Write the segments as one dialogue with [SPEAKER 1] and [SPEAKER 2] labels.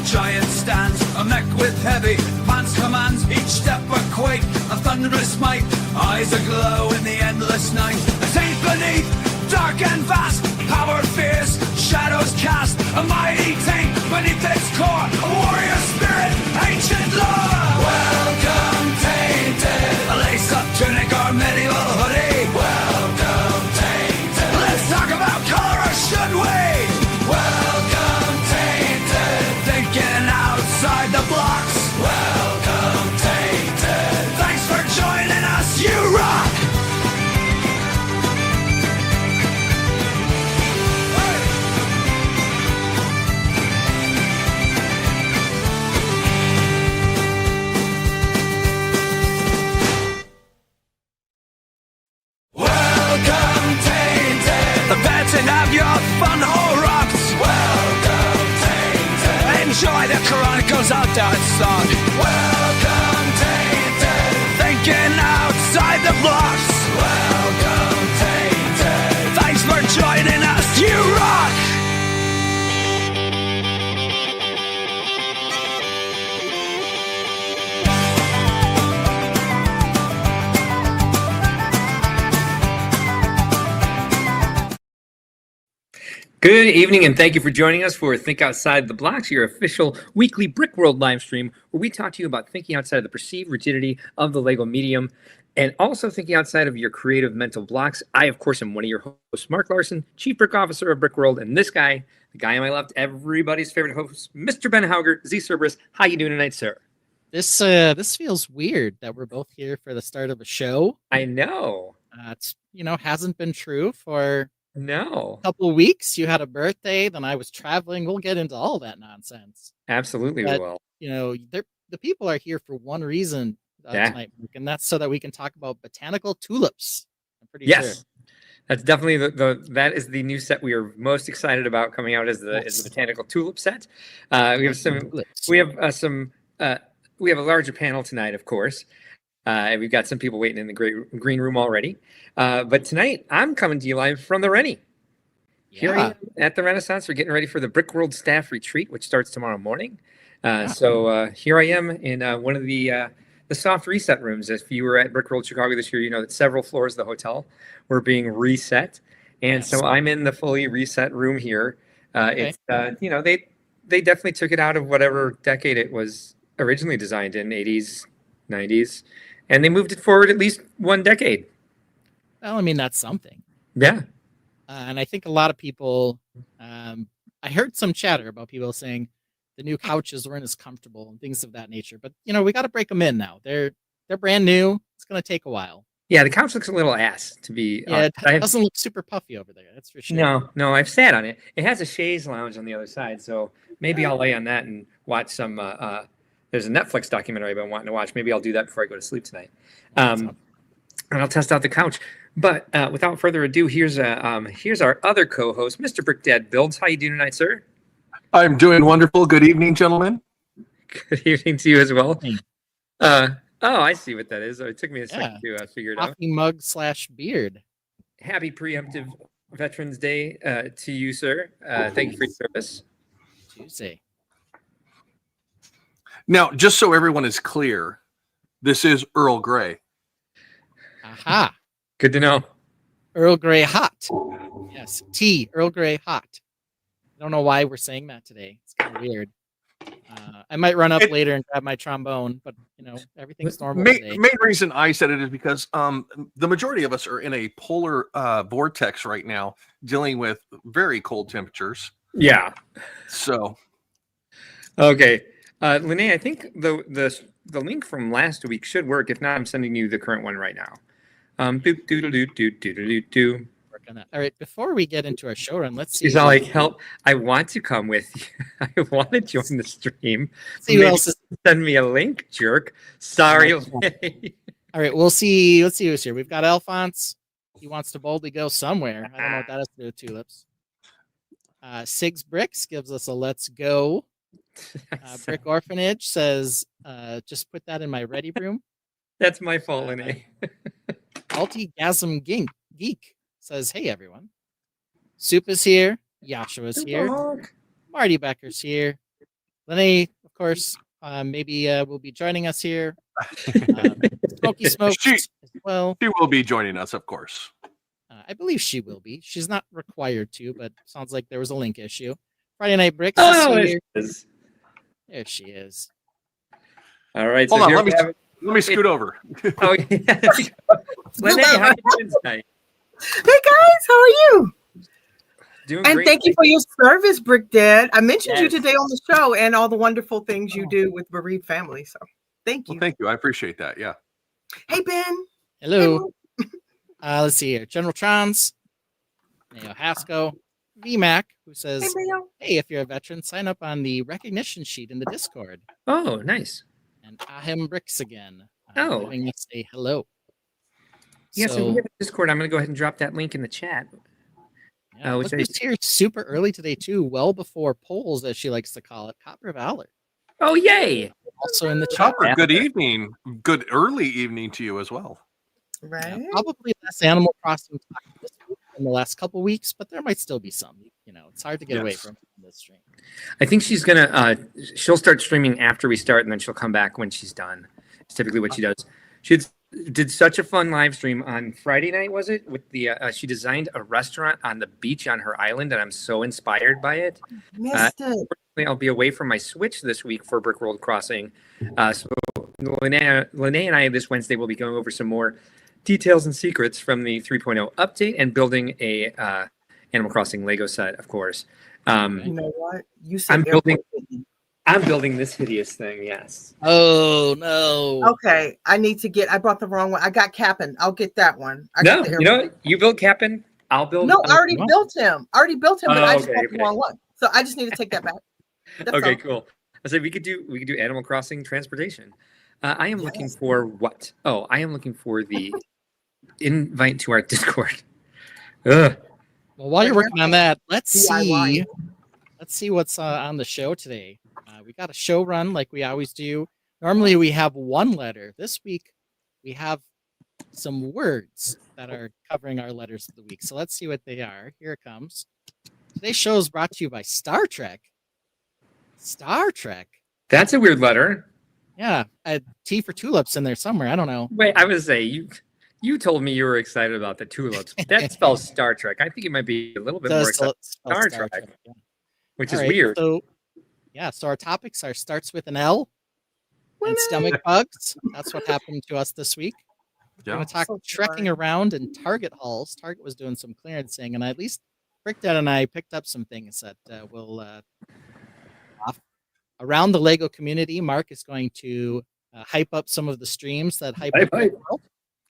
[SPEAKER 1] giant stands, a mech with heavy pants commands, each step a quake, a thunderous might, eyes aglow in the endless night. A saint beneath, dark and vast, power fierce, shadows cast, a mighty taint beneath its core, a warrior spirit, ancient lore. Welcome, Tainted, a lace-up tunic or medieval hoodie. Welcome, Tainted, let's talk about color, or should we? Welcome, Tainted, thinking outside the blocks. Welcome, Tainted, thanks for joining us, you rock. And have your fun hole rocks. Welcome, Tainted. Enjoy the Chronicles Outdoor song. Welcome, Tainted. Thinking outside the blocks. Welcome, Tainted. Thanks for joining us, you rock.
[SPEAKER 2] Good evening, and thank you for joining us for Think Outside the Blocks, your official weekly Brickworld live stream, where we talk to you about thinking outside of the perceived rigidity of the LEGO medium, and also thinking outside of your creative mental blocks. I, of course, am one of your hosts, Mark Larson, Chief Brick Officer of Brickworld, and this guy, the guy on my left, everybody's favorite host, Mr. Ben Hauger, Z Cerberus. How you doing tonight, sir?
[SPEAKER 3] This feels weird that we're both here for the start of a show.
[SPEAKER 2] I know.
[SPEAKER 3] It's hasn't been true for
[SPEAKER 2] a
[SPEAKER 3] couple of weeks. You had a birthday, then I was traveling. We'll get into all that nonsense.
[SPEAKER 2] Absolutely,
[SPEAKER 3] but,
[SPEAKER 2] we will.
[SPEAKER 3] The people are here for one reason tonight, and that's so that we can talk about botanical tulips. I'm pretty sure.
[SPEAKER 2] That's definitely that is the new set we are most excited about coming out is the botanical tulip set. We have a larger panel tonight, of course. We've got some people waiting in the green room already. But tonight, I'm coming to you live from the Rennie. Here I am at the Renaissance. We're getting ready for the Brickworld Staff Retreat, which starts tomorrow morning. So here I am in one of the soft reset rooms. If you were at Brickworld Chicago this year, you know that several floors of the hotel were being reset. And so I'm in the fully reset room here. It's they definitely took it out of whatever decade it was originally designed in, 80s, 90s. And they moved it forward at least one decade.
[SPEAKER 3] Well, I mean, that's something.
[SPEAKER 2] Yeah.
[SPEAKER 3] And I think a lot of people, I heard some chatter about people saying the new couches weren't as comfortable and things of that nature. But, we got to break them in now. They're brand new. It's going to take a while.
[SPEAKER 2] Yeah, the couch looks a little ass, to be honest.
[SPEAKER 3] It doesn't look super puffy over there. That's for sure.
[SPEAKER 2] No, I've sat on it. It has a chaise lounge on the other side. So maybe I'll lay on that and watch some... there's a Netflix documentary I've been wanting to watch. Maybe I'll do that before I go to sleep tonight. And I'll test out the couch. But without further ado, here's our other co-host, Mr. Brickdad Builds. How you doing tonight, sir?
[SPEAKER 4] I'm doing wonderful. Good evening, gentlemen.
[SPEAKER 2] Good evening to you as well. I see what that is. It took me a second to figure it out.
[SPEAKER 3] Coffee mug / beard.
[SPEAKER 2] Happy preemptive Veterans Day to you, sir. Thank you for your service.
[SPEAKER 3] Tuesday.
[SPEAKER 4] Now, just so everyone is clear, this is Earl Grey.
[SPEAKER 3] Aha.
[SPEAKER 2] Good to know.
[SPEAKER 3] Earl Grey hot. Yes, tea, Earl Grey hot. I don't know why we're saying that today. It's kind of weird. I might run up later and grab my trombone, but everything's normal today.
[SPEAKER 4] Main reason I said it is because the majority of us are in a polar vortex right now, dealing with very cold temperatures.
[SPEAKER 2] Yeah.
[SPEAKER 4] So.
[SPEAKER 2] Okay. Linnea, I think the link from last week should work. If not, I'm sending you the current one right now.
[SPEAKER 3] Work on that. All right, before we get into our show run, let's see.
[SPEAKER 2] She's all like, help, I want to come with you. I want to join the stream.
[SPEAKER 3] See who else is...
[SPEAKER 2] Send me a link, jerk. Sorry.
[SPEAKER 3] All right, we'll see. Let's see who's here. We've got Alphonse. He wants to boldly go somewhere. I don't know what that has to do with tulips. Sigs Bricks gives us a let's go. Brick Orphanage says, just put that in my ready room.
[SPEAKER 2] That's my fault, Linnea.
[SPEAKER 3] Alti-gasm Geek says, hey, everyone. Soup is here. Yashua's here. Marty Becker's here. Lene, of course, maybe will be joining us here. Smoky Smokes
[SPEAKER 4] She-
[SPEAKER 3] as well.
[SPEAKER 4] She will be joining us, of course.
[SPEAKER 3] I believe she will be. She's not required to, but sounds like there was a link issue. Friday Night Bricks
[SPEAKER 2] Oh,
[SPEAKER 3] is
[SPEAKER 2] there
[SPEAKER 3] here.
[SPEAKER 2] she is.
[SPEAKER 3] There she is.
[SPEAKER 2] All right.
[SPEAKER 4] Hold
[SPEAKER 2] so
[SPEAKER 4] on,
[SPEAKER 2] here
[SPEAKER 4] let
[SPEAKER 2] we
[SPEAKER 4] me
[SPEAKER 2] have-
[SPEAKER 4] let me scoot over.
[SPEAKER 2] Oh, yeah. Lene, how you doing tonight?
[SPEAKER 5] Hey guys, how are you?
[SPEAKER 2] Doing
[SPEAKER 5] And
[SPEAKER 2] great.
[SPEAKER 5] thank you for your service, Brick Dad. I mentioned you
[SPEAKER 2] Yes.
[SPEAKER 5] today on the show and all the wonderful things you do with bereaved families. So thank you.
[SPEAKER 4] Well, thank you. I appreciate that. Yeah.
[SPEAKER 5] Hey Ben.
[SPEAKER 3] Hello. Let's see here. General Trons, Neo Hasco, VMAC, who
[SPEAKER 5] Hey
[SPEAKER 3] says,
[SPEAKER 5] Bill.
[SPEAKER 3] hey, if you're a veteran, sign up on the recognition sheet in the Discord.
[SPEAKER 2] Oh, nice.
[SPEAKER 3] And Ahem Bricks again.
[SPEAKER 2] Oh.
[SPEAKER 3] Having me say hello.
[SPEAKER 2] Yeah, so we have a Discord. I'm going to go ahead and drop that link in the chat.
[SPEAKER 3] Yeah,
[SPEAKER 2] which
[SPEAKER 3] look who's here super early today, too, well before polls, as she likes to call it. Copper Valor.
[SPEAKER 2] Oh, yay.
[SPEAKER 3] Also in the chat.
[SPEAKER 4] Chopper, good evening. Good early evening to you as well.
[SPEAKER 5] Right.
[SPEAKER 3] Probably less Animal Crossing talk this week in the last couple weeks, but there might still be some. You know, it's hard to get away
[SPEAKER 4] Yes.
[SPEAKER 3] from this stream.
[SPEAKER 2] I think she's going to, she'll start streaming after we start, and then she'll come back when she's done. It's typically what she does. She did such a fun live stream on Friday night, was it? With the she designed a restaurant on the beach on her island, and I'm so inspired by it.
[SPEAKER 5] Missed it.
[SPEAKER 2] I'll be away from my Switch this week for Brickworld Crossing. So Lene and I this Wednesday will be going over some more details and secrets from the 3.0 update and building a Animal Crossing Lego set, of course.
[SPEAKER 5] You know what? You said
[SPEAKER 2] I'm building-
[SPEAKER 5] airport City.
[SPEAKER 2] I'm building this hideous thing, yes.
[SPEAKER 3] Oh, no.
[SPEAKER 5] Okay, I need to get. I brought the wrong one. I got Cap'n. I'll get that one. I
[SPEAKER 2] No,
[SPEAKER 5] got the
[SPEAKER 2] you know
[SPEAKER 5] airport.
[SPEAKER 2] what? You build Cap'n, I'll build.
[SPEAKER 5] No, I already
[SPEAKER 3] no.
[SPEAKER 5] built him. I already built him, but
[SPEAKER 2] Oh,
[SPEAKER 5] I just
[SPEAKER 2] okay,
[SPEAKER 5] bought the
[SPEAKER 2] okay.
[SPEAKER 5] wrong one. So I just need to take that back. That's
[SPEAKER 2] Okay,
[SPEAKER 5] all.
[SPEAKER 2] cool. I said we could do Animal Crossing transportation. I am looking
[SPEAKER 5] Yes.
[SPEAKER 2] for what? Oh, I am looking for the invite to our Discord. Ugh.
[SPEAKER 3] Well, while you're working on that, let's
[SPEAKER 5] DIY.
[SPEAKER 3] see. Let's see what's on the show today. We got a show run like we always do. Normally we have one letter. This week we have some words that are covering our letters of the week. So let's see what they are. Here it comes. Today's show is brought to you by Star Trek. Star Trek.
[SPEAKER 2] That's a weird letter.
[SPEAKER 3] Yeah, a T for tulips in there somewhere. I don't know.
[SPEAKER 2] Wait, I was say you told me you were excited about the tulips. That spells Star Trek. I think it might be a little bit more
[SPEAKER 3] Does
[SPEAKER 2] excited,
[SPEAKER 3] spell
[SPEAKER 2] Star Trek.
[SPEAKER 3] Yeah.
[SPEAKER 2] which
[SPEAKER 3] All
[SPEAKER 2] is
[SPEAKER 3] right,
[SPEAKER 2] weird.
[SPEAKER 3] So, yeah, so our topics are starts with an L and stomach bugs. That's what happened to us this week. We're
[SPEAKER 4] Yeah.
[SPEAKER 3] going to talk
[SPEAKER 5] So
[SPEAKER 3] trekking
[SPEAKER 5] sorry.
[SPEAKER 3] around in Target halls. Target was doing some clearancing, and at least Brick Dad and I picked up some things that will off. Around the Lego community. Mark is going to hype up some of the streams that hype up
[SPEAKER 2] Hype.
[SPEAKER 3] Brickworld.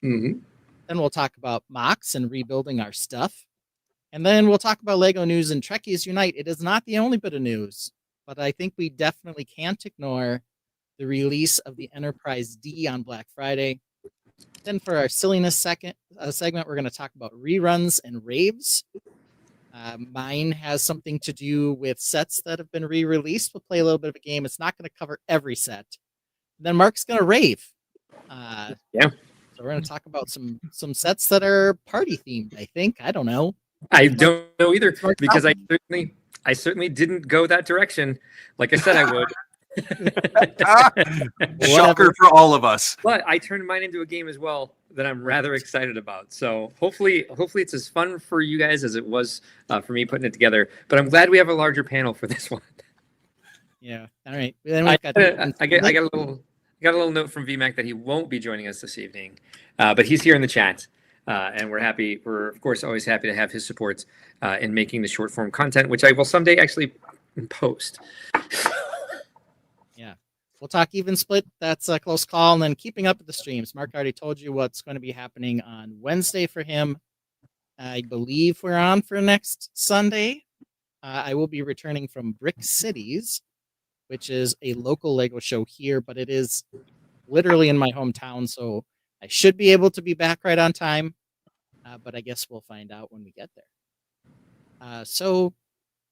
[SPEAKER 2] Mhm.
[SPEAKER 3] Then we'll talk about MOCs and rebuilding our stuff. And then we'll talk about Lego news and Trekkies Unite. It is not the only bit of news, but I think we definitely can't ignore the release of the Enterprise D on Black Friday. Then for our silliness segment, we're going to talk about reruns and raves. Mine has something to do with sets that have been re-released. We'll play a little bit of a game. It's not going to cover every set. Then Mark's going to rave.
[SPEAKER 2] Yeah.
[SPEAKER 3] So we're going to talk about some sets that are party themed. I think. I don't know.
[SPEAKER 2] I don't know either
[SPEAKER 3] Mark
[SPEAKER 2] because I certainly didn't go that direction. Like I said, I would.
[SPEAKER 4] Shocker for all of us.
[SPEAKER 2] But I turned mine into a game as well that I'm rather excited about. So hopefully it's as fun for you guys as it was for me putting it together. But I'm glad we have a larger panel for this one.
[SPEAKER 3] Yeah. All right. Then
[SPEAKER 2] I
[SPEAKER 3] we've got
[SPEAKER 2] got a little note from VMAC that he won't be joining us this evening, but he's here in the chat, and we're happy. We're of course always happy to have his support in making the short form content, which I will someday actually post.
[SPEAKER 3] Yeah. We'll talk even split. That's a close call. And then keeping up with the streams. Mark already told you what's going to be happening on Wednesday for him. I believe we're on for next Sunday. I will be returning from Brick Cities, which is a local Lego show here, but it is literally in my hometown. So I should be able to be back right on time. But I guess we'll find out when we get there. So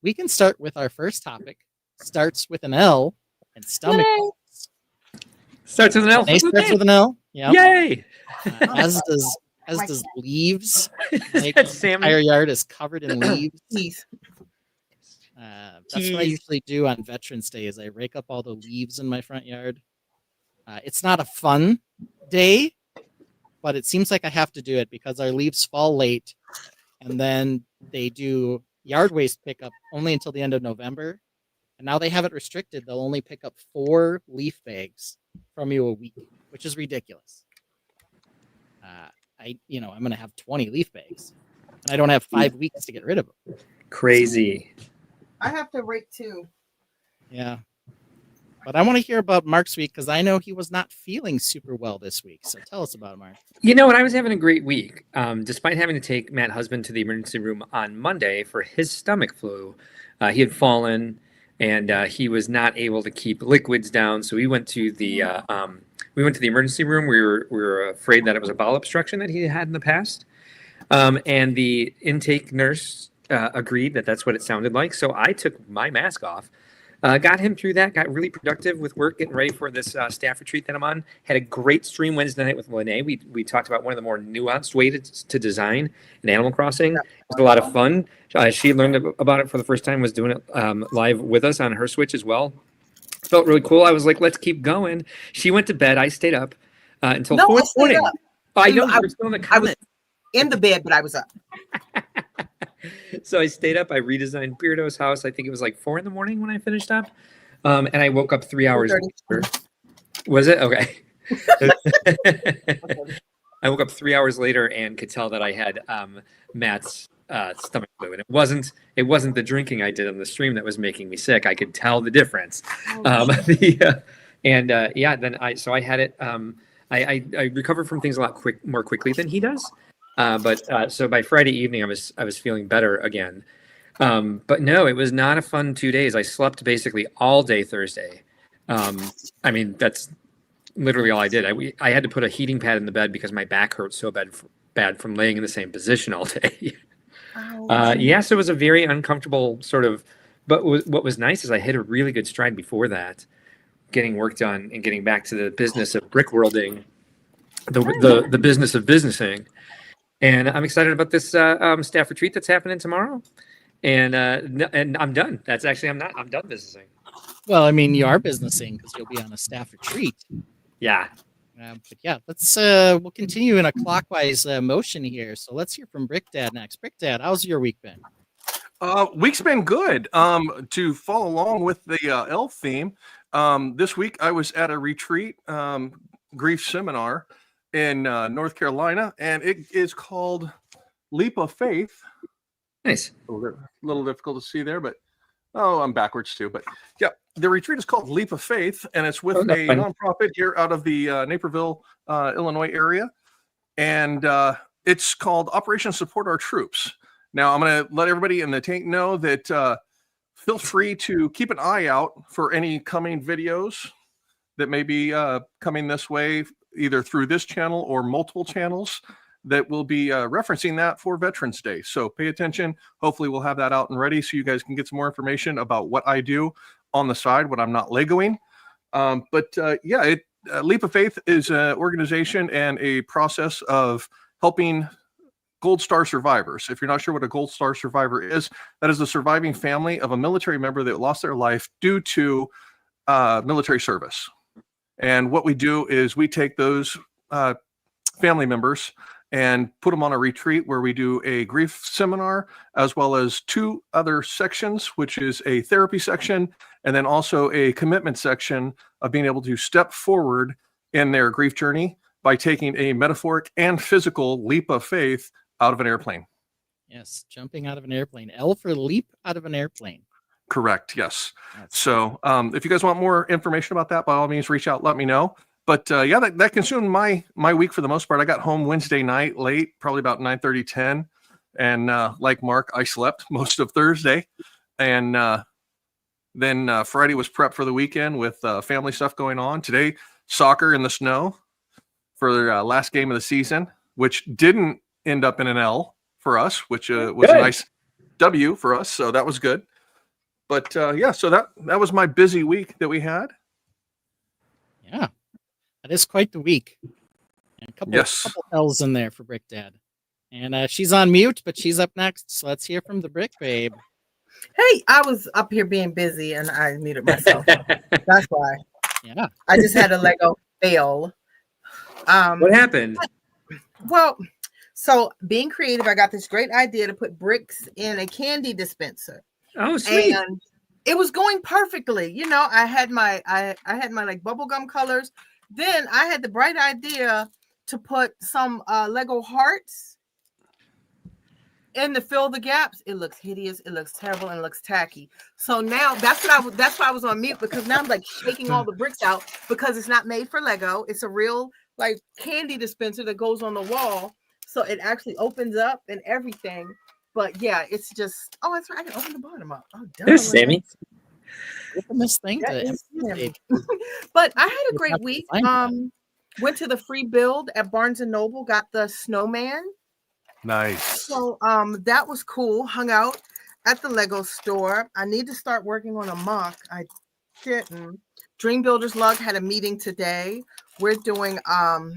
[SPEAKER 3] we can start with our first topic. Starts with an L and stomach. bugs.
[SPEAKER 2] Starts with an L.
[SPEAKER 3] A starts with an L. Yeah.
[SPEAKER 2] Yay!
[SPEAKER 3] As does leaves. Like,
[SPEAKER 2] That's
[SPEAKER 3] the
[SPEAKER 2] Sammy.
[SPEAKER 3] entire yard is covered in leaves.
[SPEAKER 5] Please.
[SPEAKER 3] That's what I
[SPEAKER 2] Tease.
[SPEAKER 3] usually do on Veterans Day is I rake up all the leaves in my front yard. It's not a fun day, but it seems like I have to do it because our leaves fall late, and then they do yard waste pickup only until the end of November. And now they have it restricted. They'll only pick up 4 leaf bags from you a week, which is ridiculous. I'm going to have 20 leaf bags, and I don't have 5 weeks to get rid of them.
[SPEAKER 2] Crazy.
[SPEAKER 5] I have to rake too.
[SPEAKER 3] Yeah. But I want to hear about Mark's week because I know he was not feeling super well this week. So tell us about it, Mark.
[SPEAKER 2] You know what? I was having a great week. Despite having to take Matt Husband to the emergency room on Monday for his stomach flu, he had fallen and he was not able to keep liquids down. So we went to the emergency room. We were afraid that it was a bowel obstruction that he had in the past, and the intake nurse agreed that that's what it sounded like. So I took my mask off. Got him through that, got really productive with work, getting ready for this staff retreat that I'm on. Had a great stream Wednesday night with Lene. We talked about one of the more nuanced ways to design in Animal Crossing. It was a lot of fun. She learned about it for the first time, was doing it live with us on her Switch as well. Felt really cool. I was like, let's keep going. She went to bed. I stayed up until 4 in the morning.
[SPEAKER 5] Up.
[SPEAKER 2] I know you were still in the
[SPEAKER 5] I was
[SPEAKER 2] couch.
[SPEAKER 5] in the bed, but I was up.
[SPEAKER 2] So I stayed up. I redesigned Beardo's house. I think it was like 4 in the morning when I finished up. And I woke up 3 hours later. Was it? Okay. I woke up 3 hours later and could tell that I had Matt's stomach flu. And it wasn't the drinking I did on the stream that was making me sick. I could tell the difference. Then I had it. I recovered from things a lot more quickly than he does. So by Friday evening, I was feeling better again. But no, it was not a fun 2 days. I slept basically all day Thursday. That's literally all I did. I had to put a heating pad in the bed because my back hurt so bad from laying in the same position all day. Yes, it was a very uncomfortable sort of. But what was nice is I hit a really good stride before that, getting work done and getting back to the business of brickworlding, the business of businessing. And I'm excited about this staff retreat that's happening tomorrow. And I'm done. I'm done businessing.
[SPEAKER 3] Well, I mean, you are businessing because you'll be on a staff retreat.
[SPEAKER 2] Yeah.
[SPEAKER 3] But yeah, we'll continue in a clockwise motion here. So let's hear from Brick Dad next. Brick Dad, how's your week been?
[SPEAKER 4] Week's been good. To follow along with the elf theme, this week I was at a retreat, grief seminar in North Carolina, and it is called Leap of Faith.
[SPEAKER 2] Nice.
[SPEAKER 4] A little difficult to see there, but I'm backwards too. But yeah, the retreat is called Leap of Faith, and it's with a nonprofit here out of the Naperville, Illinois area, and it's called Operation Support Our Troops. Now, I'm going to let everybody in the tank know that feel free to keep an eye out for any coming videos that may be coming this way, either through this channel or multiple channels that will be referencing that for Veterans Day. So pay attention. Hopefully we'll have that out and ready so you guys can get some more information about what I do on the side when I'm not Legoing. Leap of Faith is an organization and a process of helping Gold Star survivors. If you're not sure what a Gold Star survivor is, that is the surviving family of a military member that lost their life due to military service. And what we do is we take those family members and put them on a retreat where we do a grief seminar, as well as 2 other sections, which is a therapy section, and then also a commitment section of being able to step forward in their grief journey by taking a metaphoric and physical leap of faith out of an airplane.
[SPEAKER 3] Yes, jumping out of an airplane. L for leap out of an airplane.
[SPEAKER 4] Correct, yes. So if you guys want more information about that, by all means, reach out, let me know. But that consumed my week for the most part. I got home Wednesday night late, probably about 9:30, 10. And like Mark, I slept most of Thursday. And then Friday was prep for the weekend with family stuff going on. Today, soccer in the snow for their last game of the season, which didn't end up in an L for us, which was a nice W for us. So that was good. But so that was my busy week that we had.
[SPEAKER 3] Yeah, that is quite the week. And a couple L's in there for Brick Dad. And she's on mute, but she's up next. So let's hear from the Brick Babe.
[SPEAKER 5] Hey, I was up here being busy and I muted myself. That's why.
[SPEAKER 3] Yeah.
[SPEAKER 5] I just had a Lego fail.
[SPEAKER 2] What happened?
[SPEAKER 5] Well, so being creative, I got this great idea to put bricks in a candy dispenser.
[SPEAKER 2] Oh, sweet.
[SPEAKER 5] And it was going perfectly. You know, I had my like bubblegum colors. Then I had the bright idea to put some Lego hearts in to fill the gaps. It looks hideous, it looks terrible, and it looks tacky. So now that's why I was on mute, because now I'm like shaking all the bricks out because it's not made for Lego. It's a real like candy dispenser that goes on the wall. So it actually opens up and everything. But yeah, it's just, oh, that's right. I can open the bottom up. Oh,
[SPEAKER 2] There's Sammy.
[SPEAKER 3] Open this thing
[SPEAKER 5] That
[SPEAKER 3] to
[SPEAKER 5] is
[SPEAKER 3] imitate.
[SPEAKER 5] But I had a
[SPEAKER 3] You'd
[SPEAKER 5] great
[SPEAKER 3] have to
[SPEAKER 5] week.
[SPEAKER 3] find that.
[SPEAKER 5] Went to the free build at Barnes and Noble, got the snowman.
[SPEAKER 4] Nice.
[SPEAKER 5] So that was cool. Hung out at the Lego store. I need to start working on a mock. I didn't. Dream Builders Lug had a meeting today. We're doing our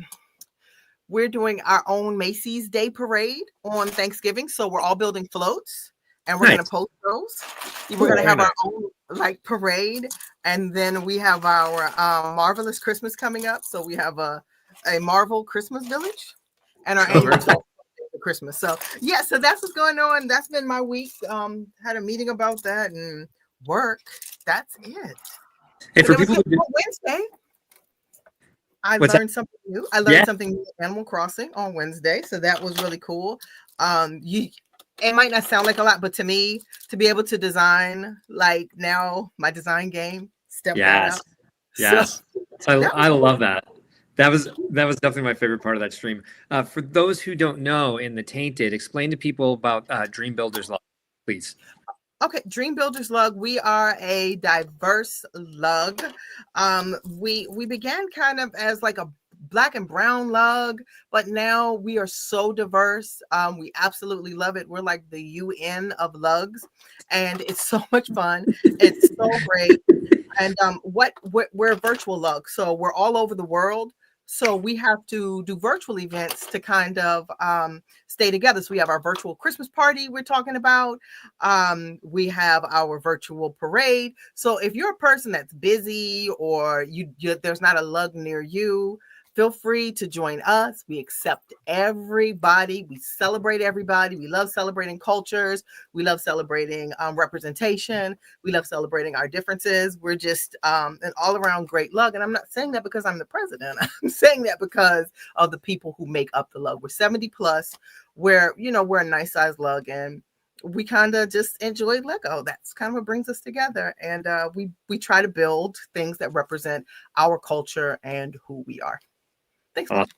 [SPEAKER 5] own Macy's Day Parade on Thanksgiving. So we're all building floats and we're
[SPEAKER 2] Nice.
[SPEAKER 5] gonna post those. We're
[SPEAKER 2] Cool,
[SPEAKER 5] gonna have
[SPEAKER 4] very
[SPEAKER 5] our own like parade, and then we have our Marvelous Christmas coming up. So we have a Marvel Christmas Village and our
[SPEAKER 4] Oh, very
[SPEAKER 5] annual Christmas. So yeah, so that's what's going on. That's been my week. Had a meeting about that and work. That's it.
[SPEAKER 2] Hey, for
[SPEAKER 5] And it
[SPEAKER 2] people
[SPEAKER 5] was
[SPEAKER 2] who did,
[SPEAKER 5] on Wednesday. I
[SPEAKER 2] What's that?
[SPEAKER 5] learned something new. I learned
[SPEAKER 2] Yeah.
[SPEAKER 5] something new in Animal Crossing on Wednesday, so that was really cool. It might not sound like a lot, but to me, to be able to design like now my design game, step that
[SPEAKER 2] yes,
[SPEAKER 5] up.
[SPEAKER 2] yes,
[SPEAKER 5] So that
[SPEAKER 2] I
[SPEAKER 5] was
[SPEAKER 2] love that. That was definitely my favorite part of that stream. For those who don't know, in the Tainted, explain to people about Dream Builders Log, please.
[SPEAKER 5] Okay, Dream Builders Lug. We are a diverse lug. We began kind of as like a black and brown lug, but now we are so diverse. We absolutely love it. We're like the UN of lugs, and it's so much fun. It's so great. And we're a virtual lug, so we're all over the world. So we have to do virtual events to kind of stay together. So we have our virtual Christmas party we're talking about. We have our virtual parade. So if you're a person that's busy or there's not a lug near you, feel free to join us. We accept everybody. We celebrate everybody. We love celebrating cultures. We love celebrating representation. We love celebrating our differences. We're just an all-around great lug. And I'm not saying that because I'm the president. I'm saying that because of the people who make up the lug. We're 70 plus. We're a nice size lug, and we kind of just enjoy Lego. That's kind of what brings us together. And we try to build things that represent our culture and who we are. Thanks.
[SPEAKER 2] Awesome.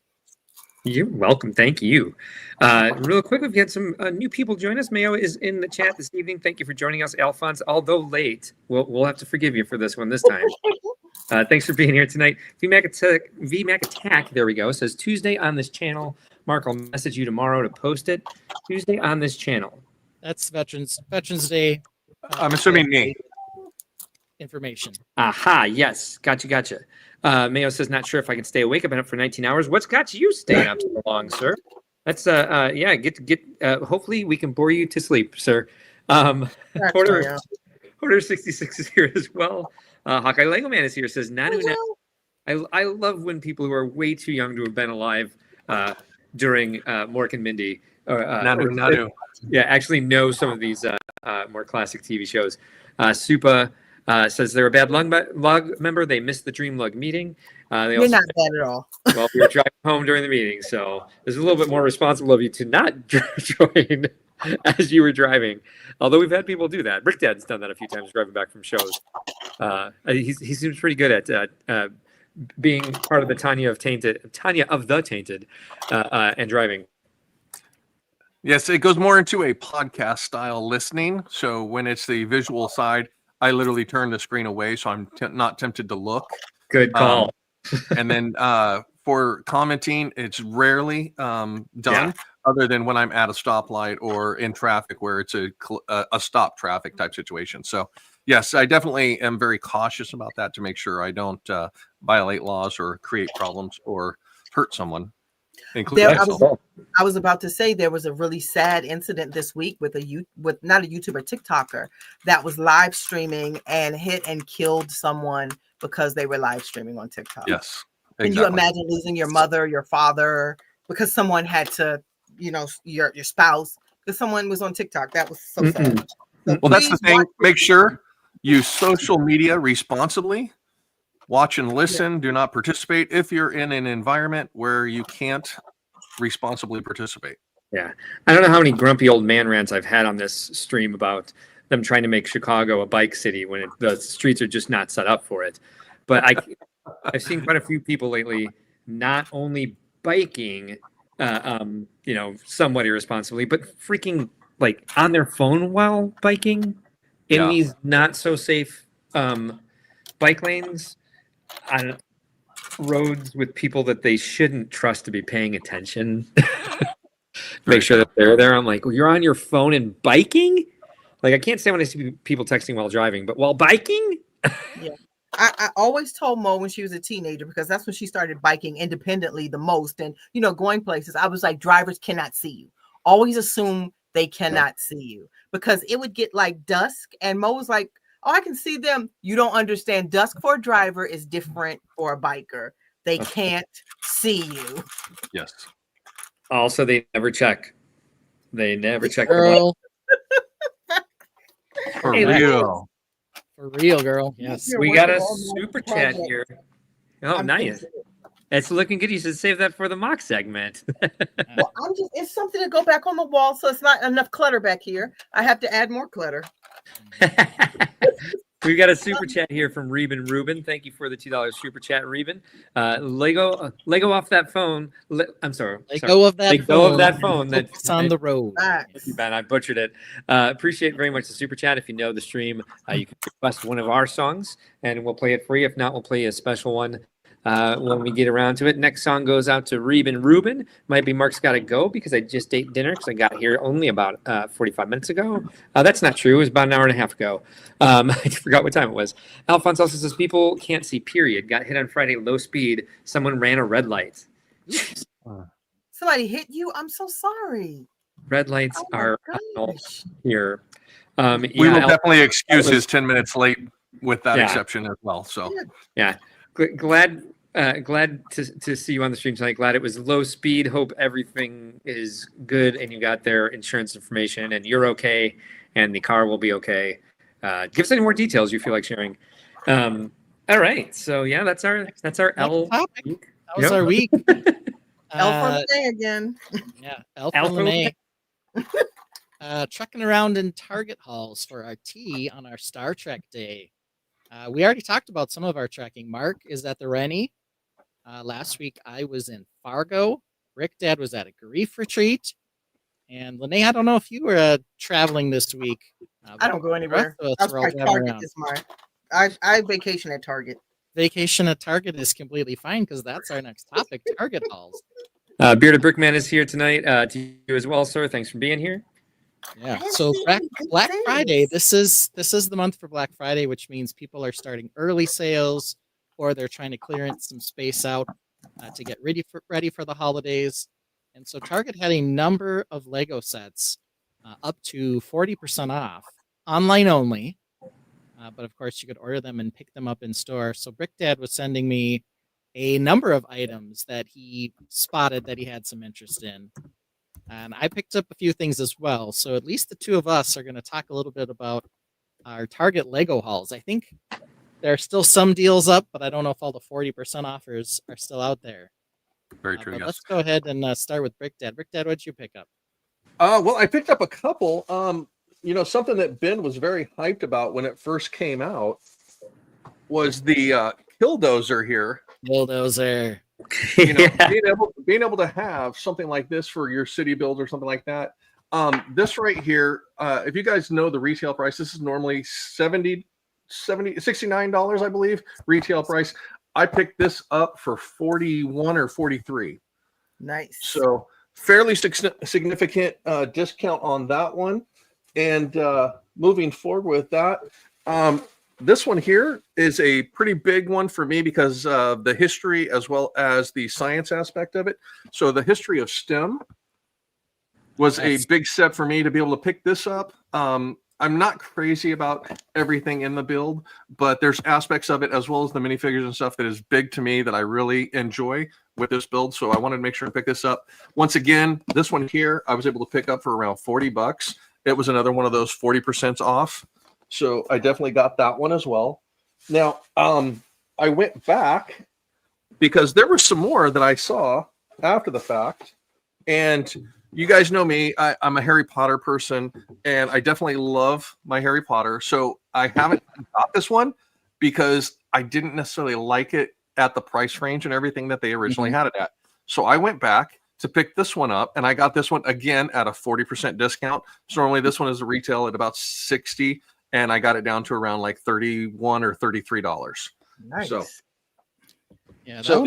[SPEAKER 2] You're welcome. Thank you. Real quick, we've had some new people join us. Mayo is in the chat this evening. Thank you for joining us, Alphonse. Although late, we'll have to forgive you for this one this time. Thanks for being here tonight. VMac Attack, there we go, says Tuesday on this channel. Mark, I'll message you tomorrow to post it. Tuesday on this channel.
[SPEAKER 3] That's Veterans Day.
[SPEAKER 4] I'm assuming me.
[SPEAKER 3] Information.
[SPEAKER 2] Aha, yes. Gotcha. Mayo says, not sure if I can stay awake. I've been up for 19 hours. What's got you staying up so long, sir? That's hopefully we can bore you to sleep, sir. Porter 66 is here as well. Hawkeye Lego Man is here, says Nanu. I love when people who are way too young to have been alive during Mork and Mindy
[SPEAKER 4] Nanu.
[SPEAKER 2] Yeah, actually know some of these more classic TV shows. Supa says they're a bad lug member. They missed the Dream Lug meeting.
[SPEAKER 5] You're not bad at all.
[SPEAKER 2] Well, we were driving home during the meeting, so it's a little bit more responsible of you to not join as you were driving. Although we've had people do that. Brick Dad's done that a few times driving back from shows. He seems pretty good at being part of the Tanya of the Tainted, and driving.
[SPEAKER 4] Yes, it goes more into a podcast style listening. So when it's the visual side, I literally turn the screen away, so I'm not tempted to look.
[SPEAKER 2] Good call.
[SPEAKER 4] And then for commenting, it's rarely done, other than when I'm at a stoplight or in traffic where it's a stop traffic type situation. So yes, I definitely am very cautious about that to make sure I don't violate laws or create problems or hurt someone.
[SPEAKER 5] There,
[SPEAKER 4] Including
[SPEAKER 5] I was about to say there was a really sad incident this week with not a YouTuber, TikToker that was live streaming and hit and killed someone because they were live streaming on TikTok.
[SPEAKER 4] yes.
[SPEAKER 5] Can you imagine losing your mother, your father, because someone had to, your spouse, because someone was on TikTok? That was so sad. So
[SPEAKER 4] Well, that's the
[SPEAKER 5] please
[SPEAKER 4] thing.
[SPEAKER 5] watch-
[SPEAKER 4] Make sure use social media responsibly. Watch and listen. Do not participate if you're in an environment where you can't responsibly participate.
[SPEAKER 2] Yeah. I don't know how many grumpy old man rants I've had on this stream about them trying to make Chicago a bike city when the streets are just not set up for it. But I've seen quite a few people lately not only biking, somewhat irresponsibly, but freaking like on their phone while biking in these not so safe bike lanes on roads with people that they shouldn't trust to be paying attention. Make sure that they're there. I'm like, well, you're on your phone and biking? Like, I can't say when I see people texting while driving, but while biking?
[SPEAKER 5] Yeah. I always told Mo when she was a teenager, because that's when she started biking independently the most and, going places. I was like, drivers cannot see you. Always assume they cannot see you, because it would get like dusk. And Mo was like, oh, I can see them. You don't understand. Dusk for a driver is different for a biker. They can't see you.
[SPEAKER 4] Yes.
[SPEAKER 2] Also, they never check. They never check.
[SPEAKER 3] Girl,
[SPEAKER 4] For
[SPEAKER 2] Hey,
[SPEAKER 4] real.
[SPEAKER 3] for real, girl. Yes.
[SPEAKER 2] We got a super chat here. Oh,
[SPEAKER 5] I'm
[SPEAKER 2] nice.
[SPEAKER 5] thinking-
[SPEAKER 2] It's looking good. You should save that for the mock segment.
[SPEAKER 5] Well, it's something to go back on the wall, so it's not enough clutter back here. I have to add more clutter.
[SPEAKER 2] We got a super chat here from Reuben Rubin. Thank you for the $2 super chat, Reuben. Lego off that phone. I'm sorry.
[SPEAKER 3] Let go of that
[SPEAKER 2] Let go of that phone.
[SPEAKER 3] Focus on the road.
[SPEAKER 5] Facts.
[SPEAKER 2] Ben, I butchered it. Appreciate very much the super chat. If you know the stream, you can request one of our songs and we'll play it for you. If not, we'll play you a special one when we get around to it. Next song goes out to Reuben Rubin. Might be Mark's Gotta Go because I just ate dinner because I got here only about 45 minutes ago. That's not true. It was about an hour and a half ago. I forgot what time it was. Alphonse also says people can't see, period. Got hit on Friday, low speed. Someone ran a red light.
[SPEAKER 5] Somebody hit you? I'm so sorry.
[SPEAKER 2] Red lights
[SPEAKER 5] Oh my
[SPEAKER 2] are
[SPEAKER 5] gosh.
[SPEAKER 2] here.
[SPEAKER 4] We will definitely excuse his 10 minutes late with that
[SPEAKER 2] Yeah.
[SPEAKER 4] exception as well. So
[SPEAKER 2] Glad to see you on the stream tonight. Glad it was low speed. Hope everything is good and you got their insurance information and you're okay and the car will be okay. Give us any more details you feel like sharing. All right, so yeah, that's our L
[SPEAKER 3] topic.
[SPEAKER 2] week.
[SPEAKER 3] That was our week.
[SPEAKER 5] Elf on the day again.
[SPEAKER 3] Yeah, Elf
[SPEAKER 2] Elf
[SPEAKER 3] on the
[SPEAKER 2] on the
[SPEAKER 3] May. Trucking around in Target halls for our tea on our Star Trek day. We already talked about some of our trekking. Mark is at the Rennie. Last week I was in Fargo. Rick Dad was at a grief retreat. And Lene, I don't know if you were traveling this week.
[SPEAKER 5] I don't go anywhere.
[SPEAKER 3] the rest
[SPEAKER 5] I
[SPEAKER 3] of us
[SPEAKER 5] was
[SPEAKER 3] were all
[SPEAKER 5] like
[SPEAKER 3] driving
[SPEAKER 5] Target
[SPEAKER 3] around.
[SPEAKER 5] is mine. I vacation at Target.
[SPEAKER 3] Vacation at Target is completely fine because that's our next topic, Target halls.
[SPEAKER 2] Bearded Brickman is here tonight. To you as well, sir. Thanks for being here.
[SPEAKER 3] Yeah.
[SPEAKER 5] I
[SPEAKER 3] So
[SPEAKER 5] see
[SPEAKER 3] Black
[SPEAKER 5] good
[SPEAKER 3] Friday.
[SPEAKER 5] things.
[SPEAKER 3] This is the month for Black Friday, which means people are starting early sales, or they're trying to clearance some space out to get ready for the holidays. And so Target had a number of Lego sets up to 40% off, online only. But of course, you could order them and pick them up in store. So Brick Dad was sending me a number of items that he spotted that he had some interest in. And I picked up a few things as well. So at least the two of us are going to talk a little bit about our Target Lego hauls. I think there are still some deals up, but I don't know if all the 40% offers are still out there.
[SPEAKER 4] very true.
[SPEAKER 3] But
[SPEAKER 4] Yes.
[SPEAKER 3] let's go ahead and start with Brick Dad. Brick Dad, what'd you pick up?
[SPEAKER 4] Well, I picked up a couple. Something that Ben was very hyped about when it first came out was the Killdozer here.
[SPEAKER 3] Bulldozer.
[SPEAKER 4] Being able to have something like this for your city build or something like that. This right here, if you guys know the retail price, this is normally $69, I believe, retail price. I picked this up for 41 or 43.
[SPEAKER 5] Nice.
[SPEAKER 4] So fairly significant discount on that one. And moving forward with that, this one here is a pretty big one for me because of the history as well as the science aspect of it. So the history of STEM was a big step for me to be able to pick this up. I'm not crazy about everything in the build, but there's aspects of it as well as the minifigures and stuff that is big to me that I really enjoy with this build. So I wanted to make sure to pick this up. Once again, this one here, I was able to pick up for around $40. It was another one of those 40% off. So I definitely got that one as well. Now, I went back because there were some more that I saw after the fact. And you guys know me, I'm a Harry Potter person, and I definitely love my Harry Potter. So I haven't got this one because I didn't necessarily like it at the price range and everything that they originally had it at. So I went back to pick this one up, and I got this one again at a 40% discount. So normally this one is a retail at about $60, and I got it down to around like $31 or $33.
[SPEAKER 5] Nice.
[SPEAKER 4] So
[SPEAKER 3] Yeah.
[SPEAKER 4] so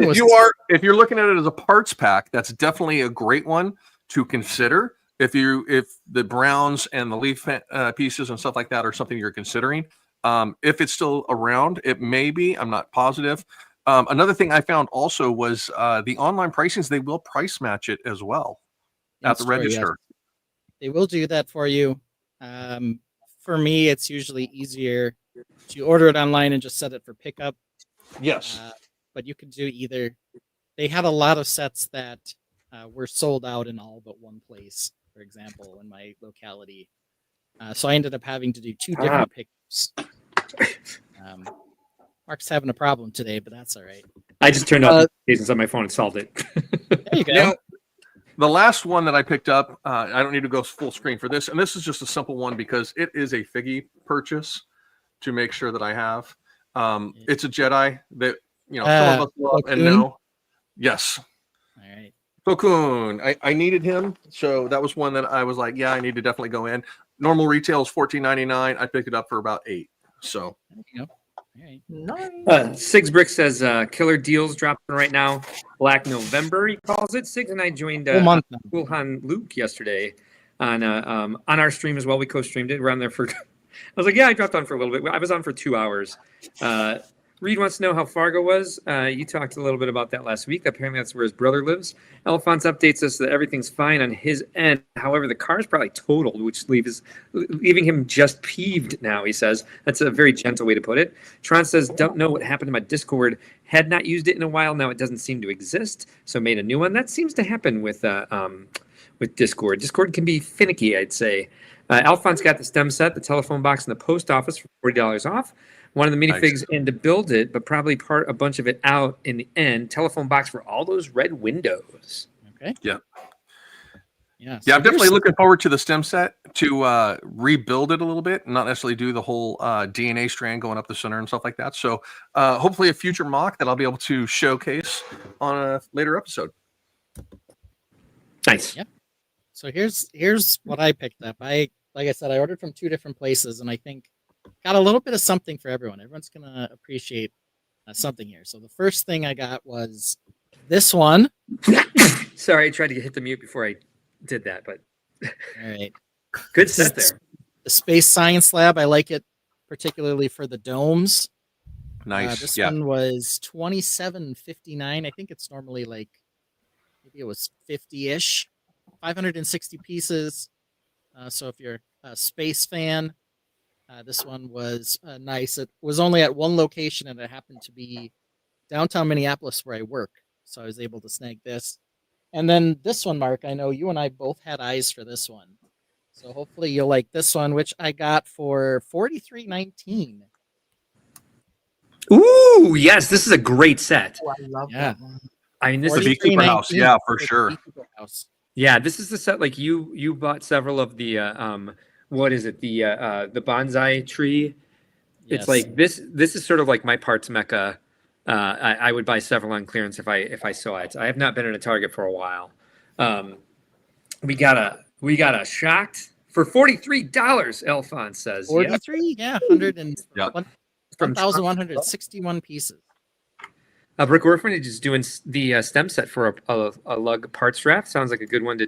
[SPEAKER 4] if you're looking at it as a parts pack, that's definitely a great one to consider. If the browns and the leaf pieces and stuff like that are something you're considering, if it's still around, it may be. I'm not positive. Another thing I found also was the online pricings. They will price match it as well at the register.
[SPEAKER 3] Yes. They will do that for you. For me, it's usually easier to order it online and just set it for pickup.
[SPEAKER 4] Yes.
[SPEAKER 3] But you can do either. They had a lot of sets that were sold out in all but one place, for example, in my locality. So I ended up having to do two different pickups. Mark's having a problem today, but that's all right.
[SPEAKER 2] I just turned off notifications on my phone and solved it.
[SPEAKER 3] There you go.
[SPEAKER 4] Now, the last one that I picked up, I don't need to go full screen for this, and this is just a simple one because it is a Figgy purchase to make sure that I have. It's a Jedi that some of us love and know. Yes.
[SPEAKER 3] All right.
[SPEAKER 4] Cocoon. I needed him, so that was one that I was like, yeah, I need to definitely go in. Normal retail is $14.99. I picked it up for about $8. So
[SPEAKER 3] There you go. All right.
[SPEAKER 5] Nice.
[SPEAKER 2] Sigs Brick says killer deals dropping right now. Black November, he calls it. Sigs and I joined
[SPEAKER 3] month now.
[SPEAKER 2] Wuhan Luke yesterday on our stream as well. We co-streamed it. We're on there for. I was like, yeah, I dropped on for a little bit. I was on for 2 hours. Reed wants to know how Fargo was. You talked a little bit about that last week. Apparently, that's where his brother lives. Alphonse updates us that everything's fine on his end. However, the car's probably totaled, which leaving him just peeved now, he says. That's a very gentle way to put it. Tron says, don't know what happened to my Discord. Had not used it in a while. Now it doesn't seem to exist, so made a new one. That seems to happen with Discord. Discord can be finicky, I'd say. Alphonse got the STEM set, the telephone box, and the post office for $40 off. One of the minifigs in to build it, but probably part a bunch of it out in the end. Telephone box for all those red windows.
[SPEAKER 3] Okay.
[SPEAKER 4] yeah.
[SPEAKER 3] Yeah.
[SPEAKER 4] Yeah, I'm definitely looking forward to the STEM set to rebuild it a little bit, not necessarily do the whole DNA strand going up the center and stuff like that. So hopefully a future mock that I'll be able to showcase on a later episode.
[SPEAKER 2] Nice.
[SPEAKER 3] Yep. So here's what I picked up. Like I said, I ordered from two different places, and I think got a little bit of something for everyone. Everyone's gonna appreciate something here. So the first thing I got was this one.
[SPEAKER 2] Sorry, I tried to hit the mute before I did that, but
[SPEAKER 3] All right.
[SPEAKER 2] good set there.
[SPEAKER 3] The Space Science Lab. I like it particularly for the domes.
[SPEAKER 4] Nice.
[SPEAKER 3] This
[SPEAKER 4] Yeah.
[SPEAKER 3] one was $27.59. I think it's normally like maybe it was 50-ish. 560 pieces. So if you're a space fan, this one was nice. It was only at one location, and it happened to be downtown Minneapolis where I work. So I was able to snag this. And then this one, Mark, I know you and I both had eyes for this one. So hopefully you'll like this one, which I got for $43.19.
[SPEAKER 2] Ooh, yes, this is a great set.
[SPEAKER 5] Oh, I love
[SPEAKER 3] Yeah.
[SPEAKER 5] that one.
[SPEAKER 2] I mean, this
[SPEAKER 4] The
[SPEAKER 2] is
[SPEAKER 4] Beekeeper House. Yeah, for
[SPEAKER 3] The
[SPEAKER 4] sure.
[SPEAKER 3] Beekeeper House.
[SPEAKER 2] yeah, this is the set. Like you bought several of the what is it? The bonsai tree. It's
[SPEAKER 3] Yes.
[SPEAKER 2] like this is sort of like my parts mecca. I would buy several on clearance if I saw it. I have not been at a Target for a while. We got a shocked for $43. Alphonse says
[SPEAKER 3] 43, yeah, 100 and
[SPEAKER 4] Yeah.
[SPEAKER 2] From
[SPEAKER 3] 1,161 pieces.
[SPEAKER 2] Brick Orphanage is doing the STEM set for a lug parts draft. Sounds like a good one to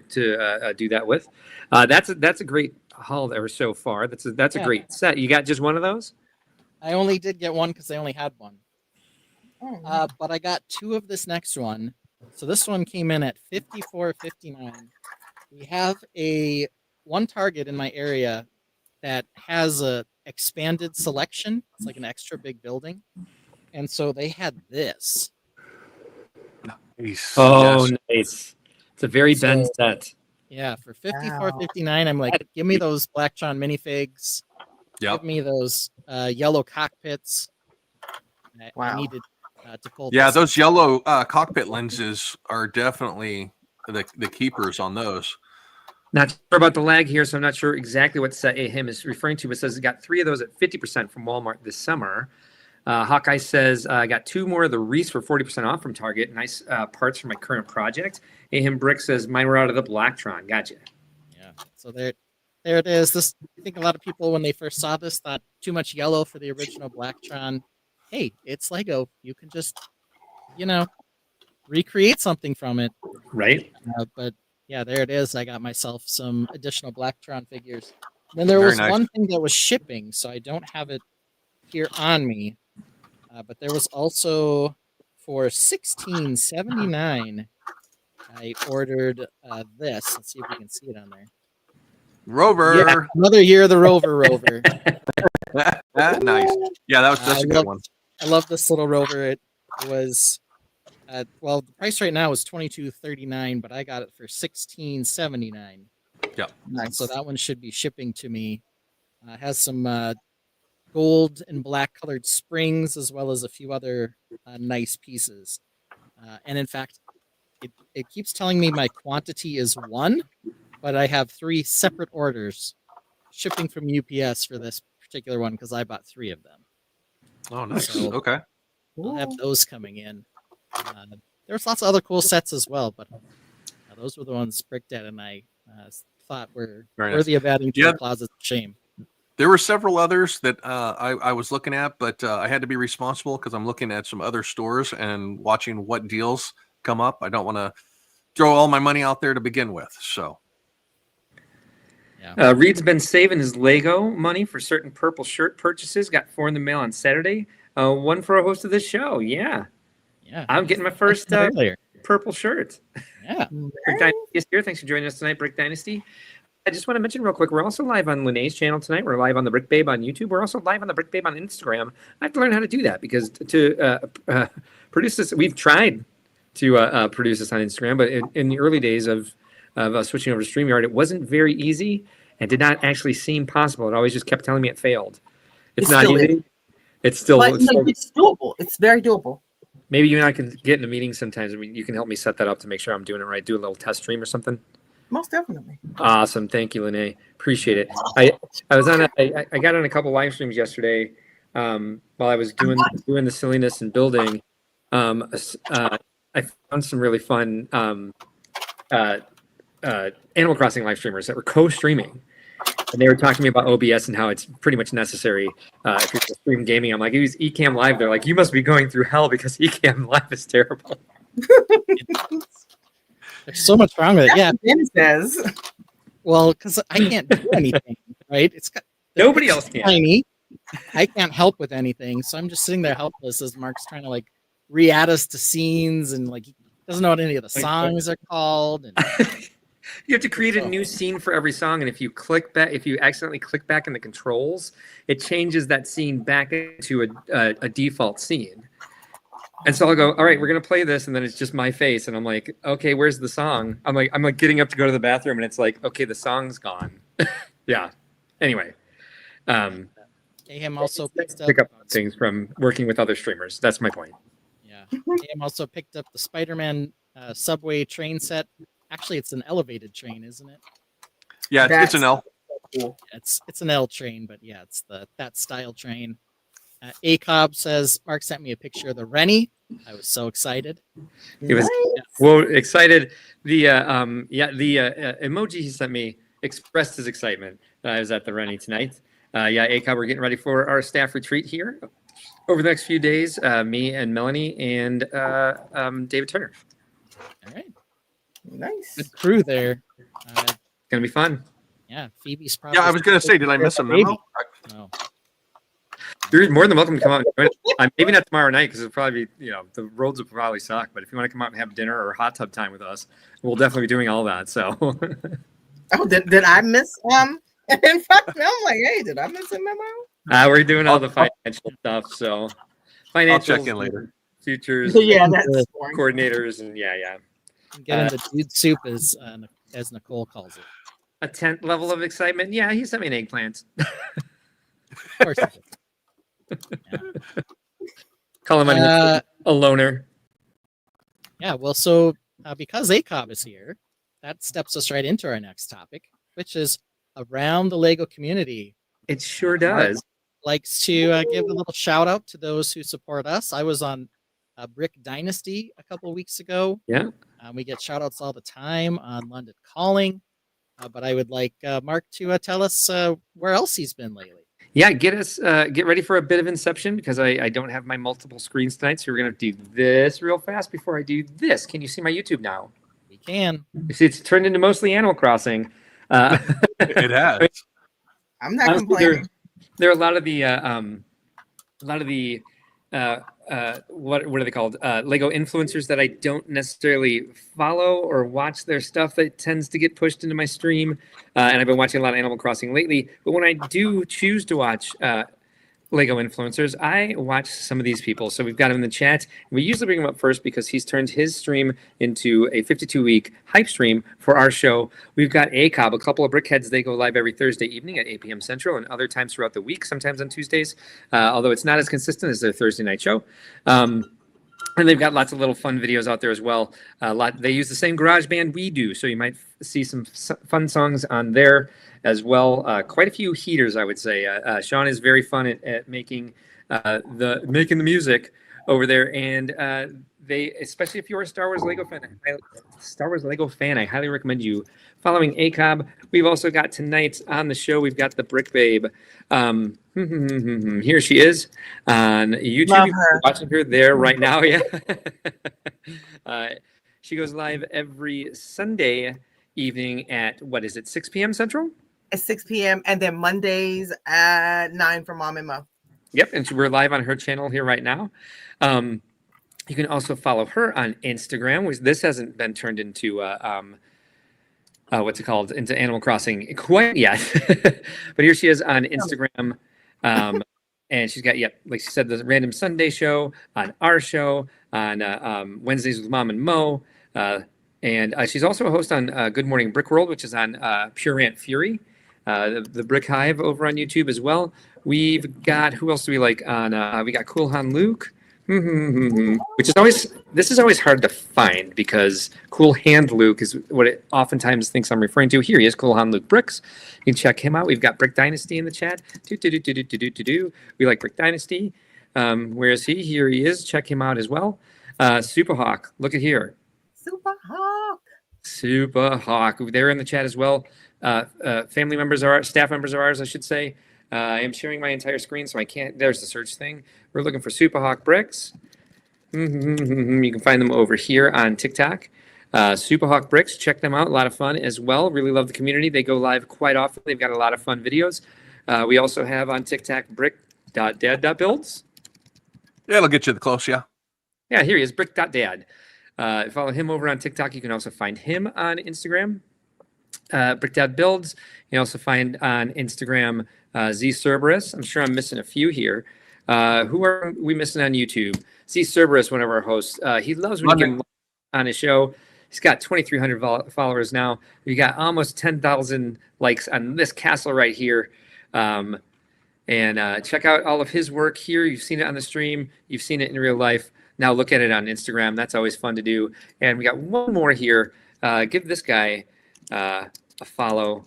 [SPEAKER 2] do that with. That's a great haul there so far. That's a great set. You got just one of those?
[SPEAKER 3] I only did get one because I only had one.
[SPEAKER 5] Oh,
[SPEAKER 3] But I got 2 of this next one. So this one came in at $54.59. We have one Target in my area that has a expanded selection. It's like an extra big building. And so they had this.
[SPEAKER 4] Nice.
[SPEAKER 2] Oh,
[SPEAKER 4] Yes.
[SPEAKER 2] nice. It's a very
[SPEAKER 3] So-
[SPEAKER 2] Ben set.
[SPEAKER 3] Yeah, for $54.59, I'm like, give me those Blacktron minifigs.
[SPEAKER 4] Yep.
[SPEAKER 3] Give me those yellow cockpits. I
[SPEAKER 5] Wow.
[SPEAKER 3] needed to pull.
[SPEAKER 4] Yeah,
[SPEAKER 3] this.
[SPEAKER 4] those yellow cockpit lenses are definitely the keepers on those.
[SPEAKER 2] Not sure about the lag here, so I'm not sure exactly what set him is referring to, but says he got 3 of those at 50% from Walmart this summer. Hawkeye says, I got 2 more of the Reese for 40% off from Target. Nice parts for my current project. Him Brick says, mine were out of the Blacktron. Gotcha.
[SPEAKER 3] Yeah. So there it is. This, I think a lot of people, when they first saw this, thought too much yellow for the original Blacktron. Hey, it's Lego. You can just, recreate something from it.
[SPEAKER 2] Right?
[SPEAKER 3] But yeah, there it is. I got myself some additional Blacktron figures. Then there
[SPEAKER 4] Very
[SPEAKER 3] was
[SPEAKER 4] nice.
[SPEAKER 3] one thing that was shipping, so I don't have it here on me. But there was also for $16.79. I ordered this. Let's see if we can see it on there.
[SPEAKER 4] Rover.
[SPEAKER 3] Yeah, another year of the Rover.
[SPEAKER 4] Nice. Yeah, that's a good one.
[SPEAKER 3] I love this little Rover. It was, well, the price right now is $22.39, but I got it for $16.79.
[SPEAKER 4] Yep.
[SPEAKER 5] nice.
[SPEAKER 3] So that one should be shipping to me. It has some gold and black colored springs, as well as a few other nice pieces. And in fact, it keeps telling me my quantity is 1, but I have 3 separate orders shipping from UPS for this particular one because I bought 3 of them.
[SPEAKER 4] Oh, nice.
[SPEAKER 3] So-
[SPEAKER 4] Okay.
[SPEAKER 3] I'll have those coming in. There's lots of other cool sets as well, but those were the ones Brick Dad and I thought were
[SPEAKER 4] Very nice.
[SPEAKER 3] worthy of adding to
[SPEAKER 4] Yeah.
[SPEAKER 3] the closet of shame.
[SPEAKER 4] There were several others that I was looking at, but I had to be responsible because I'm looking at some other stores and watching what deals come up. I don't want to throw all my money out there to begin with. So,
[SPEAKER 2] Reed's been saving his Lego money for certain purple shirt purchases. Got 4 in the mail on Saturday. One for a host of this show. Yeah.
[SPEAKER 3] Yeah,
[SPEAKER 2] I'm getting my first
[SPEAKER 3] earlier.
[SPEAKER 2] purple shirt.
[SPEAKER 3] Yeah,
[SPEAKER 2] Brick Dynasty is here. Thanks for joining us tonight, Brick Dynasty. I just want to mention real quick, we're also live on Lene's channel tonight. We're live on the Brick Babe on YouTube. We're also live on the Brick Babe on Instagram. I have to learn how to do that because to produce this, we've tried to produce this on Instagram, but in the early days of switching over to StreamYard, it wasn't very easy and did not actually seem possible. It always just kept telling me it failed. It's not
[SPEAKER 5] still
[SPEAKER 2] easy. It's still,
[SPEAKER 5] But it's doable. It's very doable.
[SPEAKER 2] maybe you and I can get in a meeting sometimes. You can help me set that up to make sure I'm doing it right. Do a little test stream or something.
[SPEAKER 5] Most definitely.
[SPEAKER 2] Awesome. Thank you, Lene. Appreciate it. I was on I got on a couple live streams yesterday while I was doing the silliness and building. I found some really fun Animal Crossing live streamers that were co-streaming. And they were talking to me about OBS and how it's pretty much necessary if you're stream gaming. I'm like, use Ecamm Live. They're like, you must be going through hell because Ecamm Live is terrible.
[SPEAKER 3] there's so much wrong with it. Yeah,
[SPEAKER 5] Ben says.
[SPEAKER 3] well, because I can't do anything, right? It's got
[SPEAKER 2] Nobody else can.
[SPEAKER 3] tiny. I can't help with anything, so I'm just sitting there helpless as Mark's trying to like re-add us to scenes and like he doesn't know what any of the songs are called. And
[SPEAKER 2] You have to create a new scene for every song, and if you accidentally click back in the controls, it changes that scene back into a default scene. And so I'll go, all right, we're gonna play this, and then it's just my face, and I'm like, okay, where's the song? I'm like getting up to go to the bathroom, and it's like, okay, the song's gone. Yeah. Anyway,
[SPEAKER 3] AM also picked up.
[SPEAKER 2] pick up things from working with other streamers. That's my point.
[SPEAKER 3] Yeah, AM also picked up the Spider-Man subway train set. Actually, it's an elevated train, isn't it?
[SPEAKER 4] yeah, it's an L.
[SPEAKER 5] Cool.
[SPEAKER 3] It's an L train, but yeah, it's that style train. ACOB says Mark sent me a picture of the Rennie. I was so excited.
[SPEAKER 2] It was excited. The emoji he sent me expressed his excitement that I was at the Rennie tonight. ACOB, we're getting ready for our staff retreat here over the next few days. Me and Melanie and David Turner.
[SPEAKER 3] All right,
[SPEAKER 5] Nice.
[SPEAKER 3] good crew there.
[SPEAKER 2] It's gonna be fun.
[SPEAKER 3] Yeah, Phoebe's probably.
[SPEAKER 4] Yeah, I was going to say, did I miss a memo?
[SPEAKER 3] Oh.
[SPEAKER 2] You're more than welcome to come out and join us. Maybe not tomorrow night because it'll probably be, the roads will probably suck. But if you want to come out and have dinner or hot tub time with us, we'll definitely be doing all that. So,
[SPEAKER 5] Oh, did I miss in fact, I'm like, hey, did I miss a memo?
[SPEAKER 2] we're doing all the financial stuff. So,
[SPEAKER 4] I'll check
[SPEAKER 2] financials,
[SPEAKER 4] in later.
[SPEAKER 2] futures,
[SPEAKER 5] Yeah, that's boring.
[SPEAKER 2] coordinators, and yeah.
[SPEAKER 3] Getting the dude soup, as Nicole calls it.
[SPEAKER 2] A 10th level of excitement. Yeah, he sent me an eggplant.
[SPEAKER 3] Of course. He did.
[SPEAKER 2] Call him a loner.
[SPEAKER 3] Yeah, well, so because ACOB is here, that steps us right into our next topic, which is around the LEGO community.
[SPEAKER 2] It sure does.
[SPEAKER 3] Likes to give a little shout out to those who support us. I was on Brick Dynasty a couple of weeks ago.
[SPEAKER 2] Yeah.
[SPEAKER 3] We get shout outs all the time on London Calling, but I would like Mark to tell us where else he's been lately.
[SPEAKER 2] Yeah, get ready for a bit of Inception because I don't have my multiple screens tonight. So we're gonna do this real fast before I do this. Can you see my YouTube now?
[SPEAKER 3] We can.
[SPEAKER 2] You see, it's turned into mostly Animal Crossing.
[SPEAKER 4] It has.
[SPEAKER 5] I'm not complaining.
[SPEAKER 2] There are a lot of the what are they called? Lego influencers that I don't necessarily follow or watch their stuff that tends to get pushed into my stream. And I've been watching a lot of Animal Crossing lately. But when I do choose to watch Lego influencers, I watch some of these people. So we've got him in the chat. We usually bring him up first because he's turned his stream into a 52-week hype stream for our show. We've got ACOB, a couple of brickheads. They go live every Thursday evening at 8 p.m. Central and other times throughout the week, sometimes on Tuesdays, although it's not as consistent as their Thursday night show. And they've got lots of little fun videos out there as well. They use the same GarageBand we do, so you might see some fun songs on there as well. Quite a few heaters, I would say. Sean is very fun at making the music over there, and they, especially if you're a Star Wars Lego fan, I highly recommend you following ACOB. We've also got tonight on the show, we've got the Brick Babe. Here she is on YouTube.
[SPEAKER 5] Love her.
[SPEAKER 2] Watching her there right now. Yeah. She goes live every Sunday evening at, 6 p.m. Central?
[SPEAKER 5] At 6 p.m. and then Mondays at 9 for Mom and Mo.
[SPEAKER 2] Yep, and we're live on her channel here right now. You can also follow her on Instagram, which this hasn't been turned into into Animal Crossing quite yet. But here she is on Instagram. And she's got, like she said, the Random Sunday show, on our show, on Wednesdays with Mom and Mo. And she's also a host on Good Morning Brickworld, which is on Pure Rant Fury, the Brick Hive over on YouTube as well. We've got, who else do we like on, we got Cool Han Luke. Which is always hard to find because Cool Hand Luke is what it oftentimes thinks I'm referring to. Here he is, Cool Hand Luke Bricks. You can check him out. We've got Brick Dynasty in the chat. We like Brick Dynasty. Where is he? Here he is. Check him out as well. Superhawk, look at here. Superhawk. They're in the chat as well. Family members are staff members of ours, I should say. I am sharing my entire screen, so I can't. There's the search thing. We're looking for Superhawk Bricks. You can find them over here on TikTok. Superhawk Bricks, check them out. A lot of fun as well. Really love the community. They go live quite often. They've got a lot of fun videos. We also have on TikTok brick.dad.builds.
[SPEAKER 4] Yeah, it'll get you the close, yeah.
[SPEAKER 2] Yeah, here he is, brick.dad. Follow him over on TikTok. You can also find him on Instagram. Brick.dad builds. You can also find on Instagram Z Cerberus. I'm sure I'm missing a few here. Who are we missing on YouTube? Z Cerberus, one of our hosts. He loves when you get him on his show. He's got 2,300 followers now. We got almost 10,000 likes on this castle right here. And check out all of his work here. You've seen it on the stream. You've seen it in real life. Now look at it on Instagram. That's always fun to do. And we got one more here. Give this guy a follow.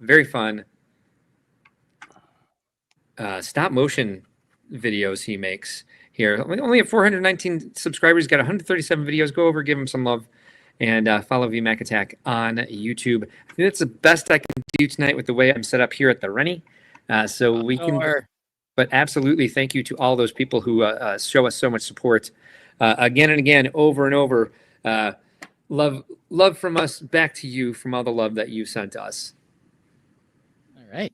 [SPEAKER 2] Very fun stop motion videos he makes here. Only at 419 subscribers. He's got 137 videos. Go over, give him some love, and follow VMAC Attack on YouTube. I think that's the best I can do tonight with the way I'm set up here at the Rennie. So we can. But absolutely, thank you to all those people who show us so much support again and again, over and over. Love from us back to you from all the love that you sent us.
[SPEAKER 3] All right.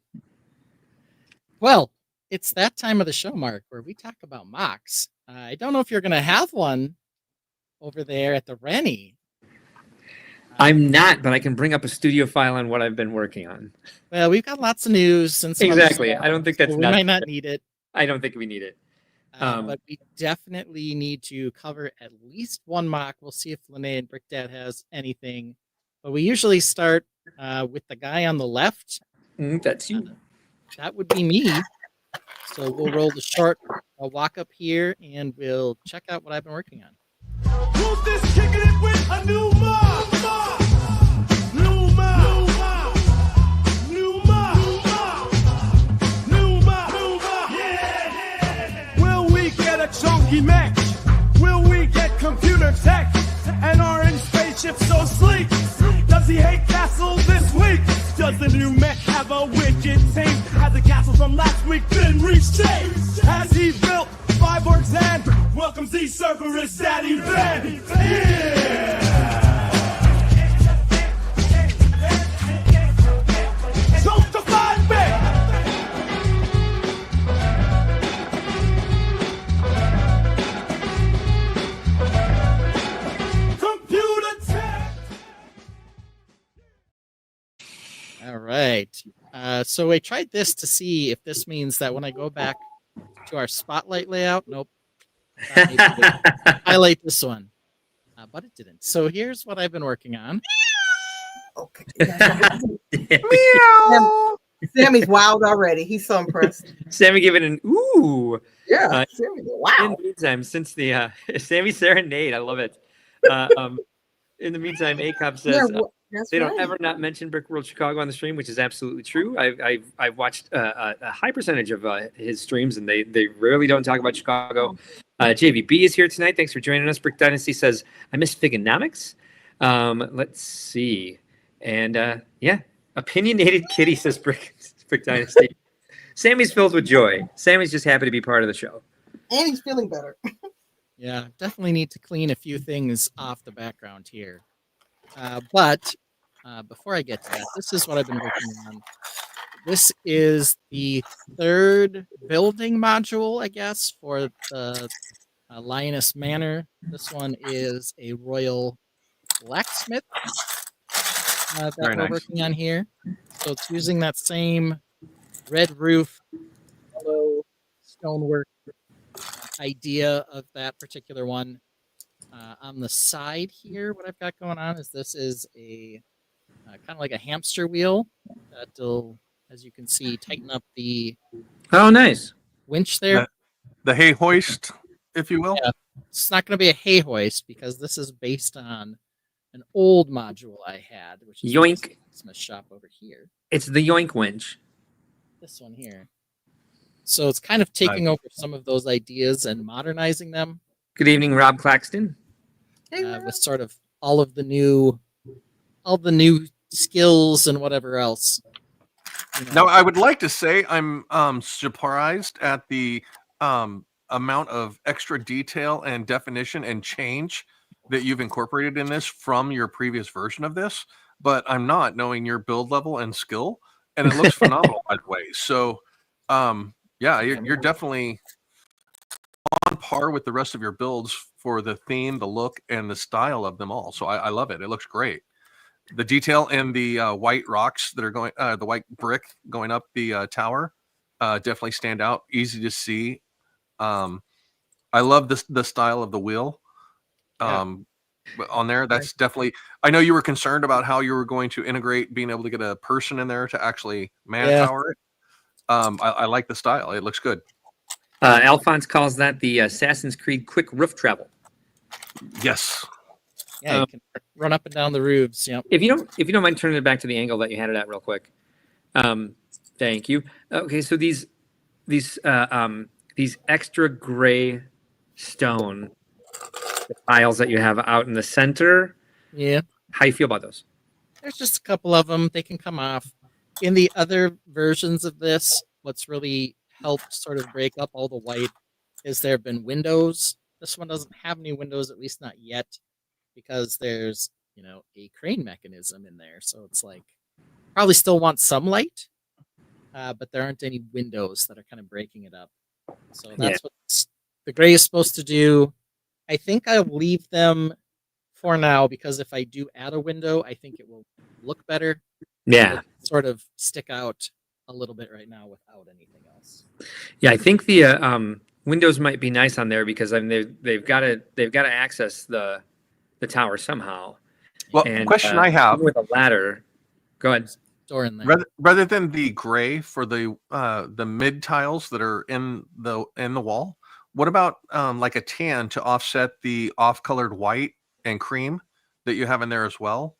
[SPEAKER 3] Well, it's that time of the show, Mark, where we talk about MOCs. I don't know if you're going to have one over there at the Rennie.
[SPEAKER 2] I'm not, but I can bring up a studio file on what I've been working on.
[SPEAKER 3] Well, we've got lots of news and some other
[SPEAKER 2] Exactly.
[SPEAKER 3] stuff,
[SPEAKER 2] I don't think that's
[SPEAKER 3] so we might not need it.
[SPEAKER 2] I don't think we need it.
[SPEAKER 3] But we definitely need to cover at least one mock. We'll see if Lene and Brickdad has anything. But we usually start with the guy on the left.
[SPEAKER 2] That's you.
[SPEAKER 3] That would be me. So we'll roll the short walk up here, and we'll check out what I've been working on.
[SPEAKER 1] Who's this kicking it with a new mob? New mob. New mob. New mob. Yeah. Will we get a chunky mech? Will we get computer tech? An orange spaceship so sleek? Does he hate castle this week? Does the new mech have a wicked team? Has the castle from last week been reshaped? Has he built 5 orcs and welcomes these Cerberus Daddy Ben? Yeah! Jump to 5 bit! Computer tech!
[SPEAKER 3] All right. So I tried this to see if this means that when I go back to our spotlight layout, nope. Highlight this one. But it didn't. So here's what I've been working on.
[SPEAKER 5] Okay. Meow. Sammy's wild already. He's so impressed.
[SPEAKER 2] Sammy giving an ooh.
[SPEAKER 5] Yeah. Sammy,
[SPEAKER 2] In
[SPEAKER 5] wow.
[SPEAKER 2] the meantime, since the Sammy Serenade, I love it. In the meantime, ACOP says
[SPEAKER 5] That's
[SPEAKER 2] they don't
[SPEAKER 5] right.
[SPEAKER 2] ever not mention Brickworld Chicago on the stream, which is absolutely true. I've watched a high percentage of his streams, and they rarely don't talk about Chicago. JVB is here tonight. Thanks for joining us. Brick Dynasty says I miss Figonomics. Let's see, and yeah, opinionated kitty says Brick Dynasty. Sammy's filled with joy. Sammy's just happy to be part of the show.
[SPEAKER 5] And he's feeling better.
[SPEAKER 3] Yeah, definitely need to clean a few things off the background here. But before I get to that, this is what I've been working on. This is the 3rd building module, I guess, for the Lioness Manor. This one is a royal blacksmith that
[SPEAKER 4] Very
[SPEAKER 3] we're
[SPEAKER 4] nice.
[SPEAKER 3] working on here. So it's using that same red roof, yellow stonework idea of that particular one. On the side here, what I've got going on is this is a kind of like a hamster wheel that'll, as you can see, tighten up the
[SPEAKER 2] Oh, nice.
[SPEAKER 3] winch there.
[SPEAKER 4] The hay hoist, if you will.
[SPEAKER 3] Yeah. It's not going to be a hay hoist because this is based on an old module I had, which is
[SPEAKER 2] Yoink.
[SPEAKER 3] Smith shop over here.
[SPEAKER 2] It's the Yoink winch.
[SPEAKER 3] This one here. So it's kind of taking over some of those ideas and modernizing them
[SPEAKER 2] Good evening, Rob Claxton.
[SPEAKER 3] with sort of all the new skills and whatever else. You know.
[SPEAKER 4] Now, I would like to say I'm surprised at the amount of extra detail and definition and change that you've incorporated in this from your previous version of this, but I'm not, knowing your build level and skill, and it looks phenomenal, by the way. So, yeah, you're definitely on par with the rest of your builds for the theme, the look, and the style of them all. So I love it. It looks great. The detail in the white rocks that are going, the white brick going up the tower, definitely stand out. Easy to see. I love the style of the wheel. On there, that's definitely. I know you were concerned about how you were going to integrate being able to get a person in there to actually manpower it. I like the style. It looks good.
[SPEAKER 2] Alphonse calls that the Assassin's Creed quick roof travel.
[SPEAKER 4] Yes.
[SPEAKER 3] Yeah, you can run up and down the roofs. Yep.
[SPEAKER 2] If you don't mind turning it back to the angle that you had it at real quick. Thank you. Okay, so these extra gray stone tiles that you have out in the center.
[SPEAKER 3] Yeah.
[SPEAKER 2] How you feel about those?
[SPEAKER 3] There's just a couple of them. They can come off. In the other versions of this, what's really helped sort of break up all the white is there have been windows. This one doesn't have any windows, at least not yet, because there's, a crane mechanism in there. So it's like, probably still want some light. but there aren't any windows that are kind of breaking it up. So
[SPEAKER 2] Yeah.
[SPEAKER 3] that's what the gray is supposed to do. I think I'll leave them for now because if I do add a window, I think it will look better.
[SPEAKER 2] Yeah.
[SPEAKER 3] It sort of stick out a little bit right now without anything else.
[SPEAKER 2] Yeah, I think the windows might be nice on there because I mean they've got to access the tower somehow.
[SPEAKER 4] Well,
[SPEAKER 2] And
[SPEAKER 4] question I have,
[SPEAKER 2] even with a ladder. Go ahead.
[SPEAKER 3] Door in there.
[SPEAKER 4] rather than the gray for the mid tiles that are in the wall, what about like a tan to offset the off-colored white and cream that you have in there as well?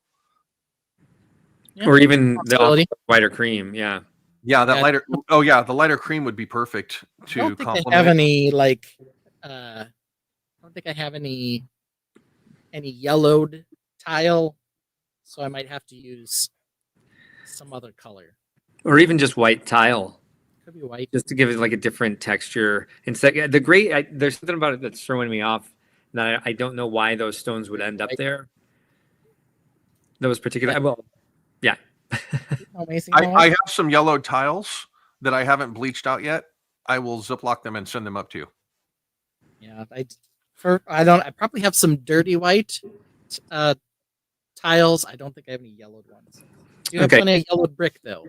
[SPEAKER 3] Yeah,
[SPEAKER 2] Or even the
[SPEAKER 3] possibility.
[SPEAKER 2] white cream. Yeah.
[SPEAKER 4] Yeah, that
[SPEAKER 3] Yeah.
[SPEAKER 4] lighter. Oh yeah, the lighter cream would be perfect
[SPEAKER 3] I
[SPEAKER 4] to
[SPEAKER 3] don't think I have
[SPEAKER 4] complement it.
[SPEAKER 3] any like I don't think I have any yellowed tile, so I might have to use some other color.
[SPEAKER 2] Or even just white tile,
[SPEAKER 3] Could be white.
[SPEAKER 2] just to give it like a different texture. Instead, the gray, there's something about it that's throwing me off. That I don't know why those stones would end up there. Those particular,
[SPEAKER 3] Yeah.
[SPEAKER 2] well, yeah.
[SPEAKER 3] Amazing.
[SPEAKER 4] I have some yellowed tiles that I haven't bleached out yet. I will ziplock them and send them up to you.
[SPEAKER 3] Yeah, I probably have some dirty white tiles. I don't think I have any yellowed ones. Do you have
[SPEAKER 2] Okay.
[SPEAKER 3] plenty of yellowed brick though?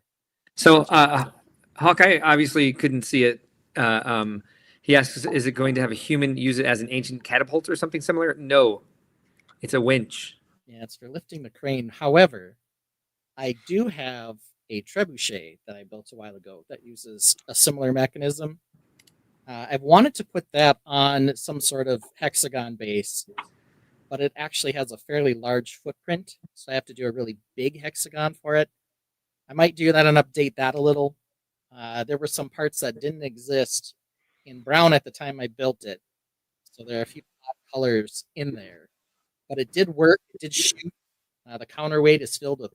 [SPEAKER 2] So Hawkeye obviously couldn't see it. He asks, "Is it going to have a human use it as an ancient catapult or something similar?" No, it's a winch.
[SPEAKER 3] Yeah, it's for lifting the crane. However, I do have a trebuchet that I built a while ago that uses a similar mechanism. I've wanted to put that on some sort of hexagon base, but it actually has a fairly large footprint, so I have to do a really big hexagon for it. I might do that and update that a little. There were some parts that didn't exist in brown at the time I built it, so there are a few odd colors in there. But it did work. It did shoot. The counterweight is filled with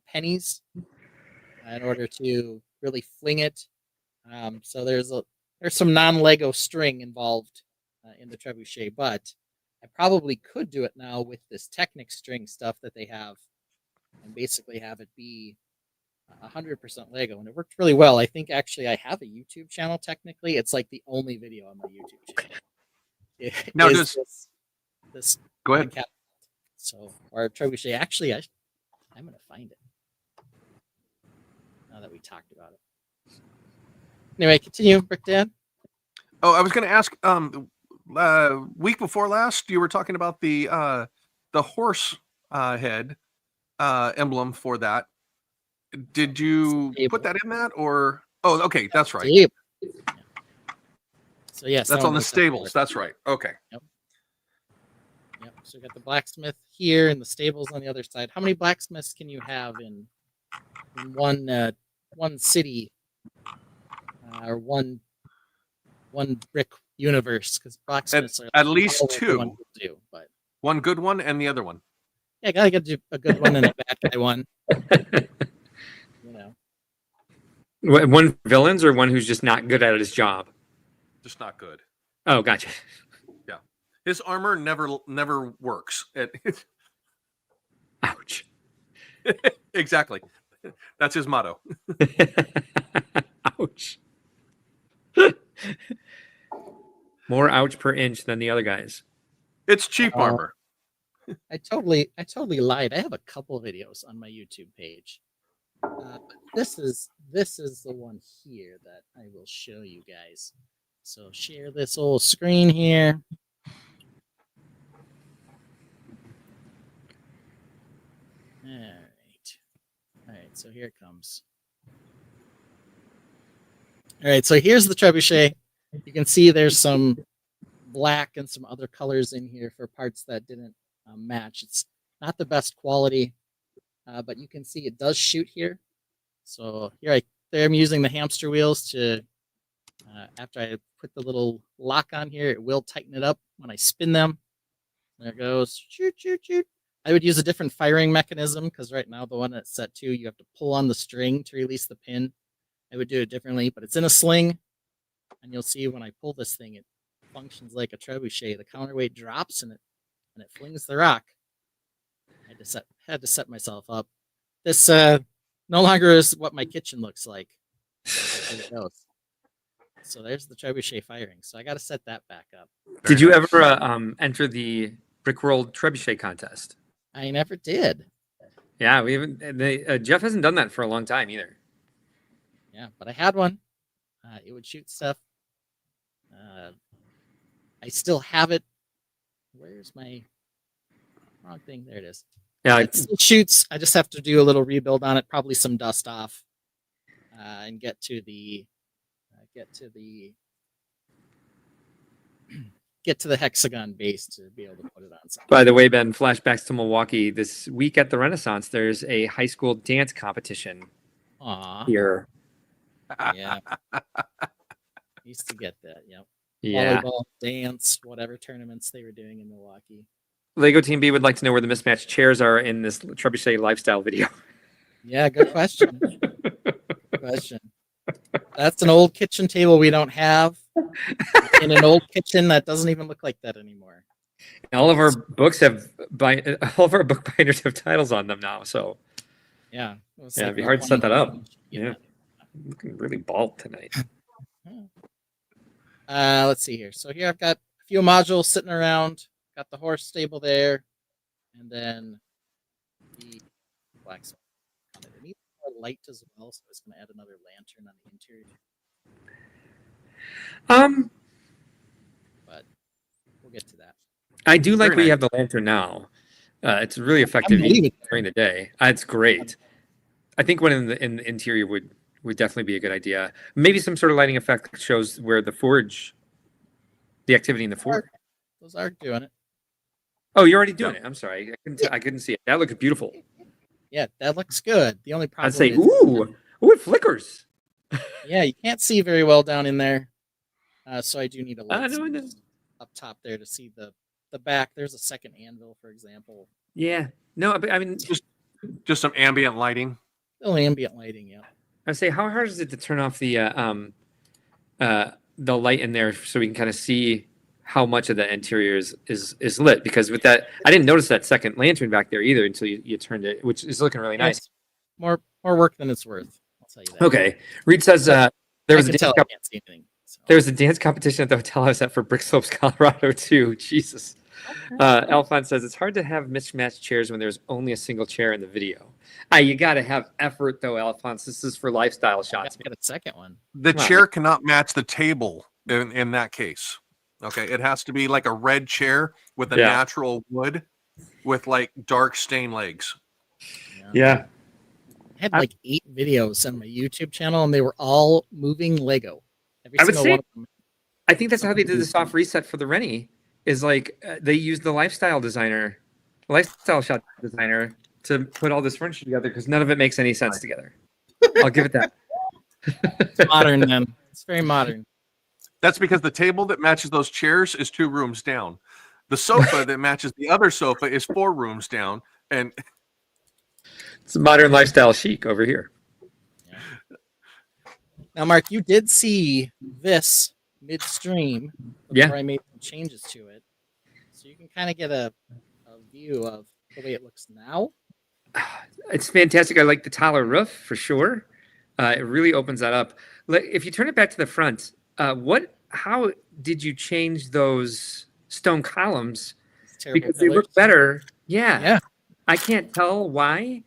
[SPEAKER 3] pennies in order to really fling it. So there's some non-Lego string involved in the trebuchet, but I probably could do it now with this Technic string stuff that they have, and basically have it be 100% Lego, and it worked really well. I think actually I have a YouTube channel. Technically, it's like the only video on my YouTube channel.
[SPEAKER 4] Now,
[SPEAKER 3] Is this
[SPEAKER 4] Go ahead.
[SPEAKER 3] So, or trebuchet. Actually, I'm going to find it now that we talked about it. Anyway, continue, Brick Dad.
[SPEAKER 4] Oh, I was going to ask. Week before last, you were talking about the horse head emblem for that. Did you put that in that, or? Oh, okay, that's right.
[SPEAKER 3] Yeah. So yes,
[SPEAKER 4] That's on the stables. That's right. Okay.
[SPEAKER 3] Yep. So we got the blacksmith here and the stables on the other side. How many blacksmiths can you have in one city or one brick universe? Because blacksmiths are
[SPEAKER 4] at least
[SPEAKER 3] all
[SPEAKER 4] two.
[SPEAKER 3] one will do, but
[SPEAKER 4] One good one and the other one.
[SPEAKER 3] yeah, gotta get a good one and a bad guy one. You know,
[SPEAKER 2] One villains or one who's just not good at his job.
[SPEAKER 4] Just not good.
[SPEAKER 2] Oh, gotcha.
[SPEAKER 4] Yeah, his armor never works.
[SPEAKER 2] Ouch.
[SPEAKER 4] Exactly. That's his motto.
[SPEAKER 2] Ouch. More ouch per inch than the other guys.
[SPEAKER 4] It's cheap armor.
[SPEAKER 3] I totally lied. I have a couple videos on my YouTube page. But this is the one here that I will show you guys. So share this whole screen here. All right. So here it comes. All right. So here's the trebuchet. You can see there's some black and some other colors in here for parts that didn't match. It's not the best quality, but you can see it does shoot here. So here I'm using the hamster wheels to, after I put the little lock on here, it will tighten it up when I spin them. There it goes. Shoot, shoot, shoot. I would use a different firing mechanism because right now the one that's set to, you have to pull on the string to release the pin. I would do it differently, but it's in a sling. And you'll see when I pull this thing, it functions like a trebuchet. The counterweight drops and it flings the rock. I had to set myself up. This no longer is what my kitchen looks like. There it goes. So there's the trebuchet firing. So I got to set that back up.
[SPEAKER 2] Did you ever enter the Brickworld trebuchet contest?
[SPEAKER 3] I never did.
[SPEAKER 2] Yeah, we haven't. Jeff hasn't done that for a long time either.
[SPEAKER 3] Yeah, but I had one. It would shoot stuff. I still have it. Where's my wrong thing? There it is.
[SPEAKER 2] Yeah,
[SPEAKER 3] It still shoots. I just have to do a little rebuild on it, probably some dust off, and get to the hexagon base to be able to put it on something.
[SPEAKER 2] By the way, Ben, flashbacks to Milwaukee. This week at the Renaissance, there's a high school dance competition here.
[SPEAKER 3] Yeah. Used to get that, yep.
[SPEAKER 2] Yeah.
[SPEAKER 3] Volleyball, dance, whatever tournaments they were doing in Milwaukee.
[SPEAKER 2] Lego Team B would like to know where the mismatched chairs are in this trebuchet lifestyle video.
[SPEAKER 3] Yeah, good question. Good question. That's an old kitchen table we don't have in an old kitchen that doesn't even look like that anymore.
[SPEAKER 2] All of our books have all of our book binders have titles on them now, so
[SPEAKER 3] yeah,
[SPEAKER 2] it'd be hard to set that up. Yeah, looking really bald tonight.
[SPEAKER 3] Let's see here. So here I've got a few modules sitting around. Got the horse stable there, and then the blacksmith. It needs more light as well, so I was going to add another lantern on the interior. But we'll get to that.
[SPEAKER 2] I do like we have the lantern now. It's really effective during the day. It's great. I think one in the interior would definitely be a good idea. Maybe some sort of lighting effect that shows where the activity in the forge.
[SPEAKER 3] Those are doing it.
[SPEAKER 2] Oh, you're already doing it. I'm sorry. I couldn't see it. That looks beautiful.
[SPEAKER 3] Yeah, that looks good. The only problem
[SPEAKER 2] I'd say,
[SPEAKER 3] is,
[SPEAKER 2] ooh, it flickers.
[SPEAKER 3] Yeah, you can't see very well down in there. So I do need a light
[SPEAKER 2] know.
[SPEAKER 3] up top there to see the back. There's a second anvil, for example.
[SPEAKER 2] Yeah. No, but I mean,
[SPEAKER 4] Just some ambient lighting.
[SPEAKER 3] Still ambient lighting, yeah.
[SPEAKER 2] I'd say, how hard is it to turn off the light in there so we can kind of see how much of the interior is lit? Because with that, I didn't notice that second lantern back there either until you turned it, which is looking really nice.
[SPEAKER 3] It's more work than it's worth. I'll tell you that.
[SPEAKER 2] Okay. Reed says there was
[SPEAKER 3] I can't see anything. So.
[SPEAKER 2] There was a dance competition at the hotel I was at for Brick Slopes, Colorado, too. Jesus. Alphonse says it's hard to have mismatched chairs when there's only a single chair in the video. You got to have effort, though, Alphonse. This is for lifestyle shots.
[SPEAKER 3] Get a second one.
[SPEAKER 4] The chair cannot match the table in that case. Okay, it has to be like a red chair with a natural wood with like dark stain legs.
[SPEAKER 2] Yeah.
[SPEAKER 3] I had like 8 videos on my YouTube channel, and they were all moving Lego.
[SPEAKER 2] I would say, I think that's how they did the soft reset for the Rennie. Is like they used the lifestyle shot designer to put all this furniture together because none of it makes any sense together. I'll give it that.
[SPEAKER 3] It's modern, then. It's very modern.
[SPEAKER 4] That's because the table that matches those chairs is 2 rooms down. The sofa that matches the other sofa is 4 rooms down, and
[SPEAKER 2] it's modern lifestyle chic over here.
[SPEAKER 3] Yeah. Now, Mark, you did see this midstream before I made some changes to it, so you can kind of get a view of the way it looks now.
[SPEAKER 2] It's fantastic. I like the taller roof for sure. It really opens that up. If you turn it back to the front, how did you change those stone columns? Because they look better. Yeah. I can't tell why.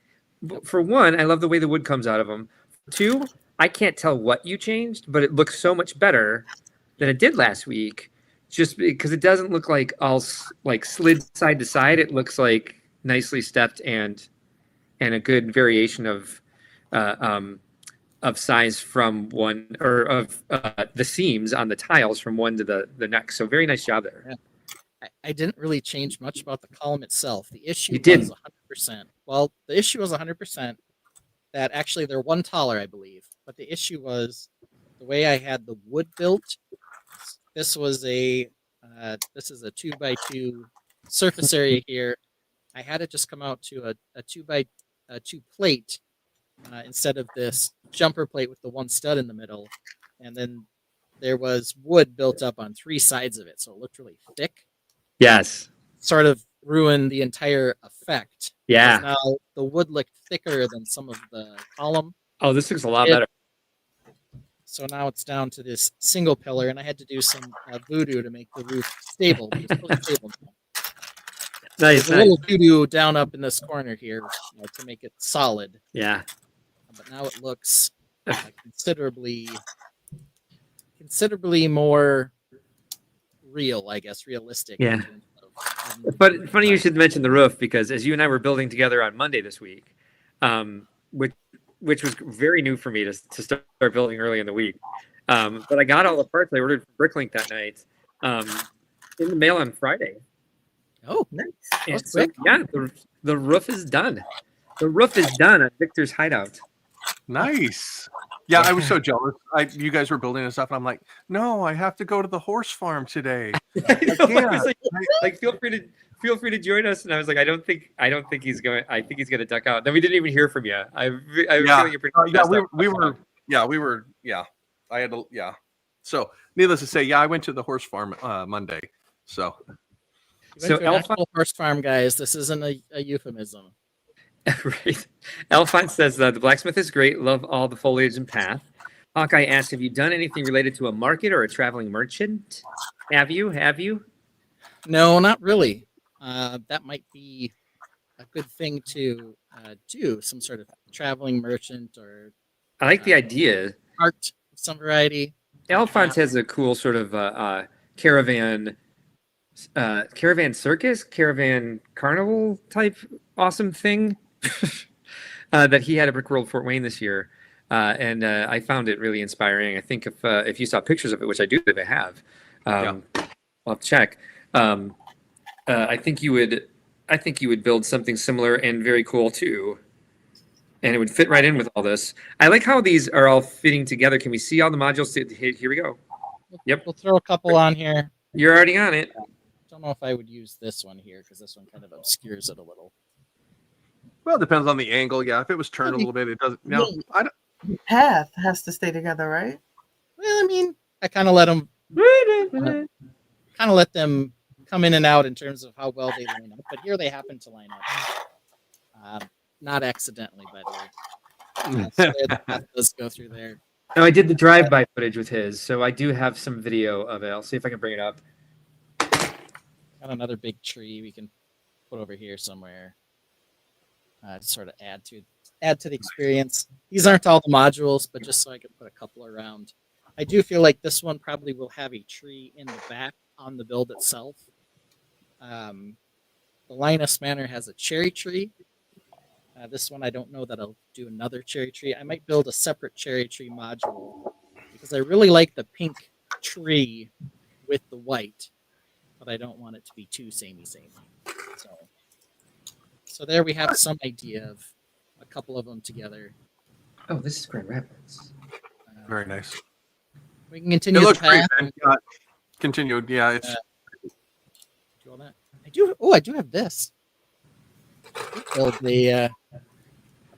[SPEAKER 2] For one, I love the way the wood comes out of them. For 2, I can't tell what you changed, but it looks so much better than it did last week. Just because it doesn't look like all like slid side to side. It looks like nicely stepped and a good variation of size from one, or of the seams on the tiles from one to the next. So very nice job there.
[SPEAKER 3] Yeah. I didn't really change much about the column itself. The issue was
[SPEAKER 2] didn't.
[SPEAKER 3] 100%. Well, the issue was 100% that actually they're one taller, I believe. But the issue was the way I had the wood built. This is a 2x2 surface area here. I had it just come out to a 2x2 plate instead of this jumper plate with the one stud in the middle. And then there was wood built up on 3 sides of it, so it looked really thick.
[SPEAKER 2] Yes.
[SPEAKER 3] Sort of ruined the entire effect.
[SPEAKER 2] Yeah.
[SPEAKER 3] Now the wood looked thicker than some of the column.
[SPEAKER 2] Oh, this looks a lot better.
[SPEAKER 3] So now it's down to this single pillar, and I had to do some voodoo to make the roof stable. But it's fully stable now.
[SPEAKER 2] Nice,
[SPEAKER 3] There's a little voodoo down up in this corner here to make it solid.
[SPEAKER 2] Yeah.
[SPEAKER 3] But now it looks considerably more real, I guess, realistic.
[SPEAKER 2] Yeah. But funny you should mention the roof, because as you and I were building together on Monday this week, which was very new for me to start building early in the week. But I got all the parts I ordered from Bricklink that night in the mail on Friday.
[SPEAKER 3] Oh, nice.
[SPEAKER 2] And so, yeah, the roof is done. The roof is done at Victor's hideout.
[SPEAKER 4] Nice. Yeah, I was so jealous. You guys were building and stuff, and I'm like, no, I have to go to the horse farm today.
[SPEAKER 2] I was like, feel free to join us. And I was like, I don't think he's going. I think he's going to duck out. Then we didn't even hear from you. I was feeling you pretty.
[SPEAKER 4] I had to. Yeah. So, needless to say, yeah, I went to the horse farm Monday. So.
[SPEAKER 3] Actual horse farm, guys. This isn't a euphemism.
[SPEAKER 2] Right. Alphonse says the blacksmith is great. Love all the foliage and path. Hawkeye asks, have you done anything related to a market or a traveling merchant? Have you?
[SPEAKER 3] No, not really. That might be a good thing to do. Some sort of traveling merchant, or
[SPEAKER 2] I like the idea.
[SPEAKER 3] Art of some variety.
[SPEAKER 2] Alphonse has a cool sort of caravan circus, caravan carnival type awesome thing that he had at Brickworld Fort Wayne this year, and I found it really inspiring. I think if you saw pictures of it, which I do, if I have, I'll have to check. I think you would build something similar and very cool too, and it would fit right in with all this. I like how these are all fitting together. Can we see all the modules? Here we go. Yep,
[SPEAKER 3] we'll throw a couple on here.
[SPEAKER 2] You're already on it.
[SPEAKER 3] Don't know if I would use this one here, because this one kind of obscures it a little.
[SPEAKER 4] Well, it depends on the angle. Yeah, if it was turned a little bit, it doesn't. No, I don't.
[SPEAKER 5] The path has to stay together, right?
[SPEAKER 3] Well, I mean, I kind of let them come in and out in terms of how well they line up. But here they happen to line up, not accidentally, by the way. So the path does go through there.
[SPEAKER 2] No, I did the drive-by footage with his, so I do have some video of it. I'll see if I can bring it up.
[SPEAKER 3] Got another big tree we can put over here somewhere. To sort of add to the experience. These aren't all the modules, but just so I can put a couple around. I do feel like this one probably will have a tree in the back on the build itself. The Linus Manor has a cherry tree. This one, I don't know that I'll do another cherry tree. I might build a separate cherry tree module, because I really like the pink tree with the white, but I don't want it to be too samey. So there we have some idea of a couple of them together.
[SPEAKER 2] Oh, this is Grand Rapids.
[SPEAKER 4] Very nice.
[SPEAKER 3] We can continue.
[SPEAKER 4] It looks great. Continued. Yeah, it's.
[SPEAKER 3] Do all that. I do have this. Build the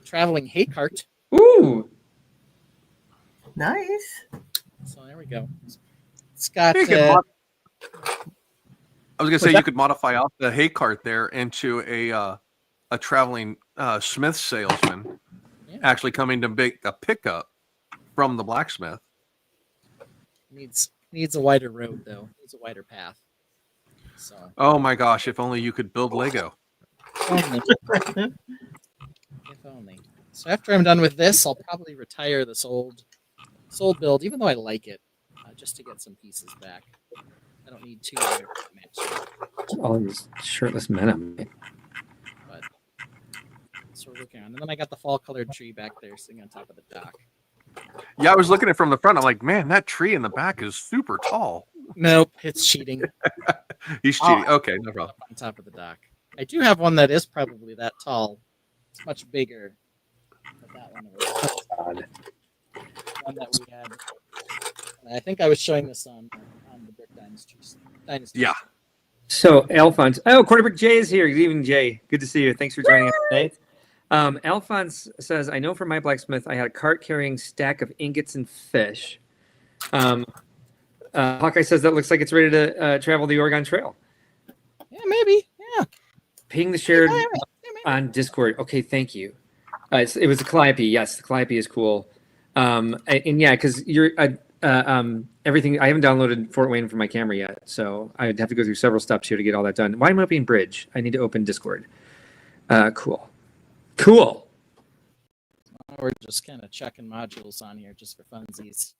[SPEAKER 3] traveling hay cart.
[SPEAKER 2] Ooh,
[SPEAKER 5] Nice.
[SPEAKER 3] So there we go. It's got.
[SPEAKER 4] I was gonna say you could modify out the hay cart there into a traveling smith salesman, actually coming to make a pickup from the blacksmith.
[SPEAKER 3] Needs a wider road though. Needs a wider path. So.
[SPEAKER 4] Oh my gosh! If only you could build Lego.
[SPEAKER 3] If only. So after I'm done with this, I'll probably retire this old build, even though I like it, just to get some pieces back. I don't need two other matches.
[SPEAKER 2] all these shirtless men on me.
[SPEAKER 3] But that's what we're looking on. And then I got the fall colored tree back there sitting on top of the dock.
[SPEAKER 4] Yeah, I was looking at it from the front. I'm like, man, that tree in the back is super tall.
[SPEAKER 3] Nope, it's cheating.
[SPEAKER 4] He's cheating. Okay, no problem.
[SPEAKER 3] On top of the dock. I do have one that is probably that tall. It's much bigger. But that one was one that we had. And I think I was showing this on the Brick Dynasty.
[SPEAKER 4] Yeah.
[SPEAKER 2] So Alphonse, Quarterbrick Jay is here. Good evening, Jay. Good to see you. Thanks for joining us today. Alphonse says, I know from my blacksmith, I had a cart carrying stack of ingots and fish. Hawkeye says that looks like it's ready to travel the Oregon Trail.
[SPEAKER 3] Yeah, maybe. Yeah.
[SPEAKER 2] Ping the shared on Discord. Okay, thank you. It was the Calliope. Yes, the Calliope is cool. And yeah, because you're everything. I haven't downloaded Fort Wayne from my camera yet, so I'd have to go through several steps here to get all that done. Why am I opening Bridge? I need to open Discord. Cool.
[SPEAKER 3] We're just kind of checking modules on here just for funsies.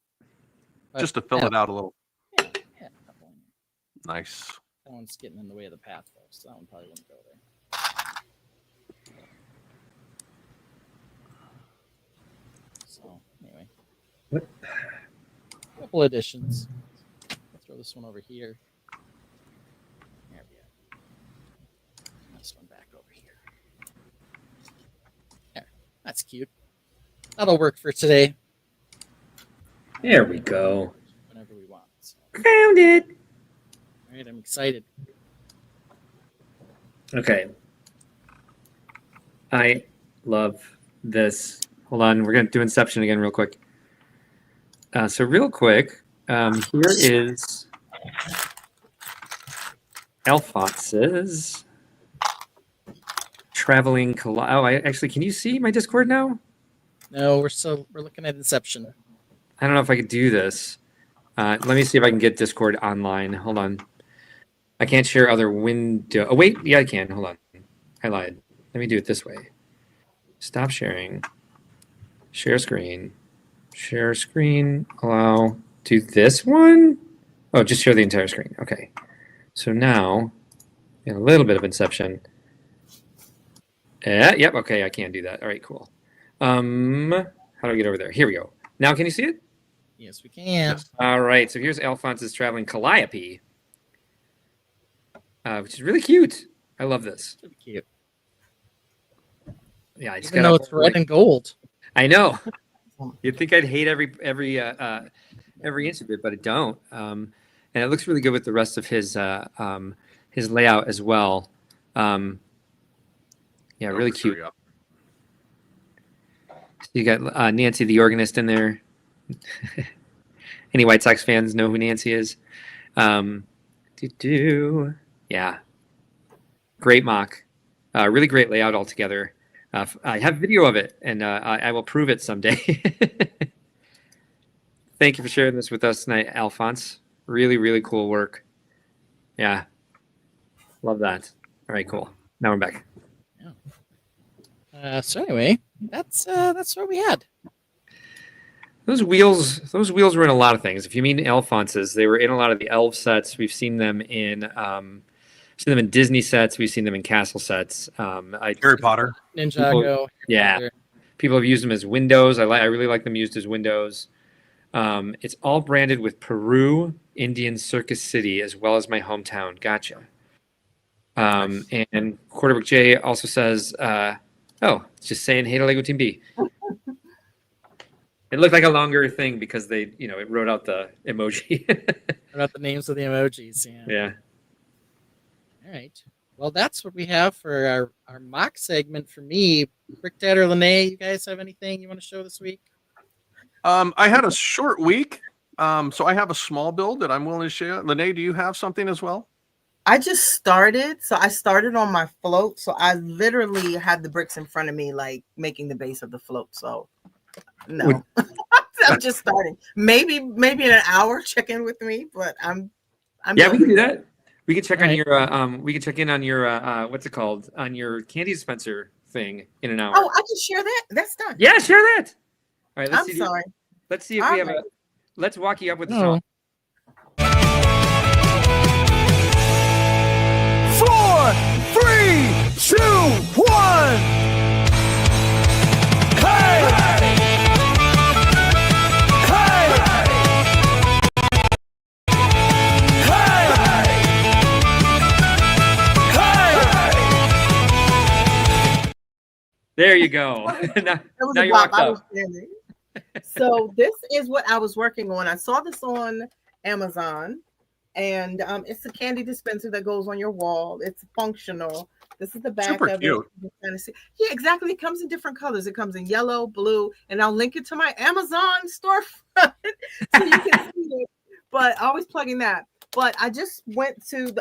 [SPEAKER 3] But,
[SPEAKER 4] Just to fill it out a little.
[SPEAKER 3] Yeah, a couple in there.
[SPEAKER 4] Nice.
[SPEAKER 3] That one's getting in the way of the path, though, so that one probably wouldn't go there. So, anyway.
[SPEAKER 2] What?
[SPEAKER 3] A couple additions. I'll throw this one over here. There we go. This one back over here. There. That's cute. That'll work for today.
[SPEAKER 2] There we go.
[SPEAKER 3] Whenever we want. So.
[SPEAKER 2] Found it.
[SPEAKER 3] All right, I'm excited.
[SPEAKER 2] Okay. I love this. Hold on, we're gonna do Inception again real quick. So real quick, here is Alphonse's traveling. Oh, I actually, can you see my Discord now?
[SPEAKER 3] No, we're looking at Inception.
[SPEAKER 2] I don't know if I could do this. Let me see if I can get Discord online. Hold on. I can't share other window. Oh wait, yeah I can. Hold on. I lied. Let me do it this way. Stop sharing. Share screen. Share screen. Allow. Do this one? Oh, just share the entire screen. Okay. So now, a little bit of Inception. Yep. Okay, I can do that. All right, cool. How do I get over there? Here we go. Now, can you see it?
[SPEAKER 3] Yes, we can.
[SPEAKER 2] All right. So here's Alphonse's traveling Calliope, which is really cute. I love this.
[SPEAKER 3] Pretty cute.
[SPEAKER 2] Yeah, I just
[SPEAKER 3] Even
[SPEAKER 2] got
[SPEAKER 3] though it's red and gold.
[SPEAKER 2] I know. You'd think I'd hate every inch of it, but I don't. And it looks really good with the rest of his layout as well. Yeah, really cute. You got Nancy the organist in there. Any White Sox fans know who Nancy is? Yeah, great mock. Really great layout altogether. I have video of it, and I will prove it someday. Thank you for sharing this with us tonight, Alphonse. Really, really cool work. Yeah, love that. All right, cool. Now we're back.
[SPEAKER 3] Yeah. So anyway, that's what we had.
[SPEAKER 2] Those wheels were in a lot of things. If you mean Alphonses, they were in a lot of the Elf sets. We've seen them in Disney sets. We've seen them in Castle sets.
[SPEAKER 4] Harry Potter.
[SPEAKER 3] Ninjago.
[SPEAKER 2] Yeah. People have used them as windows. I really like them used as windows. It's all branded with Peru, Indian Circus City, as well as my hometown. Gotcha. And Quarterback J also says, it's just saying hey to LEGO Team B. It looked like a longer thing because they, it wrote out the emoji.
[SPEAKER 3] Wrote out the names of the emojis.
[SPEAKER 2] Yeah.
[SPEAKER 3] All right. Well, that's what we have for our mock segment for me. Brick Dad or Lene, you guys have anything you want to show this week?
[SPEAKER 4] I had a short week, so I have a small build that I'm willing to share. Lene, do you have something as well?
[SPEAKER 5] I just started. So I started on my float. So I literally had the bricks in front of me, like making the base of the float. So no, I'm just starting. Maybe in an hour, check in with me. But I'm
[SPEAKER 2] yeah, we can do that. We can check on your we can check in on your what's it called, on your candy dispenser thing in an hour.
[SPEAKER 5] Oh, I can share that. That's done.
[SPEAKER 2] Yeah, share that. All right, let's see.
[SPEAKER 5] Sorry.
[SPEAKER 2] Let's see if we have a. Let's walk you up with the song.
[SPEAKER 1] 4, 3, 2, 1. Hey!
[SPEAKER 2] There you go. now you're walked up.
[SPEAKER 5] So this is what I was working on. I saw this on Amazon, and it's a candy dispenser that goes on your wall. It's functional. This is the back
[SPEAKER 4] Super
[SPEAKER 5] of
[SPEAKER 4] cute.
[SPEAKER 5] it. Yeah, exactly. It comes in different colors. It comes in yellow, blue, and I'll link it to my Amazon storefront so you can see it. But always plugging that. But I just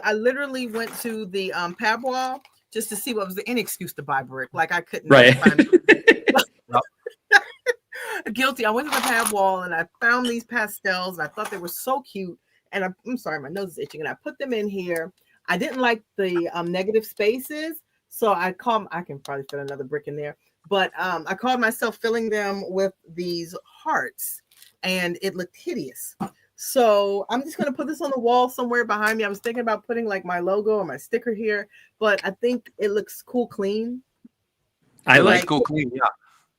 [SPEAKER 5] I literally went to the pab wall just to see what was any excuse to buy brick. Like I couldn't
[SPEAKER 2] right.
[SPEAKER 5] find it. guilty. I went to the pad wall and I found these pastels. And I thought they were so cute. And I'm sorry, my nose is itching. And I put them in here. I didn't like the negative spaces. So I can probably fit another brick in there. But I called myself filling them with these hearts. And it looked hideous. So I'm just going to put this on the wall somewhere behind me. I was thinking about putting like my logo or my sticker here. But I think it looks cool clean.
[SPEAKER 2] I like
[SPEAKER 4] cool clean.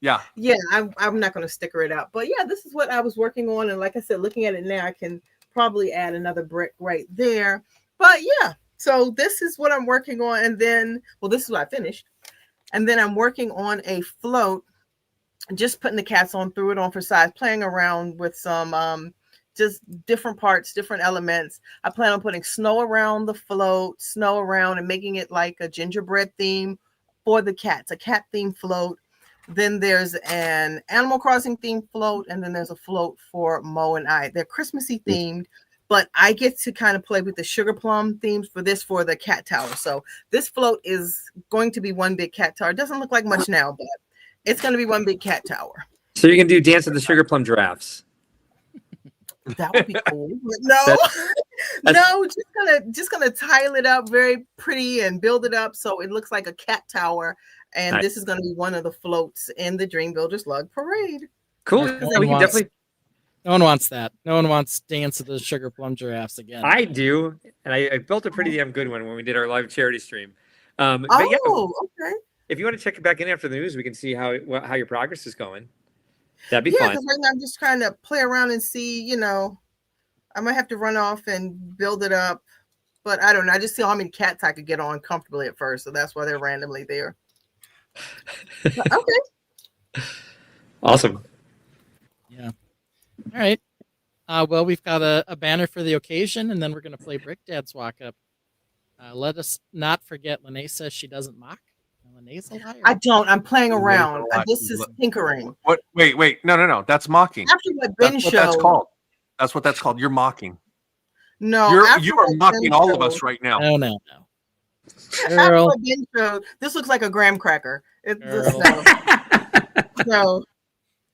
[SPEAKER 4] Yeah.
[SPEAKER 5] I'm not going to sticker it out, but yeah, this is what I was working on. And like I said, looking at it now, I can probably add another brick right there. But yeah, so this is what I'm working on. And then, well, this is what I finished. And then I'm working on a float, just putting the cats on, threw it on for size, playing around with some just different parts, different elements. I plan on putting snow around the float, snow around, and making it like a gingerbread theme for the cats, a cat theme float. Then there's an Animal Crossing themed float, and then there's a float for Mo and I. They're Christmassy themed, but I get to kind of play with the sugar plum themes for the cat tower. So this float is going to be one big cat tower. It doesn't look like much now, but it's going to be one big cat tower.
[SPEAKER 2] So you can do Dance of the Sugar Plum Giraffes.
[SPEAKER 5] That would be cool. But no, just gonna tile it up very pretty and build it up so it looks like a cat tower. And
[SPEAKER 2] Nice.
[SPEAKER 5] This is gonna be one of the floats in the Dream Builders Lug Parade.
[SPEAKER 2] Cool.
[SPEAKER 3] No
[SPEAKER 2] We can
[SPEAKER 3] one
[SPEAKER 2] definitely.
[SPEAKER 3] No one wants that. No one wants Dance of the Sugar Plum Giraffes again.
[SPEAKER 2] I do, and I built a pretty damn good one when we did our live charity stream. But yeah,
[SPEAKER 5] Okay.
[SPEAKER 2] if you want to check it back in after the news, we can see how your progress is going. That'd be
[SPEAKER 5] Yeah,
[SPEAKER 2] fun.
[SPEAKER 5] because right now I'm just trying to play around and see, I might have to run off and build it up. But I don't know. I just see how many cats I could get on comfortably at first. So that's why they're randomly there. But, okay.
[SPEAKER 2] Awesome.
[SPEAKER 3] Yeah. All right. Well, we've got a banner for the occasion, and then we're going to play Brick Dad's Walk Up. Let us not forget, Lene says she doesn't mock. Lene's a liar.
[SPEAKER 5] I don't. I'm playing around. This is tinkering.
[SPEAKER 4] What? Wait. No. That's mocking.
[SPEAKER 5] After what Ben
[SPEAKER 4] That's what
[SPEAKER 5] showed.
[SPEAKER 4] that's called. That's what that's called. You're mocking.
[SPEAKER 5] No.
[SPEAKER 4] You are mocking all of us right now.
[SPEAKER 3] No.
[SPEAKER 5] After
[SPEAKER 3] Girl.
[SPEAKER 5] what Ben showed, this looks like a graham cracker.
[SPEAKER 3] Girl.
[SPEAKER 5] So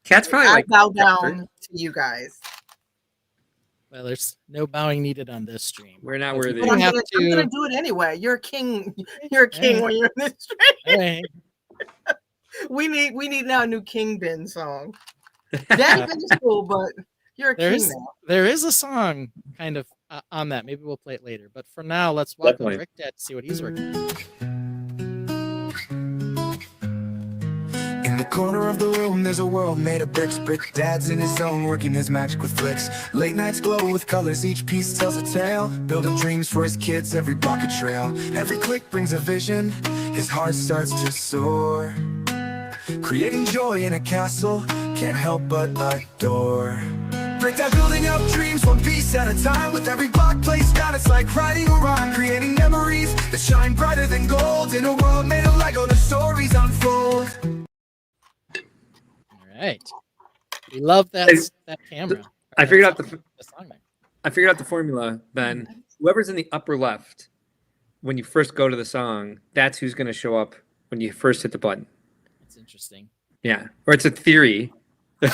[SPEAKER 2] Cats probably
[SPEAKER 5] I
[SPEAKER 2] like
[SPEAKER 5] bow down to you guys.
[SPEAKER 3] Well, there's no bowing needed on this stream.
[SPEAKER 2] We're not
[SPEAKER 3] But
[SPEAKER 2] worthy.
[SPEAKER 3] we
[SPEAKER 5] But I'm
[SPEAKER 3] have
[SPEAKER 5] gonna do it anyway. You're a king. You're a king when you're in this stream.
[SPEAKER 3] Hey,
[SPEAKER 5] We need now a new King Ben song. Daddy Ben is cool, but you're a king now.
[SPEAKER 3] there is a song kind of on that. Maybe we'll play it later. But for now, let's welcome
[SPEAKER 2] Definitely.
[SPEAKER 3] Brick Dad to see what he's working on.
[SPEAKER 6] In the corner of the room, there's a world made of bricks. Brick Dad's in his zone, working his magic with flicks. Late nights glow with colors, each piece tells a tale. Building dreams for his kids, every block a trail. Every click brings a vision, his heart starts to soar. Creating joy in a castle, can't help but adore. Brick Dad building up dreams, one piece at a time. With every block placed down, it's like writing a rhyme. Creating memories that shine brighter than gold. In a world made of Lego, the stories unfold.
[SPEAKER 3] All right. We love that camera.
[SPEAKER 2] I figured out
[SPEAKER 3] the song there.
[SPEAKER 2] I figured out the formula, Ben. Whoever's in the upper left when you first go to the song, that's who's going to show up when you first hit the button.
[SPEAKER 3] That's interesting.
[SPEAKER 2] Yeah, or it's a theory.
[SPEAKER 3] It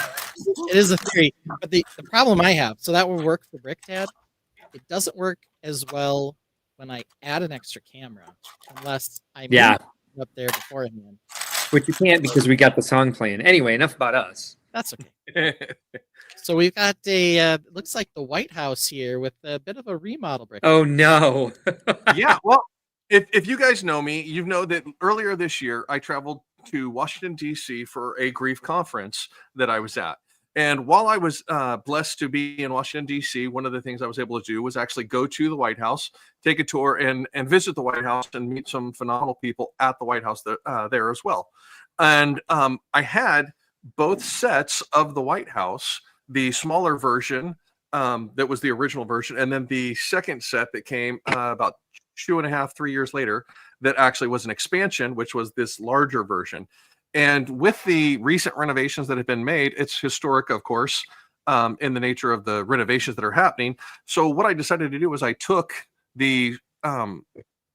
[SPEAKER 3] is a theory, but the problem I have, so that will work for Brick Dad. It doesn't work as well when I add an extra camera, unless I move it up there beforehand.
[SPEAKER 2] Which you can't because we got the song playing. Anyway, enough about us.
[SPEAKER 3] That's okay. So we've got a looks like the White House here with a bit of a remodel. Brick.
[SPEAKER 2] Oh no.
[SPEAKER 4] Yeah, well, if you guys know me, you know that earlier this year I traveled to Washington, D.C. for a grief conference that I was at. And while I was blessed to be in Washington, D.C., one of the things I was able to do was actually go to the White House, take a tour, and visit the White House and meet some phenomenal people at the White House there as well. And I had both sets of the White House, the smaller version that was the original version, and then the second set that came about 2.5, 3 years later that actually was an expansion, which was this larger version. And with the recent renovations that have been made, it's historic, of course, in the nature of the renovations that are happening. So what I decided to do was I took the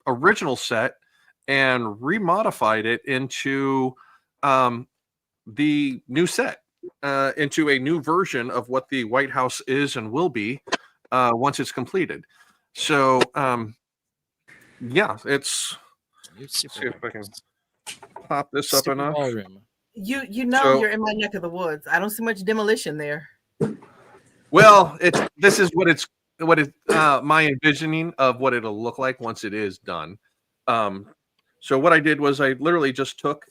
[SPEAKER 4] original set and remodified it into the new set. into a new version of what the White House is and will be once it's completed. So, yeah, it's. Let's see if I can pop this up enough.
[SPEAKER 3] Ballroom.
[SPEAKER 5] You know,
[SPEAKER 4] So-
[SPEAKER 5] you're in my neck of the woods. I don't see much demolition there.
[SPEAKER 4] Well, this is what my envisioning of what it'll look like once it is done. So what I did was I literally just took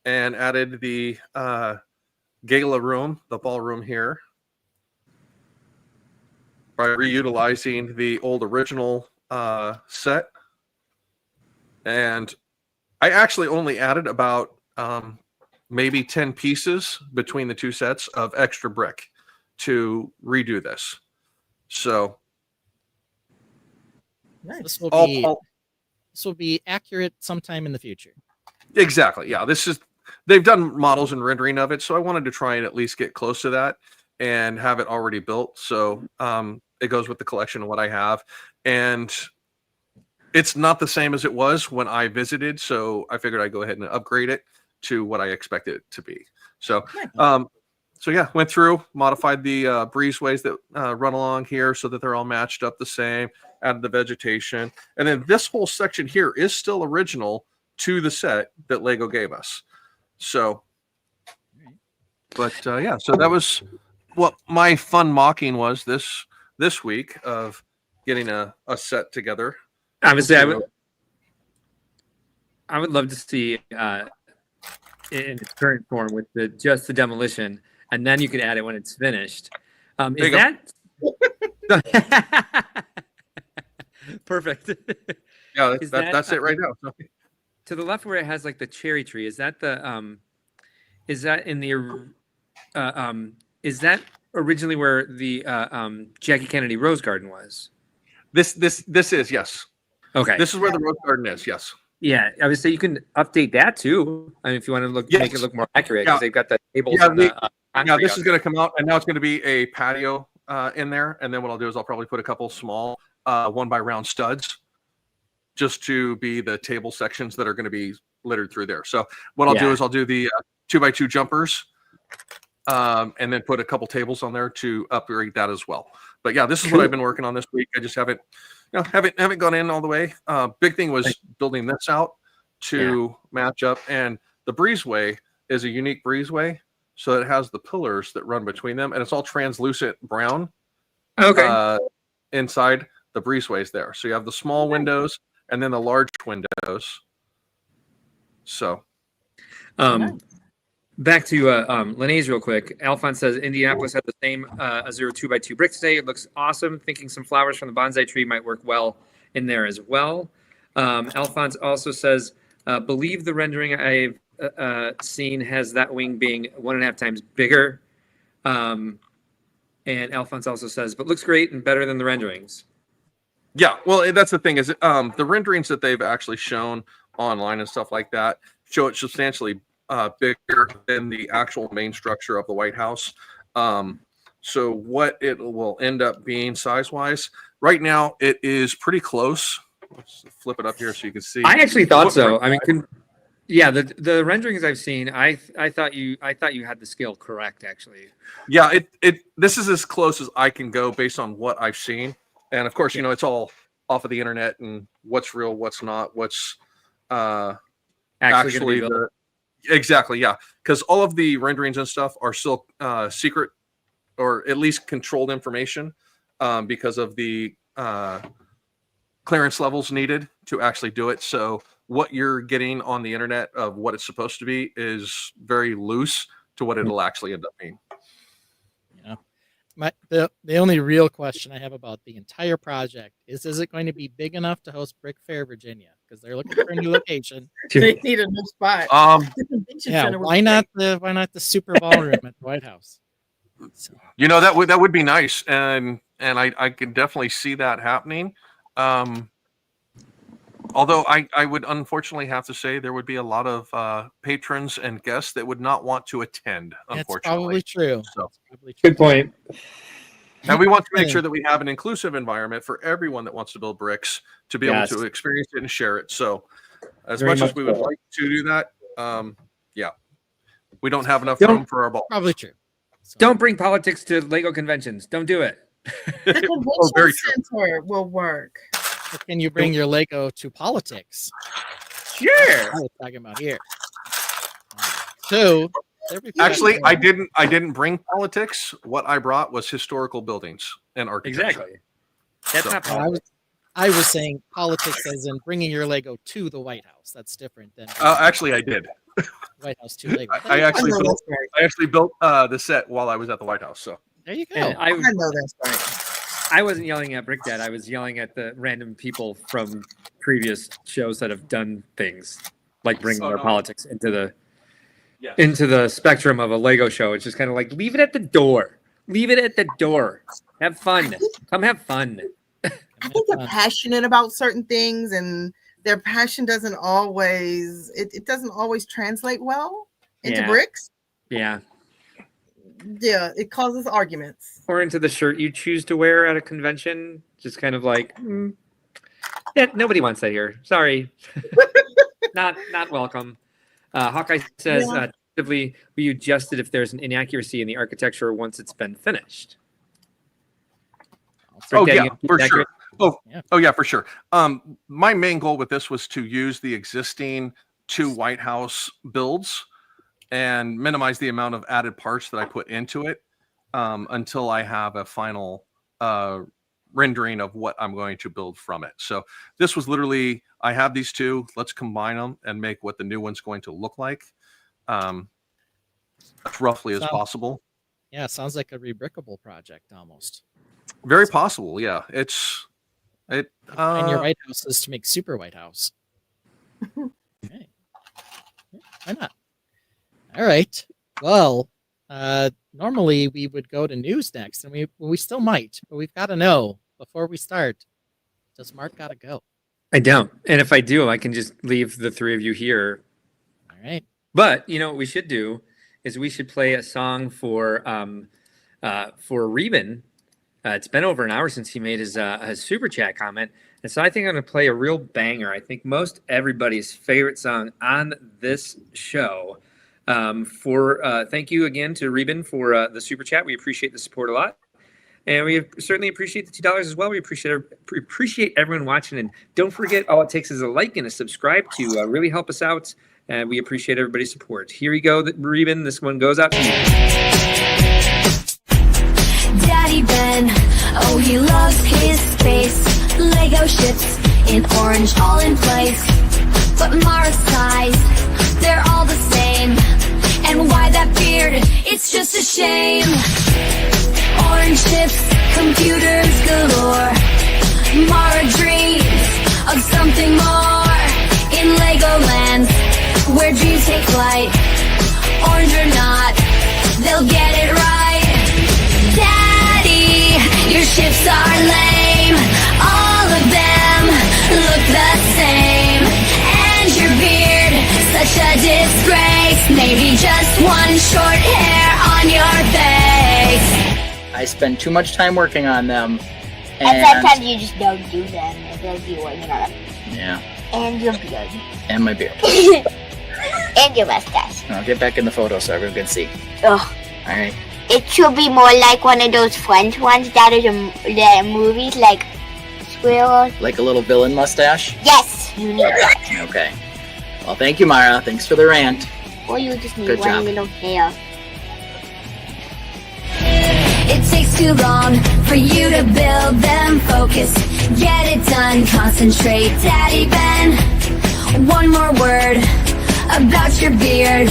[SPEAKER 4] and added the gala room, the ballroom here, by reutilizing the old original set. And I actually only added about maybe 10 pieces between the two sets of extra brick to redo this. So
[SPEAKER 5] Nice.
[SPEAKER 3] This will
[SPEAKER 4] all,
[SPEAKER 3] be accurate sometime in the future.
[SPEAKER 4] exactly. Yeah, they've done models and rendering of it, so I wanted to try and at least get close to that and have it already built. So it goes with the collection of what I have. And it's not the same as it was when I visited, so I figured I'd go ahead and upgrade it to what I expected it to be. So so yeah, went through, modified the breezeways that run along here so that they're all matched up the same, added the vegetation. And then this whole section here is still original to the set that LEGO gave us. So, but yeah, so that was what my fun mocking was this week of getting a set together.
[SPEAKER 2] Obviously, I would love to see in its current form with just the demolition, and then you could add it when it's finished. Is that perfect?
[SPEAKER 4] Yeah,
[SPEAKER 2] Is
[SPEAKER 4] that's it right now.
[SPEAKER 2] To the left where it has like the cherry tree, is that the is that in the is that originally where the Jackie Kennedy Rose Garden was?
[SPEAKER 4] This is, yes.
[SPEAKER 2] Okay.
[SPEAKER 4] This is where the rose garden is, yes.
[SPEAKER 2] Yeah, I would say you can update that too. I mean, if you want to make it look more accurate, because they've got the tables.
[SPEAKER 4] Yeah,
[SPEAKER 2] and the,
[SPEAKER 4] this is going to come out, and now it's going to be a patio in there. And then what I'll do is I'll probably put a couple small 1x-round studs just to be the table sections that are going to be littered through there. So what I'll do is I'll do the 2x2 jumpers and then put a couple tables on there to upgrade that as well. But yeah, this is what I've been working on this week. I just haven't gone in all the way. Big thing was building this out to match up, and the breezeway is a unique breezeway, so it has the pillars that run between them, and it's all translucent brown.
[SPEAKER 2] Okay.
[SPEAKER 4] Inside the breezeways there, so you have the small windows and then the large windows. So,
[SPEAKER 2] back to Lene's real quick. Alphonse says Indianapolis had the same Azure 2x2 brick today. It looks awesome. Thinking some flowers from the bonsai tree might work well in there as well. Alphonse also says, believe the rendering I've seen has that wing being 1.5 times bigger. And Alphonse also says, but looks great and better than the renderings.
[SPEAKER 4] Yeah, well, that's the thing is the renderings that they've actually shown online and stuff like that show it substantially bigger than the actual main structure of the White House. So what it will end up being size-wise, right now it is pretty close. Let's flip it up here so you can see.
[SPEAKER 2] I actually thought so. I mean, the renderings I've seen, I thought you had the scale correct actually.
[SPEAKER 4] Yeah, this is as close as I can go based on what I've seen, and of course, it's all off of the internet and what's real, what's not, what's actually the. Exactly, yeah, because all of the renderings and stuff are still secret, or at least controlled information, because of the clearance levels needed to actually do it. So what you're getting on the internet of what it's supposed to be is very loose to what it'll actually end up being.
[SPEAKER 3] The only real question I have about the entire project is it going to be big enough to host Brick Fair, Virginia? Because they're looking for a new location.
[SPEAKER 5] They need a new spot.
[SPEAKER 3] Yeah, why not the super ballroom at the White House? So.
[SPEAKER 4] That would be nice, and I could definitely see that happening. Although I would unfortunately have to say there would be a lot of patrons and guests that would not want to attend. Unfortunately,
[SPEAKER 3] that's probably true.
[SPEAKER 4] So.
[SPEAKER 2] Good point.
[SPEAKER 4] And we want to make sure that we have an inclusive environment for everyone that wants to build bricks to be able to experience it and share it. So, as much as we would like to do that, we don't have enough room for our ball.
[SPEAKER 3] Probably true. So,
[SPEAKER 2] Don't bring politics to Lego conventions. Don't do it.
[SPEAKER 5] The convention
[SPEAKER 4] very true.
[SPEAKER 5] center will work.
[SPEAKER 3] or can you bring your Lego to politics?
[SPEAKER 2] Sure.
[SPEAKER 3] I was talking about here. So there we go.
[SPEAKER 4] Actually, I didn't bring politics. What I brought was historical buildings and architecture.
[SPEAKER 2] Exactly. That's
[SPEAKER 4] So-
[SPEAKER 2] not
[SPEAKER 3] No,
[SPEAKER 2] politics.
[SPEAKER 3] I was saying politics as in bringing your Lego to the White House. That's different than
[SPEAKER 4] Actually, I did.
[SPEAKER 3] White House to Lego.
[SPEAKER 4] I actually
[SPEAKER 5] know
[SPEAKER 4] built.
[SPEAKER 5] that's right.
[SPEAKER 4] I actually built the set while I was at the White House. So
[SPEAKER 3] There you go.
[SPEAKER 2] And
[SPEAKER 5] I know that's right.
[SPEAKER 2] I wasn't yelling at Brick Dad. I was yelling at the random people from previous shows that have done things like bringing
[SPEAKER 4] Oh,
[SPEAKER 2] their
[SPEAKER 4] no.
[SPEAKER 2] politics into the
[SPEAKER 4] yeah.
[SPEAKER 2] into the spectrum of a Lego show. It's just kind of like leave it at the door. Leave it at the door. Have fun. Come have fun.
[SPEAKER 5] I think they're passionate about certain things, and their passion doesn't always it doesn't always translate well into
[SPEAKER 2] Yeah.
[SPEAKER 5] bricks.
[SPEAKER 2] Yeah.
[SPEAKER 5] Yeah, it causes arguments.
[SPEAKER 2] Or into the shirt you choose to wear at a convention. Just kind of like, yeah, nobody wants that here. Sorry. not welcome. Hawkeye says,
[SPEAKER 5] Yeah.
[SPEAKER 2] will you adjust it if there's an inaccuracy in the architecture once it's been finished?
[SPEAKER 4] Oh
[SPEAKER 2] Brick Dad,
[SPEAKER 4] yeah,
[SPEAKER 2] you gonna keep
[SPEAKER 4] for
[SPEAKER 2] it
[SPEAKER 4] sure.
[SPEAKER 2] accurate?
[SPEAKER 4] Oh yeah, for sure. My main goal with this was to use the existing 2 White House builds and minimize the amount of added parts that I put into it until I have a final rendering of what I'm going to build from it. So this was literally, I have these 2. Let's combine them and make what the new one's going to look like, as roughly as
[SPEAKER 3] Sounds-
[SPEAKER 4] possible.
[SPEAKER 3] Yeah, sounds like a rebrickable project almost.
[SPEAKER 4] Very possible. Yeah, it.
[SPEAKER 3] And your White House is to make Super White House. Okay. Why not? All right. Well, normally we would go to news next, and we still might, but we've got to know before we start. Does Mark gotta go?
[SPEAKER 2] I don't. And if I do, I can just leave the 3 of you here.
[SPEAKER 3] All right.
[SPEAKER 2] But you know what we should do is we should play a song for Reuben. It's been over an hour since he made his super chat comment, and so I think I'm going to play a real banger. I think most everybody's favorite song on this show. Thank you again to Reuben for the super chat. We appreciate the support a lot, and we certainly appreciate the $2 as well. We appreciate everyone watching, and don't forget, all it takes is a like and a subscribe to really help us out. And we appreciate everybody's support. Here we go, Reuben. This one goes out to you.
[SPEAKER 7] Daddy Ben, oh he loves his space. Lego ships in orange, all in place. But Mara sighs, they're all the same. And why that beard? It's just a shame. Orange ships, computers galore. Mara dreams of something more. In Legoland, where dreams take flight. Orange or not, they'll get it right. Daddy, your ships are lame. All of them look the same. And your beard, such a disgrace. Maybe just one short hair on your face.
[SPEAKER 8] I spend too much time working on them.
[SPEAKER 9] And sometimes you just don't do them because you working on them.
[SPEAKER 8] Yeah,
[SPEAKER 9] And your beard.
[SPEAKER 8] and my beard.
[SPEAKER 9] And your mustache.
[SPEAKER 8] I'll get back in the photo so everyone can see.
[SPEAKER 9] Ugh.
[SPEAKER 8] Alright.
[SPEAKER 9] It should be more like one of those French ones that is in the movies, like Squirrel.
[SPEAKER 8] Like a little villain mustache?
[SPEAKER 9] Yes, you need that.
[SPEAKER 8] Okay. Well, thank you, Mara. Thanks for the rant.
[SPEAKER 9] Or you just need
[SPEAKER 8] Good
[SPEAKER 9] one
[SPEAKER 8] job.
[SPEAKER 9] little hair.
[SPEAKER 7] It takes too long for you to build them. Focus, get it done, concentrate. Daddy Ben, one more word about your beard.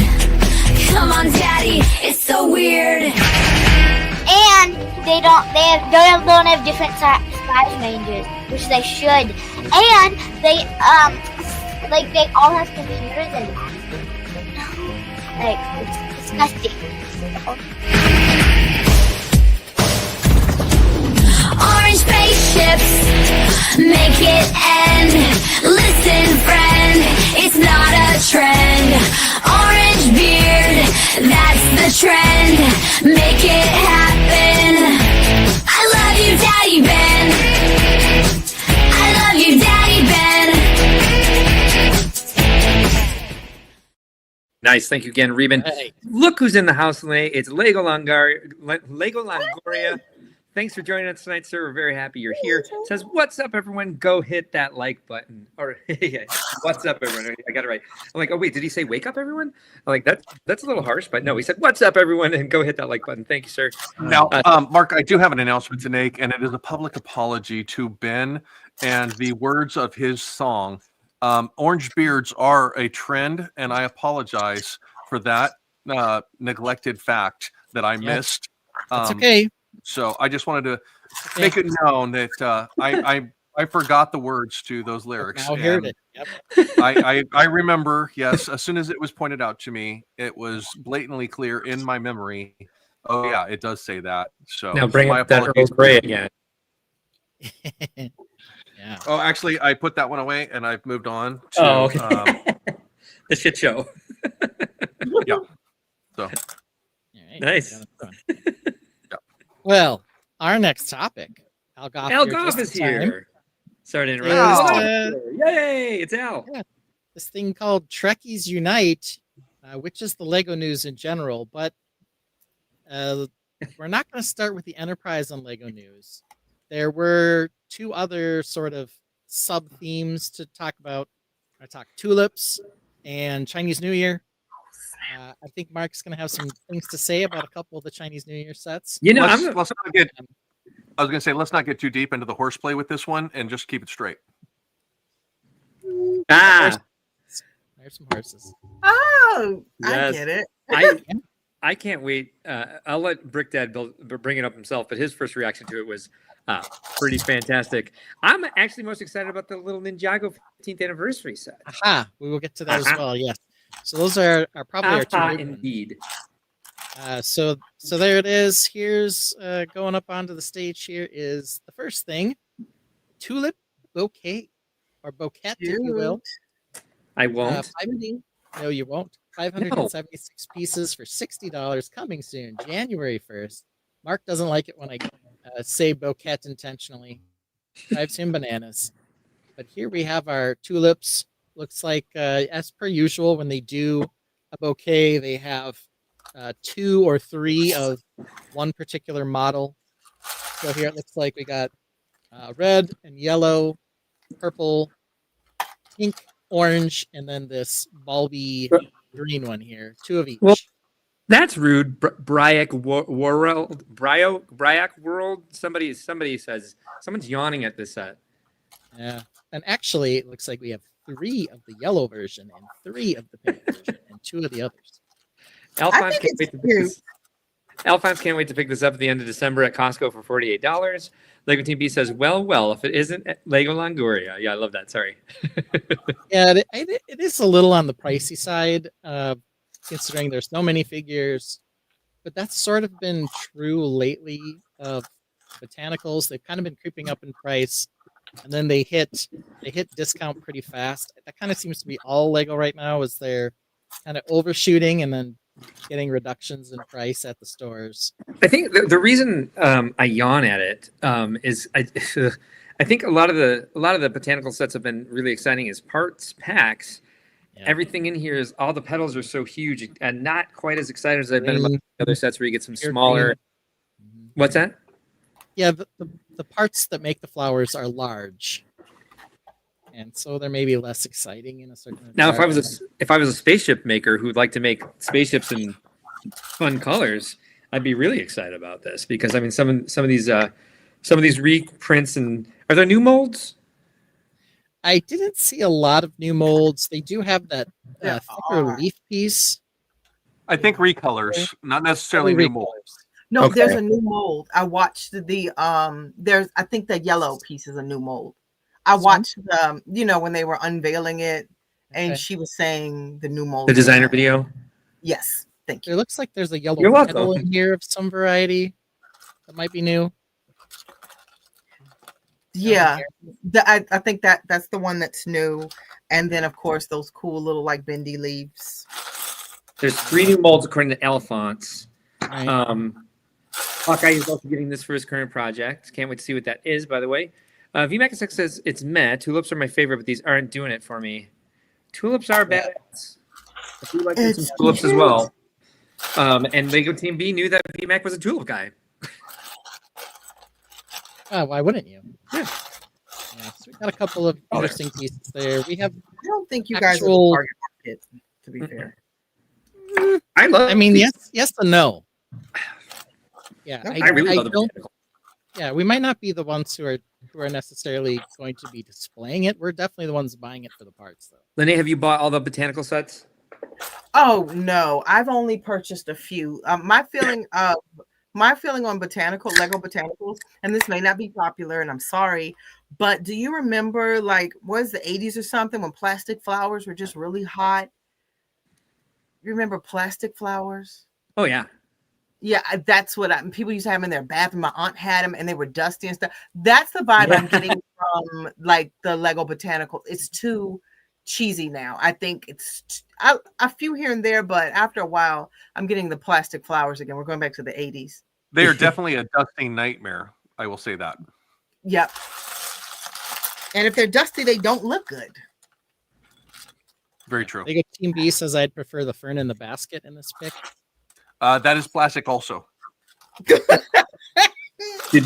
[SPEAKER 7] Come on, Daddy, it's so weird.
[SPEAKER 9] And they don't have different size ranges, which they should. And they they all have computers and it's disgusting.
[SPEAKER 7] Orange spaceships, make it end. Listen, friend, it's not a trend. Orange beard, that's the trend. Make it happen. I love you, Daddy Ben. I love you, Daddy Ben.
[SPEAKER 2] Nice. Thank you again, Reuben.
[SPEAKER 3] Hey.
[SPEAKER 2] Look who's in the house today. It's Lego Longoria. Thanks for joining us tonight, sir. We're very happy you're here. It says, what's up, everyone? Go hit that like button. Or, yeah, what's up, everyone? I got it right. I'm like, oh, wait, did he say wake up, everyone? I'm like, that's a little harsh, but no, he said, what's up, everyone? And go hit that like button. Thank you, sir.
[SPEAKER 4] Now, Mark, I do have an announcement to make, and it is a public apology to Ben and the words of his song. Orange beards are a trend, and I apologize for that neglected fact that I missed.
[SPEAKER 3] That's okay.
[SPEAKER 4] So I just wanted to make it known that I forgot the words to those lyrics.
[SPEAKER 3] Now heard it. Yep.
[SPEAKER 4] I remember, yes, as soon as it was pointed out to me, it was blatantly clear in my memory. Oh yeah, it does say that. So
[SPEAKER 2] Now bring
[SPEAKER 4] my
[SPEAKER 2] up that
[SPEAKER 4] apologies.
[SPEAKER 2] Earl Grey again.
[SPEAKER 3] Yeah.
[SPEAKER 4] Oh, actually, I put that one away and I've moved on to
[SPEAKER 2] Okay. The shit show.
[SPEAKER 4] yeah. So
[SPEAKER 3] All right.
[SPEAKER 2] Nice.
[SPEAKER 3] Well, our next topic. Al Goff,
[SPEAKER 2] Al
[SPEAKER 3] here
[SPEAKER 2] Goff
[SPEAKER 3] just
[SPEAKER 2] is
[SPEAKER 3] in time.
[SPEAKER 2] here. Sorry to interrupt.
[SPEAKER 3] Is,
[SPEAKER 2] Yay! It's Al.
[SPEAKER 3] Yeah. This thing called Trekkies Unite, which is the Lego news in general, but we're not going to start with the Enterprise on Lego news. There were two other sort of sub themes to talk about. I talk tulips and Chinese New Year. I think Mark's going to have some things to say about a couple of the Chinese New Year sets.
[SPEAKER 2] You know,
[SPEAKER 4] let's not get. I was going to say, let's not get too deep into the horseplay with this one, and just keep it straight.
[SPEAKER 2] Ah,
[SPEAKER 3] There's some horses.
[SPEAKER 5] Oh, I
[SPEAKER 2] Yes.
[SPEAKER 5] get it.
[SPEAKER 2] I can't wait. I'll let Brick Dad bring it up himself, but his first reaction to it was pretty fantastic. I'm actually most excited about the little Ninjago 15th anniversary set.
[SPEAKER 3] Aha, we will get to that as well. Yes. So those are probably our two.
[SPEAKER 2] Aha,
[SPEAKER 3] big ones.
[SPEAKER 2] indeed.
[SPEAKER 3] So there it is. Here's going up onto the stage. Here is the first thing: tulip bouquet or bouquet, if you will.
[SPEAKER 2] I won't.
[SPEAKER 3] No, you won't. 576 pieces for $60. Coming soon, January 1st. Mark doesn't like it when I say bouquet intentionally. Drives him bananas. But here we have our tulips. Looks like, as per usual, when they do a bouquet, they have 2 or 3 of one particular model. So here it looks like we got red and yellow, purple, pink, orange, and then this bulby green one here. 2 of each.
[SPEAKER 2] Well, that's rude. Bryac World. Somebody says someone's yawning at this set.
[SPEAKER 3] Yeah. And actually, it looks like we have 3 of the yellow version and 3 of the pink version and 2 of the others.
[SPEAKER 2] Alphonse can't wait to pick this. Alphonse can't wait to pick this up at the end of December at Costco for $48. Lego Team B says, well, if it isn't Lego Longoria. Yeah, I love that. Sorry.
[SPEAKER 3] Yeah, it is a little on the pricey side, considering there's so many figures. But that's sort of been true lately of botanicals. They've kind of been creeping up in price, and then they hit discount pretty fast. That kind of seems to be all Lego right now, is they're kind of overshooting and then getting reductions in price at the stores.
[SPEAKER 2] I think the reason I yawn at it is I think a lot of the botanical sets have been really exciting. Is parts packs. Yeah. Everything in here is all the petals are so huge and not quite as excited as I've been about the other sets where you get some smaller. What's that?
[SPEAKER 3] Yeah, the parts that make the flowers are large, and so they're maybe less exciting in a certain.
[SPEAKER 2] Now, if I was a spaceship maker who'd like to make spaceships in fun colors, I'd be really excited about this because I mean some of these reprints and are there new molds?
[SPEAKER 3] I didn't see a lot of new molds. They do have that thicker leaf piece.
[SPEAKER 4] I think recolors, not necessarily new molds.
[SPEAKER 5] No,
[SPEAKER 2] Okay.
[SPEAKER 5] there's a new mold. I watched there's I think the yellow piece is a new mold. I watched when they were unveiling it and she was saying the new mold.
[SPEAKER 2] The designer video?
[SPEAKER 5] Yes. Thank you.
[SPEAKER 3] It looks like there's a yellow
[SPEAKER 2] You're
[SPEAKER 3] petal
[SPEAKER 2] welcome.
[SPEAKER 3] in here of some variety that might be new.
[SPEAKER 5] Yeah. I think that's the one that's new. And then of course those cool little like bendy leaves.
[SPEAKER 2] There's 3 new molds according to Alphonse.
[SPEAKER 3] Right.
[SPEAKER 2] Hawkeye is also getting this for his current project. Can't wait to see what that is, by the way. VMAX says it's meh. Tulips are my favorite, but these aren't doing it for me. Tulips are badass. We like some tulips as well. And Lego Team B knew that VMAC was a tulip guy.
[SPEAKER 3] Why wouldn't you?
[SPEAKER 2] Yeah.
[SPEAKER 3] So we've got a couple of interesting pieces there. We have.
[SPEAKER 5] I don't think you guys are the
[SPEAKER 3] Actual-
[SPEAKER 5] target market, to be fair.
[SPEAKER 2] I
[SPEAKER 3] mean,
[SPEAKER 2] these.
[SPEAKER 3] yes and no. Yeah,
[SPEAKER 2] I really love the
[SPEAKER 3] don't.
[SPEAKER 2] botanical.
[SPEAKER 3] Yeah, we might not be the ones who are necessarily going to be displaying it. We're definitely the ones buying it for the parts, though.
[SPEAKER 2] Lene, have you bought all the botanical sets?
[SPEAKER 5] Oh no, I've only purchased a few. My feeling on Lego botanicals, and this may not be popular, and I'm sorry, but do you remember, like, was the 80s or something when plastic flowers were just really hot? You remember plastic flowers?
[SPEAKER 2] Oh yeah.
[SPEAKER 5] Yeah, that's what people used to have them in their bathroom. My aunt had them, and they were dusty and stuff. That's the vibe I'm getting from like the Lego botanical. It's too cheesy now. I think it's a few here and there, but after a while, I'm getting the plastic flowers again. We're going back to the 80s.
[SPEAKER 4] They are definitely a dusting nightmare. I will say that.
[SPEAKER 5] Yep. And if they're dusty, they don't look good.
[SPEAKER 4] Very true.
[SPEAKER 3] Lego Team B says I'd prefer the fern in the basket in this pick.
[SPEAKER 4] That is plastic also.
[SPEAKER 2] Did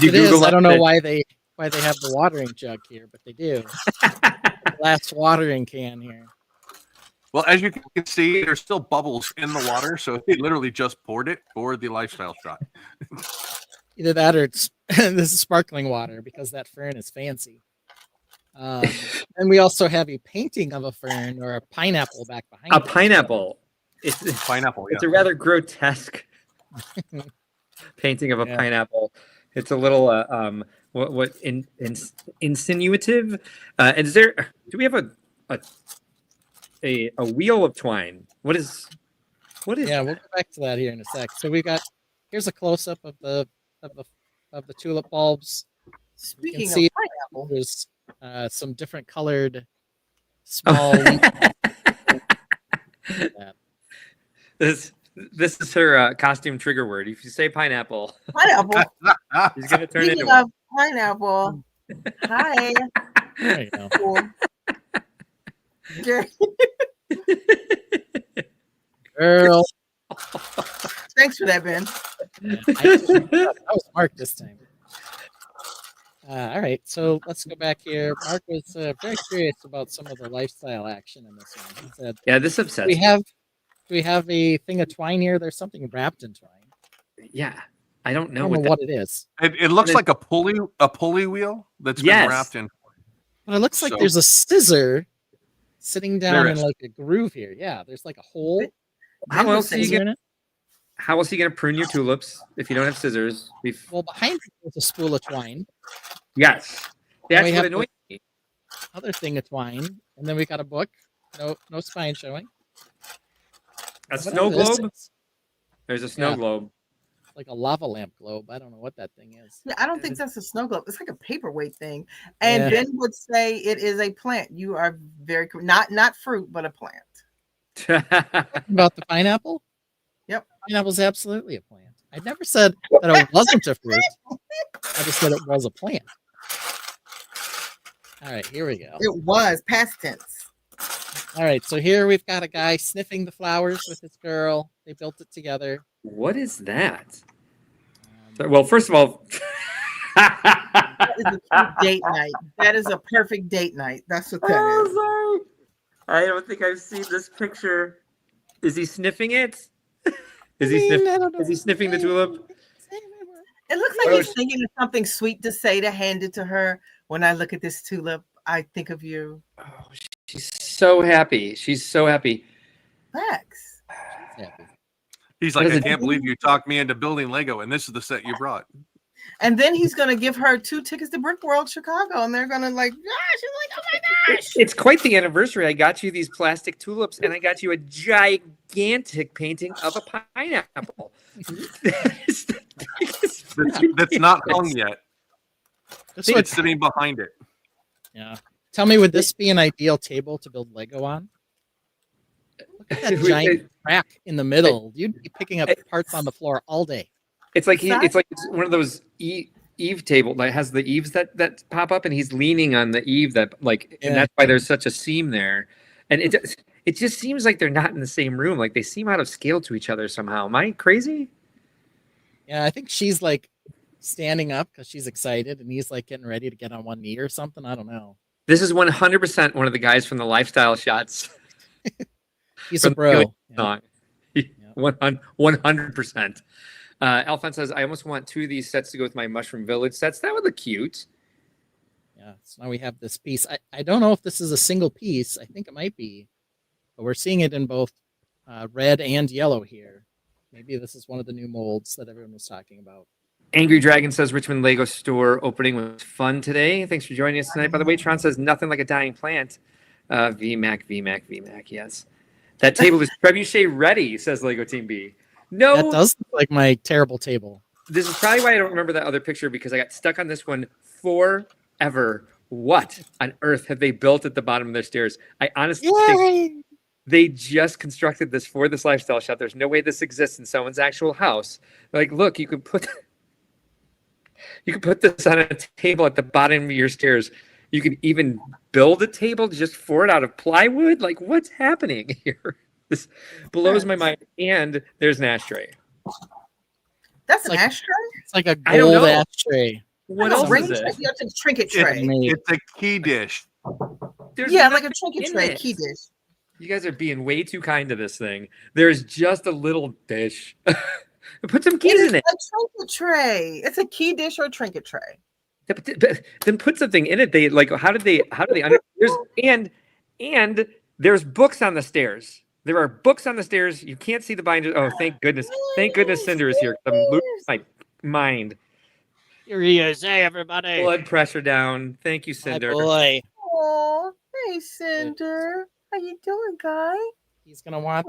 [SPEAKER 2] you
[SPEAKER 3] It is.
[SPEAKER 2] Google?
[SPEAKER 3] I don't know
[SPEAKER 2] that?
[SPEAKER 3] why they have the watering jug here, but they do. Last watering can here.
[SPEAKER 4] Well, as you can see, there's still bubbles in the water, so they literally just poured it for the lifestyle shot.
[SPEAKER 3] Either that or it's this is sparkling water because that fern is fancy. And we also have a painting of a fern or a pineapple back behind.
[SPEAKER 2] A
[SPEAKER 3] it.
[SPEAKER 2] pineapple. It's
[SPEAKER 4] Pineapple, yeah.
[SPEAKER 2] It's a rather grotesque painting of a pineapple. It's a little insinuative. And is there? Do we have a wheel of twine? What is?
[SPEAKER 3] Yeah, we'll go back to that here in a sec. So here's a close up of the tulip bulbs.
[SPEAKER 5] Speaking of
[SPEAKER 3] see
[SPEAKER 5] pineapple,
[SPEAKER 3] there's some different colored small.
[SPEAKER 2] This is her costume trigger word. If you say pineapple, she's gonna turn
[SPEAKER 5] speaking
[SPEAKER 2] into
[SPEAKER 5] of pineapple, hi.
[SPEAKER 3] There you go.
[SPEAKER 5] Cool.
[SPEAKER 3] Girl.
[SPEAKER 5] Thanks for that, Ben.
[SPEAKER 3] That was Mark this time. All right, so let's go back here. Mark was very curious about some of the lifestyle action in this one. He said,
[SPEAKER 2] Yeah, this upsets
[SPEAKER 3] Do
[SPEAKER 2] me.
[SPEAKER 3] we have a thing of twine here? There's something wrapped in twine.
[SPEAKER 2] Yeah, I don't
[SPEAKER 3] I
[SPEAKER 2] know
[SPEAKER 3] don't know what it is,
[SPEAKER 4] It looks like a pulley wheel that's been wrapped in.
[SPEAKER 3] but it looks like
[SPEAKER 4] So-
[SPEAKER 3] there's a scissor sitting down
[SPEAKER 4] There
[SPEAKER 3] in
[SPEAKER 4] is.
[SPEAKER 3] like a groove here. Yeah, there's like a hole.
[SPEAKER 2] How
[SPEAKER 3] with a
[SPEAKER 2] else are you
[SPEAKER 3] scissor in
[SPEAKER 2] gonna?
[SPEAKER 3] it.
[SPEAKER 2] How else are you gonna prune your tulips if you don't have scissors?
[SPEAKER 3] Well, behind it there's a spool of twine,
[SPEAKER 2] Yes,
[SPEAKER 3] And
[SPEAKER 2] that's
[SPEAKER 3] we
[SPEAKER 2] what
[SPEAKER 3] have
[SPEAKER 2] annoys me.
[SPEAKER 3] other thing of twine, and then we got a book. No spine showing.
[SPEAKER 2] A
[SPEAKER 3] Whatever
[SPEAKER 2] snow
[SPEAKER 3] this
[SPEAKER 2] globe.
[SPEAKER 3] is,
[SPEAKER 2] There's a snow
[SPEAKER 3] Yeah.
[SPEAKER 2] globe.
[SPEAKER 3] like a lava lamp globe. I don't know what that thing is.
[SPEAKER 5] Yeah, I don't think that's a snow globe. It's like a paperweight thing. And
[SPEAKER 3] Yeah.
[SPEAKER 5] Ben would say it is a plant. You are very not fruit, but a plant.
[SPEAKER 3] About the pineapple?
[SPEAKER 5] Yep.
[SPEAKER 3] Pineapple's absolutely a plant. I never said that it wasn't a fruit. I just said it was a plant. All right, here we go.
[SPEAKER 5] It was past tense.
[SPEAKER 3] All right, so here we've got a guy sniffing the flowers with his girl. They built it together.
[SPEAKER 2] What is that? Well, first of all,
[SPEAKER 5] That is a cute date night. That is a perfect date night. That's what that is.
[SPEAKER 2] Oh, sorry. I don't think I've seen this picture. Is he sniffing it? Is he sniffing the tulip?
[SPEAKER 5] It looks like he's thinking of something sweet to say to hand it to her. When I look at this tulip, I think of you.
[SPEAKER 2] Oh, she's so happy. She's so happy.
[SPEAKER 5] Max.
[SPEAKER 4] He's
[SPEAKER 2] What
[SPEAKER 4] like,
[SPEAKER 2] is
[SPEAKER 4] I
[SPEAKER 2] it?
[SPEAKER 4] can't believe you talked me into building Lego, and this is the set you brought.
[SPEAKER 5] And then he's gonna give her 2 tickets to Brickworld Chicago, and they're gonna like, yeah, she's like, oh my gosh.
[SPEAKER 2] It's quite the anniversary. I got you these plastic tulips, and I got you a gigantic painting of a pineapple. That is the biggest
[SPEAKER 4] That's not hung yet.
[SPEAKER 3] This
[SPEAKER 4] See,
[SPEAKER 3] would,
[SPEAKER 4] it's sitting behind it.
[SPEAKER 3] yeah. Tell me, would this be an ideal table to build Lego on? Look at that giant crack in the middle. You'd be picking up parts on the floor all day.
[SPEAKER 2] It's like it's one of those eave table that has the eaves that pop up, and he's leaning on the eave that and that's why there's such a seam there. And it just seems like they're not in the same room. Like they seem out of scale to each other somehow. Am I crazy?
[SPEAKER 3] Yeah, I think she's like standing up because she's excited, and he's like getting ready to get on one knee or something. I don't know.
[SPEAKER 2] This is 100% one of the guys from the lifestyle shots.
[SPEAKER 3] He's a
[SPEAKER 2] from the
[SPEAKER 3] bro.
[SPEAKER 2] song.
[SPEAKER 3] Yeah.
[SPEAKER 2] 100%. Alphonse says, I almost want 2 of these sets to go with my Mushroom Village sets. That would look cute.
[SPEAKER 3] Yeah. So now we have this piece. I don't know if this is a single piece. I think it might be, but we're seeing it in both red and yellow here. Maybe this is one of the new molds that everyone was talking about.
[SPEAKER 2] Angry Dragon says Richmond Lego store opening was fun today. Thanks for joining us tonight. By the way, Tron says nothing like a dying plant. VMAC, yes. That table is trebuchet ready, says Lego Team B. No,
[SPEAKER 3] That does look like my terrible table.
[SPEAKER 2] this is probably why I don't remember that other picture, because I got stuck on this one forever. What on earth have they built at the bottom of their stairs? I honestly think they just constructed this for this lifestyle shot. There's no way this exists in someone's actual house. Like, look, you could put this on a table at the bottom of your stairs. You could even build a table just for it out of plywood. Like, what's happening here? This blows my mind. And there's an ashtray.
[SPEAKER 5] That's
[SPEAKER 3] It's
[SPEAKER 5] an
[SPEAKER 3] like-
[SPEAKER 5] ashtray?
[SPEAKER 3] It's like a
[SPEAKER 2] I don't
[SPEAKER 3] gold
[SPEAKER 2] know.
[SPEAKER 3] ashtray.
[SPEAKER 2] What
[SPEAKER 5] No,
[SPEAKER 2] else
[SPEAKER 5] ring
[SPEAKER 2] is
[SPEAKER 5] tray.
[SPEAKER 2] it?
[SPEAKER 5] Yeah, it's a trinket tray.
[SPEAKER 4] It's a key dish.
[SPEAKER 2] There's
[SPEAKER 5] Yeah, like a
[SPEAKER 2] nothing
[SPEAKER 5] trinket
[SPEAKER 2] in
[SPEAKER 5] tray,
[SPEAKER 2] it.
[SPEAKER 5] key dish.
[SPEAKER 2] You guys are being way too kind to this thing. There's just a little dish. Put some keys in it.
[SPEAKER 5] A trinket tray. It's a key dish or a trinket tray.
[SPEAKER 2] But then put something in it. They like how did they there's books on the stairs. There are books on the stairs. You can't see the binders. Oh, thank goodness. Thank goodness Cinder is here. I'm losing my mind.
[SPEAKER 3] Here he is. Hey, everybody.
[SPEAKER 2] Blood pressure down. Thank you,
[SPEAKER 3] My
[SPEAKER 2] Cinder.
[SPEAKER 3] boy.
[SPEAKER 5] Oh, hey, Cinder. How you doing, guy?
[SPEAKER 3] He's gonna want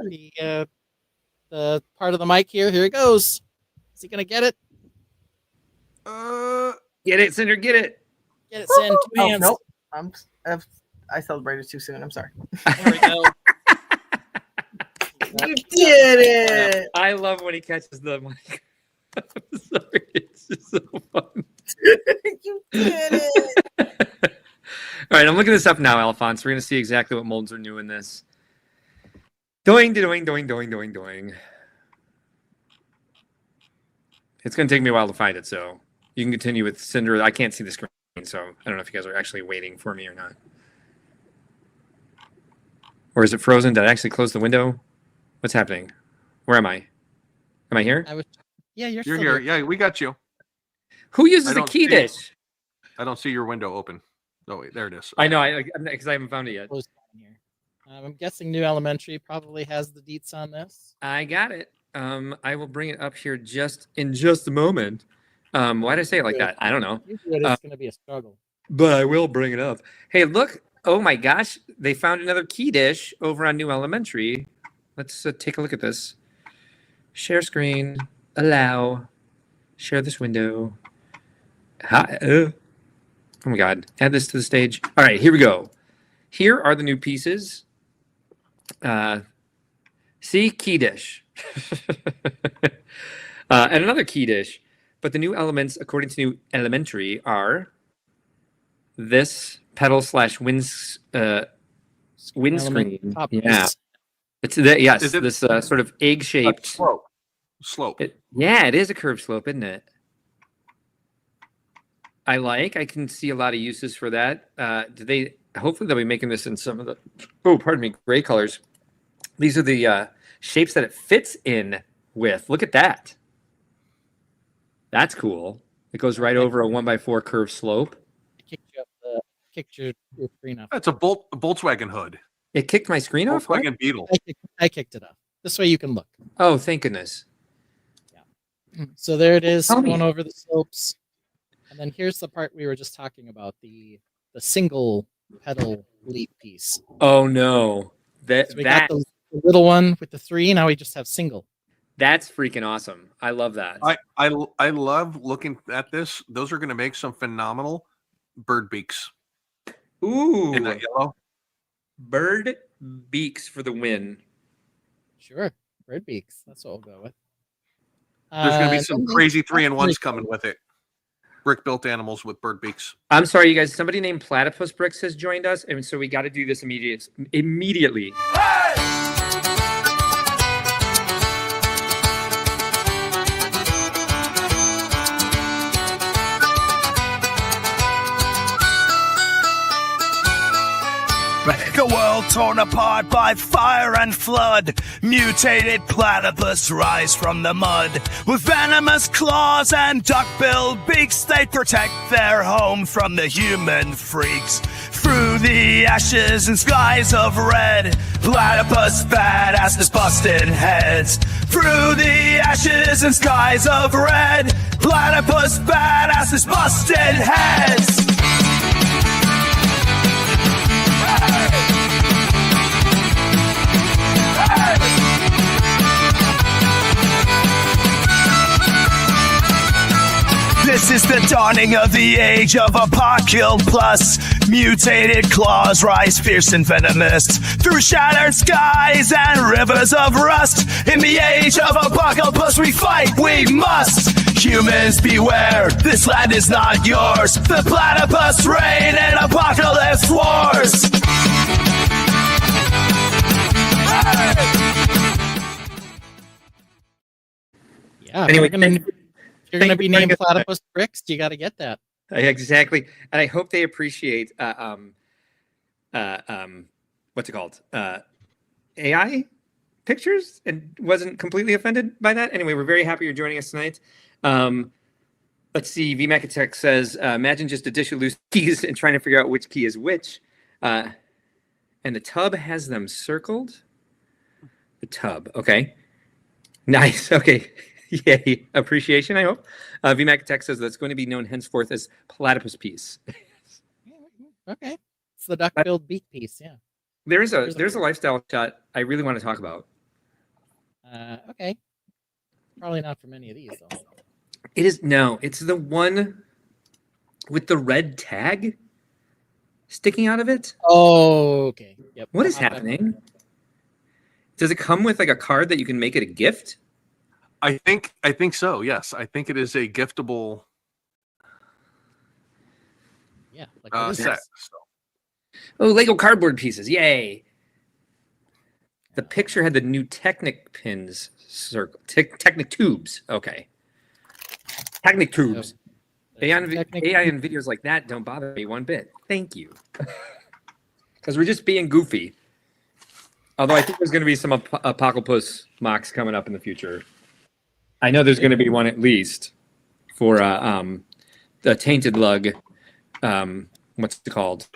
[SPEAKER 3] the part of the mic here. Here he goes. Is he gonna get it?
[SPEAKER 2] Get it, Cinder, get it.
[SPEAKER 3] Get it, Sin. 2
[SPEAKER 5] Oh,
[SPEAKER 3] hands.
[SPEAKER 5] nope. I celebrated too soon. I'm sorry.
[SPEAKER 3] There we go.
[SPEAKER 5] You did it.
[SPEAKER 2] I love when he catches the mic. I'm sorry. It's just so fun.
[SPEAKER 5] You did it.
[SPEAKER 2] All right, I'm looking this up now, Alphonse. We're going to see exactly what molds are new in this. Doing. It's going to take me a while to find it, so you can continue with Cinder. I can't see the screen, so I don't know if you guys are actually waiting for me or not. Or is it frozen? Did I actually close the window? What's happening? Where am I? Am I here?
[SPEAKER 3] Yeah, you're
[SPEAKER 4] You're
[SPEAKER 3] still
[SPEAKER 4] here. Yeah, we got you.
[SPEAKER 2] Who uses
[SPEAKER 4] I
[SPEAKER 2] the
[SPEAKER 4] don't
[SPEAKER 2] key
[SPEAKER 4] see it.
[SPEAKER 2] dish?
[SPEAKER 4] I don't see your window open. Oh, wait, there it is.
[SPEAKER 2] I know, because I haven't found it yet.
[SPEAKER 3] Close down here. I'm guessing New Elementary probably has the deets on this.
[SPEAKER 2] I got it. I will bring it up here in just a moment. Why did I say it like that? I don't know.
[SPEAKER 3] Usually it's going to be a struggle.
[SPEAKER 2] But I will bring it up. Hey, look. Oh my gosh. They found another key dish over on New Elementary. Let's take a look at this. Share screen. Allow. Share this window. Hi. Oh my God. Add this to the stage. All right, here we go. Here are the new pieces. See, key dish. And another key dish. But the new elements, according to New Elementary, are this pedal / windscreen.
[SPEAKER 3] Top
[SPEAKER 2] Yeah.
[SPEAKER 3] piece.
[SPEAKER 2] It's yes,
[SPEAKER 4] Is it-
[SPEAKER 2] this sort of egg-shaped.
[SPEAKER 4] Slope.
[SPEAKER 2] Yeah, it is a curved slope, isn't it? I can see a lot of uses for that. Hopefully they'll be making this in some of the, gray colors. These are the shapes that it fits in with. Look at that. That's cool. It goes right over a 1x4 curved slope.
[SPEAKER 3] Kicked your screen off.
[SPEAKER 4] That's a Volkswagen hood.
[SPEAKER 2] It kicked my screen off? What?
[SPEAKER 4] Volkswagen Beetle.
[SPEAKER 3] I kicked it off. This way you can look.
[SPEAKER 2] Oh, thank goodness.
[SPEAKER 3] So there it is,
[SPEAKER 2] Tell me.
[SPEAKER 3] going over the slopes. And then here's the part we were just talking about, the single pedal leaf piece.
[SPEAKER 2] Oh no.
[SPEAKER 3] So we got the little one with the 3, now we just have single.
[SPEAKER 2] That's freaking awesome. I love that.
[SPEAKER 4] I love looking at this. Those are going to make some phenomenal bird beaks
[SPEAKER 2] Ooh.
[SPEAKER 4] in that yellow.
[SPEAKER 2] Bird beaks for the win.
[SPEAKER 3] Sure. Bird beaks. That's what we'll go with.
[SPEAKER 4] There's going to be some
[SPEAKER 3] then
[SPEAKER 4] crazy
[SPEAKER 3] really
[SPEAKER 4] 3-in-1s coming with it. Brick built animals with bird beaks.
[SPEAKER 2] I'm sorry, you guys. Somebody named Platypus Bricks has joined us, and so we got to do this immediately.
[SPEAKER 1] Hey! torn apart by fire and flood. Mutated platypus rise from the mud. With venomous claws and duck-billed beaks, they protect their home from the human freaks. Through the ashes and skies of red, platypus badasses busted heads. Through the ashes and skies of red, platypus badasses busted heads. This is the dawning of the age of Apocalypse. Mutated claws rise fierce and venomous through shattered skies and rivers of rust. In the age of Apocalypse, we fight, we must. Humans beware, this land is not yours. The platypus reign in apocalypse wars.
[SPEAKER 3] Yeah.
[SPEAKER 2] Anyway,
[SPEAKER 3] You're going to be named
[SPEAKER 2] Thank you.
[SPEAKER 3] Platypus Bricks. You got to get that.
[SPEAKER 2] Exactly, and I hope they appreciate what's it called? AI pictures, and wasn't completely offended by that. Anyway, we're very happy you're joining us tonight. Let's see. VMacatech says, imagine just a dish of loose keys and trying to figure out which key is which. And the tub has them circled. The tub, okay. Nice. Okay. Yay. Appreciation, I hope. VMacatech says that's going to be known henceforth as platypus piece.
[SPEAKER 3] Okay. It's the duck-billed beak piece, yeah.
[SPEAKER 2] There's a lifestyle shot I really want to talk about.
[SPEAKER 3] Okay. Probably not for many of these, though.
[SPEAKER 2] It is it's the one with the red tag sticking out of it.
[SPEAKER 3] Oh, okay. Yep.
[SPEAKER 2] What is happening? Does it come with like a card that you can make it a gift?
[SPEAKER 4] I think so. Yes, I think it is a giftable
[SPEAKER 3] Yeah. Like what is
[SPEAKER 4] set.
[SPEAKER 3] this?
[SPEAKER 4] So.
[SPEAKER 2] Oh, Lego cardboard pieces! Yay! The picture had the new Technic pins circle. Technic tubes. Okay. Technic tubes. AI and videos like that don't bother me one bit. Thank you. Because we're just being goofy. Although I think there's going to be some Apocalypse MOCs coming up in the future. I know there's going to be one at least for the Tainted Lug. What's it called?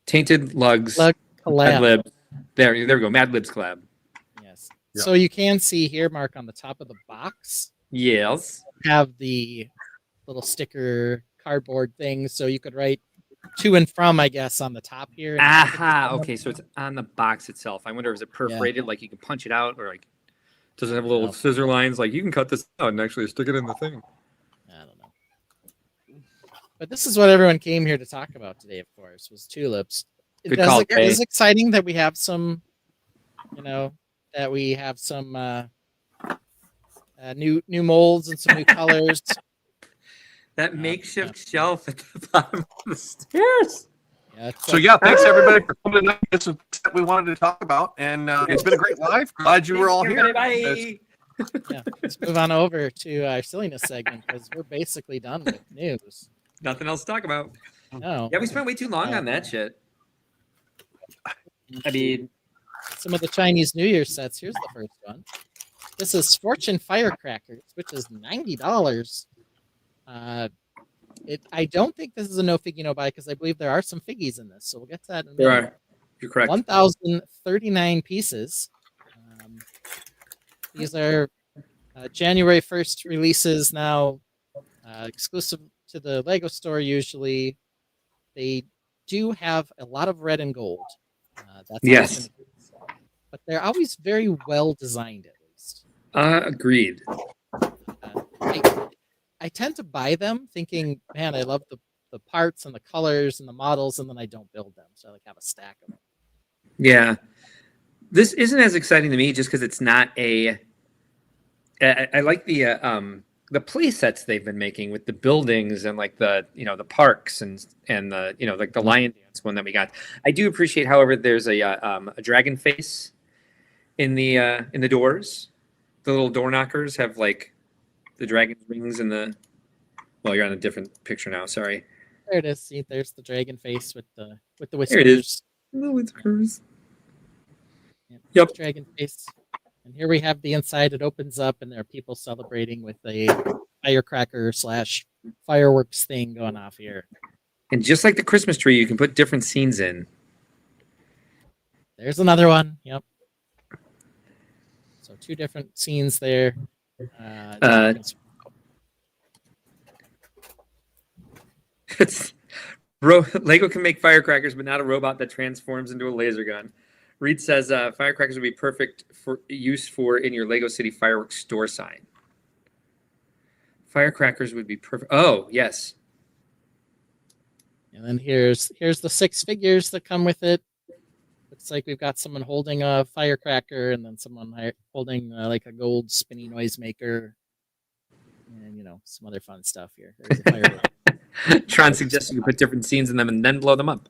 [SPEAKER 2] Tainted Lugs.
[SPEAKER 3] Lug
[SPEAKER 2] Mad
[SPEAKER 3] collab.
[SPEAKER 2] Libs. There we go. Mad Libs collab.
[SPEAKER 3] Yes.
[SPEAKER 4] Yeah.
[SPEAKER 3] So you can see here, Mark, on the top of the box,
[SPEAKER 2] Yes.
[SPEAKER 3] have the little sticker cardboard thing. So you could write to and from, I guess, on the top here.
[SPEAKER 2] Aha. Okay, so it's on the box itself. I wonder, is it perforated? Like you can punch it out, or like does it have little
[SPEAKER 3] No.
[SPEAKER 2] scissor lines? Like you can cut this out and actually stick it in the thing.
[SPEAKER 3] I don't know. But this is what everyone came here to talk about today, of course, was tulips.
[SPEAKER 2] Good call,
[SPEAKER 3] It is exciting that we have some, new molds and some new colors.
[SPEAKER 2] That makeshift shelf at the bottom of the stairs.
[SPEAKER 3] Yeah, it's
[SPEAKER 4] So yeah, thanks everybody for coming tonight. This is what we wanted to talk about, and it's been a great live. Glad you were all here.
[SPEAKER 2] Bye.
[SPEAKER 3] yeah. Let's move on over to our silliness segment because we're basically done with news.
[SPEAKER 2] Nothing else to talk about.
[SPEAKER 3] No.
[SPEAKER 2] Yeah, we spent way too long on that shit. I mean,
[SPEAKER 3] Some of the Chinese New Year sets. Here's the first one. This is Fortune Firecrackers, which is $90. I don't think this is a no figgy no buy because I believe there are some figgies in this. So we'll get to that in a minute.
[SPEAKER 2] there are. You're correct.
[SPEAKER 3] 1,039 pieces. These are January 1st releases now, exclusive to the Lego store usually. They do have a lot of red and gold. That's
[SPEAKER 2] Yes.
[SPEAKER 3] always been the case. But they're always very well designed, at least.
[SPEAKER 2] Agreed.
[SPEAKER 3] I tend to buy them thinking, man, I love the parts and the colors and the models, and then I don't build them. So I like have a stack of them.
[SPEAKER 2] Yeah. This isn't as exciting to me just because it's not a. I like the play sets they've been making with the buildings and like the parks and the like the lion dance one that we got. I do appreciate, however, there's a dragon face in the doors. The little door knockers have like the dragon wings and the. Well, you're on a different picture now. Sorry.
[SPEAKER 3] There it is. See, there's the dragon face with the whiskers.
[SPEAKER 2] There it is. No, it's hers.
[SPEAKER 3] Yep. Dragon face. And here we have the inside. It opens up, and there are people celebrating with a firecracker / fireworks thing going off here.
[SPEAKER 2] And just like the Christmas tree, you can put different scenes in.
[SPEAKER 3] There's another one. Yep. So 2 different scenes there.
[SPEAKER 2] It's Lego can make firecrackers, but not a robot that transforms into a laser gun. Reed says firecrackers would be perfect for use for in your Lego City fireworks store sign. Firecrackers would be perfect. Oh, yes.
[SPEAKER 3] And then here's the 6 figures that come with it. Looks like we've got someone holding a firecracker, and then someone holding like a gold spinny noisemaker, and some other fun stuff here. There's a firework.
[SPEAKER 2] Tron suggests you put different scenes in them and then blow them up.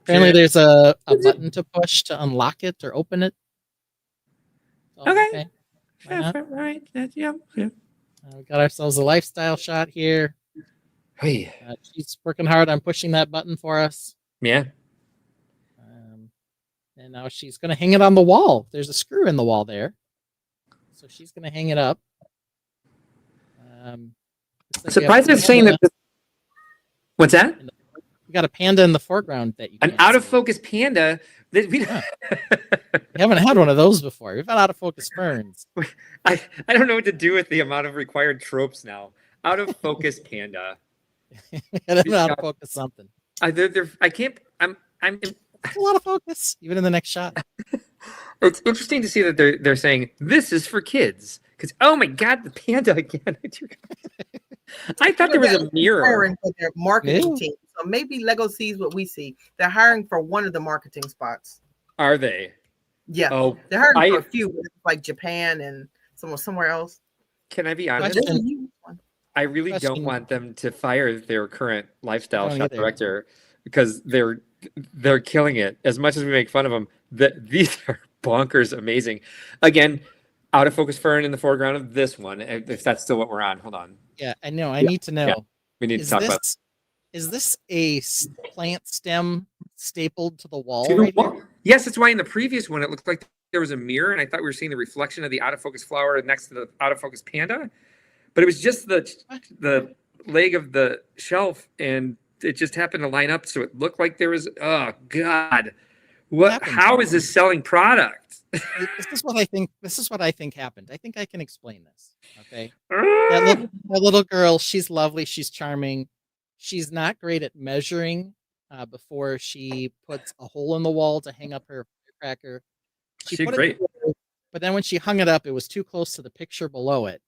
[SPEAKER 3] Apparently, there's a button to push to unlock it or open it. So,
[SPEAKER 2] okay.
[SPEAKER 3] Why not?
[SPEAKER 2] Right. Yeah.
[SPEAKER 3] We got ourselves a lifestyle shot here.
[SPEAKER 2] Hey.
[SPEAKER 3] She's working hard on pushing that button for us.
[SPEAKER 2] Yeah.
[SPEAKER 3] And now she's going to hang it on the wall. There's a screw in the wall there. So she's going to hang it up.
[SPEAKER 2] Surprised they're saying that. What's that?
[SPEAKER 3] We got a panda in the foreground that you
[SPEAKER 2] an out of focus panda. We
[SPEAKER 3] haven't had one of those before. We've had out of focus ferns.
[SPEAKER 2] I don't know what to do with the amount of required tropes now. Out of focus panda.
[SPEAKER 3] Out of focus something.
[SPEAKER 2] I can't. I'm.
[SPEAKER 3] It's a lot of focus, even in the next shot.
[SPEAKER 2] It's interesting to see that they're saying this is for kids because oh my god, the panda again. I thought there was a mirror.
[SPEAKER 5] Hiring for their marketing team, so maybe Lego sees what we see. They're hiring for one of the marketing spots.
[SPEAKER 2] Are they?
[SPEAKER 5] Yeah.
[SPEAKER 2] Oh,
[SPEAKER 5] they're hiring for a few, like Japan and somewhere else.
[SPEAKER 2] Can I be honest? I really don't want them to fire their current lifestyle shop director because they're killing it. As much as we make fun of them, these are bonkers amazing. Again, out of focus fern in the foreground of this one. If that's still what we're on, hold on.
[SPEAKER 3] Yeah, I know. I need to know.
[SPEAKER 2] Yeah, we need to talk about.
[SPEAKER 3] Is this a plant stem stapled to the wall?
[SPEAKER 2] Yes, that's why in the previous one it looked like there was a mirror, and I thought we were seeing the reflection of the out of focus flower next to the out of focus panda. But it was just the leg of the shelf, and it just happened to line up, so it looked like there was. Oh God, what? How is this selling product?
[SPEAKER 3] This is what I think. This is what I think happened. I think I can explain this. Okay, that little girl. She's lovely. She's charming. She's not great at measuring. Before she puts a hole in the wall to hang up her firecracker,
[SPEAKER 2] She's great.
[SPEAKER 3] But then when she hung it up, it was too close to the picture below it.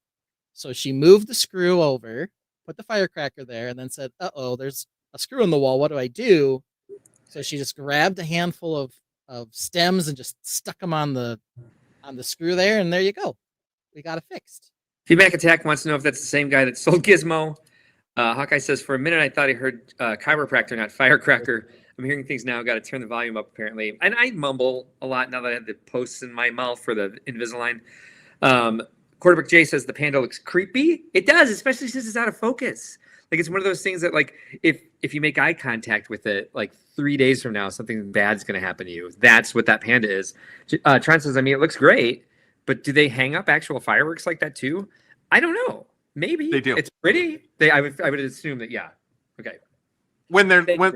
[SPEAKER 3] So she moved the screw over, put the firecracker there, and then said, "Uh-oh, there's a screw in the wall. What do I do?" So she just grabbed a handful of stems and just stuck them on the screw there, and there you go. We got it fixed.
[SPEAKER 2] Feedback Attack wants to know if that's the same guy that sold Gizmo. Hawkeye says, for a minute I thought I heard chiropractor, not firecracker. I'm hearing things now. Got to turn the volume up, apparently. And I mumble a lot now that I have the posts in my mouth for the Invisalign. Quarterback J says the panda looks creepy. It does, especially since it's out of focus. Like it's one of those things that, like, if you make eye contact with it, like 3 days from now, something bad's going to happen to you. That's what that panda is. Tron says, I mean, it looks great, but do they hang up actual fireworks like that too? I don't know. Maybe
[SPEAKER 4] they do.
[SPEAKER 2] It's pretty. I would assume that. Yeah. Okay.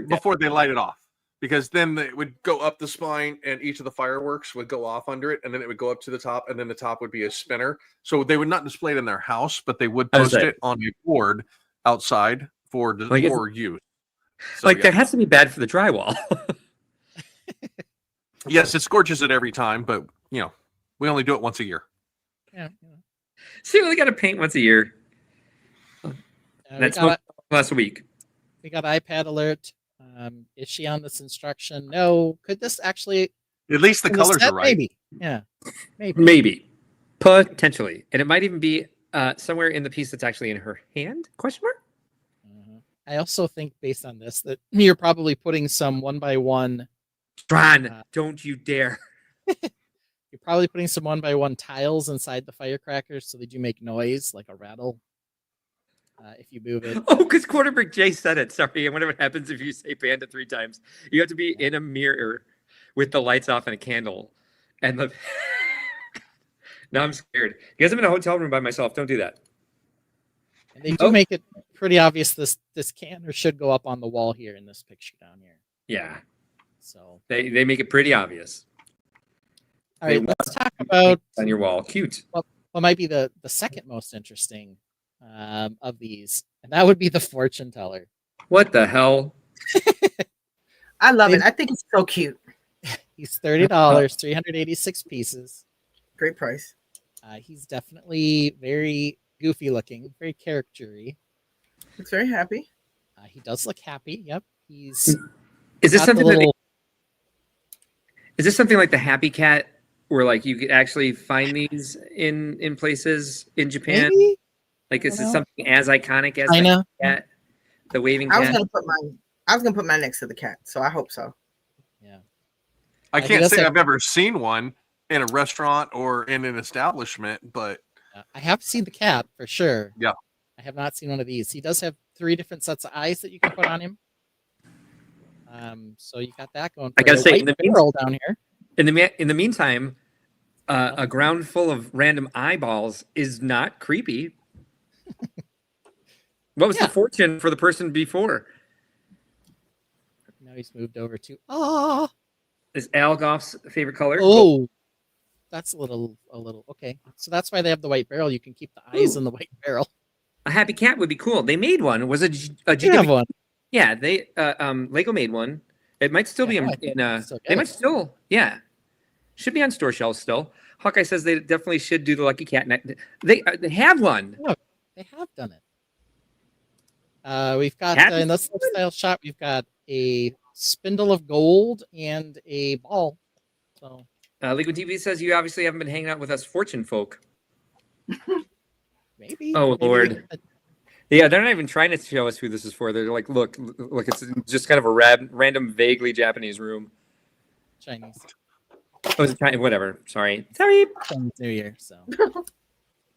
[SPEAKER 4] Before they light it off, because then it would go up the spine and each of the fireworks would go off under it, and then it would go up to the top, and then the top would be a spinner. So they would not display it in their house, but they would post it on a board outside for use. So,
[SPEAKER 2] that has to be bad for the drywall.
[SPEAKER 4] Yes, it scorches it every time, but we only do it once a year.
[SPEAKER 3] Yeah.
[SPEAKER 2] See, we got to paint once a year. That's last week.
[SPEAKER 3] We got iPad alert. Is she on this instruction? No. Could this actually?
[SPEAKER 4] At least the colors are right.
[SPEAKER 3] Maybe. Yeah.
[SPEAKER 2] Maybe. Potentially, and it might even be somewhere in the piece that's actually in her hand? Question mark.
[SPEAKER 3] I also think, based on this, that you're probably putting some 1x1.
[SPEAKER 2] Tron, don't you dare!
[SPEAKER 3] You're probably putting some 1x1 tiles inside the firecrackers so they do make noise, like a rattle. if you move it.
[SPEAKER 2] Oh, because Quarterbrick Jay said it. Sorry. I wonder what happens if you say panda 3 times. You have to be in a mirror with the lights off and a candle. And the now I'm scared. Because I'm in a hotel room by myself. Don't do that.
[SPEAKER 3] And they do make it pretty obvious this can or should go up on the wall here in this picture down here.
[SPEAKER 2] Yeah.
[SPEAKER 3] So
[SPEAKER 2] They make it pretty obvious.
[SPEAKER 3] all right, let's talk about
[SPEAKER 2] On your wall. Cute.
[SPEAKER 3] what might be the second most interesting of these, and that would be the fortune teller.
[SPEAKER 2] What the hell?
[SPEAKER 5] I love it. I think it's so cute.
[SPEAKER 3] He's $30, 386 pieces.
[SPEAKER 5] Great price.
[SPEAKER 3] He's definitely very goofy looking, very character-y.
[SPEAKER 5] Looks very happy.
[SPEAKER 3] He does look happy. Yep. He's
[SPEAKER 2] Is this
[SPEAKER 3] got the
[SPEAKER 2] something
[SPEAKER 3] little-
[SPEAKER 2] Is this something like the Happy Cat, where like you could actually find these in places in Japan?
[SPEAKER 3] Maybe?
[SPEAKER 2] Like is
[SPEAKER 3] I
[SPEAKER 2] it
[SPEAKER 3] don't know.
[SPEAKER 2] something as iconic as
[SPEAKER 3] China?
[SPEAKER 2] the cat, the waving
[SPEAKER 5] I was
[SPEAKER 2] cat?
[SPEAKER 5] gonna put mine next to the cat, so I hope so.
[SPEAKER 3] Yeah.
[SPEAKER 4] I
[SPEAKER 3] he
[SPEAKER 4] can't
[SPEAKER 3] does
[SPEAKER 4] say
[SPEAKER 3] have-
[SPEAKER 4] I've ever seen one in a restaurant or in an establishment, but
[SPEAKER 3] I have seen the cat for sure.
[SPEAKER 4] Yeah.
[SPEAKER 3] I have not seen one of these. He does have 3 different sets of eyes that you can put on him. So you got that going.
[SPEAKER 2] I gotta
[SPEAKER 3] you.
[SPEAKER 2] say,
[SPEAKER 3] White
[SPEAKER 2] in the
[SPEAKER 3] barrel down here.
[SPEAKER 2] In the meantime, a ground full of random eyeballs is not creepy. What was
[SPEAKER 3] Yeah.
[SPEAKER 2] the fortune for the person before?
[SPEAKER 3] Now he's moved over to
[SPEAKER 2] Is Al Goff's favorite color?
[SPEAKER 3] oh, that's a little okay. So that's why they have the white barrel. You can keep the eyes in the white barrel.
[SPEAKER 2] A happy cat would be cool. They made one. It was a
[SPEAKER 3] You have one.
[SPEAKER 2] Yeah, they Lego made one. It might still
[SPEAKER 3] Yeah,
[SPEAKER 2] be in
[SPEAKER 3] still get
[SPEAKER 2] they
[SPEAKER 3] it.
[SPEAKER 2] might still, yeah. Should be on store shelves still. Hawkeye says they definitely should do the Lucky Cat. They have one.
[SPEAKER 3] No, they have done it. We've got
[SPEAKER 2] Cat
[SPEAKER 3] in this style shot. We've got a spindle of gold and a ball. So
[SPEAKER 2] Lego TV says you obviously haven't been hanging out with us fortune folk.
[SPEAKER 3] maybe.
[SPEAKER 2] Oh,
[SPEAKER 3] maybe
[SPEAKER 2] Lord.
[SPEAKER 3] we could-
[SPEAKER 2] Yeah, they're not even trying to show us who this is for. They're like, look, it's just kind of a random, vaguely Japanese room.
[SPEAKER 3] Chinese.
[SPEAKER 2] Oh, it's Chinese, whatever. Sorry.
[SPEAKER 3] Chinese New Year. So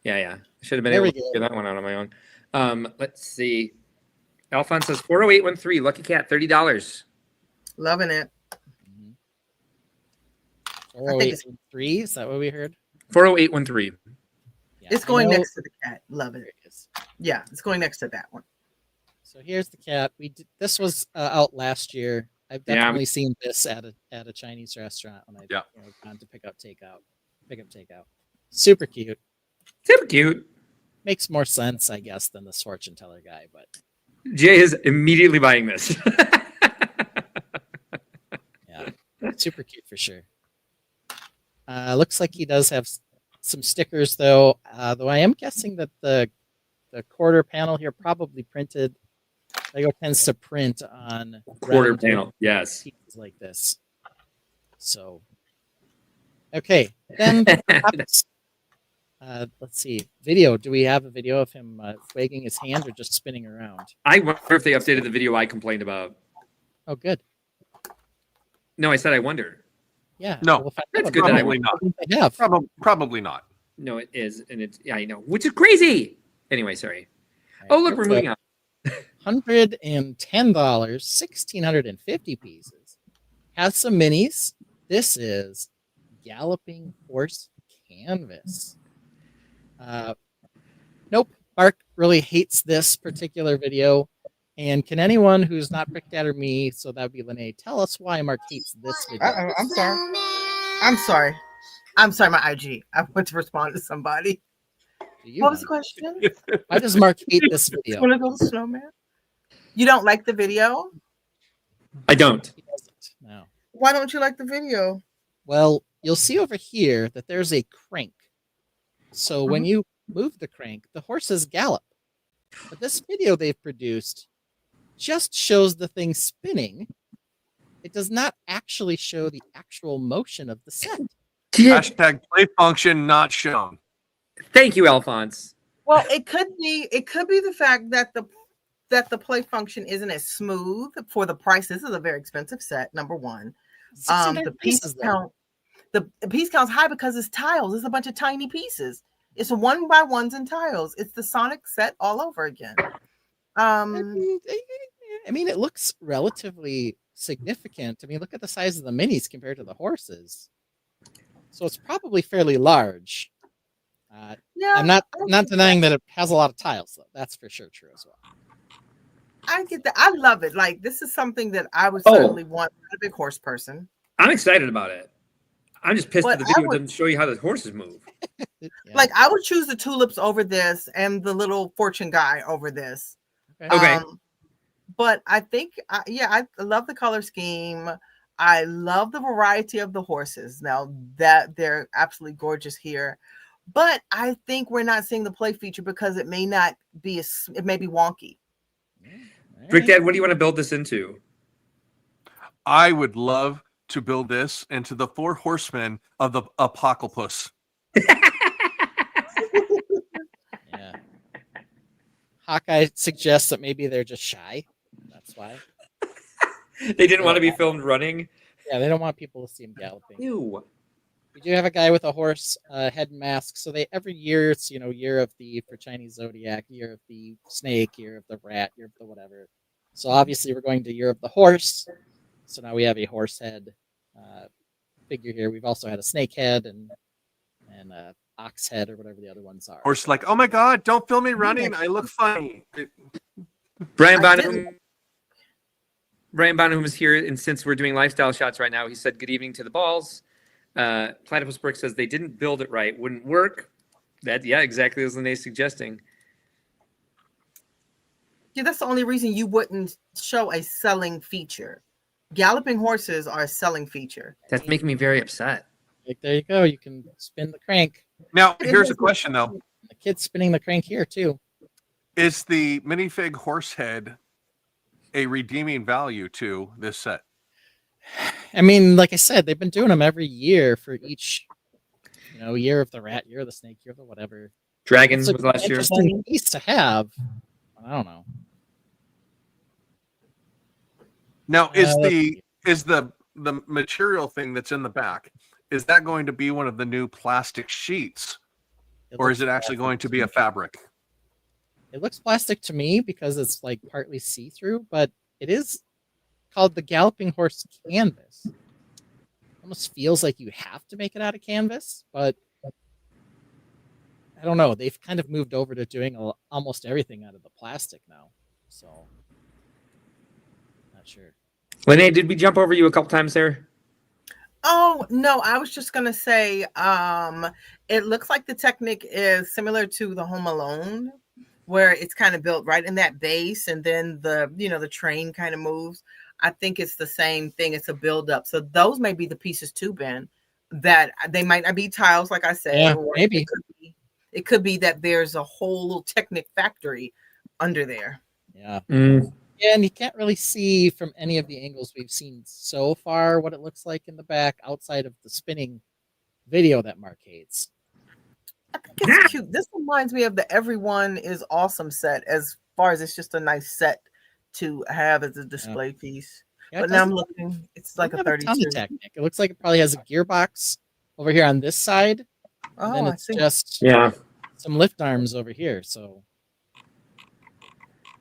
[SPEAKER 2] Yeah. Should have been
[SPEAKER 3] There
[SPEAKER 2] able
[SPEAKER 3] we
[SPEAKER 2] to
[SPEAKER 3] go.
[SPEAKER 2] figure that one out on my own. Let's see. Alphonse says 40813, Lucky Cat, $30.
[SPEAKER 5] Loving it.
[SPEAKER 3] Mhm.
[SPEAKER 5] I think it's-
[SPEAKER 3] 40813, is that what we heard?
[SPEAKER 2] 40813.
[SPEAKER 3] Yeah,
[SPEAKER 5] It's
[SPEAKER 3] I
[SPEAKER 5] going
[SPEAKER 3] know-
[SPEAKER 5] next to the cat. Love
[SPEAKER 3] There
[SPEAKER 5] it.
[SPEAKER 3] it is.
[SPEAKER 5] Yeah, it's going next to that one.
[SPEAKER 3] So here's the cat. This was out last year. I've
[SPEAKER 2] Yeah.
[SPEAKER 3] definitely seen this at a Chinese restaurant when I've
[SPEAKER 4] Yeah.
[SPEAKER 3] gone to pick up takeout. Super cute.
[SPEAKER 2] Super cute.
[SPEAKER 3] Makes more sense, I guess, than this fortune teller guy, but
[SPEAKER 2] Jay is immediately buying this.
[SPEAKER 3] yeah, super cute for sure. Looks like he does have some stickers though. Though I am guessing that the quarter panel here probably printed. Lego tends to print on
[SPEAKER 2] Quarter
[SPEAKER 3] rounded
[SPEAKER 2] panel. Yes.
[SPEAKER 3] pieces like this. So, okay, then perhaps, let's see. Video. Do we have a video of him wagging his hand or just spinning around?
[SPEAKER 2] I wonder if they updated the video I complained about.
[SPEAKER 3] Oh, good.
[SPEAKER 2] No, I said I wonder.
[SPEAKER 3] Yeah.
[SPEAKER 4] No,
[SPEAKER 3] we'll find
[SPEAKER 2] that's
[SPEAKER 3] out
[SPEAKER 2] good that I
[SPEAKER 3] about
[SPEAKER 4] probably
[SPEAKER 3] it.
[SPEAKER 4] not.
[SPEAKER 3] They have.
[SPEAKER 4] Probably not.
[SPEAKER 2] No, it is, and it's yeah, I know, which is crazy. Anyway, sorry. Oh, look, we're moving on.
[SPEAKER 3] $110, 1,650 pieces. Has some minis. This is Galloping Horse Canvas. Nope. Mark really hates this particular video. And can anyone who's not Brick Dad or me, so that would be Lene, tell us why Mark hates this video?
[SPEAKER 5] I'm sorry. I'm sorry, my IG. I went to respond to somebody.
[SPEAKER 3] Do you,
[SPEAKER 5] What was the
[SPEAKER 3] Mark?
[SPEAKER 5] question?
[SPEAKER 3] Why does Mark hate this video?
[SPEAKER 5] One of those snowman. You don't like the video?
[SPEAKER 2] I don't.
[SPEAKER 3] He doesn't. No.
[SPEAKER 5] Why don't you like the video?
[SPEAKER 3] Well, you'll see over here that there's a crank. So when you move the crank, the horses gallop. But this video they've produced just shows the thing spinning. It does not actually show the actual motion of the set.
[SPEAKER 4] Hashtag play function not shown.
[SPEAKER 2] Thank you, Alphonse.
[SPEAKER 5] Well, it could be the fact that the play function isn't as smooth for the price. This is a very expensive set, number one. The piece count, the piece count's high because it's tiles. It's a bunch of tiny pieces. It's 1x1s and tiles. It's the Sonic set all over again.
[SPEAKER 3] I mean, it looks relatively significant. I mean, look at the size of the minis compared to the horses. So it's probably fairly large.
[SPEAKER 5] Yeah,
[SPEAKER 3] I'm not denying that it has a lot of tiles, though. That's for sure true as well.
[SPEAKER 5] I get that. I love it. Like, this is something that I would certainly want. I'm a big horse person.
[SPEAKER 2] I'm excited about it. I'm just pissed
[SPEAKER 5] But
[SPEAKER 2] that the video
[SPEAKER 5] I would-
[SPEAKER 2] doesn't show you how the horses move.
[SPEAKER 3] Yeah.
[SPEAKER 5] Like, I would choose the tulips over this and the little fortune guy over this.
[SPEAKER 2] Okay.
[SPEAKER 5] But I think, I love the color scheme. I love the variety of the horses. Now that they're absolutely gorgeous here, but I think we're not seeing the play feature because it may not be it may be wonky.
[SPEAKER 2] Brick Dad, what do you want to build this into?
[SPEAKER 4] I would love to build this into the 4 horsemen of the apocalypse.
[SPEAKER 3] Yeah. Hawkeye suggests that maybe they're just shy. That's why.
[SPEAKER 2] They didn't want to be filmed running.
[SPEAKER 3] Yeah, they don't want people to see him galloping.
[SPEAKER 2] Ew.
[SPEAKER 3] We do have a guy with a horse head and mask. So they every year it's year of the for Chinese zodiac, year of the snake, year of the rat, year of the whatever. So obviously we're going to year of the horse. So now we have a horse head figure here. We've also had a snake head and a ox head or whatever the other ones are.
[SPEAKER 4] Horse like, oh my god, don't film me running. I look funny.
[SPEAKER 2] Brian Bonham is here, and since we're doing lifestyle shots right now, he said good evening to the balls. Platypus Brick says they didn't build it right, wouldn't work. Exactly as Lene's suggesting.
[SPEAKER 5] Yeah, that's the only reason you wouldn't show a selling feature. Galloping horses are a selling feature.
[SPEAKER 2] That's making me very upset.
[SPEAKER 3] Like, there you go. You can spin the crank.
[SPEAKER 4] Now, here's a question though.
[SPEAKER 3] The kid's spinning the crank here too.
[SPEAKER 4] Is the minifig horse head a redeeming value to this set?
[SPEAKER 3] I mean, like I said, they've been doing them every year for each, year of the rat, year of the snake, year of the whatever.
[SPEAKER 2] Dragons
[SPEAKER 3] It's
[SPEAKER 2] was last year.
[SPEAKER 3] interesting piece to have. I don't know.
[SPEAKER 4] Now, is the material thing that's in the back, is that going to be one of the new plastic sheets, or is it actually going to be a fabric?
[SPEAKER 3] It looks plastic to me because it's like partly see-through, but it is called the Galloping Horse Canvas. Almost feels like you have to make it out of canvas, but I don't know. They've kind of moved over to doing almost everything out of the plastic now, so not sure.
[SPEAKER 2] Lene, did we jump over you a couple times there?
[SPEAKER 5] Oh, no, I was just going to say, it looks like the Technic is similar to the Home Alone, where it's kind of built right in that base, and then the train kind of moves. I think it's the same thing. It's a build-up. So those may be the pieces too, Ben, that they might not be tiles, like I said.
[SPEAKER 3] Yeah,
[SPEAKER 5] or
[SPEAKER 3] maybe.
[SPEAKER 5] It could be that there's a whole little Technic factory under there.
[SPEAKER 3] Yeah. Yeah, and you can't really see from any of the angles we've seen so far what it looks like in the back outside of the spinning video that Mark hates.
[SPEAKER 5] I think it's cute. This reminds me of the Everyone is Awesome set, as far as it's just a nice set to have as a display piece.
[SPEAKER 3] Yeah,
[SPEAKER 5] But now I'm looking, it's like a 32.
[SPEAKER 3] Technic. It looks like it probably has a gearbox over here on this side. And then
[SPEAKER 5] Oh, I
[SPEAKER 3] it's
[SPEAKER 5] see.
[SPEAKER 3] just
[SPEAKER 2] Yeah.
[SPEAKER 3] some lift arms over here. So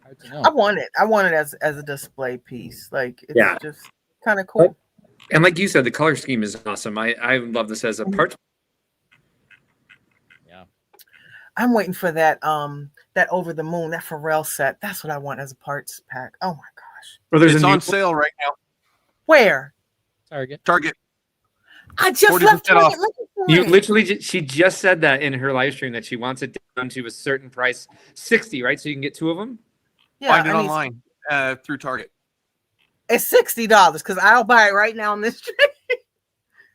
[SPEAKER 3] hard to know.
[SPEAKER 5] I want it as a display piece. Like, it's
[SPEAKER 2] Yeah.
[SPEAKER 5] just kind of cool.
[SPEAKER 2] And like you said, the color scheme is awesome. I love this as a part.
[SPEAKER 3] Yeah.
[SPEAKER 5] I'm waiting for that Over the Moon, that Pharrell set. That's what I want as a parts pack. Oh my gosh.
[SPEAKER 2] Well, there's
[SPEAKER 4] It's
[SPEAKER 2] a new
[SPEAKER 4] on sale right now.
[SPEAKER 5] Where?
[SPEAKER 3] Target.
[SPEAKER 4] Target.
[SPEAKER 5] I just
[SPEAKER 4] 40%
[SPEAKER 5] left Target
[SPEAKER 4] off.
[SPEAKER 5] looking for
[SPEAKER 2] You
[SPEAKER 5] it.
[SPEAKER 2] literally, she just said that in her live stream that she wants it down to a certain price, 60, right? So you can get 2 of them.
[SPEAKER 5] Yeah,
[SPEAKER 4] Find it
[SPEAKER 5] I need-
[SPEAKER 4] online through Target.
[SPEAKER 5] It's $60 because I'll buy it right now on this stream.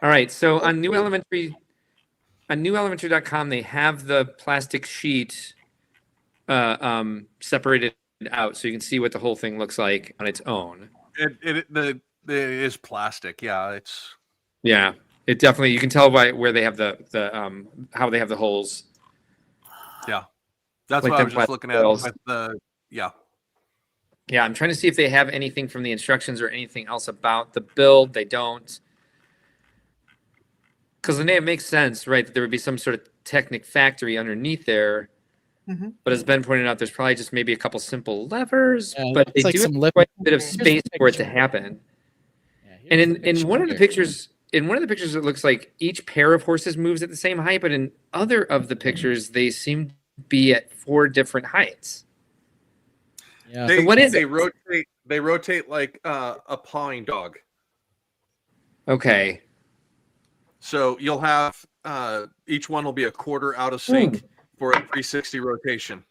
[SPEAKER 2] All right. So on newelementary.com, they have the plastic sheet separated out so you can see what the whole thing looks like on its own.
[SPEAKER 4] It is plastic. Yeah,
[SPEAKER 2] Yeah, it definitely, you can tell by where they have the how they have the holes.
[SPEAKER 4] yeah. That's
[SPEAKER 2] Like
[SPEAKER 4] what I
[SPEAKER 2] them
[SPEAKER 4] was just
[SPEAKER 2] plastic
[SPEAKER 4] looking at.
[SPEAKER 2] rails.
[SPEAKER 4] With the
[SPEAKER 2] Yeah, I'm trying to see if they have anything from the instructions or anything else about the build. They don't. Because it makes sense, right? That there would be some sort of Technic factory underneath there.
[SPEAKER 5] Mm-hmm.
[SPEAKER 2] But as Ben pointed out, there's probably just maybe a couple simple levers,
[SPEAKER 3] Yeah,
[SPEAKER 2] but they
[SPEAKER 3] it's like
[SPEAKER 2] do
[SPEAKER 3] some
[SPEAKER 2] have
[SPEAKER 3] lip-
[SPEAKER 2] quite a bit of
[SPEAKER 3] Here's the
[SPEAKER 2] space for it to
[SPEAKER 3] picture.
[SPEAKER 2] happen.
[SPEAKER 3] Yeah,
[SPEAKER 2] And
[SPEAKER 3] here's the
[SPEAKER 2] in one of the
[SPEAKER 3] picture
[SPEAKER 2] pictures, it looks like each pair of horses moves at the same height, but in other of the pictures, they seem to be at 4 different heights.
[SPEAKER 3] Yeah.
[SPEAKER 4] They,
[SPEAKER 2] what is
[SPEAKER 4] they
[SPEAKER 2] it?
[SPEAKER 4] rotate. They rotate like a pawing dog.
[SPEAKER 2] Okay.
[SPEAKER 4] So you'll have each one will be a quarter out of sync for a 360 rotation.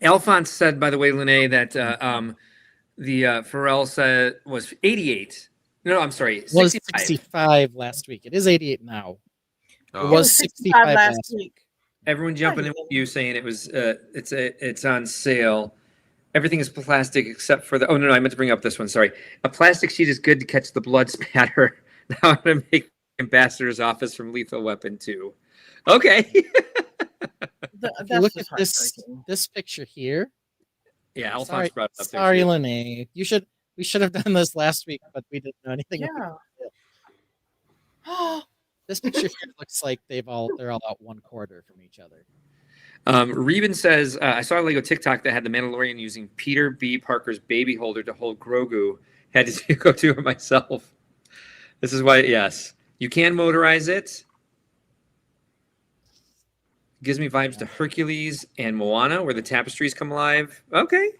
[SPEAKER 2] Alphonse said, by the way, Lene, that the Pharrell said was 88. No, I'm sorry,
[SPEAKER 3] It was
[SPEAKER 2] 65.
[SPEAKER 3] 65 last week. It is 88 now.
[SPEAKER 4] Oh.
[SPEAKER 3] It was 65 last week.
[SPEAKER 2] Everyone jumping in with you saying it was it's on sale. Everything is plastic except for the. Oh no, I meant to bring up this one. Sorry, a plastic sheet is good to catch the blood spatter. Now I'm gonna make Ambassador's Office from Lethal Weapon 2. Okay.
[SPEAKER 3] If you look at this picture here.
[SPEAKER 2] Yeah, Alphonse brought it up.
[SPEAKER 3] Sorry, Lene. We should have done this last week, but we didn't know anything.
[SPEAKER 5] Yeah.
[SPEAKER 3] This picture here looks like they're all out 1 quarter from each other.
[SPEAKER 2] Reuben says, I saw a Lego TikTok that had the Mandalorian using Peter B. Parker's baby holder to hold Grogu. Had to go do it myself. This is why, yes, you can motorize it. Gives me vibes to Hercules and Moana, where the tapestries come alive. Okay.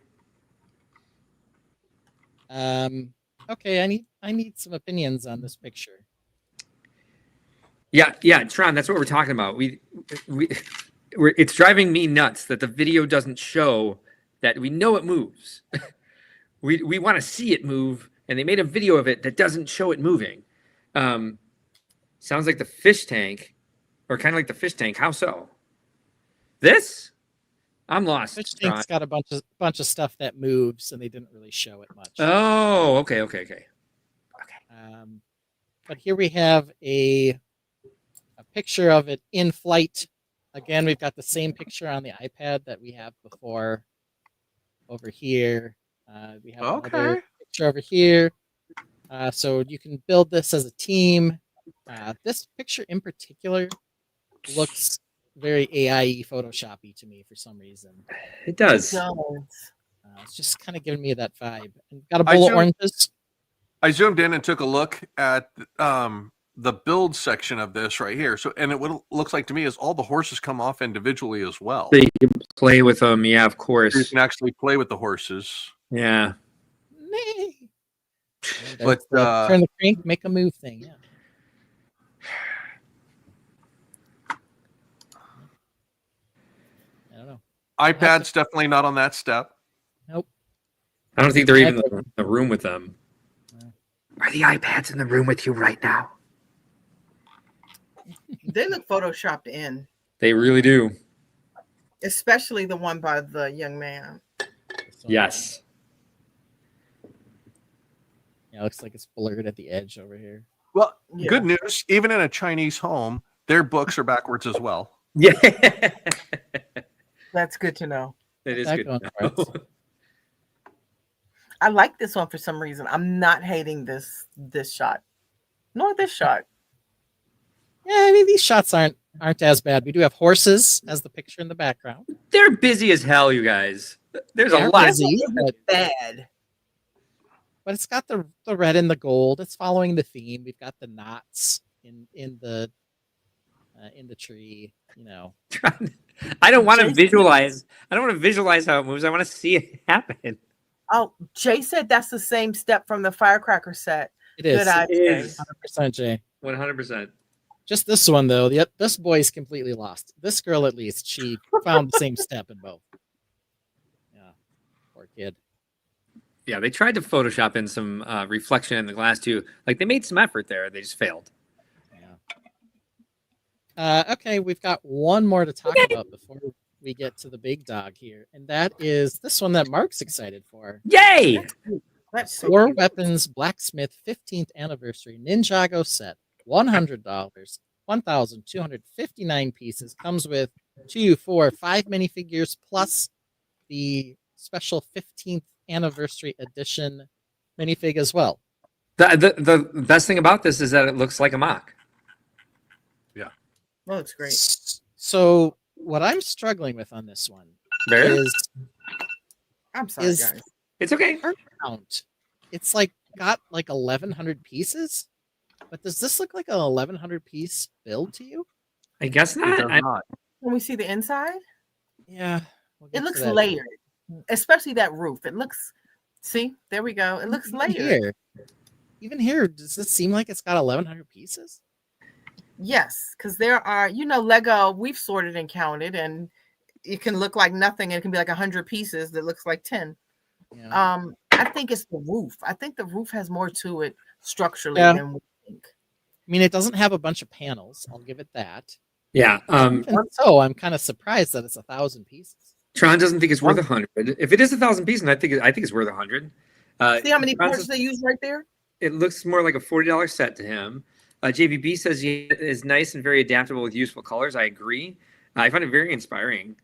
[SPEAKER 3] Okay, I need some opinions on this picture.
[SPEAKER 2] Yeah, Tron, that's what we're talking about. It's driving me nuts that the video doesn't show that we know it moves. we want to see it move, and they made a video of it that doesn't show it moving. Sounds like the fish tank, or kind of like the fish tank. How so? This? I'm lost.
[SPEAKER 3] Fish tank's got a bunch of stuff that moves, and they didn't really show it much.
[SPEAKER 2] Oh, okay.
[SPEAKER 3] But here we have a picture of it in flight. Again, we've got the same picture on the iPad that we have before. Over here, we have another picture over here. So you can build this as a team. This picture in particular looks very AI Photoshoppy to me for some reason.
[SPEAKER 2] It does.
[SPEAKER 3] It's just kind of giving me that vibe. And got a bowl of oranges.
[SPEAKER 4] I zoomed in and took a look at the build section of this right here. So, and what it looks like to me is all the horses come off individually as well.
[SPEAKER 2] So you can play with them. Yeah, of course.
[SPEAKER 4] You can actually play with the horses.
[SPEAKER 2] Yeah.
[SPEAKER 4] But
[SPEAKER 3] turn the crank, make a move thing. Yeah. I don't know.
[SPEAKER 4] iPad's definitely not on that step.
[SPEAKER 3] Nope.
[SPEAKER 2] I don't think they're even in the room with them. Are the iPads in the room with you right now?
[SPEAKER 5] They look photoshopped in,
[SPEAKER 2] They really do.
[SPEAKER 5] especially the one by the young man.
[SPEAKER 2] Yes.
[SPEAKER 3] Yeah, it looks like it's blurred at the edge over here.
[SPEAKER 4] Well, good news. Even in a Chinese home, their books are backwards as well.
[SPEAKER 2] Yeah.
[SPEAKER 5] That's good to know.
[SPEAKER 2] It is good to know.
[SPEAKER 5] I like this one for some reason. I'm not hating this shot, nor this shot.
[SPEAKER 3] Yeah, I mean these shots aren't as bad. We do have horses as the picture in the background.
[SPEAKER 2] They're busy as hell, you guys. There's a
[SPEAKER 3] They're
[SPEAKER 2] lot.
[SPEAKER 3] busy,
[SPEAKER 5] It's bad.
[SPEAKER 3] but it's got the red and the gold. It's following the theme. We've got the knots in the tree. You know,
[SPEAKER 2] I don't want to visualize. I don't want to visualize how it moves. I want to see it happen.
[SPEAKER 5] Oh, Jay said that's the same step from the firecracker set.
[SPEAKER 3] it is.
[SPEAKER 5] Good eye,
[SPEAKER 2] It
[SPEAKER 5] Jay.
[SPEAKER 2] is.
[SPEAKER 3] 100%, Jay.
[SPEAKER 2] 100%.
[SPEAKER 3] Just this one though. This boy's completely lost. This girl, at least, she found the same step in both. Yeah, poor kid.
[SPEAKER 2] Yeah, they tried to Photoshop in some reflection in the glass too. Like they made some effort there. They just failed.
[SPEAKER 3] Yeah. Okay, we've got one more to talk about before we get to the big dog here, and that is this one that Mark's excited for.
[SPEAKER 2] Yay!
[SPEAKER 5] That's so
[SPEAKER 3] Four
[SPEAKER 5] cute.
[SPEAKER 3] Weapons Blacksmith 15th Anniversary Ninjago set. $100. 1,259 pieces. Comes with 2, 4, 5 minifigures plus the special 15th Anniversary Edition minifig as well.
[SPEAKER 2] The best thing about this is that it looks like a mock.
[SPEAKER 5] Oh, it's great.
[SPEAKER 3] So what I'm struggling with on this one
[SPEAKER 2] Bear?
[SPEAKER 3] is
[SPEAKER 5] I'm sorry,
[SPEAKER 3] is-
[SPEAKER 5] guys.
[SPEAKER 2] It's okay.
[SPEAKER 3] our count. It's like got like 1,100 pieces, but does this look like an 1,100 piece build to you?
[SPEAKER 2] I guess
[SPEAKER 4] It does
[SPEAKER 2] not.
[SPEAKER 4] not.
[SPEAKER 5] Can we see the inside?
[SPEAKER 3] Yeah, we'll get
[SPEAKER 5] It
[SPEAKER 3] to
[SPEAKER 5] looks
[SPEAKER 3] that.
[SPEAKER 5] layered, especially that roof. It looks. See, there we go. It looks layered.
[SPEAKER 3] Even here, does this seem like it's got 1,100 pieces?
[SPEAKER 5] Yes, because there are, Lego. We've sorted and counted, and it can look like nothing. And it can be like 100 pieces that looks like 10.
[SPEAKER 3] Yeah.
[SPEAKER 5] I think it's the roof. I think the roof has more to it structurally
[SPEAKER 3] Yeah.
[SPEAKER 5] than we think.
[SPEAKER 3] I mean, it doesn't have a bunch of panels. I'll give it that.
[SPEAKER 2] Yeah.
[SPEAKER 3] Even so, I'm kind of surprised that it's 1,000 pieces.
[SPEAKER 2] Tron doesn't think it's worth 100. If it is 1,000 pieces, I think it's worth 100.
[SPEAKER 5] See how many
[SPEAKER 2] Tron
[SPEAKER 5] parts
[SPEAKER 2] says
[SPEAKER 5] they use right there?
[SPEAKER 2] it looks more like a $40 set to him. JVB says he is nice and very adaptable with useful colors. I agree. I find it very inspiring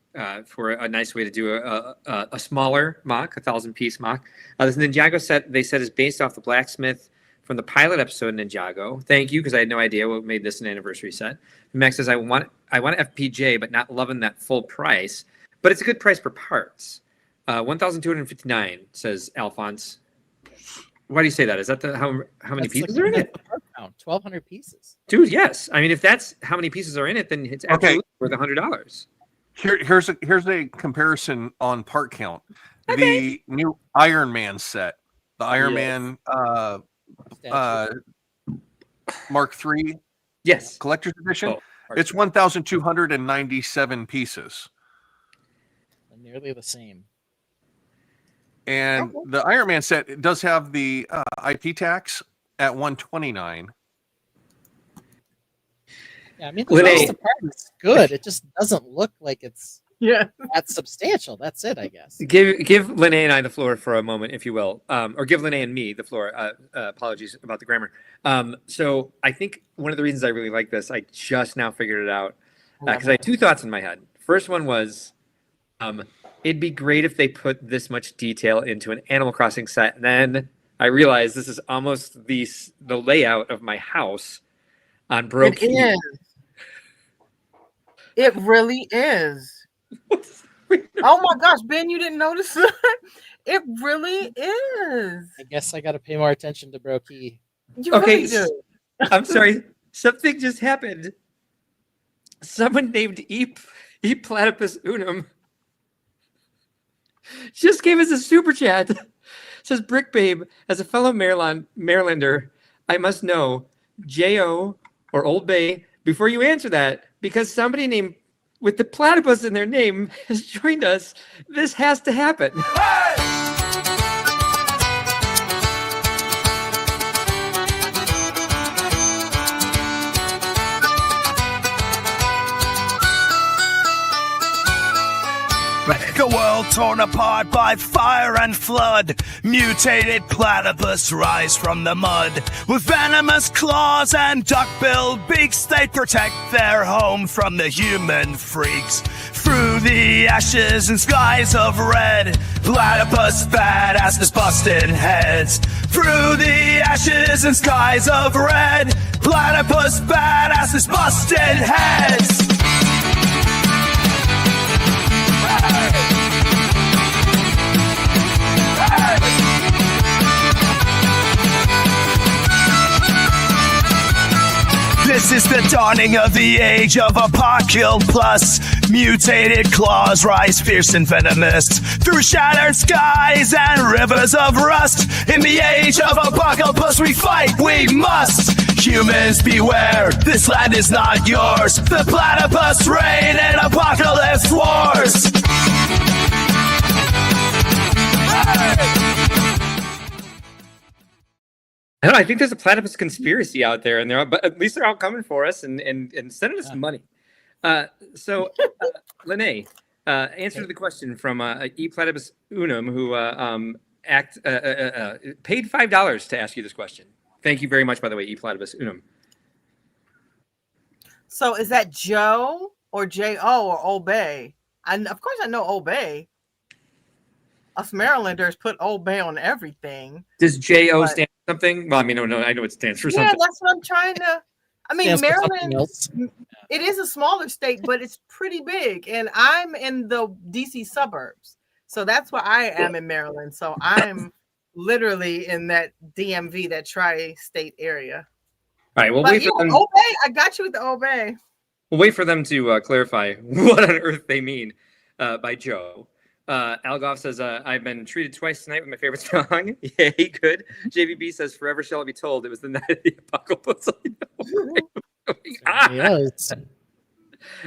[SPEAKER 2] for a nice way to do a smaller mock, 1,000-piece mock. This Ninjago set, they said, is based off the blacksmith from the pilot episode Ninjago. Thank you, because I had no idea what made this an anniversary set. Max says, I want FPJ, but not loving that full price. But it's a good price per parts. 1,259, says Alphonse. Why do you say that? Is that how many
[SPEAKER 3] That's
[SPEAKER 2] pieces
[SPEAKER 3] like
[SPEAKER 2] are in it?
[SPEAKER 3] 1,200 pieces.
[SPEAKER 2] Dude, yes. I mean, if that's how many pieces are in it, then it's absolutely worth $100.
[SPEAKER 4] Here's a comparison on part count.
[SPEAKER 2] Okay.
[SPEAKER 4] The new Iron Man set, the Iron
[SPEAKER 3] Yes.
[SPEAKER 4] Man
[SPEAKER 3] Statue.
[SPEAKER 4] Mark III
[SPEAKER 2] Yes.
[SPEAKER 4] collector's edition.
[SPEAKER 2] Oh,
[SPEAKER 4] It's 1,297 pieces.
[SPEAKER 3] Nearly the same.
[SPEAKER 4] And the Iron Man set, it does have the IP tax at 129.
[SPEAKER 3] Yeah, I mean, the
[SPEAKER 2] Lene-
[SPEAKER 3] rest of the part is good. It just doesn't look like it's
[SPEAKER 5] Yeah.
[SPEAKER 3] that substantial. That's it, I guess.
[SPEAKER 2] Give Lene and I the floor for a moment, if you will, or give Lene and me the floor. Apologies about the grammar. So I think one of the reasons I really like this, I just now figured it out, because I had two thoughts in my head. First one was, it'd be great if they put this much detail into an Animal Crossing set. And then I realized this is almost the layout of my house on Broke.
[SPEAKER 5] It is. It really is. Oh my gosh, Ben, you didn't notice that? It really is.
[SPEAKER 3] I guess I got to pay more attention to Brokey.
[SPEAKER 5] You
[SPEAKER 2] Okay,
[SPEAKER 5] really do.
[SPEAKER 2] I'm sorry. Something just happened. Someone named E Platypus Unum just gave us a super chat. Says Brick Babe, as a fellow Marylander, I must know J.O. or Old Bay before you answer that, because somebody named with the platypus in their name has joined us. This has to happen.
[SPEAKER 1] A world torn apart by fire and flood. Mutated platypus rise from the mud. With venomous claws and duck-billed beaks, they protect their home from the human freaks. Through the ashes and skies of red, platypus badasses busted heads. Through the ashes and skies of red, platypus badasses busted heads. This is the dawning of the age of Apocalypse. Mutated claws rise fierce and venomous through shattered skies and rivers of rust. In the age of Apocalypse, we fight, we must. Humans beware, this land is not yours. The platypus reign in apocalypse wars.
[SPEAKER 2] I don't know, I think there's a platypus conspiracy out there, and but at least they're all coming for us and sending us money. So, Lene, answer to the question from E Platypus Unum, who paid $5 to ask you this question. Thank you very much, by the way, E Platypus Unum.
[SPEAKER 5] So is that Joe or J.O. or Old Bay? And of course I know Old Bay. Us Marylanders put Old Bay on everything.
[SPEAKER 2] Does J.O. stand for something? Well, I mean, no, I know it stands for
[SPEAKER 5] Yeah,
[SPEAKER 2] something.
[SPEAKER 5] that's what I'm trying to. I mean,
[SPEAKER 3] Stands for something
[SPEAKER 5] Maryland,
[SPEAKER 3] else.
[SPEAKER 5] it is a smaller state, but it's pretty big. And I'm in the DC suburbs. So that's where I am in Maryland. So I'm literally in that DMV, that tri-state area.
[SPEAKER 2] All right, we'll
[SPEAKER 5] But
[SPEAKER 2] wait
[SPEAKER 5] yeah,
[SPEAKER 2] for them.
[SPEAKER 5] Obey, I got you with the Obey.
[SPEAKER 2] We'll wait for them to clarify what on earth they mean by Joe. Algoff says, I've been treated twice tonight with my favorite song. Yay, good. JVB says, forever shall it be told it was the night of the apocalypse.
[SPEAKER 3] Yes.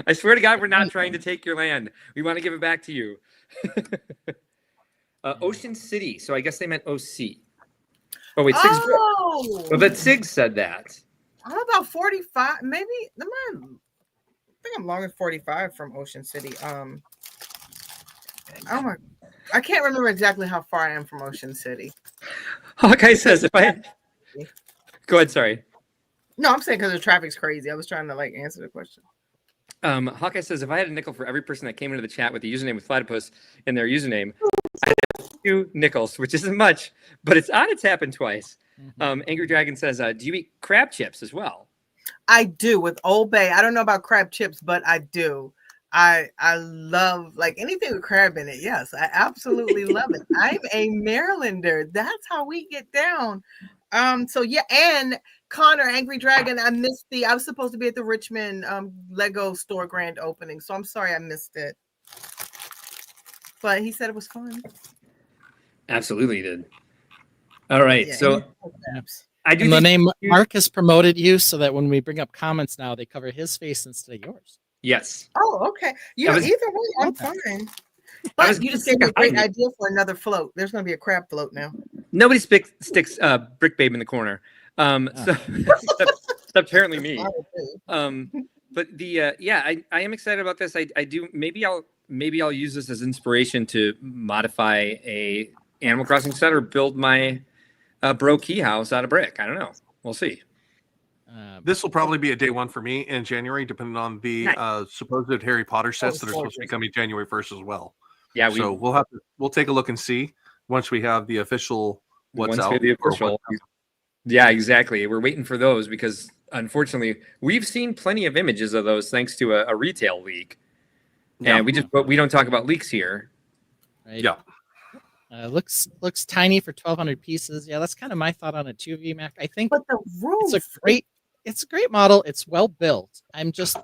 [SPEAKER 2] I swear to God, we're not trying to take your land. We want to give it back to you. Ocean City. So I guess they meant OC. Oh, wait, Sig's
[SPEAKER 5] Oh,
[SPEAKER 2] well, but Sig said that.
[SPEAKER 5] I'm about 45. Maybe I think I'm longer than 45 from Ocean City. Oh my, I can't remember exactly how far I am from Ocean City.
[SPEAKER 2] Hawkeye says, if I go ahead, sorry.
[SPEAKER 5] No, I'm saying because the traffic's crazy. I was trying to like answer the question.
[SPEAKER 2] Hawkeye says, if I had a nickel for every person that came into the chat with the username with Platypus in their username, I'd have 2 nickels, which isn't much, but it's odd it's happened twice. Angry Dragon says, do you eat crab chips as well?
[SPEAKER 5] I do with Old Bay. I don't know about crab chips, but I do. I love like anything with crab in it. Yes, I absolutely love it. I'm a Marylander. That's how we get down. So yeah, and Connor, Angry Dragon, I was supposed to be at the Richmond Lego store grand opening, so I'm sorry I missed it. But he said it was fun.
[SPEAKER 2] Absolutely did. All right,
[SPEAKER 5] Yeah,
[SPEAKER 2] so I do
[SPEAKER 3] And the
[SPEAKER 2] think
[SPEAKER 3] name Mark has promoted you so that when we bring up comments now, they cover his face instead of yours.
[SPEAKER 2] yes.
[SPEAKER 5] Oh, okay. You
[SPEAKER 2] I
[SPEAKER 5] know,
[SPEAKER 2] was-
[SPEAKER 5] either way, I'm fine.
[SPEAKER 2] I
[SPEAKER 5] But
[SPEAKER 2] was
[SPEAKER 5] you just
[SPEAKER 2] gonna
[SPEAKER 5] gave me a great
[SPEAKER 2] say,
[SPEAKER 5] idea for another float. There's going to be a crab float now.
[SPEAKER 2] Nobody sticks Brick Babe in the corner. So it's apparently me. But the I am excited about this. I do maybe I'll use this as inspiration to modify a Animal Crossing set or build my bro key house out of brick. I don't know. We'll see.
[SPEAKER 4] This will probably be a day one for me in January, depending on the
[SPEAKER 2] Nice.
[SPEAKER 4] supposed Harry Potter sets that are supposed to be coming January 1st as well.
[SPEAKER 2] Yeah,
[SPEAKER 4] So we'll take a look and see once we have the official what's
[SPEAKER 2] once
[SPEAKER 4] out.
[SPEAKER 2] we have the
[SPEAKER 4] or
[SPEAKER 2] official.
[SPEAKER 4] what's out.
[SPEAKER 2] Yeah, exactly. We're waiting for those because unfortunately we've seen plenty of images of those thanks to a retail leak.
[SPEAKER 4] Yeah.
[SPEAKER 2] And we don't talk about leaks here.
[SPEAKER 3] Right?
[SPEAKER 4] Yeah.
[SPEAKER 3] Looks tiny for 1,200 pieces. Yeah, that's kind of my thought on a 2V Mac. I think
[SPEAKER 5] But the roof.
[SPEAKER 3] it's a great model. It's well built. I'm just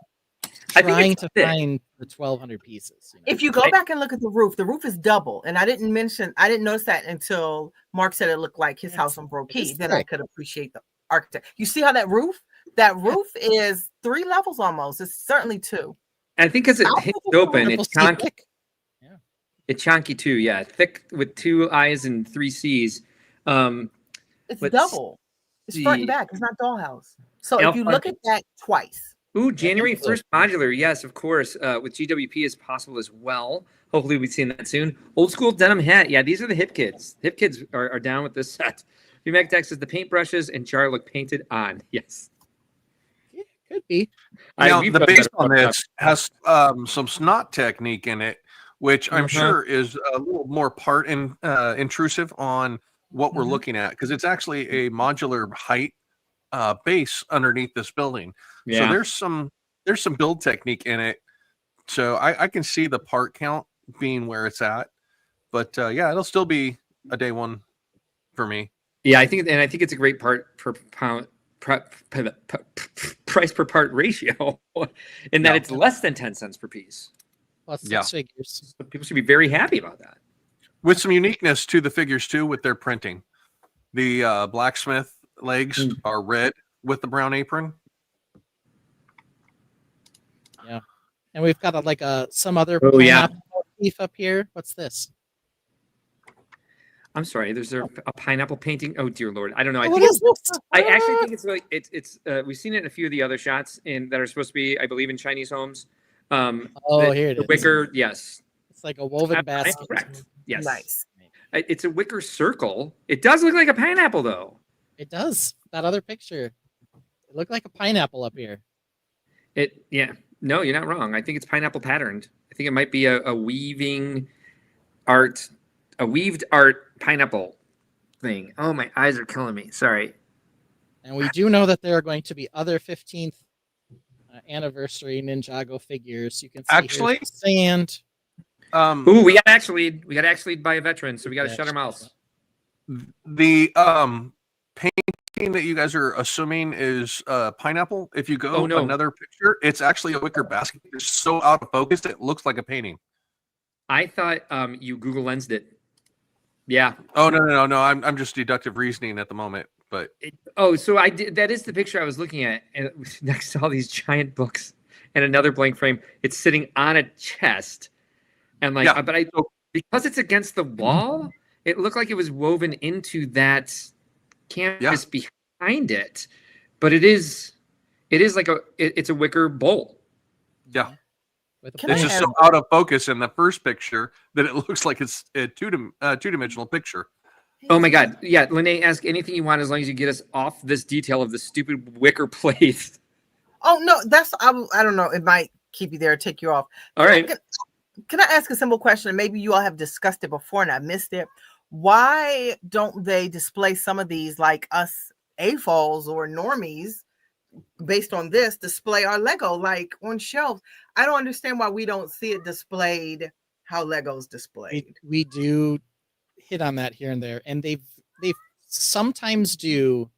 [SPEAKER 2] I think
[SPEAKER 3] trying
[SPEAKER 2] it's
[SPEAKER 3] to
[SPEAKER 2] thick.
[SPEAKER 3] find the 1,200 pieces. You know?
[SPEAKER 5] If you go back and look at the roof is double. And I didn't notice that until Mark said it looked like his house on Bro Key.
[SPEAKER 3] it's
[SPEAKER 5] Then I
[SPEAKER 3] thick.
[SPEAKER 5] could appreciate the architect. You see how that roof is 3 levels almost. It's certainly 2.
[SPEAKER 2] I think because it
[SPEAKER 5] I'll
[SPEAKER 2] hits
[SPEAKER 5] put it
[SPEAKER 2] open,
[SPEAKER 3] Purple
[SPEAKER 2] it's
[SPEAKER 3] sea
[SPEAKER 2] chonky.
[SPEAKER 3] thick.
[SPEAKER 2] It's chonky too, yeah. Thick with 2 I's and 3 C's.
[SPEAKER 5] It's
[SPEAKER 2] Let's
[SPEAKER 5] double. It's front
[SPEAKER 2] see.
[SPEAKER 5] and back. It's not dollhouse. So if you look at that twice.
[SPEAKER 2] Ooh, January 1st modular. Yes, of course. With GWP is possible as well. Hopefully we've seen that soon. Old school denim hat. Yeah, these are the hip kids. Hip kids are down with this set. VMAC Dex says the paintbrushes and jar look painted on. Yes.
[SPEAKER 3] Yeah, could be.
[SPEAKER 4] Now,
[SPEAKER 2] we've
[SPEAKER 4] the
[SPEAKER 2] done
[SPEAKER 4] base
[SPEAKER 2] better
[SPEAKER 4] on
[SPEAKER 2] stuff.
[SPEAKER 4] this has some snot technique in it, which I'm sure is a little more intrusive on what we're looking at, because it's actually a modular height base underneath this building.
[SPEAKER 2] Yeah.
[SPEAKER 4] So there's some build technique in it. So I can see the part count being where it's at, but yeah, it'll still be a day one for me.
[SPEAKER 2] Yeah, I think it's a great part per pound. Price per part ratio, in that it's less than 10 cents per piece.
[SPEAKER 3] Plus
[SPEAKER 4] Yeah.
[SPEAKER 3] 6 figures.
[SPEAKER 2] So people should be very happy about that.
[SPEAKER 4] With some uniqueness to the figures too, with their printing. The blacksmith legs are red with the brown apron.
[SPEAKER 3] Yeah. And we've got some other
[SPEAKER 2] Oh, yeah.
[SPEAKER 3] pineapple motif up here. What's this?
[SPEAKER 2] I'm sorry. There's a pineapple painting. Oh dear Lord, I don't know. I
[SPEAKER 3] What
[SPEAKER 2] think
[SPEAKER 3] is this?
[SPEAKER 2] I actually think it's like it's. We've seen it in a few of the other shots that are supposed to be, I believe, in Chinese homes.
[SPEAKER 3] Here it
[SPEAKER 2] the
[SPEAKER 3] is.
[SPEAKER 2] wicker. Yes.
[SPEAKER 3] It's like a woven
[SPEAKER 2] I'm
[SPEAKER 3] basket.
[SPEAKER 2] correct. Yes.
[SPEAKER 5] Nice.
[SPEAKER 2] It's a wicker circle. It does look like a pineapple though.
[SPEAKER 3] It does. That other picture. It looked like a pineapple up here.
[SPEAKER 2] Yeah. No, you're not wrong. I think it's pineapple patterned. I think it might be a weaved art pineapple thing. Oh, my eyes are killing me. Sorry.
[SPEAKER 3] And we do know that there are going to be other 15th anniversary Ninjago figures. You can see
[SPEAKER 4] Actually,
[SPEAKER 3] here's the sand.
[SPEAKER 2] Ooh, we got actually by a veteran, so we got to shut our mouths.
[SPEAKER 4] The painting that you guys are assuming is pineapple. If you go another picture, it's actually a wicker basket. It's so out of focus it looks like a painting.
[SPEAKER 2] I thought you Google Lensed it. Yeah.
[SPEAKER 4] Oh no! I'm just deductive reasoning at the moment. But
[SPEAKER 2] so I did. That is the picture I was looking at, and next to all these giant books and another blank frame. It's sitting on a chest, and because it's against the wall, it looked like it was woven into that canvas behind it. But it is like it's a wicker bowl.
[SPEAKER 4] Yeah. It's just so out of focus in the first picture that it looks like it's a two-dimensional picture.
[SPEAKER 2] Oh my God. Yeah, Lene, ask anything you want as long as you get us off this detail of the stupid wicker plate.
[SPEAKER 5] Oh, no, I don't know. It might keep you there, take you off.
[SPEAKER 2] All right.
[SPEAKER 5] Can I ask a simple question? Maybe you all have discussed it before and I missed it. Why don't they display some of these like us AFOLs or normies based on this, display our Lego like on shelves? I don't understand why we don't see it displayed how Lego's displayed.
[SPEAKER 3] We do hit on that here and there, and they sometimes do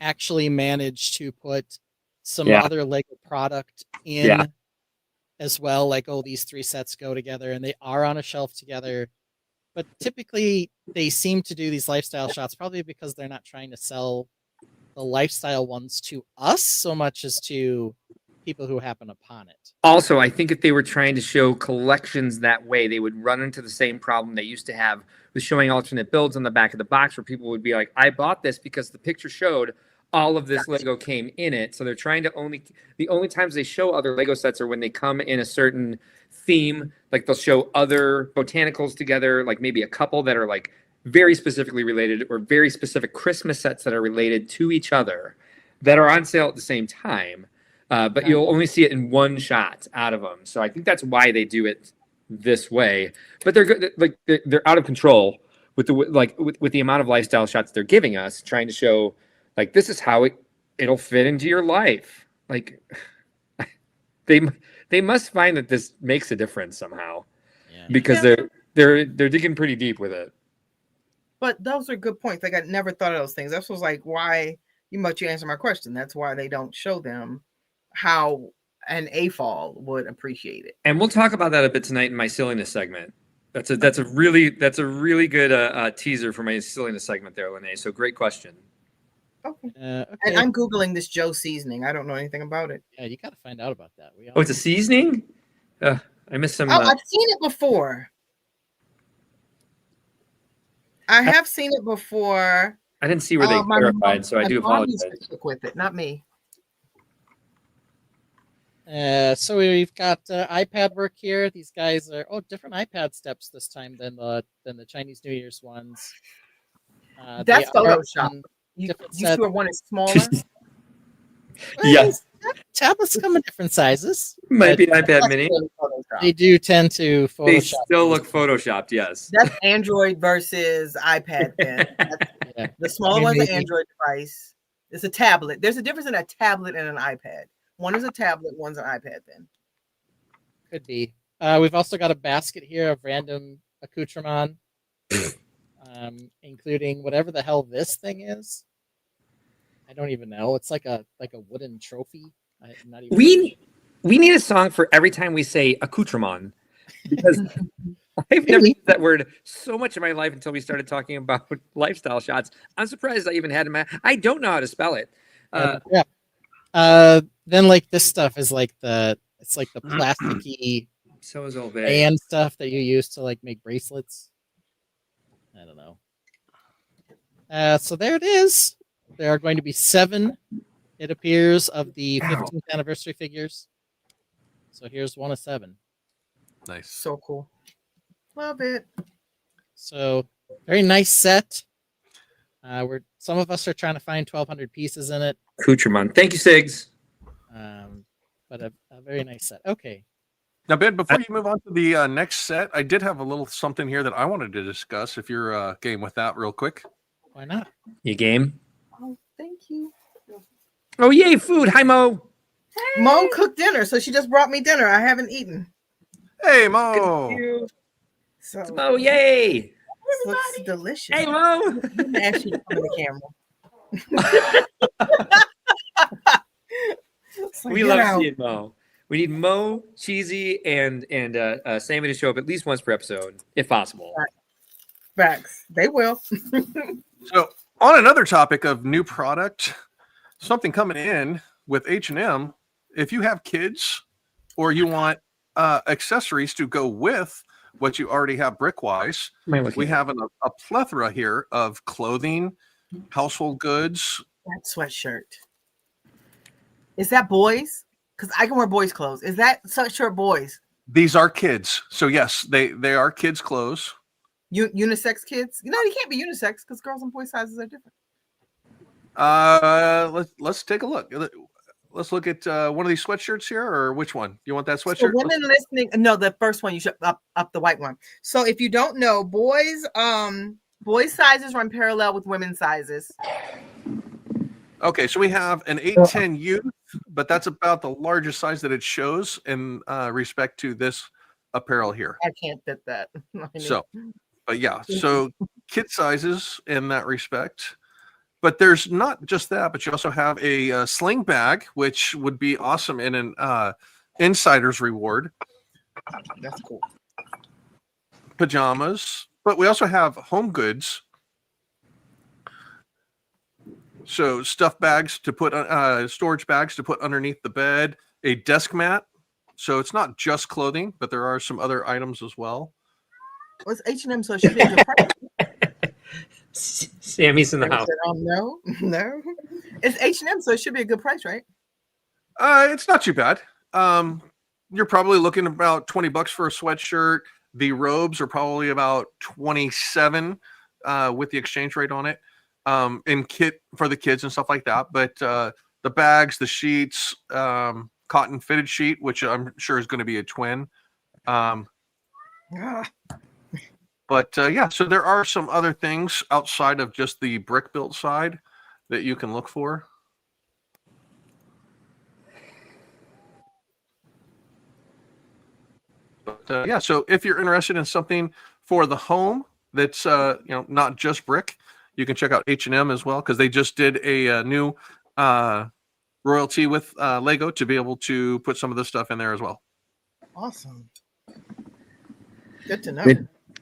[SPEAKER 3] actually manage to put some other Lego product in as well, like these 3 sets go together and they are on a shelf together, but typically they seem to do these lifestyle shots probably because they're not trying to sell the lifestyle ones to us so much as to people who happen upon it.
[SPEAKER 2] Also, I think if they were trying to show collections that way, they would run into the same problem they used to have with showing alternate builds on the back of the box, where people would be like, I bought this because the picture showed all of this Lego came in it. So they're trying to the only times they show other Lego sets are when they come in a certain theme. Like they'll show other botanicals together, like maybe a couple that are like very specifically related, or very specific Christmas sets that are related to each other that are on sale at the same time. But you'll only see it in one shot out of them. So I think that's why they do it this way. But they're good. Like they're out of control with the amount of lifestyle shots they're giving us, trying to show like this is how it'll fit into your life. Like they must find that this makes a difference somehow, because they're digging pretty deep with it.
[SPEAKER 5] But those are good points. Like I never thought of those things. This was like why you answer my question. That's why they don't show them how an AFOL would appreciate it.
[SPEAKER 2] And we'll talk about that a bit tonight in my silliness segment. That's a really good teaser for my silliness segment there, Lene. So great question.
[SPEAKER 5] Okay. And I'm Googling this Joe seasoning. I don't know anything about it.
[SPEAKER 3] Yeah, you got to find out about that.
[SPEAKER 2] It's a seasoning? I missed some.
[SPEAKER 5] I've seen it before. I have seen it before.
[SPEAKER 2] I didn't see where they clarified, so I do apologize.
[SPEAKER 5] Stick with it, not me.
[SPEAKER 3] So we've got iPad work here. These guys are different iPad steps this time than the Chinese New Year's ones.
[SPEAKER 5] That's Photoshop. You two are one is smaller.
[SPEAKER 2] Yes.
[SPEAKER 3] Tablets come in different sizes.
[SPEAKER 2] Might be iPad Mini.
[SPEAKER 3] They do tend to Photoshop.
[SPEAKER 2] They still look photoshopped, yes.
[SPEAKER 5] That's Android versus iPad then. The smaller one's an Android device. It's a tablet. There's a difference in a tablet and an iPad. One is a tablet, one's an iPad then.
[SPEAKER 3] Could be. We've also got a basket here of random accoutrement, including whatever the hell this thing is. I don't even know. It's like a wooden trophy.
[SPEAKER 2] We need a song for every time we say accoutrement, because I've never used that word so much in my life until we started talking about lifestyle shots. I'm surprised I even had I don't know how to spell it.
[SPEAKER 3] Then like this stuff is like it's like the plasticky
[SPEAKER 2] so is all
[SPEAKER 3] band stuff that you use to like make bracelets. I don't know. So there it is. There are going to be 7, it appears, of the 15th anniversary figures. So here's one of 7.
[SPEAKER 4] Nice.
[SPEAKER 5] So cool. Love it.
[SPEAKER 3] So very nice set. Some of us are trying to find 1,200 pieces in it.
[SPEAKER 2] Accoutrement. Thank you, Sigs.
[SPEAKER 3] But a very nice set. Okay.
[SPEAKER 4] Now, Ben, before you move on to the next set, I did have a little something here that I wanted to discuss, if you're game with that real quick.
[SPEAKER 3] Why not?
[SPEAKER 2] You game?
[SPEAKER 5] Oh, thank you.
[SPEAKER 2] Oh, yay, food. Hi, Mo.
[SPEAKER 5] Mo cooked dinner, so she just brought me dinner. I haven't eaten.
[SPEAKER 4] Hey,
[SPEAKER 2] Good to see
[SPEAKER 4] Mo.
[SPEAKER 2] you.
[SPEAKER 5] So
[SPEAKER 2] It's Mo, yay.
[SPEAKER 5] looks delicious.
[SPEAKER 2] Hey, Mo.
[SPEAKER 5] Didn't ask you to come in the camera. So
[SPEAKER 2] We
[SPEAKER 5] get
[SPEAKER 2] love
[SPEAKER 5] out.
[SPEAKER 2] seeing Mo. We need Mo, Cheesy, and Sammy to show up at least once per episode, if possible.
[SPEAKER 5] Facts. They will.
[SPEAKER 4] So, on another topic of new product, something coming in with H&M. If you have kids or you want accessories to go with what you already have brick-wise, we have a plethora here of clothing, household goods.
[SPEAKER 5] That sweatshirt. Is that boys? Because I can wear boys' clothes. Is that sweatshirt boys?
[SPEAKER 4] These are kids. So, yes, they are kids' clothes.
[SPEAKER 5] Unisex kids? You can't be unisex because girls and boys sizes are different.
[SPEAKER 4] Let's take a look. Let's look at one of these sweatshirts here, or which one? You want that
[SPEAKER 5] So
[SPEAKER 4] sweatshirt?
[SPEAKER 5] women listening, no, the first one you should up the white one. So if you don't know, boys sizes run parallel with women's sizes.
[SPEAKER 4] Okay, so we have an 810 youth, but that's about the largest size that it shows in respect to this apparel here.
[SPEAKER 5] I can't fit that.
[SPEAKER 4] So, but yeah, so kid sizes in that respect. But there's not just that, but you also have a sling bag, which would be awesome in an insider's reward.
[SPEAKER 5] That's cool.
[SPEAKER 4] Pajamas, but we also have home goods. So stuff bags to put, storage bags to put underneath the bed, a desk mat. So it's not just clothing, but there are some other items as well.
[SPEAKER 5] Well, it's H&M, so it should be a good price.
[SPEAKER 2] Sammy's in the house.
[SPEAKER 5] No. It's H&M, so it should be a good price, right?
[SPEAKER 4] It's not too bad. You're probably looking about $20 for a sweatshirt. The robes are probably about 27 with the exchange rate on it. In kit for the kids and stuff like that. But the bags, the sheets, cotton fitted sheet, which I'm sure is going to be a twin. But yeah, so there are some other things outside of just the brick built side that you can look for. But yeah, so if you're interested in something for the home that's not just brick, you can check out H&M as well, because they just did a new royalty with Lego to be able to put some of this stuff in there as well.
[SPEAKER 5] Awesome. Good to know.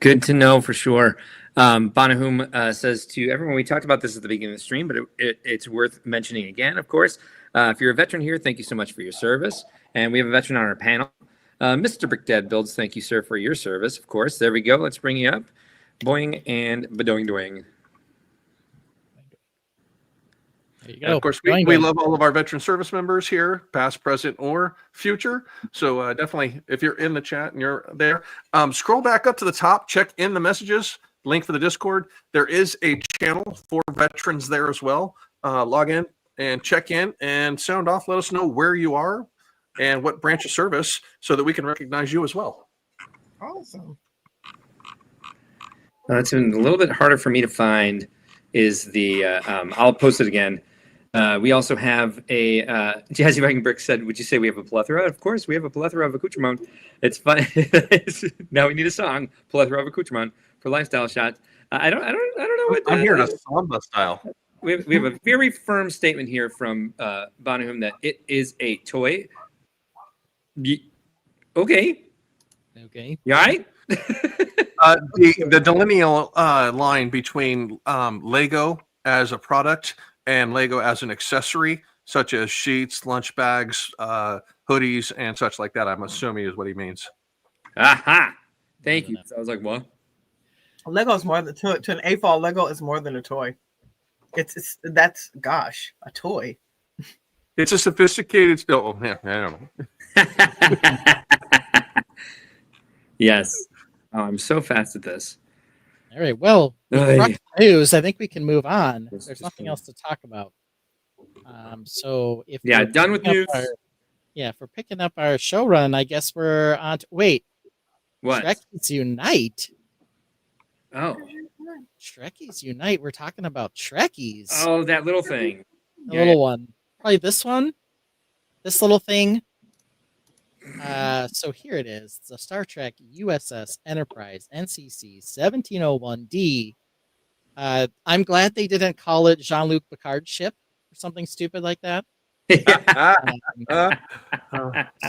[SPEAKER 2] Good to know for sure. Bonahum says to everyone, we talked about this at the beginning of the stream, but it's worth mentioning again, of course. If you're a veteran here, thank you so much for your service. And we have a veteran on our panel. Mr. Brickdad Builds, thank you, sir, for your service, of course. There we go. Let's bring you up. Boing and badoing doing.
[SPEAKER 3] There you go.
[SPEAKER 4] And of course, we love all of our veteran service members here, past, present, or future. So definitely, if you're in the chat and you're there, scroll back up to the top, check in the messages, link for the Discord. There is a channel for veterans there as well. Log in and check in and sound off. Let us know where you are and what branch of service so that we can recognize you as well.
[SPEAKER 5] Awesome.
[SPEAKER 2] It's been a little bit harder for me to find is the, I'll post it again. We also have a, Jazzy Viking Brick said, would you say we have a plethora? Of course, we have a plethora of accoutrement. It's fun. Now we need a song, plethora of accoutrement for lifestyle shots. I don't know what.
[SPEAKER 4] I'm hearing a samba style.
[SPEAKER 2] We have a very firm statement here from Bonahum that it is a toy. Okay.
[SPEAKER 3] Okay.
[SPEAKER 2] You all right?
[SPEAKER 4] The delineal line between Lego as a product and Lego as an accessory, such as sheets, lunch bags, hoodies, and such like that, I'm assuming is what he means.
[SPEAKER 2] Aha! Thank you. So I was like, what?
[SPEAKER 5] Lego is more than to an AFOL. Lego is more than a toy. That's a toy.
[SPEAKER 4] It's a sophisticated. Oh, yeah, I don't know.
[SPEAKER 2] Yes. Oh, I'm so fast at this.
[SPEAKER 3] All right. Well,
[SPEAKER 2] Oy.
[SPEAKER 3] news. I think we can move on.
[SPEAKER 2] This
[SPEAKER 3] There's
[SPEAKER 2] is
[SPEAKER 3] nothing
[SPEAKER 2] fun.
[SPEAKER 3] else to talk about. So if
[SPEAKER 2] Yeah,
[SPEAKER 3] we're
[SPEAKER 2] done with
[SPEAKER 3] picking up
[SPEAKER 2] news.
[SPEAKER 3] if we're picking up our show run, I guess we're on. Wait,
[SPEAKER 2] What?
[SPEAKER 3] Trekkies Unite.
[SPEAKER 2] Oh.
[SPEAKER 3] Trekkies Unite. We're talking about Trekkies.
[SPEAKER 2] Oh, that little thing.
[SPEAKER 3] The little one. probably this one, this little thing. So here it is. It's a Star Trek USS Enterprise NCC 1701D. I'm glad they didn't call it Jean-Luc Picard's ship or something stupid like that.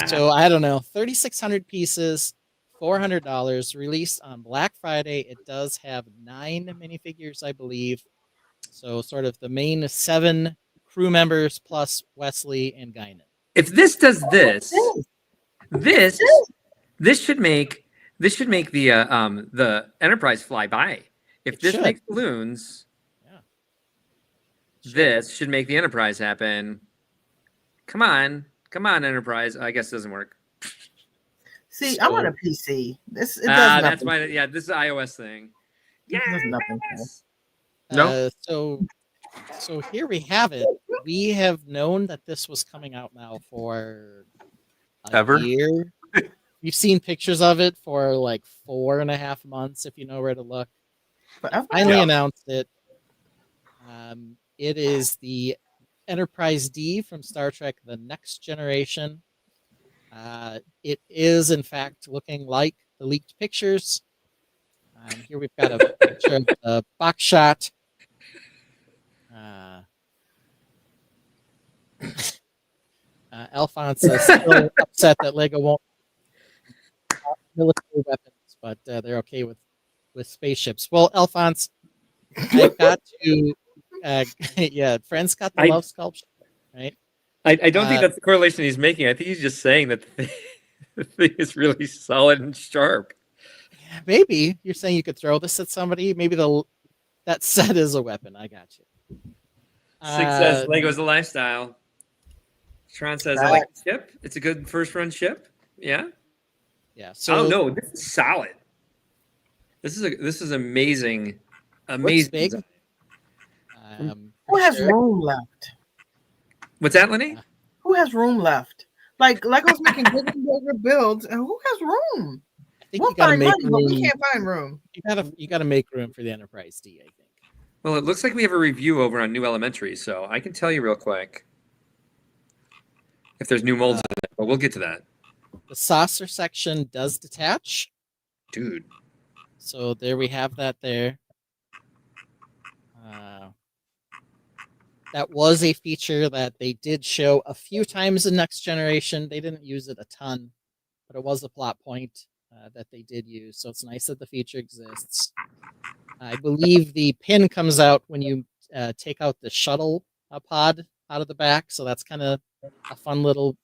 [SPEAKER 3] So I don't know, 3,600 pieces, $400, released on Black Friday. It does have 9 minifigures, I believe. So sort of the main 7 crew members plus Wesley and Guinan.
[SPEAKER 2] If this does this should make the Enterprise fly by. If this makes balloons, this should make the Enterprise happen. Come on, Enterprise. I guess it doesn't work.
[SPEAKER 5] See, I'm on a PC. It does
[SPEAKER 2] that's
[SPEAKER 5] nothing.
[SPEAKER 2] why. Yeah, this is an iOS thing.
[SPEAKER 5] It does nothing.
[SPEAKER 4] No.
[SPEAKER 3] So here we have it. We have known that this was coming out now for a year. We've seen pictures of it for like 4.5 months, if you know where to look. But I finally announced it. It is the Enterprise D from Star Trek The Next Generation. It is, in fact, looking like the leaked pictures. Here we've got a picture of the box shot. Alphonse is still upset that LEGO won't military weapons, but they're okay with spaceships. Well, Alphonse, I've got to, Friend's got the love sculpture, right?
[SPEAKER 2] I don't think that's the correlation he's making. I think he's just saying that the thing is really solid and sharp.
[SPEAKER 3] Maybe you're saying you could throw this at somebody. Maybe that set is a weapon. I got you.
[SPEAKER 2] Success. Lego's a lifestyle. Tron says, I like the ship. It's a good first run ship. Yeah.
[SPEAKER 3] Yeah. So
[SPEAKER 2] oh no, this is solid. This is amazing. Amazing.
[SPEAKER 3] Big?
[SPEAKER 5] Who has room left?
[SPEAKER 2] What's that, Lenny?
[SPEAKER 5] Who has room left? Like Lego's making bigger and bigger builds, and who has room?
[SPEAKER 3] I think
[SPEAKER 5] We'll
[SPEAKER 3] you gotta
[SPEAKER 5] find
[SPEAKER 3] make
[SPEAKER 5] money, but we
[SPEAKER 3] room.
[SPEAKER 5] can't find room.
[SPEAKER 3] You gotta make room for the Enterprise D, I think.
[SPEAKER 2] Well, it looks like we have a review over on New Elementary, so I can tell you real quick if there's new molds in it, but we'll get to that.
[SPEAKER 3] The saucer section does detach.
[SPEAKER 2] Dude.
[SPEAKER 3] So there we have that there. That was a feature that they did show a few times in Next Generation. They didn't use it a ton, but it was a plot point that they did use. So it's nice that the feature exists. I believe the pin comes out when you take out the shuttle pod out of the back. So that's kind of a fun little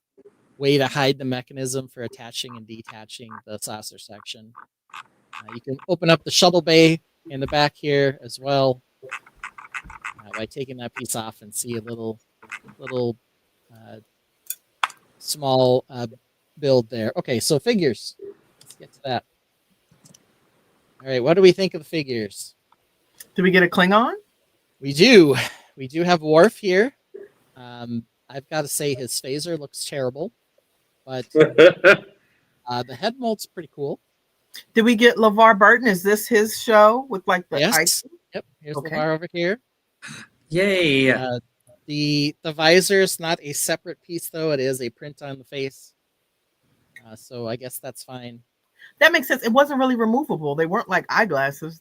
[SPEAKER 3] way to hide the mechanism for attaching and detaching the saucer section. You can open up the shuttle bay in the back here as well by taking that piece off and see a little small build there. Okay, so figures. Let's get to that. All right, what do we think of the figures?
[SPEAKER 5] Do we get a Klingon?
[SPEAKER 3] We do. We do have Worf here. I've got to say his phaser looks terrible, but the head mold's pretty cool.
[SPEAKER 5] Did we get LeVar Burton? Is this his show with like the ice?
[SPEAKER 3] Yep. Here's LeVar over here.
[SPEAKER 2] Yay!
[SPEAKER 3] The visor is not a separate piece though; it is a print on the face. So I guess that's fine.
[SPEAKER 5] That makes sense. It wasn't really removable. They weren't like eyeglasses.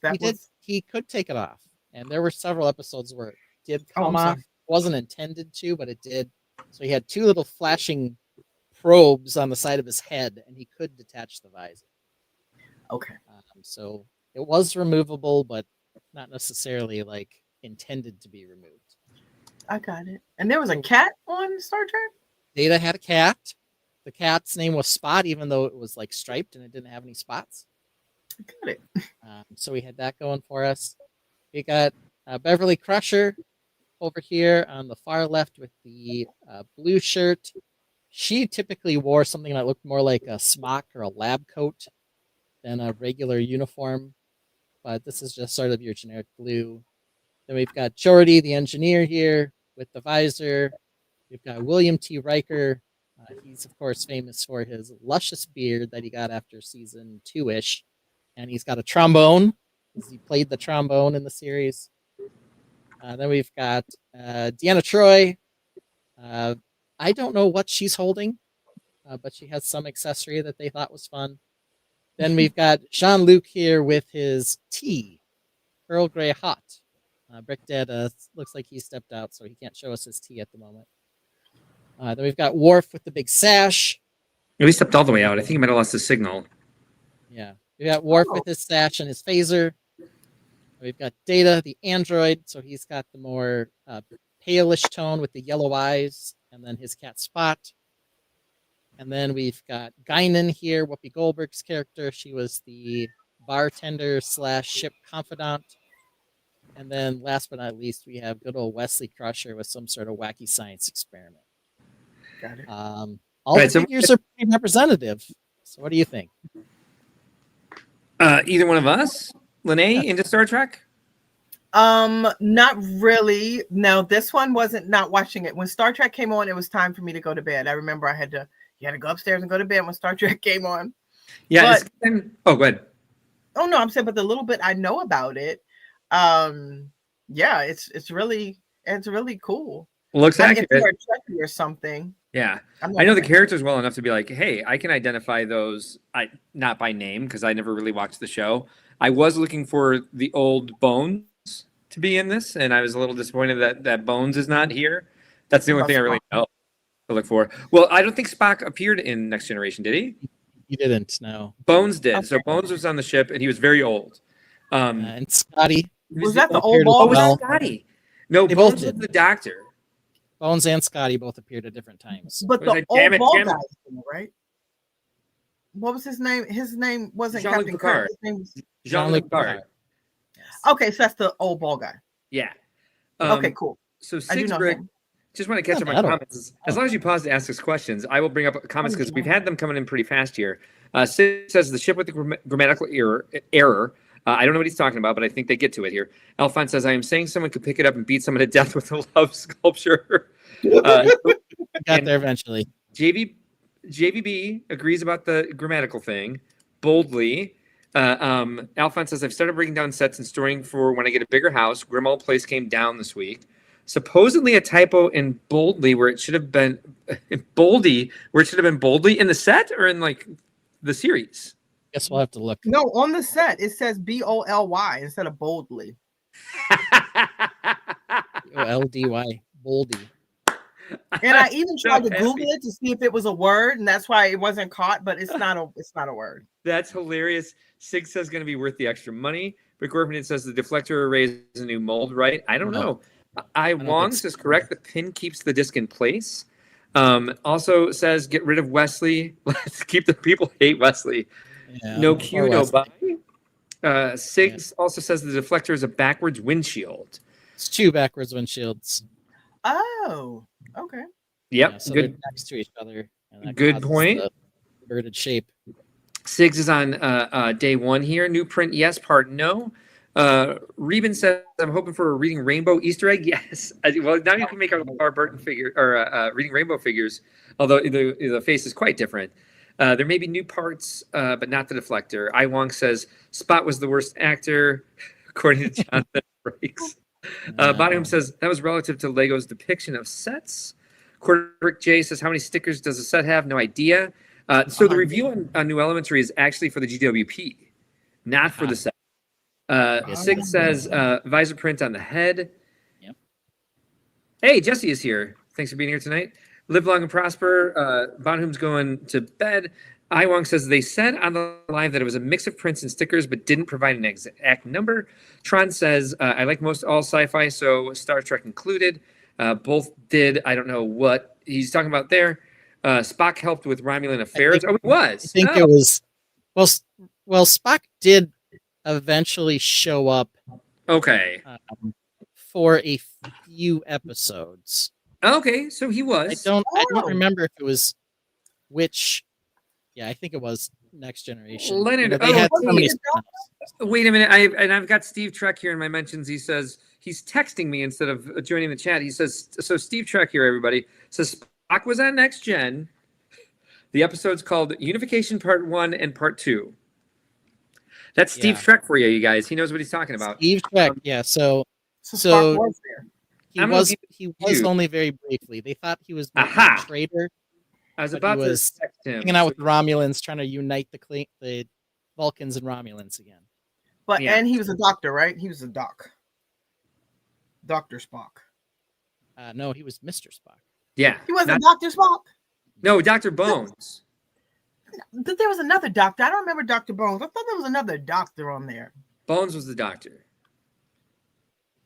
[SPEAKER 3] He could take it off, and there were several episodes where it did come off. It wasn't intended to, but it did. So he had 2 little flashing probes on the side of his head, and he could detach the visor.
[SPEAKER 5] Okay.
[SPEAKER 3] So it was removable, but not necessarily like intended to be removed.
[SPEAKER 5] I got it. And there was a cat on Star Trek?
[SPEAKER 3] Data had a cat. The cat's name was Spot, even though it was like striped and it didn't have any spots.
[SPEAKER 5] I got it.
[SPEAKER 3] So we had that going for us. We got Beverly Crusher over here on the far left with the blue shirt. She typically wore something that looked more like a smock or a lab coat than a regular uniform, but this is just sort of your generic blue. Then we've got Geordi, the engineer here with the visor. We've got William T. Riker. He's, of course, famous for his luscious beard that he got after season 2-ish. And he's got a trombone, because he played the trombone in the series. Then we've got Deanna Troi. I don't know what she's holding, but she has some accessory that they thought was fun. Then we've got Jean-Luc here with his tea, Earl Grey hot. Brick Dad looks like he stepped out, so he can't show us his tea at the moment. Then we've got Worf with the big sash.
[SPEAKER 2] He stepped all the way out. I think he might have lost his signal.
[SPEAKER 3] Yeah. We got Worf with his sash and his phaser. We've got Data, the android, so he's got the more palish tone with the yellow eyes, and then his cat Spot. And then we've got Guinan here, Whoopi Goldberg's character. She was the bartender / ship confidant. And then last but not least, we have good old Wesley Crusher with some sort of wacky science experiment.
[SPEAKER 5] Got it.
[SPEAKER 3] All the figures are pretty representative. So what do you think?
[SPEAKER 2] Either one of us? Lene into Star Trek?
[SPEAKER 5] Not really. No, this one wasn't not watching it. When Star Trek came on, it was time for me to go to bed. I remember you had to go upstairs and go to bed when Star Trek came on.
[SPEAKER 2] Yeah. Go ahead.
[SPEAKER 5] Oh no, I'm saying, but the little bit I know about it, yeah, it's really cool.
[SPEAKER 2] Looks
[SPEAKER 5] accurate. If you're a Trekkie or something.
[SPEAKER 2] Yeah, I know the characters well enough to be like, hey, I can identify those. Not by name because I never really watched the show. I was looking for the old Bones to be in this, and I was a little disappointed that Bones is not here. That's the only thing I really know to look for. Well, I don't think Spock appeared in Next Generation, did he?
[SPEAKER 3] He didn't. No.
[SPEAKER 2] Bones did. Okay. So Bones was on the ship, and he was very old.
[SPEAKER 3] And Scotty
[SPEAKER 5] was that the old bald guy?
[SPEAKER 2] Scotty. No, they Bones was the doctor.
[SPEAKER 3] Bones and Scotty both appeared at different times.
[SPEAKER 5] But the old bald guy, right? What was his name? His name wasn't Captain Kirk. His name was
[SPEAKER 2] Jean-Luc Picard.
[SPEAKER 5] Okay, so that's the old bald guy.
[SPEAKER 2] Yeah.
[SPEAKER 5] Okay, cool.
[SPEAKER 2] So Six Brick, just want to catch up on comments. As long as you pause to ask us questions, I will bring up comments because we've had them coming in pretty fast here. Six says the ship with the grammatical error. I don't know what he's talking about, but I think they get to it here. Alphonse says, I am saying someone could pick it up and beat someone to death with a love sculpture.
[SPEAKER 3] Got there eventually.
[SPEAKER 2] JVB agrees about the grammatical thing boldly. Alphonse says, I've started breaking down sets and storing for when I get a bigger house. Grimald Place came down this week. Supposedly a typo in boldly where it should have been boldly in the set or in like the series.
[SPEAKER 3] Guess we'll have to look.
[SPEAKER 5] No, on the set it says BOLY instead of boldly.
[SPEAKER 3] LDY, boldy.
[SPEAKER 5] And I even tried to Google it to see if it was a word, and that's why it wasn't caught. But it's not a word.
[SPEAKER 2] That's hilarious. Sig says going to be worth the extra money. Rick Orphan says the deflector array is a new mold, right? I don't know. Wong says correct. The pin keeps the disc in place. Also says get rid of Wesley. Let's keep the people hate Wesley. Yeah, no Q, no buy. Sigs also says the deflector is a backwards windshield.
[SPEAKER 3] It's two backwards windshields.
[SPEAKER 5] Oh, okay.
[SPEAKER 2] Yep.
[SPEAKER 3] Yeah, so good. They're next to each other.
[SPEAKER 2] Good point.
[SPEAKER 3] Inverted shape.
[SPEAKER 2] Sigs is on day one here. New print, yes. Part no. Reuben says, I'm hoping for a Reading Rainbow Easter egg. Yes. Well, now you can make a Bar Burton figure or Reading Rainbow figures, although the face is quite different. There may be new parts, but not the deflector. I Wong says Spot was the worst actor, according to Jonathan Breaks. Bottom says that was relative to Lego's depiction of sets. Rick J says, how many stickers does a set have? No idea. So the review on New Elementary is actually for the GWP, not for the set. Six says visor print on the head.
[SPEAKER 3] Yep.
[SPEAKER 2] Hey, Jesse is here. Thanks for being here tonight. Live long and prosper. Bonhoom's going to bed. Iwong says they said on the live that it was a mix of prints and stickers, but didn't provide an exact number. Tron says I like most all sci-fi, so Star Trek included. Both did. I don't know what he's talking about there. Spock helped with Romulan affairs. It was.
[SPEAKER 3] I think it was. Well, Spock did eventually show up.
[SPEAKER 2] Okay.
[SPEAKER 3] For a few episodes.
[SPEAKER 2] Okay, so he was.
[SPEAKER 3] I don't remember if it was which. Yeah, I think it was Next Generation.
[SPEAKER 2] Leonard, wait a minute. I've got Steve Trek here in my mentions. He says he's texting me instead of joining the chat. He says, so Steve Trek here, everybody, says Spock was on Next Gen. The episode's called Unification Part 1 and Part 2. That's Steve Trek for you guys. He knows what he's talking about.
[SPEAKER 3] Steve Trek, yeah. So
[SPEAKER 5] Spock was there.
[SPEAKER 3] He
[SPEAKER 2] I'm gonna
[SPEAKER 3] was
[SPEAKER 2] give
[SPEAKER 3] only very briefly. They thought he was maybe
[SPEAKER 2] Aha!
[SPEAKER 3] a traitor.
[SPEAKER 2] I was
[SPEAKER 3] but
[SPEAKER 2] about
[SPEAKER 3] he
[SPEAKER 2] to
[SPEAKER 3] was
[SPEAKER 2] text him.
[SPEAKER 3] hanging out with the Romulans, trying to unite the Vulcans and Romulans again.
[SPEAKER 5] But
[SPEAKER 2] Yeah.
[SPEAKER 5] and he was a doctor, right? He was a doc. Dr. Spock.
[SPEAKER 3] No, he was Mr. Spock.
[SPEAKER 2] Yeah.
[SPEAKER 5] He wasn't
[SPEAKER 2] not-
[SPEAKER 5] Dr. Spock.
[SPEAKER 2] No, Dr. Bones.
[SPEAKER 5] But there was another doctor. I don't remember Dr. Bones. I thought there was another doctor on there.
[SPEAKER 2] Bones was the doctor.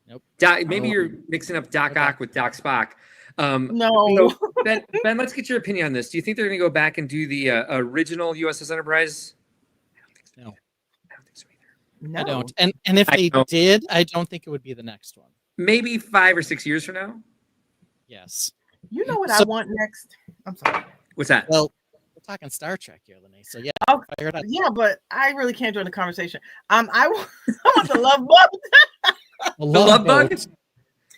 [SPEAKER 3] Nope.
[SPEAKER 2] Maybe you're mixing up Doc Ock with Doc Spock.
[SPEAKER 5] No.
[SPEAKER 2] So, Ben, let's get your opinion on this. Do you think they're going to go back and do the original USS Enterprise?
[SPEAKER 3] No.
[SPEAKER 2] I don't think so either.
[SPEAKER 3] I don't. And if
[SPEAKER 2] I
[SPEAKER 3] they
[SPEAKER 2] don't.
[SPEAKER 3] did, I don't think it would be the next one.
[SPEAKER 2] Maybe 5 or 6 years from now.
[SPEAKER 3] Yes.
[SPEAKER 5] You know what
[SPEAKER 3] So-
[SPEAKER 5] I want next? I'm sorry.
[SPEAKER 2] What's that?
[SPEAKER 3] Well, we're talking Star Trek here, Lenny. So yeah,
[SPEAKER 5] Oh,
[SPEAKER 3] fire it up.
[SPEAKER 5] Yeah, but I really can't join the conversation. I want the love boat.
[SPEAKER 3] The
[SPEAKER 2] The Love Bug?
[SPEAKER 3] Boat.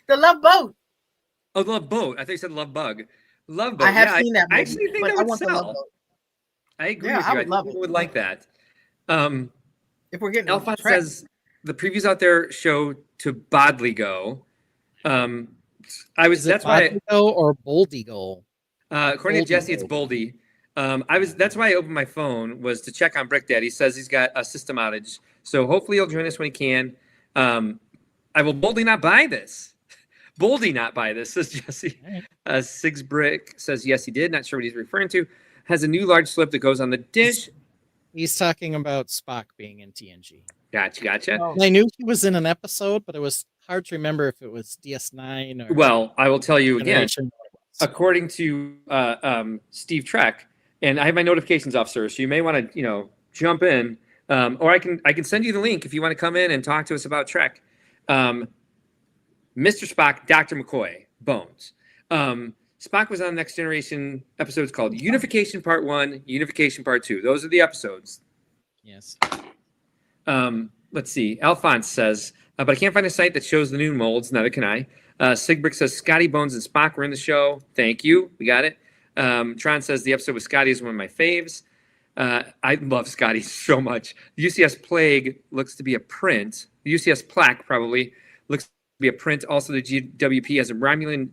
[SPEAKER 5] The love boat.
[SPEAKER 2] Oh, the Love Boat. I thought you said Love Bug. Love Boat.
[SPEAKER 5] I have
[SPEAKER 2] yeah,
[SPEAKER 5] seen that
[SPEAKER 2] I
[SPEAKER 5] movie,
[SPEAKER 2] actually think
[SPEAKER 5] but
[SPEAKER 2] that
[SPEAKER 5] I
[SPEAKER 2] would
[SPEAKER 5] want the love
[SPEAKER 2] sell.
[SPEAKER 5] boat.
[SPEAKER 2] I agree
[SPEAKER 5] Yeah,
[SPEAKER 2] with you.
[SPEAKER 5] I
[SPEAKER 2] I
[SPEAKER 5] would
[SPEAKER 2] think
[SPEAKER 5] love
[SPEAKER 2] people
[SPEAKER 5] it.
[SPEAKER 2] would like that.
[SPEAKER 5] If we're getting
[SPEAKER 2] Alphonse
[SPEAKER 5] track-
[SPEAKER 2] says the previews out there show to Bodley go.
[SPEAKER 3] Is it
[SPEAKER 2] That's why
[SPEAKER 3] Bodigo or Boldigo?
[SPEAKER 2] according to
[SPEAKER 3] Boldy
[SPEAKER 2] Jesse, it's Boldy. That's why I opened my phone was to check on Brick Dad. He says he's got a system outage, so hopefully he'll join us when he can. I will boldly not buy this. Boldy not buy this, says Jesse. Six Brick says yes, he did. Not sure what he's referring to. Has a new large slip that goes on the dish.
[SPEAKER 3] He's talking about Spock being in TNG.
[SPEAKER 2] Gotcha.
[SPEAKER 5] Oh,
[SPEAKER 3] And I knew he was in an episode, but it was hard to remember if it was DS9 or
[SPEAKER 2] Well, I will tell you again.
[SPEAKER 3] Generation.
[SPEAKER 2] According to Steve Trek, and I have my notifications off, sir. So you may want to, jump in, or I can send you the link if you want to come in and talk to us about Trek. Mr. Spock, Dr. McCoy, Bones. Spock was on Next Generation episodes called Unification Part 1, Unification Part 2. Those are the episodes.
[SPEAKER 3] Yes.
[SPEAKER 2] Let's see. Alphonse says, but I can't find a site that shows the new molds. Neither can I. Sigbrick says Scotty, Bones, and Spock were in the show. Thank you. We got it. Tron says the episode with Scotty is one of my faves. I love Scotty so much. The UCS Plague looks to be a print. The UCS Plaque probably looks to be a print. Also, the GWP has a Romulan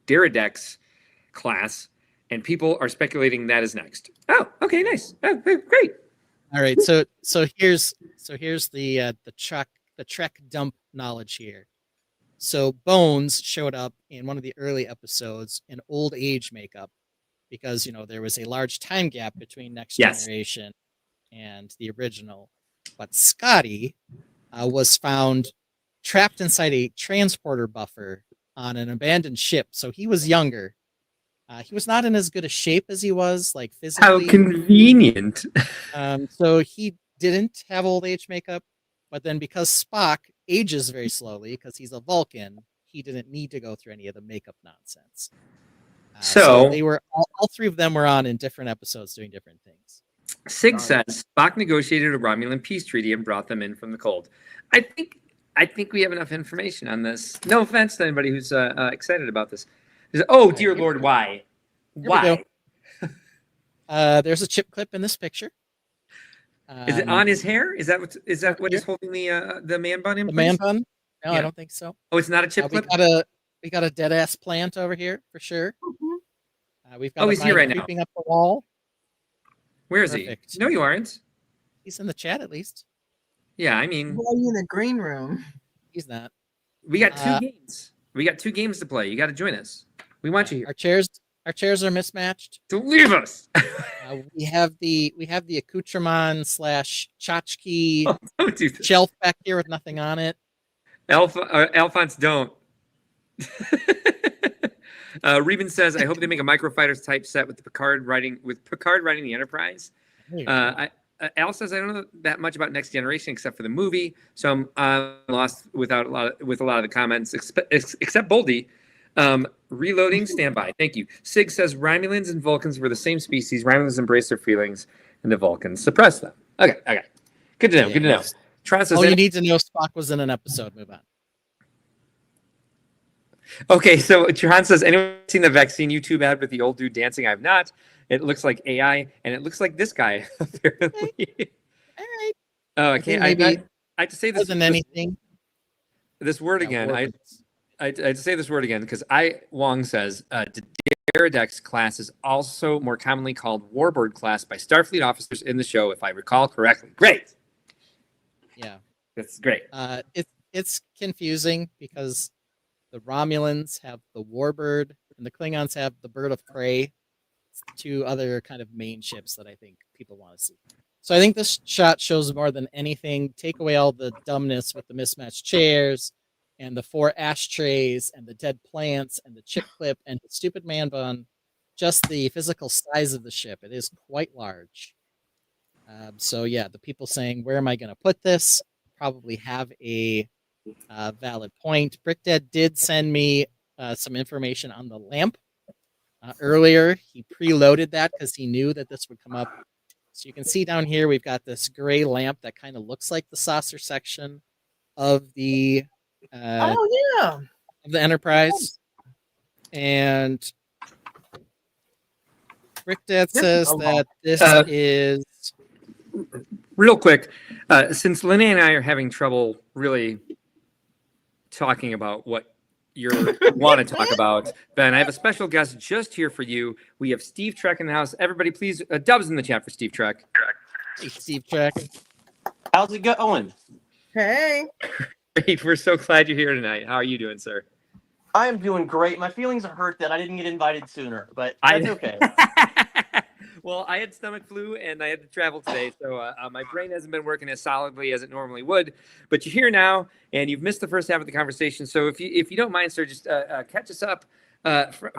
[SPEAKER 2] Deridex class, and people are speculating that is next. Oh, okay, nice. Oh, great.
[SPEAKER 3] All right. So here's the Trek dump knowledge here. So Bones showed up in one of the early episodes in old age makeup because there was a large time gap between Next
[SPEAKER 2] Yes.
[SPEAKER 3] Generation and the original. But Scotty was found trapped inside a transporter buffer on an abandoned ship. So he was younger. He was not in as good a shape as he was, like physically.
[SPEAKER 2] How convenient.
[SPEAKER 3] So he didn't have old age makeup, but then because Spock ages very slowly because he's a Vulcan, he didn't need to go through any of the makeup nonsense.
[SPEAKER 2] So
[SPEAKER 3] they were all three of them were on in different episodes doing different things.
[SPEAKER 2] Sig says Spock negotiated a Romulan peace treaty and brought them in from the cold. I think we have enough information on this. No offense to anybody who's excited about this. Oh dear Lord, why?
[SPEAKER 3] Why? There's a chip clip in this picture.
[SPEAKER 2] Is it on his hair? Is that what is holding the man bun in
[SPEAKER 3] The
[SPEAKER 2] place?
[SPEAKER 3] man bun? No,
[SPEAKER 2] Yeah.
[SPEAKER 3] I don't think so.
[SPEAKER 2] Oh, it's not a chip
[SPEAKER 3] We
[SPEAKER 2] clip.
[SPEAKER 3] got a dead ass plant over here for sure. We've got
[SPEAKER 2] Oh,
[SPEAKER 3] a
[SPEAKER 2] he's here
[SPEAKER 3] mine
[SPEAKER 2] right now.
[SPEAKER 3] creeping up the wall.
[SPEAKER 2] Where is
[SPEAKER 3] Perfect.
[SPEAKER 2] he? No, you aren't.
[SPEAKER 3] He's in the chat at least.
[SPEAKER 2] Yeah, I mean,
[SPEAKER 5] why are you in the green room?
[SPEAKER 3] He's not.
[SPEAKER 2] we got two
[SPEAKER 3] Uh,
[SPEAKER 2] games. We got 2 games to play. You got to join us. We want you here.
[SPEAKER 3] Our chairs are mismatched.
[SPEAKER 2] Don't leave us.
[SPEAKER 3] We have the accoutrement / tchotchke
[SPEAKER 2] Don't do this.
[SPEAKER 3] shelf back here with nothing on it.
[SPEAKER 2] Alphonse, don't. Reuben says, "I hope they make a microfighters type set with Picard riding the Enterprise." Al says, "I don't know that much about Next Generation except for the movie, so I'm lost with a lot of the comments except Boldy." Reloading, standby. Thank you. Sig says Romulans and Vulcans were the same species. Romulans embrace their feelings, and the Vulcans suppress them. Okay. Good to know. Good to know. Tron says,
[SPEAKER 3] All you need to know, Spock was in an episode. Move on.
[SPEAKER 2] okay, so Tron says, anyone seen the vaccine YouTube ad with the old dude dancing? I have not. It looks like AI, and it looks like this guy, apparently.
[SPEAKER 3] All right.
[SPEAKER 2] Oh, I
[SPEAKER 3] I think
[SPEAKER 2] can't.
[SPEAKER 3] maybe
[SPEAKER 2] I have to say this.
[SPEAKER 3] More than anything,
[SPEAKER 2] this word
[SPEAKER 3] Yeah,
[SPEAKER 2] again.
[SPEAKER 3] warpits.
[SPEAKER 2] I'd say this word again because Wong says the Daradex class is also more commonly called Warbird class by Starfleet officers in the show, if I recall correctly. Great.
[SPEAKER 3] Yeah.
[SPEAKER 2] That's great.
[SPEAKER 3] It's confusing because the Romulans have the Warbird and the Klingons have the Bird of Prey. It's two other kind of main ships that I think people want to see. So I think this shot shows more than anything. Take away all the dumbness with the mismatched chairs and the 4 ashtrays and the dead plants and the chip clip and the stupid man bun. Just the physical size of the ship. It is quite large. So yeah, the people saying, where am I going to put this? Probably have a valid point. BrickDad did send me some information on the lamp earlier. He preloaded that because he knew that this would come up. So you can see down here, we've got this gray lamp that kind of looks like the saucer section of the
[SPEAKER 5] Oh
[SPEAKER 3] of the Enterprise. And BrickDad says that this is...
[SPEAKER 2] Real quick, since Linnea and I are having trouble really talking about what you want to talk about, Ben, I have a special guest just here for you. We have Steve Trek in the house. Everybody, please, dubs in the chat for Steve Trek.
[SPEAKER 3] Hey, Steve Trek.
[SPEAKER 10] How's it going?
[SPEAKER 5] Hey.
[SPEAKER 2] Great. We're so glad you're here tonight. How are you doing, sir?
[SPEAKER 10] I am doing great. My feelings are hurt that I didn't get invited sooner, but that's okay.
[SPEAKER 2] Well, I had stomach flu and I had to travel today, so my brain hasn't been working as solidly as it normally would. But you're here now, and you've missed the first half of the conversation. So if you don't mind, sir, just catch us up,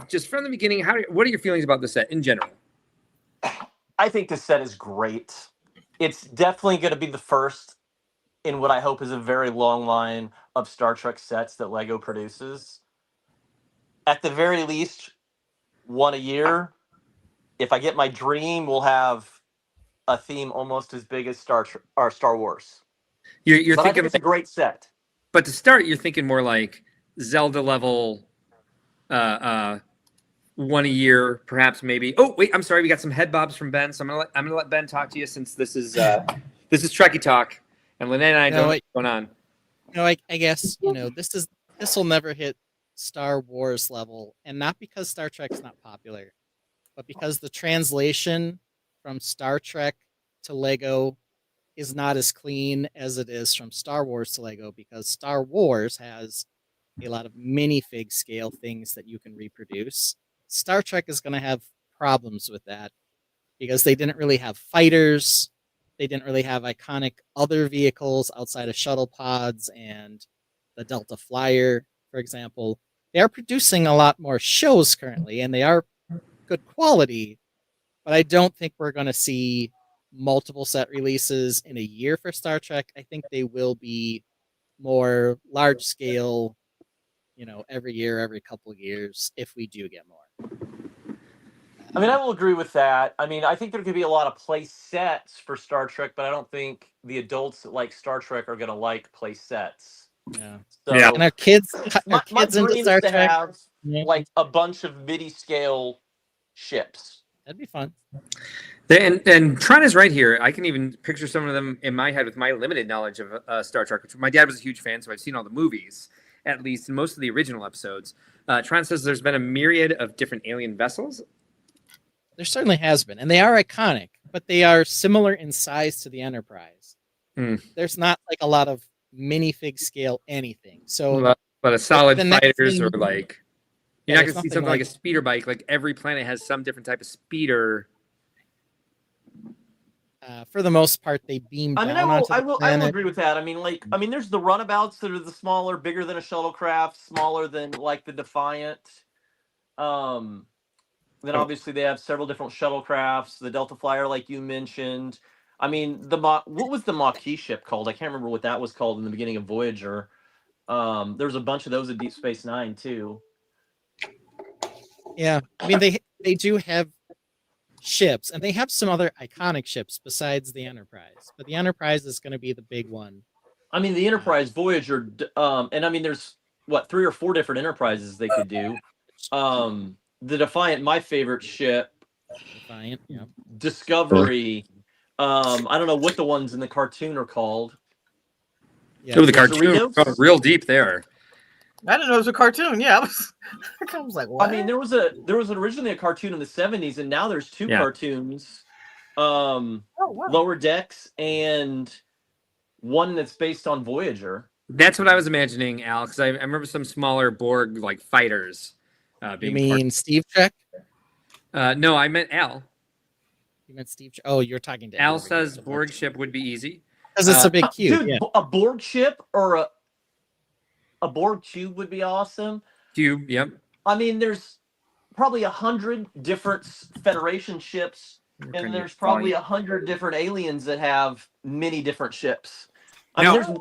[SPEAKER 2] just from the beginning. What are your feelings about the set in general?
[SPEAKER 10] I think this set is great. It's definitely going to be the first in what I hope is a very long line of Star Trek sets that LEGO produces. At the very least, one a year. If I get my dream, we'll have a theme almost as big as Star Wars.
[SPEAKER 2] You're
[SPEAKER 10] but
[SPEAKER 2] thinking
[SPEAKER 10] I think it's a great set.
[SPEAKER 2] But to start, you're thinking more like Zelda level, one a year, perhaps maybe. Oh wait, I'm sorry, we got some head bobs from Ben, so I'm gonna let Ben talk to you since this is Trekkie talk, and Lynette and I don't know what's going on.
[SPEAKER 3] No, I guess this will never hit Star Wars level, and not because Star Trek's not popular, but because the translation from Star Trek to Lego is not as clean as it is from Star Wars to Lego, because Star Wars has a lot of minifig scale things that you can reproduce. Star Trek is going to have problems with that because they didn't really have fighters. They didn't really have iconic other vehicles outside of shuttle pods and the Delta Flyer, for example. They are producing a lot more shows currently, and they are good quality, but I don't think we're going to see multiple set releases in a year for Star Trek. I think they will be more large scale, every year, every couple of years, if we do get more.
[SPEAKER 10] I mean, I will agree with that. I mean, I think there could be a lot of play sets for Star Trek, but I don't think the adults that like Star Trek are going to like play sets.
[SPEAKER 3] Yeah.
[SPEAKER 10] So
[SPEAKER 3] yeah. And our kids
[SPEAKER 10] my
[SPEAKER 3] into
[SPEAKER 10] dream
[SPEAKER 3] Star
[SPEAKER 10] is to
[SPEAKER 3] Trek.
[SPEAKER 10] have like a bunch of midi scale ships.
[SPEAKER 3] That'd be fun.
[SPEAKER 2] And Tron is right here. I can even picture some of them in my head with my limited knowledge of Star Trek. Which my dad was a huge fan, so I've seen all the movies, at least in most of the original episodes. Tron says there's been a myriad of different alien vessels.
[SPEAKER 3] There certainly has been, and they are iconic, but they are similar in size to the Enterprise. There's not like a lot of minifig scale anything. So,
[SPEAKER 2] but a solid fighters
[SPEAKER 3] thing,
[SPEAKER 2] or like you're not gonna see something like a speeder bike. Like every planet has some different type of speeder.
[SPEAKER 3] For the most part, they beam down onto the planet.
[SPEAKER 10] I will agree with that. I mean, there's the runabouts that are the smaller, bigger than a shuttlecraft, smaller than like the Defiant. Then obviously they have several different shuttlecrafts. The Delta Flyer, like you mentioned. I mean, what was the MOC ship called? I can't remember what that was called in the beginning of Voyager. There's a bunch of those in Deep Space Nine too.
[SPEAKER 3] Yeah, I mean they do have ships, and they have some other iconic ships besides the Enterprise. But the Enterprise is going to be the big one.
[SPEAKER 10] I mean, the Enterprise, Voyager, and I mean, there's 3 or 4 different Enterprises they could do. The Defiant, my favorite ship.
[SPEAKER 3] Defiant, yeah.
[SPEAKER 10] Discovery. I don't know what the ones in the cartoon are called.
[SPEAKER 3] Yeah.
[SPEAKER 2] Oh, the
[SPEAKER 10] Yeah,
[SPEAKER 2] cartoon
[SPEAKER 10] Doritos?
[SPEAKER 2] going real deep there.
[SPEAKER 5] I didn't know it was a cartoon. Yeah, I was like, what?
[SPEAKER 10] I mean, there was originally a cartoon in the 70s, and now there's two
[SPEAKER 2] Yeah.
[SPEAKER 10] cartoons,
[SPEAKER 5] Oh, wow.
[SPEAKER 10] Lower Decks and one that's based on Voyager.
[SPEAKER 2] That's what I was imagining, Al, because I remember some smaller Borg like fighters.
[SPEAKER 3] You
[SPEAKER 2] Being
[SPEAKER 3] mean Steve Trek?
[SPEAKER 2] no, I meant Al.
[SPEAKER 3] You meant Steve? Oh, you're talking to
[SPEAKER 2] Al
[SPEAKER 3] Edward.
[SPEAKER 2] says Borg ship would be easy.
[SPEAKER 3] Because it's a big cube.
[SPEAKER 10] Dude,
[SPEAKER 3] Yeah.
[SPEAKER 10] a Borg ship or a Borg cube would be awesome.
[SPEAKER 2] Cube, yep.
[SPEAKER 10] I mean, there's probably 100 different Federation ships, and there's probably 100 different aliens that have many different ships. I mean, there's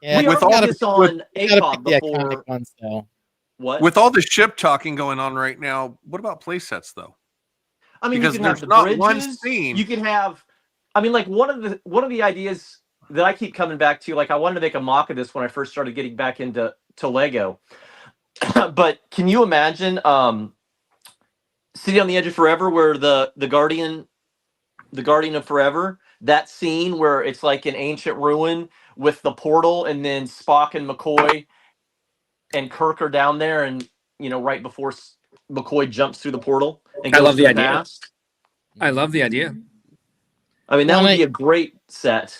[SPEAKER 3] Yeah,
[SPEAKER 10] we
[SPEAKER 4] with
[SPEAKER 10] already
[SPEAKER 4] all
[SPEAKER 10] did
[SPEAKER 4] the-
[SPEAKER 10] this on
[SPEAKER 3] you gotta
[SPEAKER 10] APOD
[SPEAKER 3] pick the iconic
[SPEAKER 10] before.
[SPEAKER 3] ones, though.
[SPEAKER 10] What?
[SPEAKER 4] With all the ship talking going on right now, what about play sets though?
[SPEAKER 10] I mean,
[SPEAKER 4] because
[SPEAKER 10] you can have
[SPEAKER 4] there's
[SPEAKER 10] the
[SPEAKER 4] not
[SPEAKER 10] bridges.
[SPEAKER 4] one scene.
[SPEAKER 10] You can have. I mean, like one of the ideas that I keep coming back to. Like, I wanted to make a mock of this when I first started getting back into Lego. But can you imagine City on the Edge of Forever, where the Guardian of Forever, that scene where it's like an ancient ruin with the portal, and then Spock and McCoy and Kirk are down there, and right before McCoy jumps through the portal and
[SPEAKER 2] I
[SPEAKER 10] goes
[SPEAKER 2] love
[SPEAKER 10] to
[SPEAKER 2] the idea.
[SPEAKER 10] past.
[SPEAKER 2] I love the idea.
[SPEAKER 10] I mean, that
[SPEAKER 3] Well,
[SPEAKER 10] would be a great set.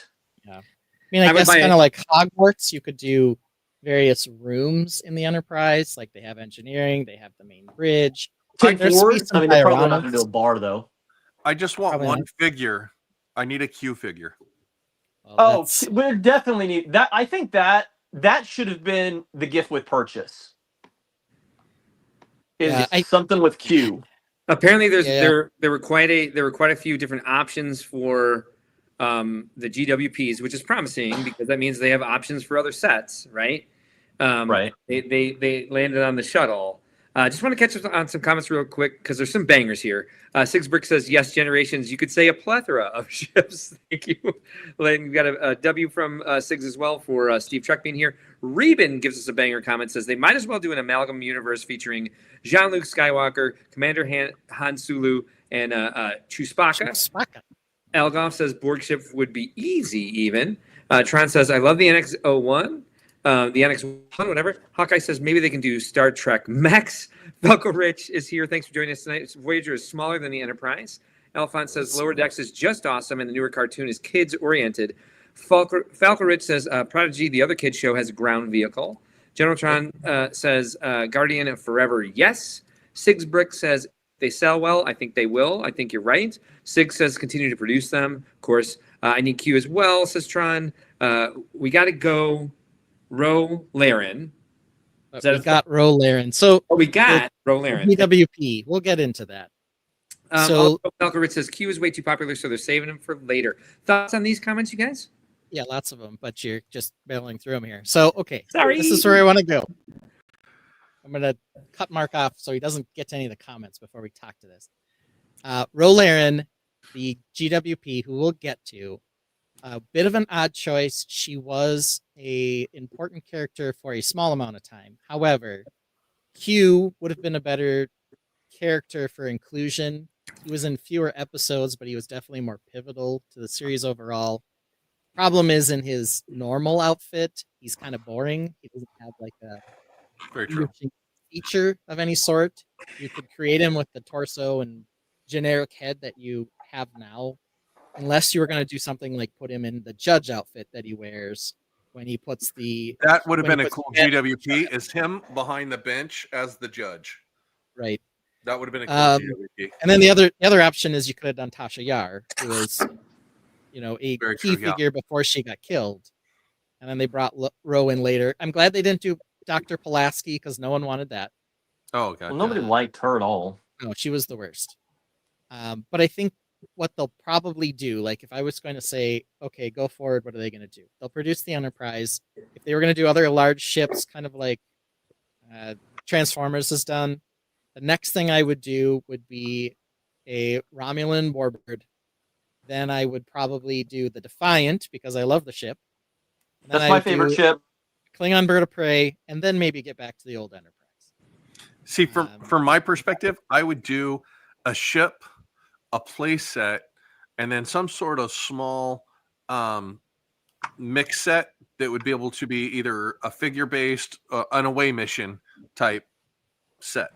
[SPEAKER 3] I mean, I
[SPEAKER 2] I would
[SPEAKER 3] guess
[SPEAKER 2] buy
[SPEAKER 3] kind
[SPEAKER 2] it.
[SPEAKER 3] of like Hogwarts, you could do various rooms in the Enterprise. Like they have engineering, they have the main bridge.
[SPEAKER 10] Take
[SPEAKER 3] There's
[SPEAKER 10] forward.
[SPEAKER 3] some
[SPEAKER 10] I mean, they're probably not going to
[SPEAKER 3] dioramas.
[SPEAKER 10] do a bar though.
[SPEAKER 4] I just want
[SPEAKER 3] Probably
[SPEAKER 4] one
[SPEAKER 3] not.
[SPEAKER 4] figure. I need a Q figure.
[SPEAKER 3] Well,
[SPEAKER 10] Oh,
[SPEAKER 3] that's-
[SPEAKER 10] we definitely need that. I think that should have been the gift with purchase. Is
[SPEAKER 3] Yeah,
[SPEAKER 10] something with Q.
[SPEAKER 2] Apparently,
[SPEAKER 3] Yeah.
[SPEAKER 2] there were quite a few different options for the GWPs, which is promising because that means they have options for other sets, right?
[SPEAKER 10] Right.
[SPEAKER 2] They landed on the shuttle. Just want to catch up on some comments real quick because there's some bangers here. Six Brick says yes, generations. You could say a plethora of ships. Thank you. We've got a W from Sigs as well for Steve Trek being here. Reben gives us a banger comment. Says they might as well do an amalgam universe featuring Jean-Luc Skywalker, Commander Han Sulu, and Chewbacca.
[SPEAKER 3] Chewbacca.
[SPEAKER 2] Algoff says Borg ship would be easy even. Tron says I love the NX-01. The NX-1, whatever. Hawkeye says maybe they can do Star Trek Max. Falco Rich is here. Thanks for joining us tonight. Voyager is smaller than the Enterprise. Alphonse says Lower Decks is just awesome, and the newer cartoon is kids-oriented. Falco Rich says Prodigy, the other kids show, has a ground vehicle. General Tron says Guardian of Forever, yes. Sigs Brick says they sell well. I think they will. I think you're right. Sig says continue to produce them. Of course, I need Q as well, says Tron. We got to go Ro Laren.
[SPEAKER 3] But
[SPEAKER 2] that
[SPEAKER 3] we
[SPEAKER 2] a-
[SPEAKER 3] got Ro Laren. So
[SPEAKER 2] We got Ro Laren.
[SPEAKER 3] PWP. We'll get into that. So-
[SPEAKER 2] Also, Falco Rich says Q is way too popular, so they're saving him for later. Thoughts on these comments, you guys?
[SPEAKER 3] Yeah, lots of them, but you're just battling through them here. So, okay.
[SPEAKER 2] Sorry.
[SPEAKER 3] This is where I want to go. I'm going to cut Mark off so he doesn't get to any of the comments before we talk to this. Ro Laren, the GWP, who we'll get to, a bit of an odd choice. She was a important character for a small amount of time. However, Q would have been a better character for inclusion. He was in fewer episodes, but he was definitely more pivotal to the series overall. Problem is, in his normal outfit, he's kind of boring. He doesn't have like a
[SPEAKER 4] Very true.
[SPEAKER 3] feature of any sort. You could create him with the torso and generic head that you have now, unless you were going to do something like put him in the judge outfit that he wears when he puts the
[SPEAKER 4] That would have
[SPEAKER 3] when
[SPEAKER 4] been
[SPEAKER 3] he
[SPEAKER 4] a
[SPEAKER 3] puts
[SPEAKER 4] cool
[SPEAKER 3] the head-
[SPEAKER 4] GWP. Is him behind the bench as the judge.
[SPEAKER 3] right.
[SPEAKER 4] That would have been a cool GWP.
[SPEAKER 3] And then the other option is you could have done Tasha Yar, who was, a
[SPEAKER 4] Very
[SPEAKER 3] key
[SPEAKER 4] true, yeah.
[SPEAKER 3] figure before she got killed. And then they brought Ro in later. I'm glad they didn't do Dr. Pulaski because no one wanted that.
[SPEAKER 4] Oh god.
[SPEAKER 10] Well, nobody liked her at all.
[SPEAKER 3] No, she was the worst. But I think what they'll probably do, like if I was going to say, okay, go forward, what are they going to do? They'll produce the Enterprise. If they were going to do other large ships, kind of like Transformers has done, the next thing I would do would be a Romulan warbird. Then I would probably do the Defiant because I love the ship. And then
[SPEAKER 10] That's
[SPEAKER 3] I
[SPEAKER 10] my
[SPEAKER 3] would
[SPEAKER 10] favorite
[SPEAKER 3] do
[SPEAKER 10] ship.
[SPEAKER 3] Klingon Bird of Prey, and then maybe get back to the old Enterprise.
[SPEAKER 4] See, from my perspective, I would do a ship, a play set, and then some sort of small mix set that would be able to be either a figure-based, an away mission type set.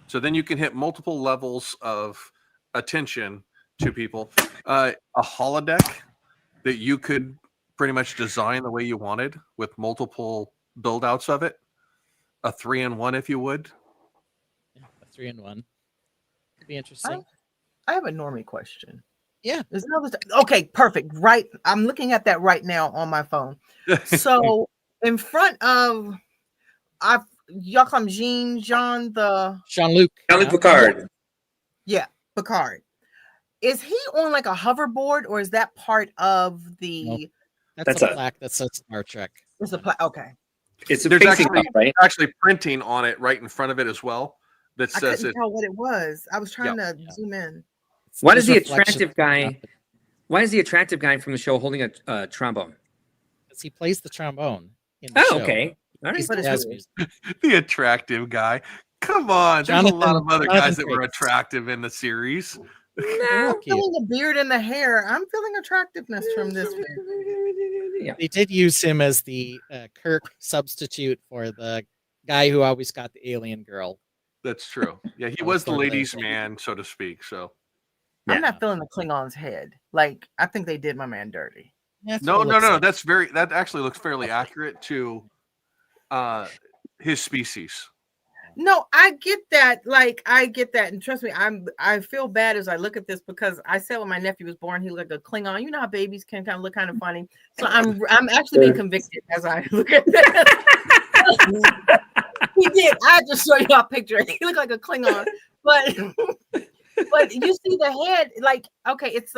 [SPEAKER 4] So then you can hit multiple levels of attention to people. A holodeck that you could pretty much design the way you wanted with multiple build outs of it. A 3-in-1, if you would.
[SPEAKER 3] Yeah, a 3-in-1 could be interesting.
[SPEAKER 5] I have a normie question.
[SPEAKER 3] Yeah.
[SPEAKER 5] There's another okay, perfect. Right. I'm looking at that right now on my phone. So in front of y'all call him Jean-Luc
[SPEAKER 2] Jean-Luc Picard.
[SPEAKER 5] Yeah, Picard. Is he on like a hoverboard or is that part of the
[SPEAKER 3] Nope. That's a plaque that says Star Trek.
[SPEAKER 5] It's a plaque. Okay.
[SPEAKER 2] It's
[SPEAKER 4] There's
[SPEAKER 2] actually, right?
[SPEAKER 4] actually printing on it right in front of it as well that
[SPEAKER 5] I
[SPEAKER 4] says
[SPEAKER 5] couldn't
[SPEAKER 4] it.
[SPEAKER 5] tell what it was. I was trying to zoom in.
[SPEAKER 2] Why does the
[SPEAKER 3] reflection
[SPEAKER 2] attractive guy? Why is the attractive guy from the show holding a trombone?
[SPEAKER 3] Because he plays the trombone in the
[SPEAKER 2] Oh,
[SPEAKER 3] show.
[SPEAKER 2] okay. All right.
[SPEAKER 3] He's
[SPEAKER 5] But it's
[SPEAKER 3] jazz
[SPEAKER 5] just-
[SPEAKER 3] music.
[SPEAKER 4] The attractive guy. Come on. There's a lot of other
[SPEAKER 3] Jonathan
[SPEAKER 4] guys that were
[SPEAKER 3] Frakes.
[SPEAKER 4] attractive in the series.
[SPEAKER 5] I'm feeling the beard and the hair. I'm feeling attractiveness from this.
[SPEAKER 2] Yeah.
[SPEAKER 3] They did use him as the Kirk substitute for the guy who always got the alien girl.
[SPEAKER 4] That's true. Yeah, he
[SPEAKER 3] That
[SPEAKER 4] was
[SPEAKER 3] was
[SPEAKER 4] the
[SPEAKER 3] part of
[SPEAKER 4] ladies'
[SPEAKER 3] the-
[SPEAKER 4] man, so to speak. So
[SPEAKER 5] I'm not feeling the Klingon's head. Like I think they did my man dirty.
[SPEAKER 3] Yeah, that's
[SPEAKER 4] no.
[SPEAKER 3] what it looks like.
[SPEAKER 4] That actually looks fairly accurate to his species.
[SPEAKER 5] No, I get that. Like I get that, and trust me, I feel bad as I look at this because I said when my nephew was born, he looked like a Klingon. You know how babies can kind of look kind of funny. So I'm actually being convicted as I look at this. He did. I just show you a picture. He looked like a Klingon, but you see the head. Like okay, it's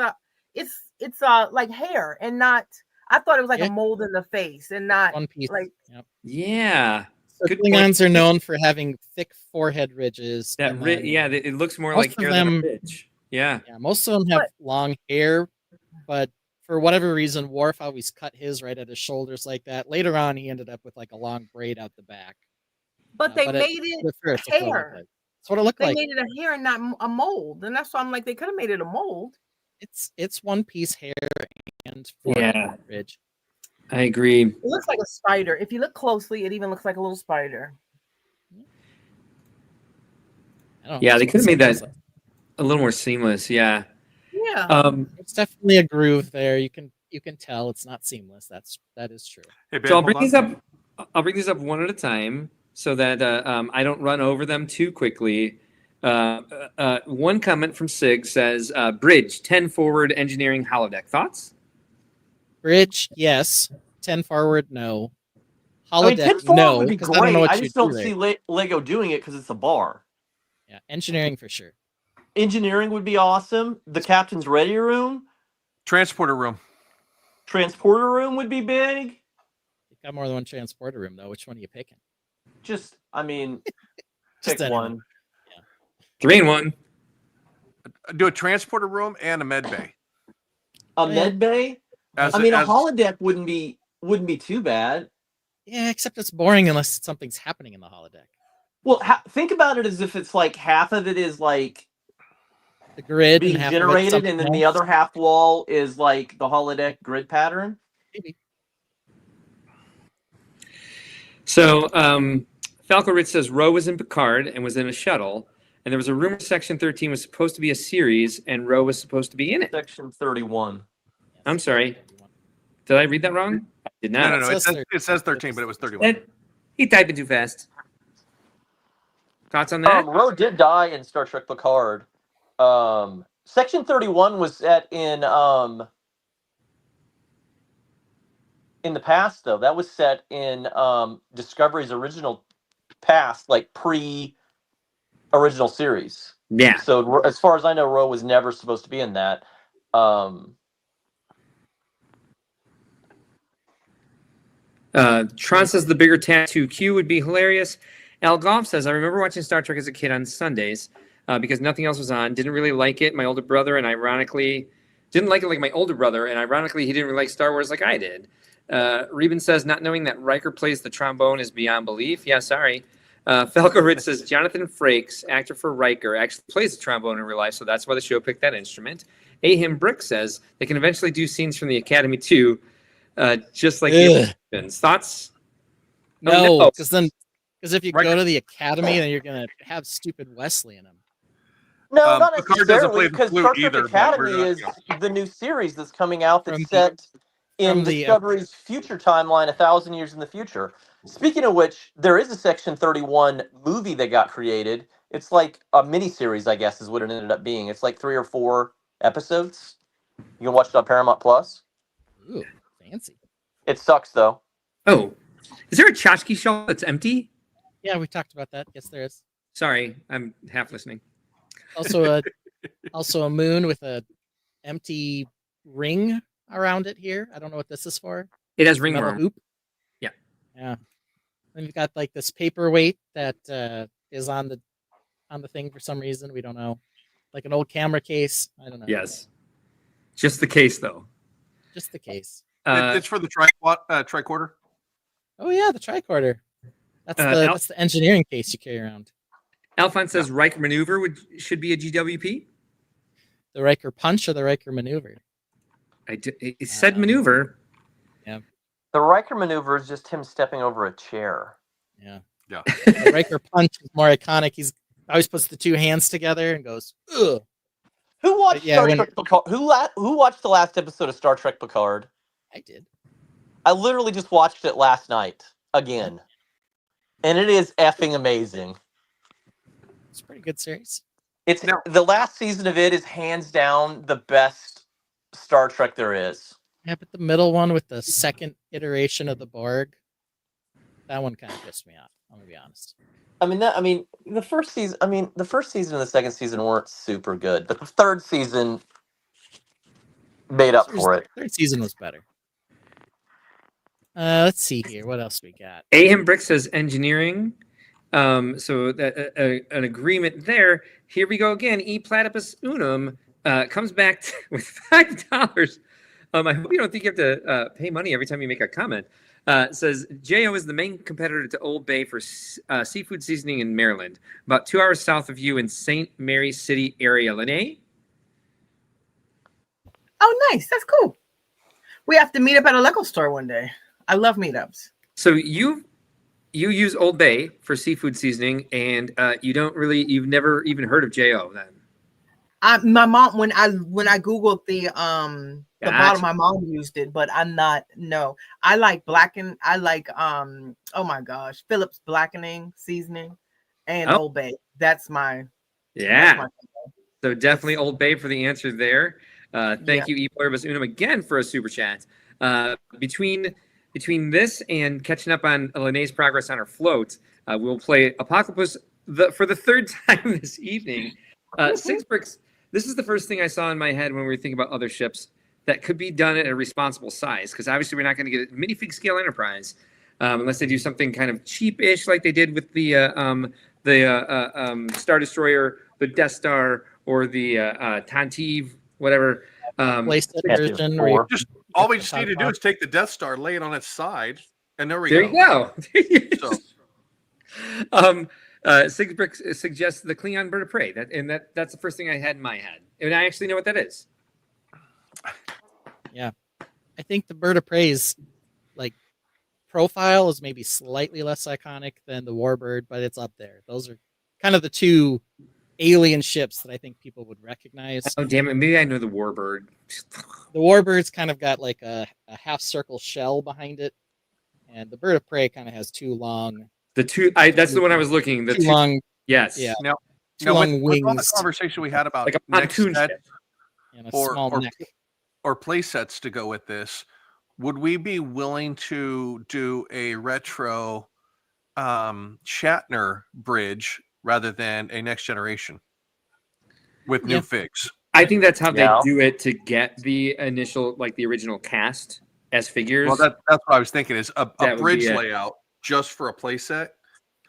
[SPEAKER 5] like hair and not. I thought it was like a mold in the face and not
[SPEAKER 3] One piece.
[SPEAKER 5] like.
[SPEAKER 3] Yep.
[SPEAKER 2] Yeah.
[SPEAKER 3] So
[SPEAKER 2] Good
[SPEAKER 3] Klingons are known for having thick forehead ridges.
[SPEAKER 2] That
[SPEAKER 3] and then
[SPEAKER 2] it looks more
[SPEAKER 3] most
[SPEAKER 2] like
[SPEAKER 3] of
[SPEAKER 2] hair than a
[SPEAKER 3] them-
[SPEAKER 2] ridge. Yeah.
[SPEAKER 3] Yeah, most of them have long hair, but for whatever reason, Worf always cut his right at his shoulders like that. Later on, he ended up with like a long braid out the back.
[SPEAKER 5] But they
[SPEAKER 3] but
[SPEAKER 5] made it
[SPEAKER 3] at first, that's what it looked
[SPEAKER 5] hair.
[SPEAKER 3] like. That's what it looked
[SPEAKER 5] They
[SPEAKER 3] like.
[SPEAKER 5] made it a hair and not a mold, and that's why I'm like they could have made it a mold.
[SPEAKER 3] It's one piece hair and forehead
[SPEAKER 2] Yeah.
[SPEAKER 3] ridge.
[SPEAKER 2] I agree.
[SPEAKER 5] It looks like a spider. If you look closely, it even looks like a little spider.
[SPEAKER 3] I don't know,
[SPEAKER 2] Yeah,
[SPEAKER 3] that's
[SPEAKER 2] they
[SPEAKER 3] what
[SPEAKER 2] could have made
[SPEAKER 3] it
[SPEAKER 2] that a little more seamless. Yeah.
[SPEAKER 5] Yeah.
[SPEAKER 3] It's definitely a groove there. You can tell it's not seamless. That is true.
[SPEAKER 4] Hey, Ben,
[SPEAKER 2] So I'll
[SPEAKER 4] hold
[SPEAKER 2] bring
[SPEAKER 4] on.
[SPEAKER 2] these up. I'll bring these up one at a time so that I don't run over them too quickly. One comment from Sig says, "Bridge 10 forward engineering holodeck thoughts."
[SPEAKER 3] Bridge, yes. 10 forward, no.
[SPEAKER 10] I mean, 10
[SPEAKER 3] Holodeck,
[SPEAKER 10] forward
[SPEAKER 3] no.
[SPEAKER 10] would be
[SPEAKER 3] Because I don't
[SPEAKER 10] great.
[SPEAKER 3] know what
[SPEAKER 10] I
[SPEAKER 3] you
[SPEAKER 10] just
[SPEAKER 3] do
[SPEAKER 10] don't
[SPEAKER 3] there.
[SPEAKER 10] see Lego doing it because it's a bar.
[SPEAKER 3] Yeah, engineering for sure.
[SPEAKER 10] Engineering would be awesome. The captain's ready room,
[SPEAKER 4] Transporter room.
[SPEAKER 10] transporter room would be big.
[SPEAKER 3] You've got more than one transporter room, though. Which one are you picking?
[SPEAKER 10] Just, I mean,
[SPEAKER 3] Just
[SPEAKER 10] pick
[SPEAKER 3] anyone.
[SPEAKER 10] one.
[SPEAKER 2] 3-in-1.
[SPEAKER 4] Do a transporter room and a med bay.
[SPEAKER 10] A med bay.
[SPEAKER 4] As
[SPEAKER 10] I mean, a
[SPEAKER 4] as-
[SPEAKER 10] holodeck wouldn't be too bad.
[SPEAKER 3] Yeah, except it's boring unless something's happening in the holodeck.
[SPEAKER 10] Well, think about it as if it's like half of it is like
[SPEAKER 3] The grid
[SPEAKER 10] being
[SPEAKER 3] and half of it's
[SPEAKER 10] generated,
[SPEAKER 3] something
[SPEAKER 10] and then the
[SPEAKER 3] else.
[SPEAKER 10] other half wall is like the holodeck grid pattern.
[SPEAKER 3] Maybe.
[SPEAKER 2] So Falco Ritz says Ro was in Picard and was in a shuttle, and there was a rumor Section 13 was supposed to be a series, and Ro was supposed to be in it.
[SPEAKER 10] Section 31.
[SPEAKER 2] I'm sorry. Did I read that wrong? I did not.
[SPEAKER 4] No. It says 13, but it was 31.
[SPEAKER 2] He typed it too fast. Thoughts on that?
[SPEAKER 10] Ro did die in Star Trek Picard. Section 31 was set in the past, though. That was set in Discovery's original past, like pre-original series.
[SPEAKER 2] Yeah.
[SPEAKER 10] So as far as I know, Ro was never supposed to be in that.
[SPEAKER 2] Tron says the bigger tattoo Q would be hilarious. Al Goff says, I remember watching Star Trek as a kid on Sundays because nothing else was on. Didn't really like it. My older brother and ironically didn't like it like my older brother, and ironically he didn't really like Star Wars like I did. Reuben says, not knowing that Riker plays the trombone is beyond belief. Yeah, sorry. Falco Ridge says Jonathan Frakes, actor for Riker, actually plays the trombone in real life, so that's why the show picked that instrument. Ahim Brick says they can eventually do scenes from the Academy too, just like the Olympians. Thoughts?
[SPEAKER 3] No, because if you
[SPEAKER 4] Riker-
[SPEAKER 3] go to the Academy, then you're gonna have stupid Wesley in them.
[SPEAKER 10] No, not
[SPEAKER 4] Picard doesn't play
[SPEAKER 10] necessarily,
[SPEAKER 4] the
[SPEAKER 10] because
[SPEAKER 4] flute
[SPEAKER 10] Star Trek
[SPEAKER 4] either, but
[SPEAKER 10] Academy
[SPEAKER 4] we're not-
[SPEAKER 10] is the new series that's coming out that's
[SPEAKER 3] From
[SPEAKER 10] set in
[SPEAKER 3] from the,
[SPEAKER 10] Discovery's future timeline, 1,000 years in the future. Speaking of which, there is a Section 31 movie that got created. It's like a miniseries, I guess, is what it ended up being. It's like 3 or 4 episodes. You can watch it on Paramount Plus.
[SPEAKER 3] Ooh, fancy.
[SPEAKER 10] It sucks though.
[SPEAKER 2] Oh, is there a tchotchke shell that's empty?
[SPEAKER 3] Yeah, we talked about that. Yes, there is.
[SPEAKER 2] Sorry, I'm half listening.
[SPEAKER 3] Also a moon with a empty ring around it here. I don't know what this is for.
[SPEAKER 2] It has
[SPEAKER 3] Metal
[SPEAKER 2] ringworm.
[SPEAKER 3] hoop.
[SPEAKER 2] Yeah.
[SPEAKER 3] Yeah. Then you've got like this paperweight that is on the thing for some reason. We don't know. Like an old camera case. I don't know.
[SPEAKER 2] Yes. Just the case, though.
[SPEAKER 3] Just the case.
[SPEAKER 4] it's for the tricorder.
[SPEAKER 3] Oh yeah, the tricorder. That's that's the engineering case you carry around.
[SPEAKER 2] Alphonse says Riker maneuver should be a GWP.
[SPEAKER 3] The Riker punch or the Riker maneuver?
[SPEAKER 2] It said maneuver.
[SPEAKER 3] Yeah.
[SPEAKER 10] The Riker maneuver is just him stepping over a chair.
[SPEAKER 3] Yeah.
[SPEAKER 4] Yeah.
[SPEAKER 3] The Riker punch is more iconic. He's always puts the two hands together and goes, ugh.
[SPEAKER 10] Who watched
[SPEAKER 3] Yeah,
[SPEAKER 10] Star
[SPEAKER 3] when-
[SPEAKER 10] Trek Picard? Who watched the last episode of Star Trek Picard?
[SPEAKER 3] I did.
[SPEAKER 10] I literally just watched it last night again, and it is effing amazing.
[SPEAKER 3] It's a pretty good series.
[SPEAKER 10] It's the last season of it is hands down the best Star Trek there is.
[SPEAKER 3] Yeah, but the middle one with the second iteration of the Borg, that one kind of pissed me off. I'm gonna be honest.
[SPEAKER 10] The first season and the second season weren't super good, but the third season made up for it.
[SPEAKER 3] Third season was better. Let's see here. What else we got?
[SPEAKER 2] Ahim Brick says engineering. So that an agreement there. Here we go again. E platypus unum comes back with $5. I hope you don't think you have to pay money every time you make a comment. Says Jo is the main competitor to Old Bay for seafood seasoning in Maryland, about 2 hours south of you in St. Mary City area. Lene?
[SPEAKER 5] Oh, nice. That's cool. We have to meet up at a Lego store one day. I love meetups.
[SPEAKER 2] So you use Old Bay for seafood seasoning, and you've never even heard of Jo then.
[SPEAKER 5] My mom, when I googled the bottle, my mom used it, but I'm not. No, I like oh my gosh, Phillips blackening seasoning and Old Bay. That's my
[SPEAKER 2] So definitely Old Bay for the answer there. Thank you, E Pluribus Unum, again for a super chat. Between this and catching up on Lene's progress on her float, we'll play Apocalypse for the third time this evening. Six Bricks. This is the first thing I saw in my head when we were thinking about other ships that could be done at a responsible size, because obviously we're not going to get a minifig scale Enterprise unless they do something kind of cheap-ish like they did with the Star Destroyer, the Death Star, or the Tainted, whatever.
[SPEAKER 3] Playset version.
[SPEAKER 4] Just all we just need to do is take the Death Star, lay it on its side, and there we
[SPEAKER 2] go. There you go.
[SPEAKER 4] So.
[SPEAKER 2] Sigbrick suggests the Klingon bird of prey. That's the first thing I had in my head, and I actually know what that is.
[SPEAKER 3] Yeah, I think the bird of prey's like profile is maybe slightly less iconic than the warbird, but it's up there. Those are kind of the two alien ships that I think people would recognize.
[SPEAKER 2] Oh damn it! Maybe I know the warbird.
[SPEAKER 3] The warbird's kind of got like a half circle shell behind it, and the bird of prey kind of has two long.
[SPEAKER 2] That's the one I was looking. The two
[SPEAKER 3] long.
[SPEAKER 2] Yes.
[SPEAKER 3] Yeah.
[SPEAKER 4] Now
[SPEAKER 3] long
[SPEAKER 4] with all the
[SPEAKER 3] wings.
[SPEAKER 4] conversation we had about
[SPEAKER 2] like a pontoon ship
[SPEAKER 3] and a small neck.
[SPEAKER 4] Or play sets to go with this, would we be willing to do a retro Shatner bridge rather than a Next Generation with new figs?
[SPEAKER 2] I think that's how they do it to get the initial, like the original cast as figures.
[SPEAKER 4] Well, that's what I was thinking is a bridge layout just for a play set.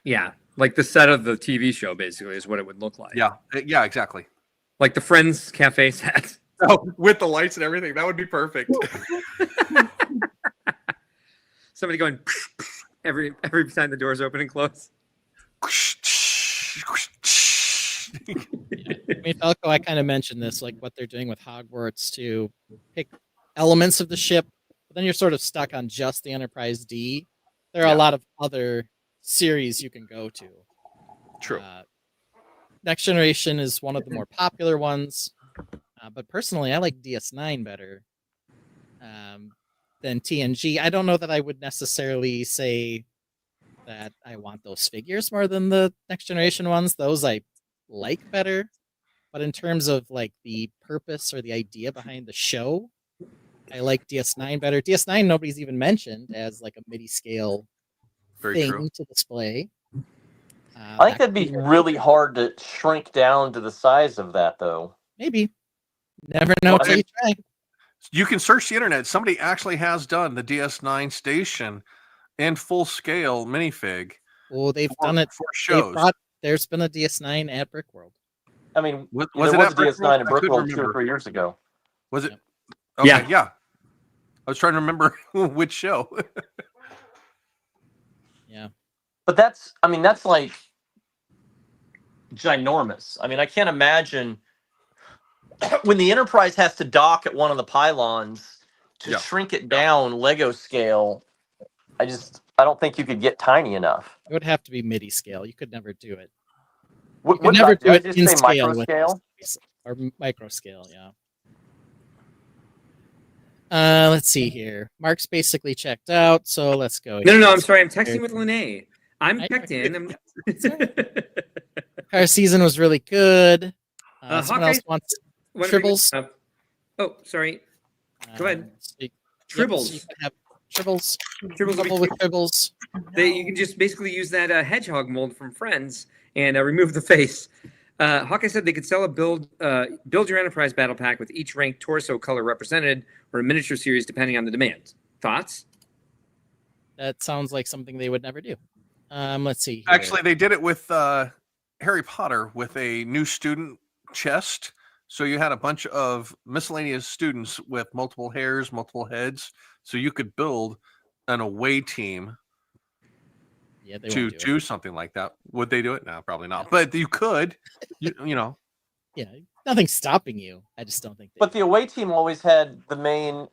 [SPEAKER 2] Yeah, like the set of the TV show basically is what it would look like.
[SPEAKER 4] Yeah, exactly.
[SPEAKER 2] Like the Friends Cafe set.
[SPEAKER 4] Oh, with the lights and everything, that would be perfect.
[SPEAKER 2] Somebody going every time the doors open and close.
[SPEAKER 3] I mean, Falco, I kind of mentioned this, like what they're doing with Hogwarts to pick elements of the ship, but then you're sort of stuck on just the Enterprise D. There are a lot of other series you can go to.
[SPEAKER 4] True.
[SPEAKER 3] Next Generation is one of the more popular ones, but personally, I like DS9 better than TNG. I don't know that I would necessarily say that I want those figures more than the Next Generation ones. Those I like better. But in terms of like the purpose or the idea behind the show, I like DS9 better. DS9 nobody's even mentioned as like a MIDI scale thing to display.
[SPEAKER 10] I think that'd be really hard to shrink down to the size of that, though.
[SPEAKER 3] Maybe. Never know until you try.
[SPEAKER 4] You can search the internet. Somebody actually has done the DS9 station in full scale minifig.
[SPEAKER 3] Well, they've done it
[SPEAKER 4] for shows.
[SPEAKER 3] There's been a DS9 at Brickworld.
[SPEAKER 10] I mean,
[SPEAKER 4] was
[SPEAKER 10] there
[SPEAKER 4] it
[SPEAKER 10] was
[SPEAKER 4] at
[SPEAKER 10] a DS9 in
[SPEAKER 4] Brickworld? I couldn't
[SPEAKER 10] Brickworld 2 or
[SPEAKER 4] remember.
[SPEAKER 10] 3 years ago.
[SPEAKER 4] Was it?
[SPEAKER 3] Yep.
[SPEAKER 4] Okay, yeah. I was trying to remember which show.
[SPEAKER 3] Yeah.
[SPEAKER 10] But that's like ginormous. I mean, I can't imagine when the Enterprise has to dock at one of the pylons to shrink it down Lego scale. I don't think you could get tiny enough.
[SPEAKER 3] It would have to be MIDI scale. You could never do it.
[SPEAKER 10] What,
[SPEAKER 3] You could never do it
[SPEAKER 10] just
[SPEAKER 3] in
[SPEAKER 10] say
[SPEAKER 3] scale
[SPEAKER 10] micro
[SPEAKER 3] with
[SPEAKER 10] scale?
[SPEAKER 3] this, or micro scale, yeah. Let's see here. Mark's basically checked out, so let's go.
[SPEAKER 2] No, I'm sorry. I'm texting with Lene. I'm checked in.
[SPEAKER 3] Our season was really good. Someone else wants
[SPEAKER 2] When
[SPEAKER 3] Tribbles.
[SPEAKER 2] Oh, sorry. Go ahead.
[SPEAKER 3] Tribbles.
[SPEAKER 2] Tribbles.
[SPEAKER 3] You can have Tribbles.
[SPEAKER 2] Tribbles will be
[SPEAKER 3] Couple with Tribbles.
[SPEAKER 2] You can just basically use that hedgehog mold from Friends and remove the face. Hawkeye said they could sell a build your Enterprise battle pack with each ranked torso color represented, or a miniature series depending on the demand. Thoughts?
[SPEAKER 3] That sounds like something they would never do. Let's see. Here.
[SPEAKER 4] Actually, they did it with Harry Potter with a new student chest. So you had a bunch of miscellaneous students with multiple hairs, multiple heads. So you could build an away team to do something like that. Would they do it? No, probably not. But you could, you know.
[SPEAKER 3] Yeah, nothing's stopping you. I just don't think.
[SPEAKER 10] But the away team always had the main.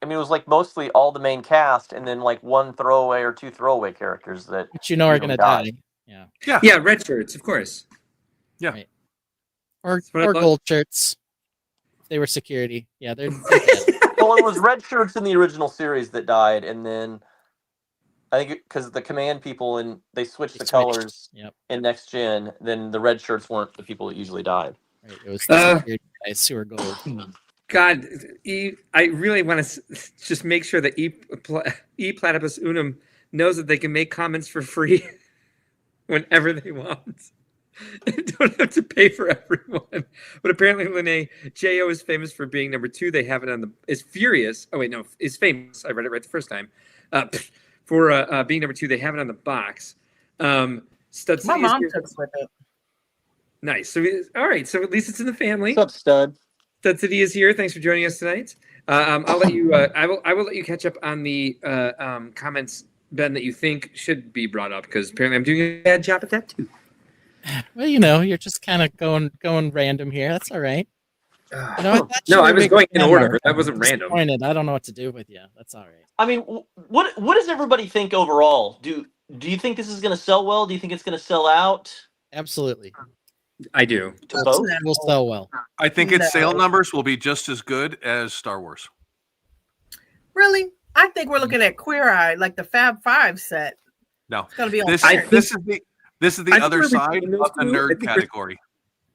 [SPEAKER 10] I mean, it was like mostly all the main cast, and then like one throwaway or two throwaway characters that
[SPEAKER 3] are going to die.
[SPEAKER 2] Yeah, red shirts, of course.
[SPEAKER 4] Yeah,
[SPEAKER 3] right. or gold shirts. If they were security. Yeah, they're
[SPEAKER 10] well, it was red shirts in the original series that died, and then I think because the command people and they switched the colors in Next Gen, then the red shirts weren't the people that usually died.
[SPEAKER 3] Right, it was the security guys who were gold.
[SPEAKER 2] God, I really want to just make sure that E Platypus Unum knows that they can make comments for free whenever they want. They don't have to pay for everyone. But apparently, Lene, J.O. is famous for being number 2. They have it on is furious. Oh, wait, no, is famous. I read it right the first time. For being number 2, they have it on the box. Stud
[SPEAKER 5] My mom took with it.
[SPEAKER 2] Nice. So, all right. So at least it's in the family.
[SPEAKER 10] What's up, Stud?
[SPEAKER 2] Stud City is here. Thanks for joining us tonight. I'll let you. I will let you catch up on the comments, Ben, that you think should be brought up, because apparently I'm doing a bad job at that too.
[SPEAKER 3] Well, you're just kind of going random here. That's all right.
[SPEAKER 2] No, I was going in order. That wasn't random.
[SPEAKER 3] I don't know what to do with you. That's all right.
[SPEAKER 10] I mean, what does everybody think overall? Do you think this is going to sell well? Do you think it's going to sell out?
[SPEAKER 3] Absolutely.
[SPEAKER 2] I do.
[SPEAKER 10] Both?
[SPEAKER 3] It will sell well.
[SPEAKER 4] I think its sale numbers will be just as good as Star Wars.
[SPEAKER 5] Really? I think we're looking at Queer Eye, like the Fab Five set.
[SPEAKER 4] No,
[SPEAKER 5] it's going to be on.
[SPEAKER 4] This is the other side of the nerd category.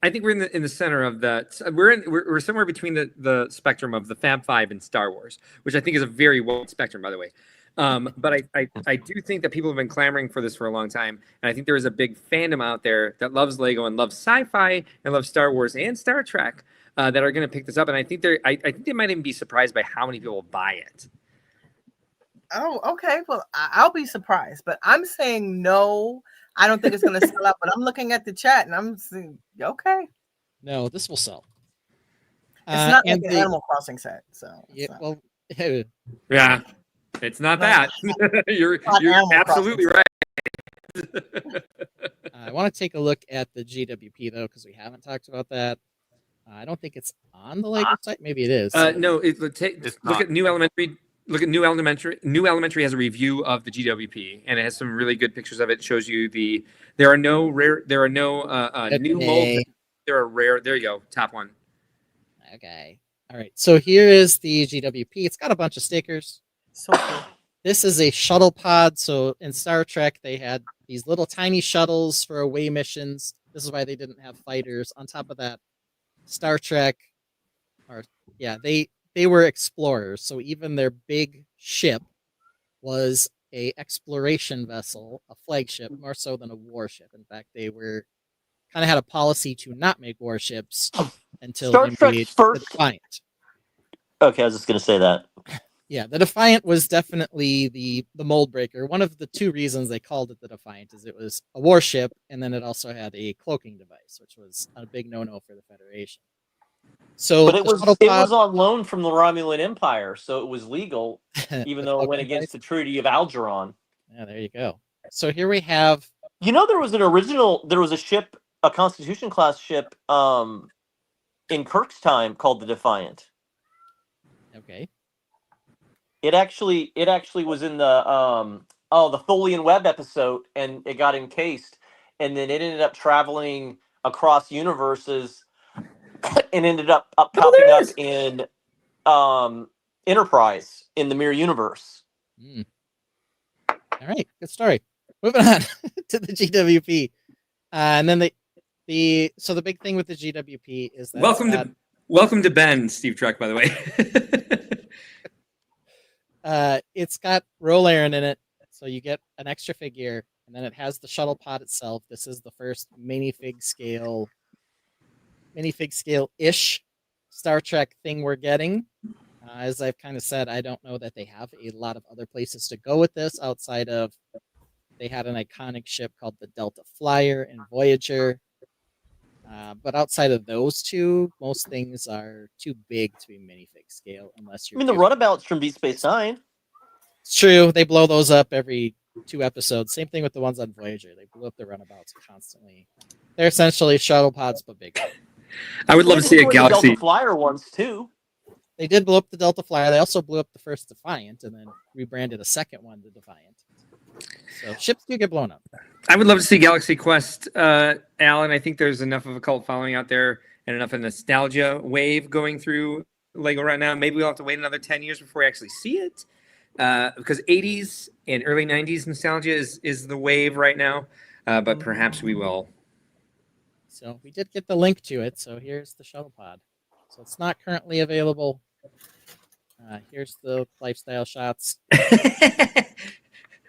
[SPEAKER 2] I think we're in the center of that. We're somewhere between the spectrum of the Fab Five and Star Wars, which I think is a very wide spectrum, by the way. But I do think that people have been clamoring for this for a long time, and I think there is a big fandom out there that loves Lego and loves sci-fi and loves Star Wars and Star Trek that are going to pick this up. And I think I think they might even be surprised by how many people buy it.
[SPEAKER 5] Oh, okay. Well, I'll be surprised, but I'm saying no. I don't think it's going to sell out. But I'm looking at the chat and I'm saying, okay.
[SPEAKER 3] No, this will sell.
[SPEAKER 5] It's not like an Animal Crossing set. So
[SPEAKER 3] well,
[SPEAKER 2] yeah, it's not that. You're absolutely right.
[SPEAKER 3] want to take a look at the GWP though, because we haven't talked about that. I don't think it's on the LEGO site. Maybe it is.
[SPEAKER 2] No, look
[SPEAKER 4] not.
[SPEAKER 2] at New Elementary. Look at New Elementary. New Elementary has a review of the GWP, and it has some really good pictures of it. It shows you there are no new molds. There are rare. There you go. Top one.
[SPEAKER 3] Okay. All right. So here is the GWP. It's got a bunch of stickers.
[SPEAKER 5] So cool.
[SPEAKER 3] This is a shuttle pod. So in Star Trek, they had these little tiny shuttles for away missions. This is why they didn't have fighters. On top of that, Star Trek, they were explorers. So even their big ship was a exploration vessel, a flagship, more so than a warship. In fact, they were kind of had a policy to not make warships until
[SPEAKER 10] Star
[SPEAKER 3] they
[SPEAKER 10] Trek's
[SPEAKER 3] made the
[SPEAKER 10] first-
[SPEAKER 3] Defiant.
[SPEAKER 10] Okay, I was just gonna say that.
[SPEAKER 3] Yeah, the Defiant was definitely the mold breaker. One of the two reasons they called it the Defiant is it was a warship, and then it also had a cloaking device, which was a big no-no for the Federation. So,
[SPEAKER 10] But it
[SPEAKER 3] the
[SPEAKER 10] was
[SPEAKER 3] shuttle pod-
[SPEAKER 10] on loan from the Romulan Empire, so it was legal, even though it went against the Treaty of Algeron.
[SPEAKER 3] Yeah, there you go. So here we have.
[SPEAKER 10] You know, there was a ship, a Constitution class ship, in Kirk's time called the Defiant.
[SPEAKER 3] Okay.
[SPEAKER 10] It actually was in the the Tholian Web episode, and it got encased, and then it ended up traveling across universes, and ended up popping up in Enterprise in the Mirror Universe.
[SPEAKER 3] All right, good story. Moving on to the GWP, and then the big thing with the GWP is that
[SPEAKER 2] welcome to Ben, Steve Trek, by the way.
[SPEAKER 3] It's got roll Aaron in it, so you get an extra figure, and then it has the shuttle pod itself. This is the first minifig scale-ish Star Trek thing we're getting. As I've kind of said, I don't know that they have a lot of other places to go with this outside of they had an iconic ship called the Delta Flyer and Voyager. But outside of those two, most things are too big to be minifig scale unless you're.
[SPEAKER 10] I mean, the runabouts from Deep Space Nine.
[SPEAKER 3] It's true. They blow those up every 2 episodes. Same thing with the ones on Voyager. They blew up the runabouts constantly. They're essentially shuttle pods, but bigger.
[SPEAKER 2] I would love to see a Galaxy
[SPEAKER 10] Delta Flyer ones too.
[SPEAKER 3] They did blow up the Delta Flyer. They also blew up the first Defiant and then rebranded a second one to Defiant. So ships do get blown up.
[SPEAKER 2] I would love to see Galaxy Quest, Alan. I think there's enough of a cult following out there and enough of nostalgia wave going through LEGO right now. Maybe we'll have to wait another 10 years before we actually see it. Because 80s and early 90s nostalgia is the wave right now. But perhaps we will.
[SPEAKER 3] So we did get the link to it. So here's the shuttle pod. So it's not currently available. Here's the lifestyle shots.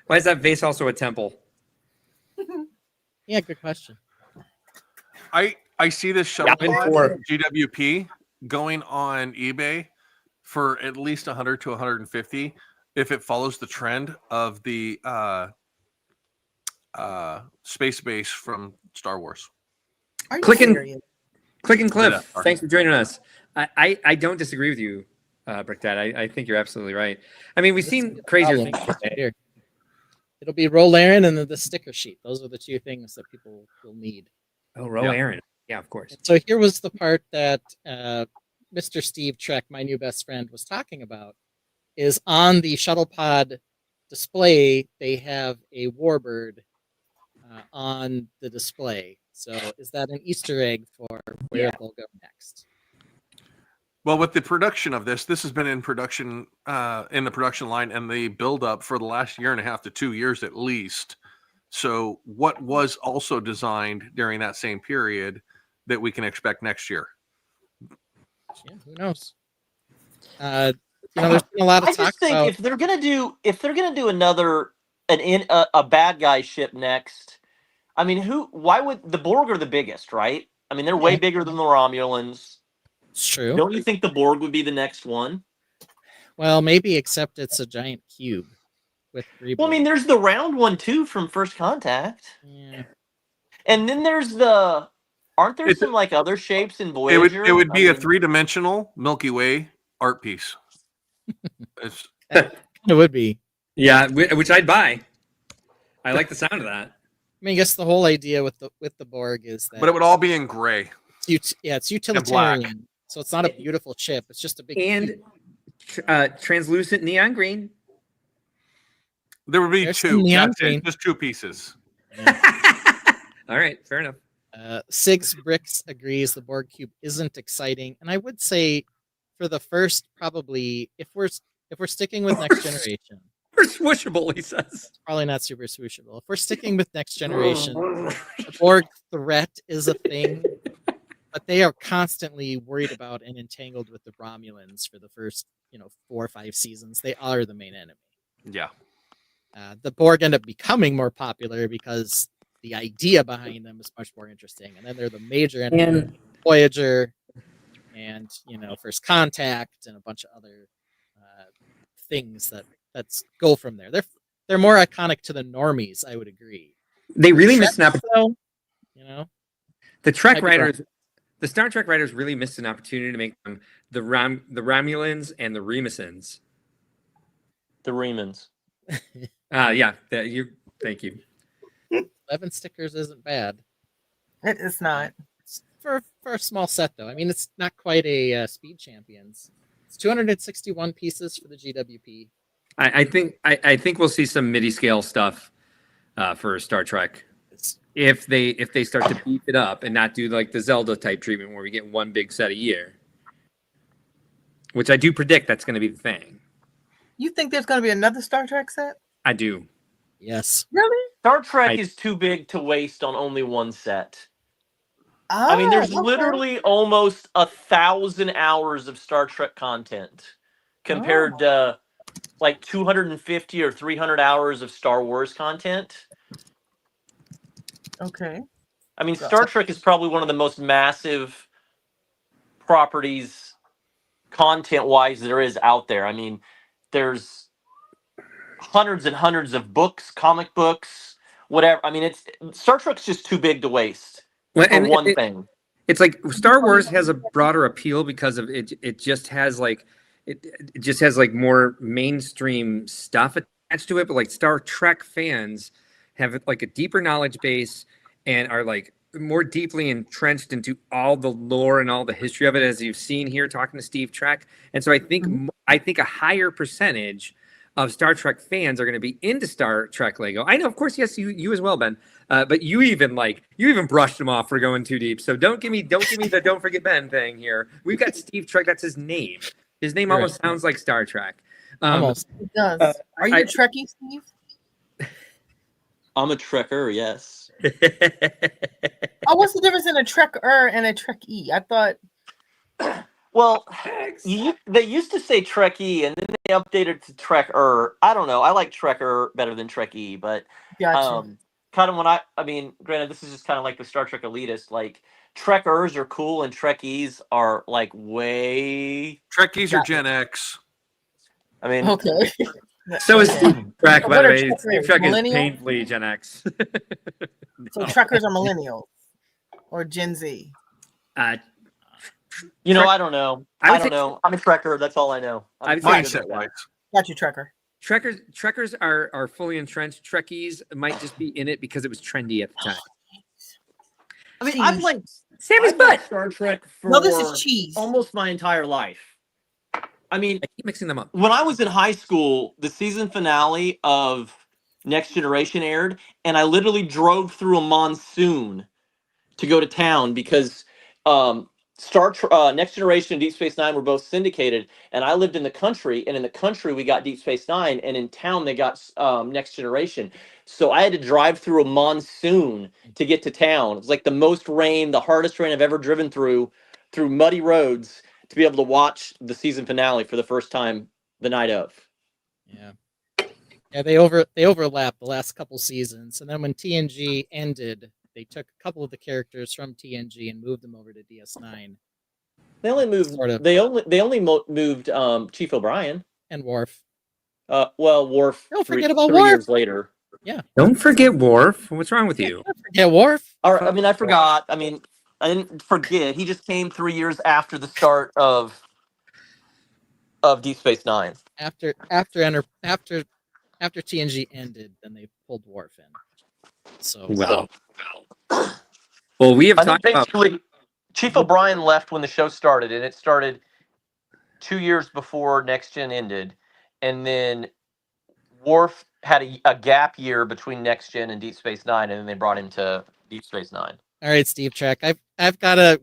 [SPEAKER 2] Why is that vase also a temple?
[SPEAKER 3] Yeah, good question.
[SPEAKER 4] I see this shuttle
[SPEAKER 2] Yeah,
[SPEAKER 4] pod GWP going on eBay for at least 100 to 150 if it follows the trend of the space base from Star Wars.
[SPEAKER 5] Are you
[SPEAKER 2] Click and-
[SPEAKER 5] serious?
[SPEAKER 2] Click and Cliff,
[SPEAKER 4] Yeah.
[SPEAKER 2] thanks for joining us. I don't disagree with you, Brick Dad. I think you're absolutely right. I mean, we've seen crazier
[SPEAKER 3] Problem
[SPEAKER 2] things today.
[SPEAKER 3] here. It'll be roll Aaron and then the sticker sheet. Those are the two things that people will need.
[SPEAKER 2] Oh, roll
[SPEAKER 4] Yeah.
[SPEAKER 2] Aaron. Yeah, of course.
[SPEAKER 3] So here was the part that Mr. Steve Trek, my new best friend, was talking about. Is on the shuttle pod display, they have a warbird on the display. So is that an Easter egg for where
[SPEAKER 2] Yeah.
[SPEAKER 3] it will go next?
[SPEAKER 4] Well, with the production of this has been in production, in the production line and the build up for the last year and a half to 2 years at least. So what was also designed during that same period that we can expect next year?
[SPEAKER 3] Yeah, who knows? There's been a lot of
[SPEAKER 10] I
[SPEAKER 3] talk
[SPEAKER 10] just think
[SPEAKER 3] about.
[SPEAKER 10] if they're gonna do another a bad guy ship next, I mean, why would the Borg are the biggest, right? I mean, they're way bigger than the Romulans.
[SPEAKER 3] It's true.
[SPEAKER 10] Don't you think the Borg would be the next one?
[SPEAKER 3] Well, maybe, except it's a giant cube with 3.
[SPEAKER 10] Well, I mean, there's the round one too from First Contact,
[SPEAKER 3] Yeah.
[SPEAKER 10] and then there's aren't there some like other shapes in
[SPEAKER 4] It
[SPEAKER 10] Voyager?
[SPEAKER 4] would be
[SPEAKER 10] I
[SPEAKER 4] a
[SPEAKER 10] mean,
[SPEAKER 4] 3-dimensional Milky Way art piece.
[SPEAKER 3] It would be.
[SPEAKER 2] Yeah, which I'd buy. I like the sound of that.
[SPEAKER 3] mean, I guess the whole idea with the Borg is that
[SPEAKER 4] But it would all be in gray.
[SPEAKER 3] it's utilitarian. So it's not a beautiful ship. It's just a big
[SPEAKER 2] And translucent neon green.
[SPEAKER 4] There would be
[SPEAKER 3] There's
[SPEAKER 4] two.
[SPEAKER 3] some neon
[SPEAKER 4] That's
[SPEAKER 3] green.
[SPEAKER 4] it. Just two pieces.
[SPEAKER 2] All right, fair enough.
[SPEAKER 3] Sigs Bricks agrees the Borg cube isn't exciting, and I would say for the first probably if we're sticking with next generation,
[SPEAKER 2] Or swooshable, he says.
[SPEAKER 3] probably not super swooshable. If we're sticking with next generation, the Borg threat is a thing, but they are constantly worried about and entangled with the Romulans for the first 4 or 5 seasons. They are the main enemy.
[SPEAKER 4] Yeah.
[SPEAKER 3] The Borg end up becoming more popular because the idea behind them is much more interesting, and then they're the major enemy.
[SPEAKER 2] And
[SPEAKER 3] Voyager, and First Contact, and a bunch of other things that's go from there. They're more iconic to the normies, I would agree.
[SPEAKER 2] they really missed an opportunity.
[SPEAKER 3] Though,
[SPEAKER 2] The Trek
[SPEAKER 3] I'd be wrong.
[SPEAKER 2] writers, the Star Trek writers, really missed an opportunity to make them the Romulans and the Remusans.
[SPEAKER 10] The Remans.
[SPEAKER 2] Yeah, thank you.
[SPEAKER 3] 11 stickers isn't bad.
[SPEAKER 5] It's not.
[SPEAKER 3] It's for a small set, though. I mean, it's not quite a Speed Champions. It's 261 pieces for the GWP.
[SPEAKER 2] I think we'll see some MIDI scale stuff for Star Trek if they start to beef it up and not do like the Zelda type treatment where we get one big set a year, which I do predict that's going to be the thing.
[SPEAKER 5] You think there's going to be another Star Trek set?
[SPEAKER 2] I do.
[SPEAKER 3] Yes.
[SPEAKER 5] Really?
[SPEAKER 10] Star Trek is too big to waste on only one set.
[SPEAKER 5] Oh,
[SPEAKER 10] I mean, there's
[SPEAKER 5] okay.
[SPEAKER 10] literally almost 1,000 hours of Star Trek content compared to like 250 or 300 hours of Star Wars content.
[SPEAKER 5] Okay.
[SPEAKER 10] I mean, Star Trek is probably one of the most massive properties content-wise there is out there. I mean, there's hundreds and hundreds of books, comic books, whatever. I mean, Star Trek's just too big to waste for one thing.
[SPEAKER 2] It's like Star Wars has a broader appeal because of it. It just has like more mainstream stuff attached to it. But like Star Trek fans have like a deeper knowledge base and are like more deeply entrenched into all the lore and all the history of it, as you've seen here talking to Steve Trek. And so I think a higher percentage of Star Trek fans are going to be into Star Trek Lego. I know, of course, yes, you as well, Ben. But you even brushed them off for going too deep. So don't give me the don't forget Ben thing here. We've got Steve Trek. That's his name. His name almost sounds like Star Trek.
[SPEAKER 3] Almost.
[SPEAKER 5] It does. Are you a Trekkie, Steve?
[SPEAKER 10] I'm a Trekker, yes.
[SPEAKER 5] Oh, what's the difference in a Trekker and a Trekkie? I thought.
[SPEAKER 10] Well, they used to say Trekkie, and then they updated to Trekker. I don't know. I like Trekker better than Trekkie, but
[SPEAKER 5] Gotcha.
[SPEAKER 10] kind of I mean, granted, this is just kind of like the Star Trek elitist. Like Trekkers are cool, and Trekkies are like way.
[SPEAKER 4] Trekkies are Gen X.
[SPEAKER 10] I mean,
[SPEAKER 5] Okay.
[SPEAKER 2] So is Steve Trek, by
[SPEAKER 5] What
[SPEAKER 2] the
[SPEAKER 5] are
[SPEAKER 2] way.
[SPEAKER 5] Trekkers?
[SPEAKER 2] Steve Trek is
[SPEAKER 5] Millennial?
[SPEAKER 2] painfully Gen X.
[SPEAKER 5] So Trekkers are millennials or Gen Z.
[SPEAKER 10] you know, I don't know.
[SPEAKER 2] I would
[SPEAKER 10] I don't
[SPEAKER 2] think-
[SPEAKER 10] know. I'm a Trekker. That's all I know.
[SPEAKER 2] I would
[SPEAKER 4] Mindset wise.
[SPEAKER 5] Got you, Trekker.
[SPEAKER 2] Trekkers are fully entrenched. Trekkies might just be in it because it was trendy at the time.
[SPEAKER 10] I mean, I've liked
[SPEAKER 2] Sammy's butt.
[SPEAKER 10] Star Trek for
[SPEAKER 5] No, this is cheese.
[SPEAKER 10] almost my entire life. I mean,
[SPEAKER 2] I keep mixing them up.
[SPEAKER 10] when I was in high school, the season finale of Next Generation aired, and I literally drove through a monsoon to go to town because Next Generation and Deep Space Nine were both syndicated, and I lived in the country, and in the country we got Deep Space Nine, and in town they got Next Generation. So I had to drive through a monsoon to get to town. It was like the most rain, the hardest rain I've ever driven through muddy roads to be able to watch the season finale for the first time the night of.
[SPEAKER 3] Yeah, they overlap the last couple seasons, and then when TNG ended, they took a couple of the characters from TNG and moved them over to DS9.
[SPEAKER 10] They only moved.
[SPEAKER 3] Sort of.
[SPEAKER 10] They only moved Chief O'Brien.
[SPEAKER 3] And Worf.
[SPEAKER 10] Well, Worf.
[SPEAKER 3] Don't forget about
[SPEAKER 10] 3
[SPEAKER 3] Worf.
[SPEAKER 10] years later.
[SPEAKER 3] Yeah.
[SPEAKER 2] Don't forget Worf. What's wrong with you?
[SPEAKER 3] Don't forget Worf.
[SPEAKER 10] I mean, I forgot. I mean, I didn't forget. He just came 3 years after the start of Deep Space Nine.
[SPEAKER 3] After TNG ended, then they pulled Worf in. So
[SPEAKER 2] Well, we have
[SPEAKER 10] I think
[SPEAKER 2] talked about.
[SPEAKER 10] basically Chief O'Brien left when the show started, and it started 2 years before Next Gen ended, and then Worf had a gap year between Next Gen and Deep Space Nine, and then they brought him to Deep Space Nine.
[SPEAKER 3] all right, Steve Trek. We've got to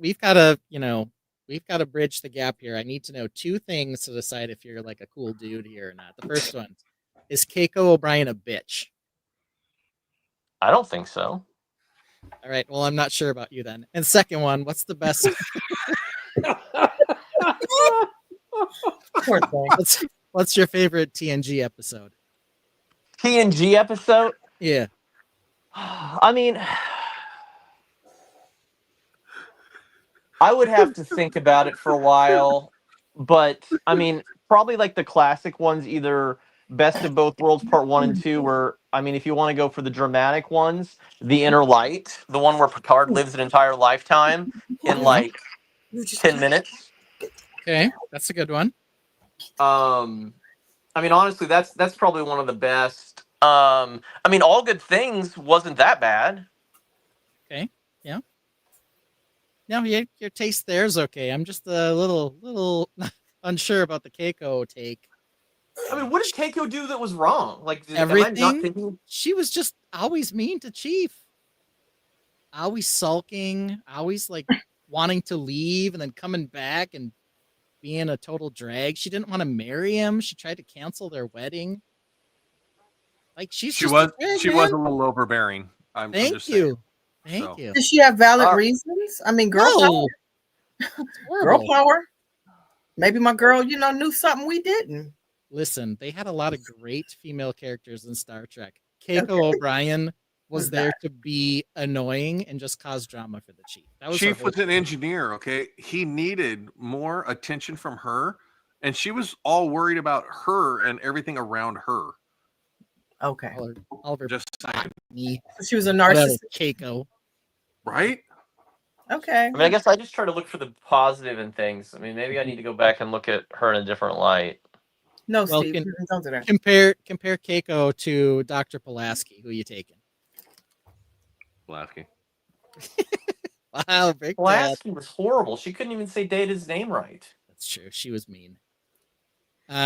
[SPEAKER 3] bridge the gap here. I need to know 2 things to decide if you're like a cool dude here or not. The first one is Keiko O'Brien a bitch?
[SPEAKER 10] I don't think so.
[SPEAKER 3] All right. Well, I'm not sure about you then. And second one, what's the best?
[SPEAKER 5] Poor thing.
[SPEAKER 3] What's your favorite TNG episode?
[SPEAKER 10] TNG episode?
[SPEAKER 3] Yeah.
[SPEAKER 10] I mean, I would have to think about it for a while, but I mean, probably like the classic ones, either Best of Both Worlds Part 1 and 2, where, I mean, if you want to go for the dramatic ones, The Inner Light, the one where Picard lives an entire lifetime in like 10 minutes.
[SPEAKER 3] Okay, that's a good one.
[SPEAKER 10] I mean, honestly, that's probably one of the best. I mean, All Good Things wasn't that bad.
[SPEAKER 3] Okay, yeah. No, your taste there is okay. I'm just a little unsure about the Keiko take.
[SPEAKER 10] I mean, what did Keiko do that was wrong? Like,
[SPEAKER 3] Everything.
[SPEAKER 10] am I not thinking?
[SPEAKER 3] She was just always mean to Chief. Always sulking, always like wanting to leave and then coming back and being a total drag. She didn't want to marry him. She tried to cancel their wedding. Like she was a
[SPEAKER 4] little overbearing. I'm
[SPEAKER 3] Thank
[SPEAKER 4] just
[SPEAKER 3] you.
[SPEAKER 4] saying.
[SPEAKER 3] Thank you.
[SPEAKER 5] Does she have valid reasons? I mean, girl
[SPEAKER 3] No.
[SPEAKER 5] power. Girl power. Maybe my girl, knew something we didn't.
[SPEAKER 3] Listen, they had a lot of great female characters in Star Trek. Keiko O'Brien was there to be annoying and just cause drama for the Chief. That was
[SPEAKER 4] Chief was an engineer, okay? He needed more attention from her, and she was all worried about her and everything around her.
[SPEAKER 5] Okay.
[SPEAKER 3] Oliver
[SPEAKER 4] just saying.
[SPEAKER 5] She was a narcissist.
[SPEAKER 3] Keiko.
[SPEAKER 4] Right?
[SPEAKER 5] Okay.
[SPEAKER 10] I mean, I guess I just try to look for the positive in things. I mean, maybe I need to go back and look at her in a different light.
[SPEAKER 5] No,
[SPEAKER 3] Well,
[SPEAKER 5] Steve. Don't do that.
[SPEAKER 3] Compare Keiko to Dr. Pulaski. Who you taking?
[SPEAKER 4] Pulaski.
[SPEAKER 3] Wow, big
[SPEAKER 10] Pulaski was horrible. She couldn't even say Data's name right.
[SPEAKER 3] That's true. She was mean.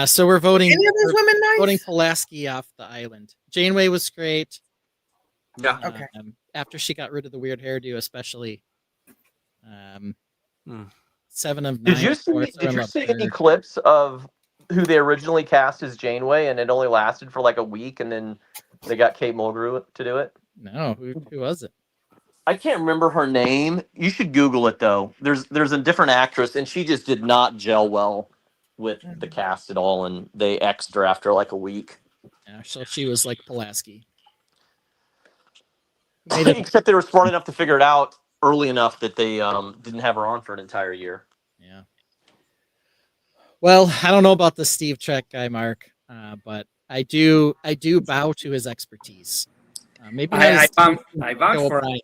[SPEAKER 3] So we're voting.
[SPEAKER 5] Any of those women nice?
[SPEAKER 3] Voting Pulaski off the island. Janeway was great.
[SPEAKER 4] Yeah.
[SPEAKER 5] Okay.
[SPEAKER 3] After she got rid of the weird hairdo, especially. 7 of 9.
[SPEAKER 10] Did you see any clips of who they originally cast as Janeway, and it only lasted for like a week, and then they got Kate Mulgrew to do it?
[SPEAKER 3] No, who was it?
[SPEAKER 10] I can't remember her name. You should Google it though. There's a different actress, and she just did not gel well with the cast at all, and they X'd her after like a week.
[SPEAKER 3] Yeah, so she was like Pulaski.
[SPEAKER 10] Except they were smart enough to figure it out early enough that they didn't have her on for an entire year.
[SPEAKER 3] Yeah. Well, I don't know about the Steve Trek guy, Mark, but I do bow to his expertise. Maybe
[SPEAKER 2] I vouch for him.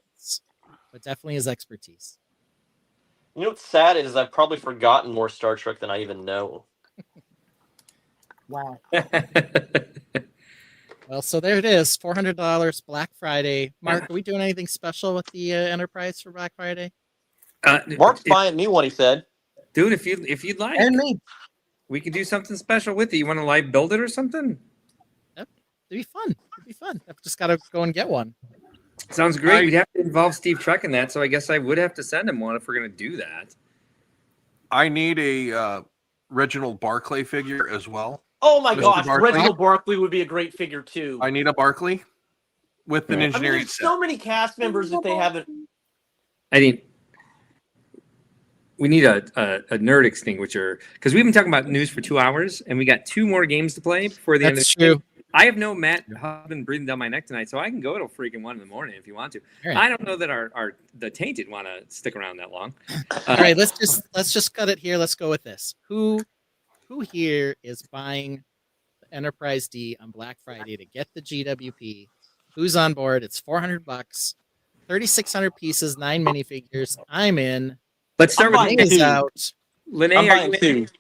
[SPEAKER 3] But definitely his expertise.
[SPEAKER 10] You know what's sad is I've probably forgotten more Star Trek than I even know.
[SPEAKER 5] Wow.
[SPEAKER 3] Well, so there it is, $400 Black Friday. Mark, are we doing anything special with the Enterprise for Black Friday?
[SPEAKER 10] Mark's buying me one, he said.
[SPEAKER 2] Dude, if you'd like,
[SPEAKER 5] And me.
[SPEAKER 2] we could do something special with it. You want to live build it or something?
[SPEAKER 3] Yep. It'd be fun. I've just got to go and get one.
[SPEAKER 2] Sounds great. We'd have to involve Steve Trek in that, so I guess I would have to send him one if we're going to do that.
[SPEAKER 4] I need a Reginald Barclay figure as well.
[SPEAKER 10] Oh my
[SPEAKER 4] Mr.
[SPEAKER 10] gosh,
[SPEAKER 4] Barkley?
[SPEAKER 10] Reginald Barkley would be a great figure too.
[SPEAKER 4] I need a Barclay with an engineering
[SPEAKER 10] there's
[SPEAKER 4] set.
[SPEAKER 10] so many cast members that they haven't.
[SPEAKER 2] I think we need a nerd extinguisher because we've been talking about news for 2 hours and we got 2 more games to play before the end of the
[SPEAKER 3] true.
[SPEAKER 2] day. I have no Matt Husband breathing down my neck tonight, so I can go till freaking 1 a.m. if you want to.
[SPEAKER 3] Right.
[SPEAKER 2] I don't know that the Tainted want to stick around that long.
[SPEAKER 3] All right, let's just cut it here. Let's go with this. Who here is buying the Enterprise D on Black Friday to get the GWP? Who's on board? It's $400, 3,600 pieces, 9 minifigures. I'm in.
[SPEAKER 2] Let's start with
[SPEAKER 3] Lene is out.
[SPEAKER 2] Lene,
[SPEAKER 10] I'm
[SPEAKER 2] are
[SPEAKER 10] buying
[SPEAKER 2] you in?
[SPEAKER 10] 2.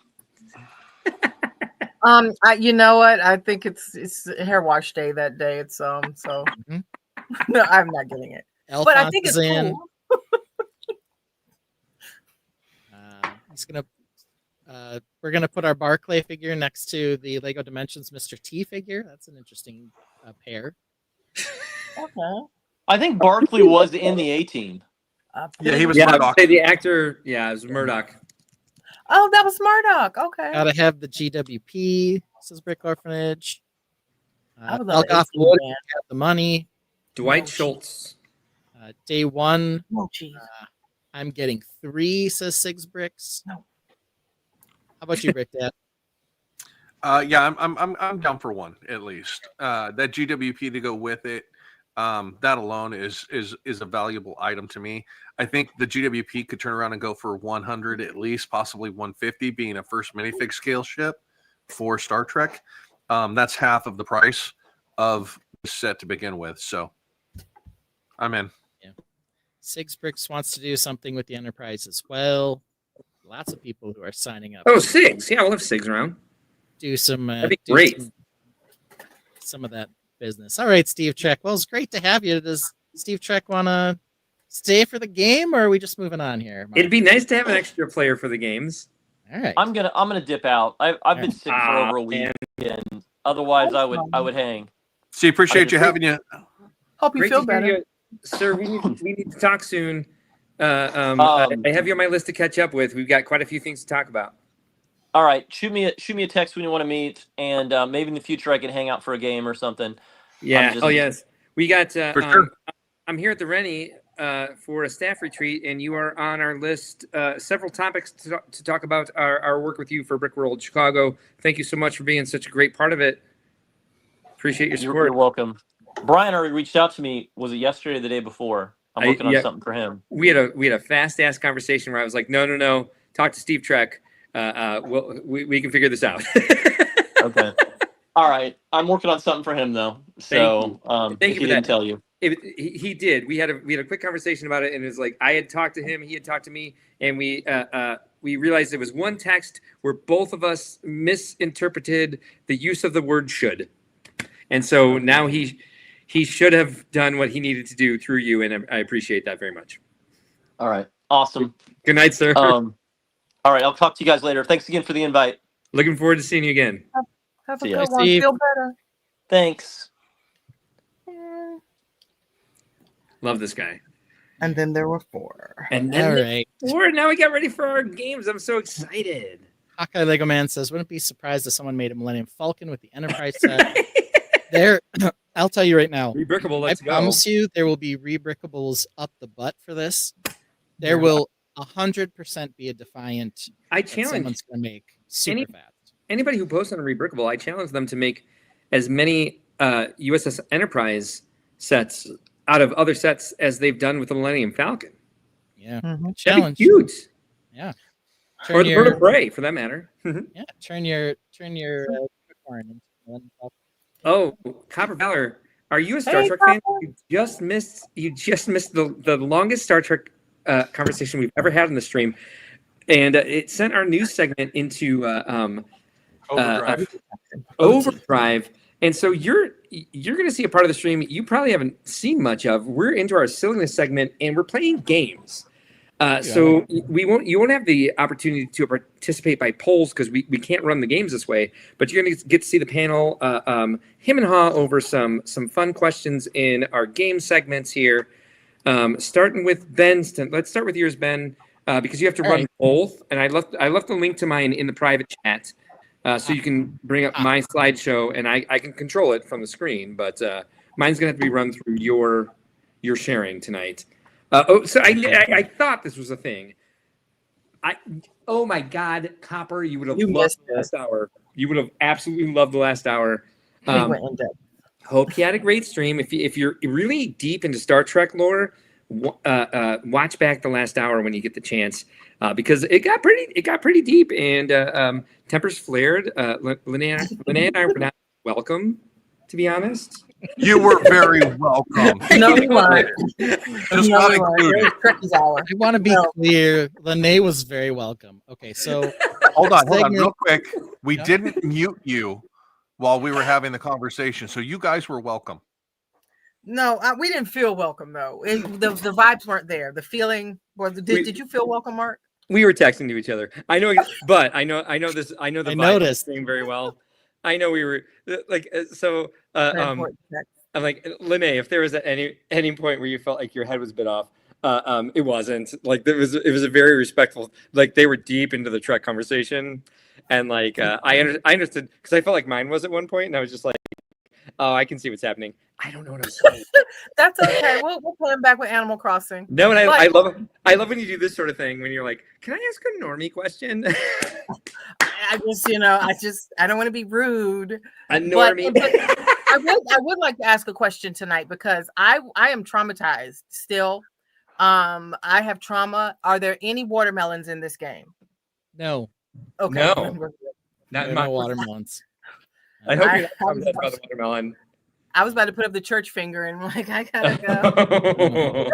[SPEAKER 5] You know what? I think it's hair wash day that day. It's so.
[SPEAKER 3] Mhm.
[SPEAKER 5] No, I'm not getting it. But I think it's cool.
[SPEAKER 3] He's gonna. We're gonna put our Barclay figure next to the Lego Dimensions Mr. T figure. That's an interesting pair.
[SPEAKER 5] Okay.
[SPEAKER 10] I think Barkley was in the 18.
[SPEAKER 4] Yeah, he was
[SPEAKER 2] Yeah,
[SPEAKER 4] Murdoch.
[SPEAKER 2] I'd say the actor. Yeah, it was Murdoch.
[SPEAKER 5] Oh, that was Murdoch. Okay.
[SPEAKER 3] Gotta have the GWP. This is Brick Orphanage.
[SPEAKER 5] I was on the
[SPEAKER 3] Elgoff
[SPEAKER 5] 18
[SPEAKER 3] Wood.
[SPEAKER 5] band.
[SPEAKER 3] Got the money.
[SPEAKER 2] Dwight Schultz.
[SPEAKER 3] Day one.
[SPEAKER 5] Oh, geez.
[SPEAKER 3] I'm getting 3, says Sigs Bricks.
[SPEAKER 5] No.
[SPEAKER 3] How about you, Brick Dad?
[SPEAKER 4] Yeah, I'm down for 1 at least. That GWP to go with it. That alone is a valuable item to me. I think the GWP could turn around and go for 100 at least, possibly 150, being a first minifig scale ship for Star Trek. That's half of the price of the set to begin with. So I'm in.
[SPEAKER 3] Yeah. Sigs Bricks wants to do something with the Enterprise as well. Lots of people who are signing up.
[SPEAKER 2] Oh, Sigs. Yeah, we'll have Sigs around.
[SPEAKER 3] Do some.
[SPEAKER 2] That'd be great.
[SPEAKER 3] Some of that business. All right, Steve Trek. Well, it's great to have you. Does Steve Trek want to stay for the game, or are we just moving on here?
[SPEAKER 2] It'd be nice to have an extra player for the games.
[SPEAKER 3] All right.
[SPEAKER 10] I'm gonna dip out. I've been sick for over a week, and otherwise I would hang.
[SPEAKER 4] See, appreciate you having you.
[SPEAKER 5] Hope you
[SPEAKER 2] Great
[SPEAKER 5] feel
[SPEAKER 2] to hear
[SPEAKER 5] better.
[SPEAKER 2] you. Sir, we need to talk soon. I have you on my list to catch up with. We've got quite a few things to talk about.
[SPEAKER 10] All right, shoot me a text when you want to meet, and maybe in the future I can hang out for a game or something.
[SPEAKER 2] Yeah.
[SPEAKER 10] just-
[SPEAKER 2] Oh, yes. We got.
[SPEAKER 4] For sure.
[SPEAKER 2] I'm here at the Rennie for a staff retreat, and you are on our list. Several topics to talk about our work with you for Brickworld Chicago. Thank you so much for being such a great part of it. Appreciate your support.
[SPEAKER 10] You're welcome. Brian already reached out to me. Was it yesterday or the day before? I'm working on something for him.
[SPEAKER 2] We had a fast ass conversation where I was like, no, talk to Steve Trek. We can figure this out.
[SPEAKER 10] Okay. All right. I'm working on something for him though. So
[SPEAKER 2] Thank you
[SPEAKER 10] he
[SPEAKER 2] for
[SPEAKER 10] didn't
[SPEAKER 2] that.
[SPEAKER 10] tell you.
[SPEAKER 2] He did. We had a quick conversation about it, and it was like I had talked to him, he had talked to me, and we realized it was one text where both of us misinterpreted the use of the word "should," and so now he should have done what he needed to do through you, and I appreciate that very much.
[SPEAKER 10] All right. Awesome.
[SPEAKER 2] Good night, sir.
[SPEAKER 10] All right. I'll talk to you guys later. Thanks again for the invite.
[SPEAKER 2] Looking forward to seeing you again.
[SPEAKER 5] Have a
[SPEAKER 10] See ya.
[SPEAKER 5] good one.
[SPEAKER 3] Steve.
[SPEAKER 5] Feel better.
[SPEAKER 10] Thanks.
[SPEAKER 2] Love this guy.
[SPEAKER 5] And then there were 4.
[SPEAKER 2] And
[SPEAKER 3] All
[SPEAKER 2] then
[SPEAKER 3] right.
[SPEAKER 2] now we got ready for our games. I'm so excited.
[SPEAKER 3] Hawkeye Lego Man says, wouldn't be surprised if someone made a Millennium Falcon with the Enterprise set. There, I'll tell you right now.
[SPEAKER 2] Rebrickable, let's
[SPEAKER 3] I
[SPEAKER 2] go.
[SPEAKER 3] promise you there will be rebrickables up the butt for this. There will 100% be a Defiant
[SPEAKER 2] I
[SPEAKER 3] that
[SPEAKER 2] challenge
[SPEAKER 3] someone's going to make super fast.
[SPEAKER 2] anybody who posts on Rebrickable. I challenge them to make as many USS Enterprise sets out of other sets as they've done with the Millennium Falcon.
[SPEAKER 3] Yeah.
[SPEAKER 5] Mhm.
[SPEAKER 2] That'd
[SPEAKER 3] Challenge.
[SPEAKER 2] be huge.
[SPEAKER 3] Yeah.
[SPEAKER 2] Or the Bird of Prey, for that matter.
[SPEAKER 3] Yeah. Turn your unicorn into one.
[SPEAKER 2] Oh, Copper Valor, are you a Star
[SPEAKER 5] Hey,
[SPEAKER 2] Trek fan?
[SPEAKER 5] Copper.
[SPEAKER 2] You just missed the longest Star Trek conversation we've ever had on the stream, and it sent our news segment into overdrive. And so you're going to see a part of the stream you probably haven't seen much of. We're into our silliness segment, and we're playing games. So you won't have the opportunity to participate by polls because we can't run the games this way. But you're going to get to see the panel him and haw over some fun questions in our game segments here. Starting with Ben's. Let's start with yours, Ben, because you have to run both. And I left the link to mine in the private chat. So you can bring up my slideshow, and I can control it from the screen. But mine's going to have to be run through your sharing tonight. So I thought this was a thing. Oh my God, Copper, you would have loved the last hour. You would have absolutely loved the last hour. Hope you had a great stream. If you're really deep into Star Trek lore, watch back the last hour when you get the chance, because it got pretty deep and tempers flared. Linnea and I were not welcome, to be honest.
[SPEAKER 4] You were very welcome.
[SPEAKER 5] No, you weren't.
[SPEAKER 4] Just not included.
[SPEAKER 3] I want to be clear. Lene was very welcome. Okay, so
[SPEAKER 4] Hold on, real quick. We didn't mute you while we were having the conversation, so you guys were welcome.
[SPEAKER 5] No, we didn't feel welcome though. The vibes weren't there. The feeling was. Did you feel welcome, Mark?
[SPEAKER 2] We were texting to each other. I know, but I know this. I know the
[SPEAKER 3] I
[SPEAKER 2] vibe
[SPEAKER 3] noticed.
[SPEAKER 2] thing very well. I know we were like so.
[SPEAKER 5] Very important text.
[SPEAKER 2] I'm like, Lene, if there was at any point where you felt like your head was bit off, it wasn't. Like it was a very respectful. Like they were deep into the Trek conversation, and like I understood because I felt like mine was at one point, and I was just like, oh, I can see what's happening. I don't know what I'm saying.
[SPEAKER 5] That's okay. We'll put him back with Animal Crossing.
[SPEAKER 2] No, and I love when you do this sort of thing when you're like, can I ask a normie question?
[SPEAKER 5] I don't want to be rude.
[SPEAKER 2] A normie.
[SPEAKER 5] But I would like to ask a question tonight because I am traumatized still. I have trauma. Are there any watermelons in this game?
[SPEAKER 3] No.
[SPEAKER 5] Okay.
[SPEAKER 2] No. Not
[SPEAKER 3] No watermelons.
[SPEAKER 2] I hope you're not traumatized by the watermelon.
[SPEAKER 5] I was about to put up the church finger and like I gotta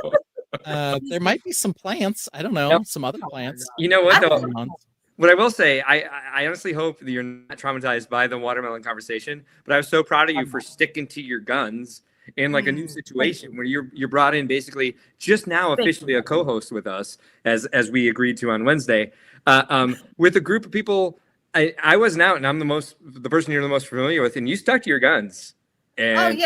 [SPEAKER 5] go.
[SPEAKER 3] There might be some plants. I don't know.
[SPEAKER 2] Yep.
[SPEAKER 3] Some other plants.
[SPEAKER 2] You know what though?
[SPEAKER 3] Watermelons.
[SPEAKER 2] What I will say, I honestly hope that you're not traumatized by the watermelon conversation, but I was so proud of you for sticking to your guns in like a new situation where you're brought in basically just now officially a co-host with us as we agreed to on Wednesday, with a group of people. I wasn't out and I'm the person you're the most familiar with, and you stuck to your guns. And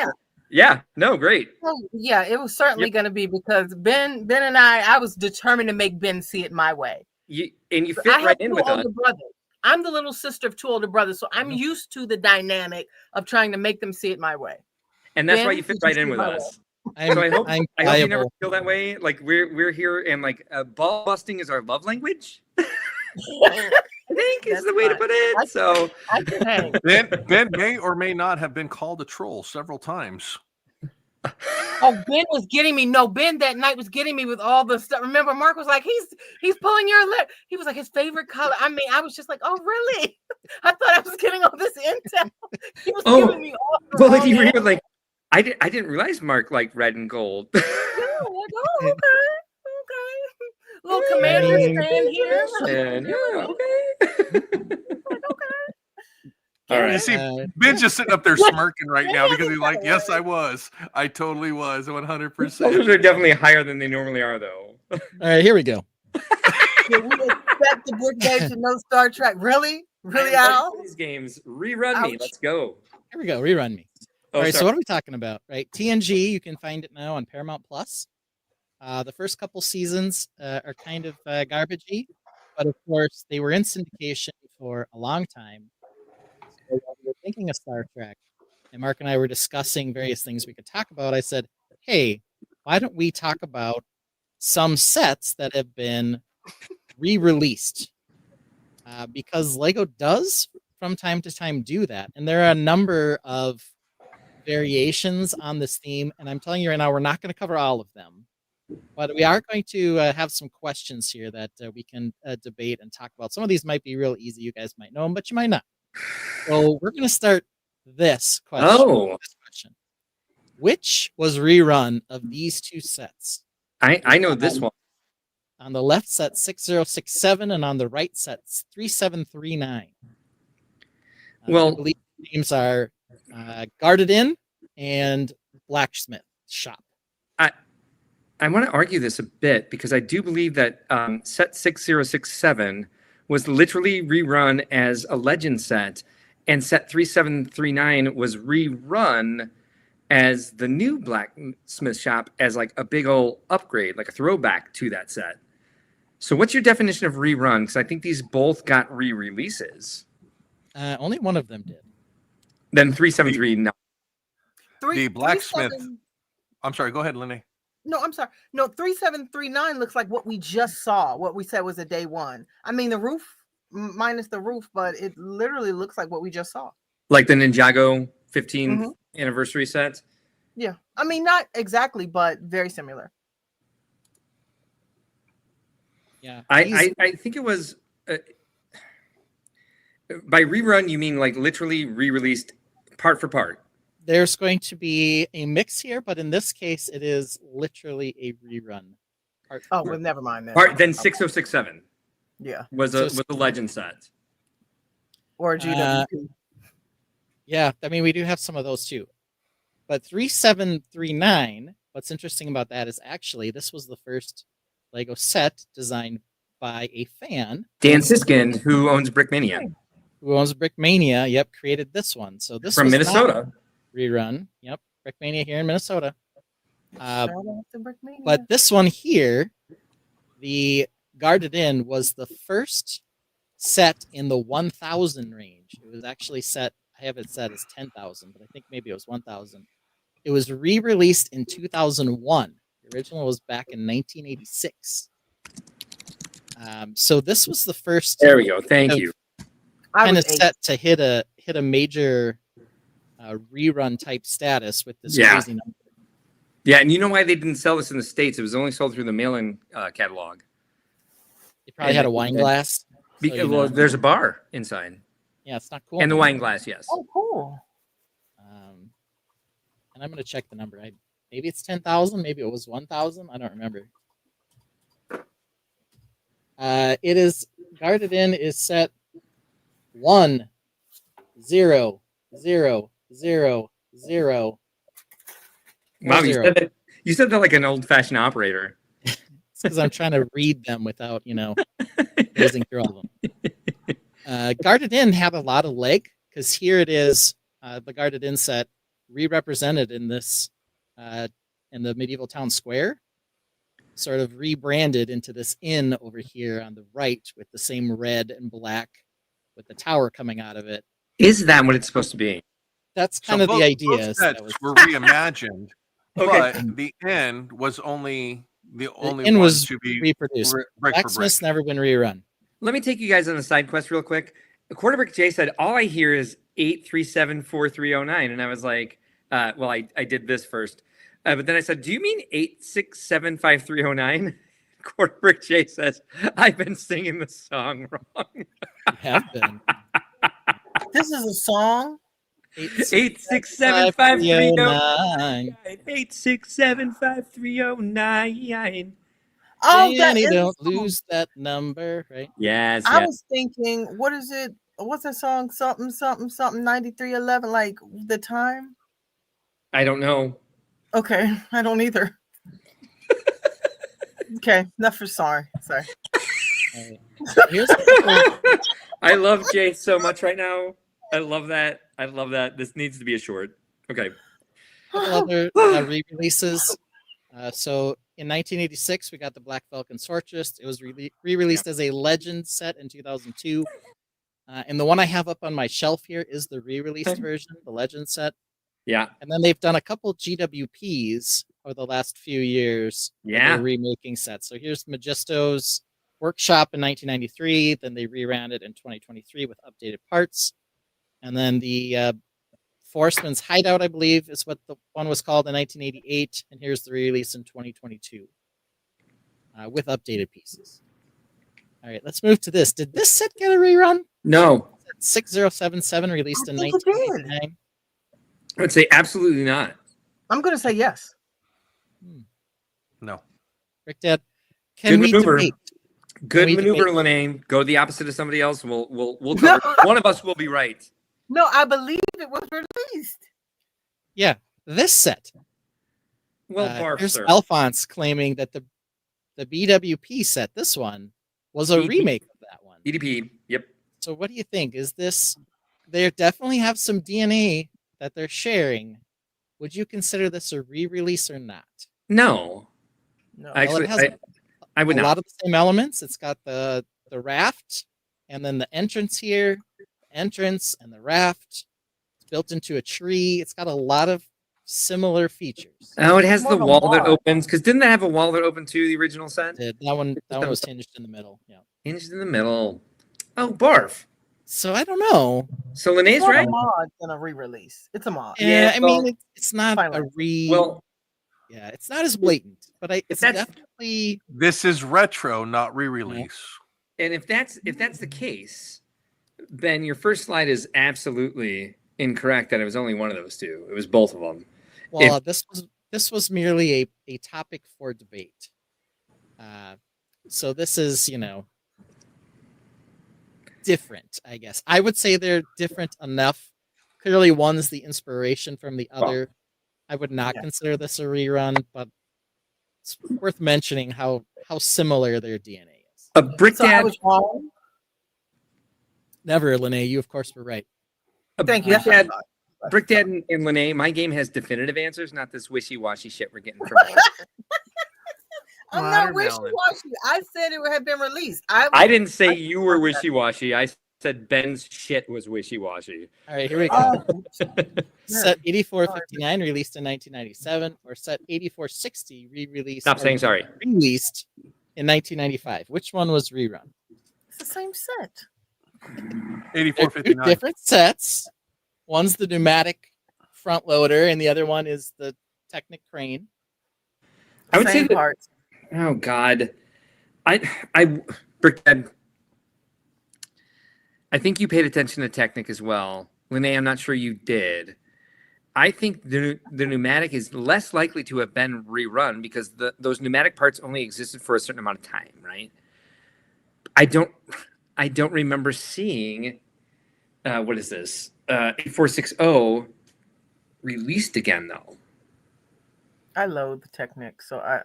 [SPEAKER 2] no, great.
[SPEAKER 5] Oh, yeah, it was certainly going to be because Ben and I was determined to make Ben see it my way.
[SPEAKER 2] You fit right in with us.
[SPEAKER 5] Brothers. I'm the little sister of two older brothers, so I'm used to the dynamic of trying to make them see it my way.
[SPEAKER 2] And that's why you fit right in with us. So I hope you never feel that way. Like we're here and like ball busting is our love language. I think is the way to put it. So
[SPEAKER 4] Ben may or may not have been called a troll several times.
[SPEAKER 5] Oh, Ben was getting me. No, Ben that night was getting me with all the stuff. Remember, Mark was like, he's pulling your lip. He was like his favorite color. I mean, I was just like, oh, really? I thought I was getting all this intel. He was giving me all.
[SPEAKER 2] Well, like you were like, I didn't realize Mark liked red and gold.
[SPEAKER 5] Yeah, like, oh, okay. Little commander stand here.
[SPEAKER 4] Okay. All right. You see, Ben's just sitting up there smirking right now because he's like, yes, I was. I totally was 100%.
[SPEAKER 2] Those are definitely higher than they normally are, though.
[SPEAKER 3] All right, here we go.
[SPEAKER 5] Yeah, we expect the Brick Day to know Star Trek. Really, Al?
[SPEAKER 2] These games rerun me. Let's go.
[SPEAKER 3] Here we go. Rerun me. All right. So what are we talking about? Right. TNG. You can find it now on Paramount Plus. The first couple seasons are kind of garbagey, but of course they were in syndication for a long time. So while we were thinking of Star Trek, and Mark and I were discussing various things we could talk about, I said, hey, why don't we talk about some sets that have been re-released? Because LEGO does from time to time do that. And there are a number of variations on this theme. And I'm telling you right now, we're not going to cover all of them. But we are going to have some questions here that we can debate and talk about. Some of these might be real easy. You guys might know them, but you might not. So we're going to start this question. This question. Which was rerun of these two sets?
[SPEAKER 2] I know this one.
[SPEAKER 3] On the left set 6067 and on the right set 3739.
[SPEAKER 2] Well,
[SPEAKER 3] I believe the names are Guarded Inn and Blacksmith Shop.
[SPEAKER 2] I want to argue this a bit because I do believe that set 6067 was literally rerun as a Legend set, and set 3739 was rerun as the new Blacksmith Shop as like a big old upgrade, like a throwback to that set. So what's your definition of rerun? Because I think these both got re-releases.
[SPEAKER 3] Only one of them did.
[SPEAKER 2] Then 373.
[SPEAKER 4] The Blacksmith. I'm sorry. Go ahead, Lenny.
[SPEAKER 5] No, I'm sorry. No, 3739 looks like what we just saw. What we said was a day one. I mean, the roof minus the roof, but it literally looks like what we just saw.
[SPEAKER 2] Like the Ninjago 15th anniversary set.
[SPEAKER 5] Yeah, I mean, not exactly, but very similar.
[SPEAKER 3] Yeah,
[SPEAKER 2] I think it was by rerun. You mean like literally re-released part for part?
[SPEAKER 3] There's going to be a mix here, but in this case, it is literally a rerun.
[SPEAKER 5] Well, never mind that.
[SPEAKER 2] Then 6067.
[SPEAKER 5] Yeah,
[SPEAKER 2] was a Legend set
[SPEAKER 5] or GWP.
[SPEAKER 3] Yeah, I mean we do have some of those too. But 3739, what's interesting about that is actually this was the first Lego set designed by a fan.
[SPEAKER 2] Dan Siskin, who owns Brickmania.
[SPEAKER 3] Who owns Brickmania, yep, created this one. So this
[SPEAKER 2] From
[SPEAKER 3] was
[SPEAKER 2] Minnesota.
[SPEAKER 3] not a rerun. Yep, Brickmania here in Minnesota.
[SPEAKER 5] Shout out to Brickmania.
[SPEAKER 3] But this one here, the Guarded In, was the first set in the 1,000 range. It was actually set, I have it set as 10,000, but I think maybe it was 1,000. It was re-released in 2001. The original was back in 1986. So this was the first.
[SPEAKER 2] There we go. Thank you.
[SPEAKER 3] Kind of set to hit a major rerun type status with this crazy number.
[SPEAKER 2] Yeah, and you know why they didn't sell this in the States? It was only sold through the mail-in catalog.
[SPEAKER 3] They probably had a wine glass.
[SPEAKER 2] Well, there's a bar inside.
[SPEAKER 3] Yeah, it's not cool.
[SPEAKER 2] And the wine glass, yes.
[SPEAKER 5] Oh, cool.
[SPEAKER 3] And I'm going to check the number. Maybe it's 10,000. Maybe it was 1,000. I don't remember. It is Guarded In is set 1 0 0 0 0.
[SPEAKER 2] Wow, you said that like an old-fashioned operator.
[SPEAKER 3] It's because I'm trying to read them without, gazing through all of them. Guarded In had a lot of leg because here it is, the Guarded In set re-represented in this, in the medieval town square, sort of rebranded into this inn over here on the right with the same red and black with the tower coming out of it.
[SPEAKER 2] Is that what it's supposed to be?
[SPEAKER 3] That's kind of the idea.
[SPEAKER 4] Both sets were reimagined,
[SPEAKER 2] Okay.
[SPEAKER 4] but the end was only the only
[SPEAKER 3] inn
[SPEAKER 4] one
[SPEAKER 3] was
[SPEAKER 4] to be
[SPEAKER 3] reproduced.
[SPEAKER 4] brick for brick.
[SPEAKER 3] Blacksmith's never been rerun.
[SPEAKER 2] Let me take you guys on a side quest real quick. Quarterbrick Jay said, all I hear is 8374309. And I was like, well, I did this first. But then I said, do you mean 8675309? Quarterbrick Jay says, I've been singing the song wrong.
[SPEAKER 3] You have been.
[SPEAKER 5] This is a song.
[SPEAKER 2] 8675309. 8675309.
[SPEAKER 5] Oh, that
[SPEAKER 3] Danny,
[SPEAKER 5] is
[SPEAKER 3] don't
[SPEAKER 5] a song.
[SPEAKER 3] lose that number, right?
[SPEAKER 2] Yes.
[SPEAKER 5] I was thinking, what is it? What's that song? Something, something, something, 9311, like the time?
[SPEAKER 2] I don't know.
[SPEAKER 5] Okay, I don't either. Okay, enough for sorry. Sorry.
[SPEAKER 3] Here's
[SPEAKER 2] I love Jay so much right now. I love that. I love that. This needs to be a short. Okay.
[SPEAKER 3] other re-releases. So in 1986, we got the Black Falcon Sorceress. It was re-released as a Legend set in 2002. And the one I have up on my shelf here is the re-released version, the Legend set.
[SPEAKER 2] Yeah.
[SPEAKER 3] And then they've done a couple GWPs over the last few years.
[SPEAKER 2] Yeah.
[SPEAKER 3] Remaking sets. So here's Magisto's Workshop in 1993. Then they reran it in 2023 with updated parts. And then the Forestman's Hideout, I believe, is what the one was called in 1988. And here's the release in 2022 with updated pieces. All right, let's move to this. Did this set get a rerun?
[SPEAKER 2] No.
[SPEAKER 3] 6077 released in 1989.
[SPEAKER 2] I would say absolutely not.
[SPEAKER 5] I'm going to say yes.
[SPEAKER 4] No.
[SPEAKER 3] Rick Dad,
[SPEAKER 2] Good
[SPEAKER 3] can we
[SPEAKER 2] maneuver.
[SPEAKER 3] debate?
[SPEAKER 2] Good
[SPEAKER 3] we
[SPEAKER 2] maneuver,
[SPEAKER 3] debate?
[SPEAKER 2] Lene. Go the opposite of somebody else. We'll cover. One of us will be right.
[SPEAKER 5] No, I believe it was released.
[SPEAKER 3] Yeah, this set.
[SPEAKER 2] Well, barf,
[SPEAKER 3] Here's
[SPEAKER 2] sir.
[SPEAKER 3] Alphonse claiming that the BWP set, this one, was a
[SPEAKER 2] EDP.
[SPEAKER 3] remake of that one.
[SPEAKER 2] EDP. Yep.
[SPEAKER 3] So what do you think? Is this? They definitely have some DNA that they're sharing. Would you consider this a re-release or not?
[SPEAKER 2] No.
[SPEAKER 5] No.
[SPEAKER 2] Actually,
[SPEAKER 3] Well, it has
[SPEAKER 2] I would
[SPEAKER 3] a
[SPEAKER 2] not.
[SPEAKER 3] lot of the same elements. It's got the raft, and then the entrance here, entrance and the raft. It's built into a tree. It's got a lot of similar features.
[SPEAKER 2] Oh, it has
[SPEAKER 5] More
[SPEAKER 2] the
[SPEAKER 5] of a
[SPEAKER 2] wall that
[SPEAKER 5] mod.
[SPEAKER 2] opens. Because didn't that have a wall that opened to the original set?
[SPEAKER 3] That one was hinged in the middle. Yeah.
[SPEAKER 2] Hinged in the middle. Oh, barf.
[SPEAKER 3] So I don't know.
[SPEAKER 2] So Lene's
[SPEAKER 5] More
[SPEAKER 2] right.
[SPEAKER 5] a mod than a re-release. It's a mod.
[SPEAKER 3] Yeah, I
[SPEAKER 2] well,
[SPEAKER 3] mean it's not
[SPEAKER 5] fine
[SPEAKER 3] a
[SPEAKER 5] line.
[SPEAKER 2] Well,
[SPEAKER 3] yeah, it's not as blatant, but it's
[SPEAKER 2] that's-
[SPEAKER 3] definitely
[SPEAKER 4] This is retro, not re-release.
[SPEAKER 2] and if that's the case, then your first slide is absolutely incorrect. That it was only one of those two. It was both of them.
[SPEAKER 3] well. This was merely a topic for debate. So this is different, I guess. I would say they're different enough. Clearly, one's the inspiration from the other, I would not
[SPEAKER 5] Yeah.
[SPEAKER 3] consider this a rerun, but it's worth mentioning how similar their DNA is.
[SPEAKER 2] A Brick
[SPEAKER 5] So I
[SPEAKER 2] Dad.
[SPEAKER 5] was wrong.
[SPEAKER 3] Never, Lene. You of course were right.
[SPEAKER 5] Thank you. That's what I
[SPEAKER 2] Dad,
[SPEAKER 5] thought.
[SPEAKER 2] Brick Dad and Lene, my game has definitive answers, not this wishy-washy shit we're getting from.
[SPEAKER 5] I'm not
[SPEAKER 4] Watermelon.
[SPEAKER 5] wishy-washy. I said it had been released. I
[SPEAKER 2] I didn't say you were wishy-washy. I said Ben's shit was wishy-washy.
[SPEAKER 3] All right, here we go.
[SPEAKER 5] Oh,
[SPEAKER 3] Set 8459 released in 1997, or Set 8460 re-released.
[SPEAKER 2] Stop saying sorry.
[SPEAKER 3] Released in 1995. Which one was rerun?
[SPEAKER 5] it's the same set.
[SPEAKER 3] They're two
[SPEAKER 4] 8459.
[SPEAKER 3] different sets. One's the pneumatic front loader, and the other one is the Technic crane.
[SPEAKER 2] I would say
[SPEAKER 5] Same
[SPEAKER 2] that,
[SPEAKER 5] parts.
[SPEAKER 2] oh God, I Brick Dad. I think you paid attention to Technic as well, Lene. I'm not sure you did. I think the pneumatic is less likely to have been rerun because those pneumatic parts only existed for a certain amount of time, right? I don't remember seeing what is this 8460 released again though.
[SPEAKER 5] I loathe the Technic, so I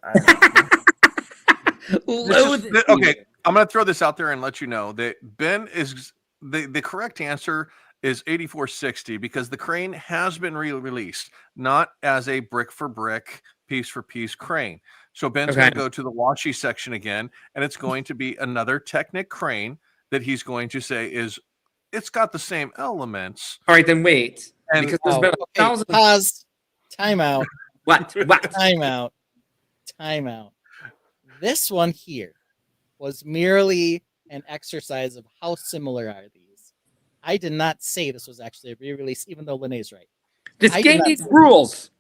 [SPEAKER 4] Okay, I'm going to throw this out there and let you know that Ben is the correct answer is 8460 because the crane has been re-released, not as a brick for brick, piece for piece crane. So Ben's going to go to the washy section again, and it's going to be another Technic crane that he's going to say it's got the same elements.
[SPEAKER 2] All right, then wait.
[SPEAKER 4] And
[SPEAKER 2] because there's been a thousand.
[SPEAKER 3] Pause. Timeout.
[SPEAKER 2] What?
[SPEAKER 3] Timeout. This one here was merely an exercise of how similar are these. I did not say this was actually a re-release, even though Lene's right.
[SPEAKER 2] This
[SPEAKER 3] I
[SPEAKER 2] game
[SPEAKER 3] did not
[SPEAKER 2] needs
[SPEAKER 3] say
[SPEAKER 2] rules.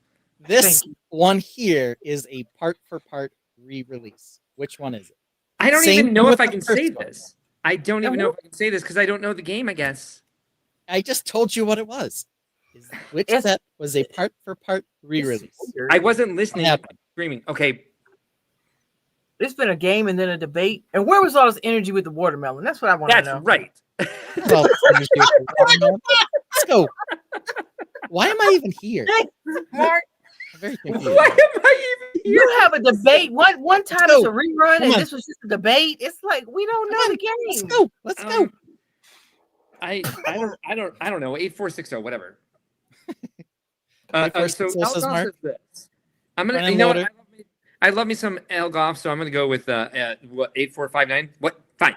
[SPEAKER 3] This one here is a part for part re-release. Which one is it?
[SPEAKER 2] I don't
[SPEAKER 3] Same
[SPEAKER 2] even know
[SPEAKER 3] with
[SPEAKER 2] if I
[SPEAKER 3] the
[SPEAKER 2] can
[SPEAKER 3] first
[SPEAKER 2] say
[SPEAKER 3] one.
[SPEAKER 2] this. I don't even know if I can say this because I don't know the game, I guess.
[SPEAKER 3] I just told you what it was. Which
[SPEAKER 5] It's-
[SPEAKER 3] set was a part for part re-release?
[SPEAKER 2] I wasn't listening.
[SPEAKER 3] Yeah.
[SPEAKER 2] I'm screaming. Okay.
[SPEAKER 5] It's been a game and then a debate. And where was all this energy with the watermelon? That's what I want to
[SPEAKER 2] That's
[SPEAKER 5] know.
[SPEAKER 2] right.
[SPEAKER 3] Well, let's go. Why am I even here?
[SPEAKER 5] Mark,
[SPEAKER 3] I'm very confused.
[SPEAKER 2] Why am I even here?
[SPEAKER 5] you have a debate. One time
[SPEAKER 3] Let's
[SPEAKER 5] it's
[SPEAKER 3] go.
[SPEAKER 5] a rerun
[SPEAKER 3] Come
[SPEAKER 5] and
[SPEAKER 3] on.
[SPEAKER 5] this was just a debate. It's like we don't know
[SPEAKER 3] Come on.
[SPEAKER 5] the
[SPEAKER 3] Let's
[SPEAKER 5] game.
[SPEAKER 3] go. Let's go.
[SPEAKER 2] I don't know. 8460, whatever.
[SPEAKER 3] 8460
[SPEAKER 2] so
[SPEAKER 3] says
[SPEAKER 2] Elgoff
[SPEAKER 3] Mark.
[SPEAKER 2] says this. I'm gonna.
[SPEAKER 3] Brandon
[SPEAKER 2] You know what?
[SPEAKER 3] Loader.
[SPEAKER 2] I love me some Elgoff, so I'm gonna go with what 8459. What? Fine.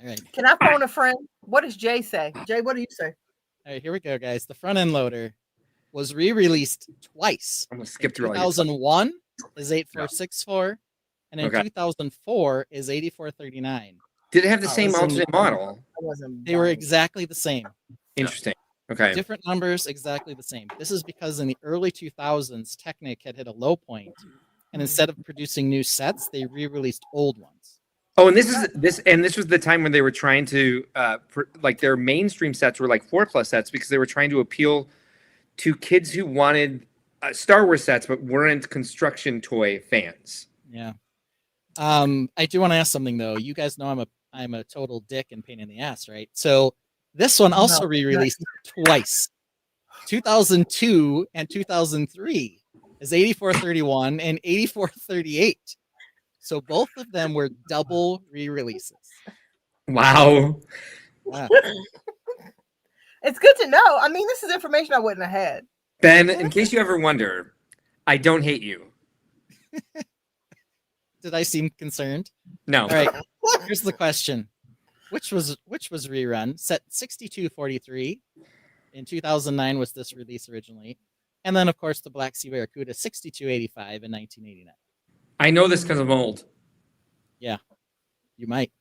[SPEAKER 3] All right.
[SPEAKER 5] Can I phone a friend? What does Jay say? Jay, what do you say?
[SPEAKER 3] All right, here we go, guys. The front end loader was re-released twice.
[SPEAKER 2] I'm gonna skip through all these.
[SPEAKER 3] 2001 is 8464, and in
[SPEAKER 2] Okay.
[SPEAKER 3] 2004 is 8439.
[SPEAKER 2] Did it have the
[SPEAKER 5] Oh,
[SPEAKER 2] same
[SPEAKER 3] listen,
[SPEAKER 2] alternate model?
[SPEAKER 5] I wasn't.
[SPEAKER 3] They were
[SPEAKER 5] buying.
[SPEAKER 3] exactly the same.
[SPEAKER 2] Interesting. Okay.
[SPEAKER 3] Different numbers, exactly the same. This is because in the early 2000s, Technic had hit a low point, and instead of producing new sets, they re-released old ones.
[SPEAKER 2] Oh, and this was the time when they were trying to like their mainstream sets were like 4+ sets because they were trying to appeal to kids who wanted Star Wars sets but weren't construction toy fans.
[SPEAKER 3] Yeah. I do want to ask something though. You guys know I'm a total dick and pain in the ass, right? So this one also re-released twice. 2002 and 2003 is 8431 and 8438. So both of them were double re-releases.
[SPEAKER 2] Wow.
[SPEAKER 3] Wow.
[SPEAKER 5] It's good to know. I mean, this is information I wouldn't have had.
[SPEAKER 2] Ben, in case you ever wonder, I don't hate you.
[SPEAKER 3] Did I seem concerned?
[SPEAKER 2] No.
[SPEAKER 3] All right. Here's the question. Which was rerun? Set 6243. In 2009 was this release originally. And then of course the Black Sea Barracuda 6285 in 1989.
[SPEAKER 2] I know this because I'm old.
[SPEAKER 3] Yeah. You might.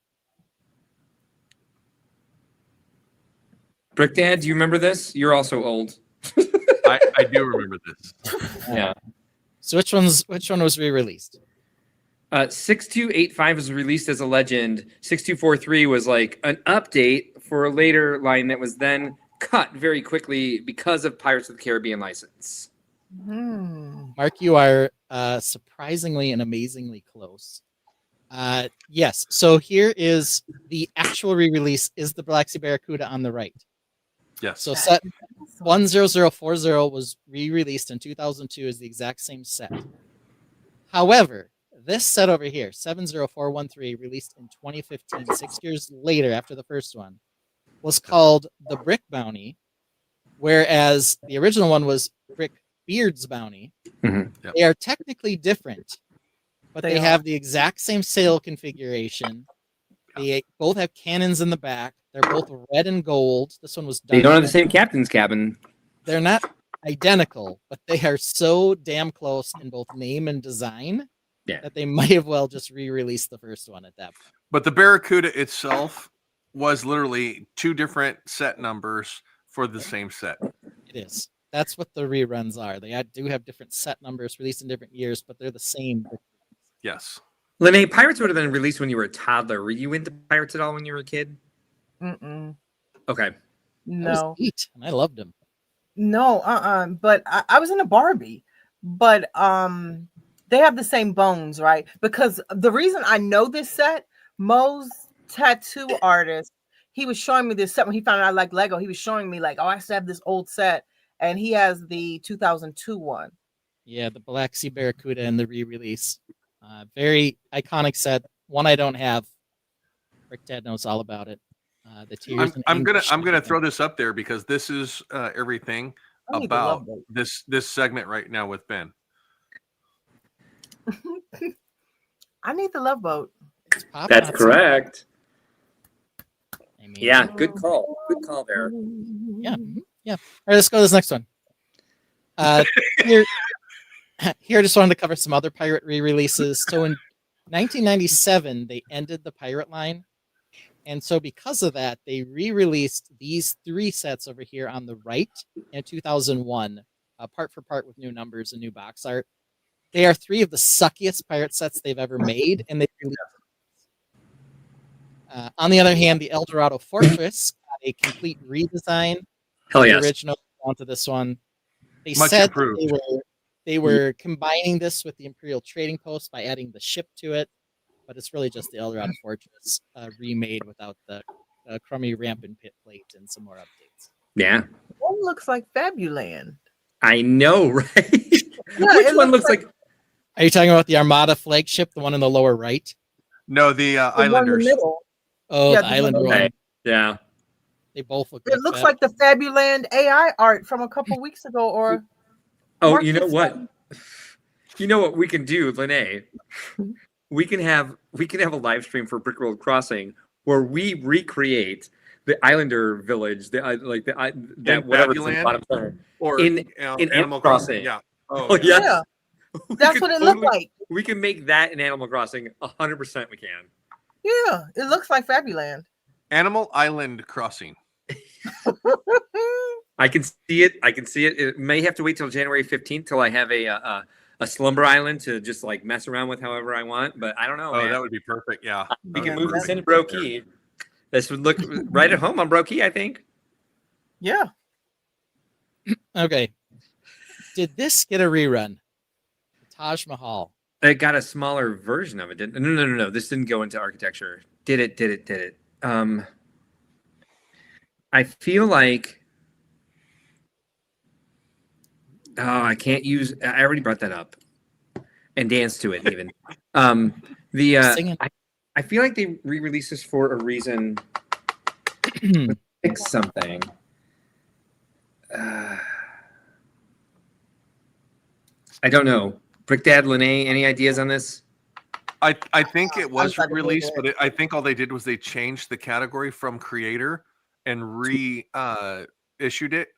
[SPEAKER 2] Brick Dad, do you remember this? You're also old.
[SPEAKER 4] I do remember this.
[SPEAKER 2] Yeah.
[SPEAKER 3] So which one was re-released?
[SPEAKER 2] 6285 was released as a legend. 6243 was like an update for a later line that was then cut very quickly because of Pirates of the Caribbean license.
[SPEAKER 3] Mark, you are surprisingly and amazingly close. Yes. So here is the actual re-release is the Black Sea Barracuda on the right.
[SPEAKER 4] Yes.
[SPEAKER 3] So set 10040 was re-released in 2002 as the exact same set. However, this set over here, 70413, released in 2015, 6 years later after the first one, was called the Brick Bounty, whereas the original one was Brick Beard's Bounty.
[SPEAKER 2] Mhm.
[SPEAKER 4] Yep.
[SPEAKER 3] They are technically different, but
[SPEAKER 5] They
[SPEAKER 3] they
[SPEAKER 5] are.
[SPEAKER 3] have the exact same sail configuration. They both have cannons in the back. They're both red and gold. This one was done.
[SPEAKER 2] They don't have the same captain's cabin.
[SPEAKER 3] They're not identical, but they are so damn close in both name and design that they might have well just re-released the first one at that point.
[SPEAKER 4] But the Barracuda itself was literally 2 different set numbers for the same set.
[SPEAKER 3] It is. That's what the reruns are. They do have different set numbers released in different years, but they're the same.
[SPEAKER 4] Yes.
[SPEAKER 2] Lene, Pirates would have been released when you were a toddler. Were you into Pirates at all when you were a kid?
[SPEAKER 5] Mm-mm.
[SPEAKER 2] Okay.
[SPEAKER 5] No.
[SPEAKER 3] And I loved them.
[SPEAKER 5] No, but I was in a Barbie, but they have the same bones, right? Because the reason I know this set, Mo's tattoo artist, he was showing me this set when he found out I like Lego. He was showing me like, oh, I still have this old set, and he has the 2002 one.
[SPEAKER 3] Yeah, the Black Sea Barracuda and the re-release. Very iconic set. One I don't have. Rick Dad knows all about it. The tears.
[SPEAKER 4] I'm gonna throw this up there because this is everything about this segment right now with Ben.
[SPEAKER 5] I need the Love Boat.
[SPEAKER 2] That's correct.
[SPEAKER 3] I mean,
[SPEAKER 2] Yeah, good call. Good call there.
[SPEAKER 3] Yeah. Yeah. All right, let's go to this next one. Here I just wanted to cover some other pirate re-releases. So in 1997, they ended the pirate line. And so because of that, they re-released these 3 sets over here on the right in 2001, part for part with new numbers and new box art. They are 3 of the suckiest pirate sets they've ever made, and they released. On the other hand, the El Dorado Fortress got a complete redesign.
[SPEAKER 2] Hell
[SPEAKER 3] The
[SPEAKER 2] yes.
[SPEAKER 3] original onto this one. They
[SPEAKER 4] Much
[SPEAKER 3] said
[SPEAKER 4] improved.
[SPEAKER 3] they were combining this with the Imperial Trading Post by adding the ship to it, but it's really just the El Dorado Fortress remade without the crummy ramp and pit plate and some more updates.
[SPEAKER 2] Yeah.
[SPEAKER 5] One looks like Fabuland.
[SPEAKER 2] I know, right?
[SPEAKER 5] Yeah,
[SPEAKER 2] Which
[SPEAKER 5] it
[SPEAKER 2] one looks like
[SPEAKER 3] Are you talking about the Armada flagship, the one in the lower right?
[SPEAKER 4] No, the Islanders.
[SPEAKER 3] Oh,
[SPEAKER 5] Yeah,
[SPEAKER 3] the
[SPEAKER 5] the
[SPEAKER 3] Islander
[SPEAKER 5] one-
[SPEAKER 3] one.
[SPEAKER 2] Yeah.
[SPEAKER 3] They both look.
[SPEAKER 5] It looks like the Fabuland AI art from a couple weeks ago, or
[SPEAKER 2] Oh,
[SPEAKER 5] Mark
[SPEAKER 2] you know
[SPEAKER 5] this
[SPEAKER 2] what?
[SPEAKER 5] up.
[SPEAKER 2] You know what we can do, Lene? We can have a live stream for Brickworld Crossing where we recreate the Islander village, that whatever's in the
[SPEAKER 4] Fabuland?
[SPEAKER 2] bottom center.
[SPEAKER 4] Or
[SPEAKER 2] in
[SPEAKER 4] Animal
[SPEAKER 2] Crossing.
[SPEAKER 4] Yeah.
[SPEAKER 2] Oh, yes.
[SPEAKER 5] Yeah.
[SPEAKER 2] We
[SPEAKER 5] That's
[SPEAKER 2] could
[SPEAKER 5] what it looked like.
[SPEAKER 2] We can make that in Animal Crossing 100%. We can.
[SPEAKER 5] Yeah, it looks like Fabuland.
[SPEAKER 4] Animal Island Crossing.
[SPEAKER 2] I can see it. It may have to wait till January 15th till I have a slumber island to just like mess around with however I want. But I don't know.
[SPEAKER 4] Oh,
[SPEAKER 2] man.
[SPEAKER 4] that would be perfect. Yeah.
[SPEAKER 2] We can
[SPEAKER 5] Yeah,
[SPEAKER 2] move this
[SPEAKER 5] that's-
[SPEAKER 2] into Brokey. This would look right at home on Brokey, I think.
[SPEAKER 5] Yeah.
[SPEAKER 3] Okay. Did this get a rerun? Taj Mahal.
[SPEAKER 2] It got a smaller version of it. No. This didn't go into architecture. Did it? I feel like. Oh, I can't use. I already brought that up, and danced to it even.
[SPEAKER 3] Singing.
[SPEAKER 2] I feel like they re-released this for a reason. Fix something. I don't know. Brick Dad, Lene, any ideas on this?
[SPEAKER 4] I think it was
[SPEAKER 5] tried to
[SPEAKER 4] released,
[SPEAKER 5] Google
[SPEAKER 4] but I think all they did was they changed the category from creator and issued it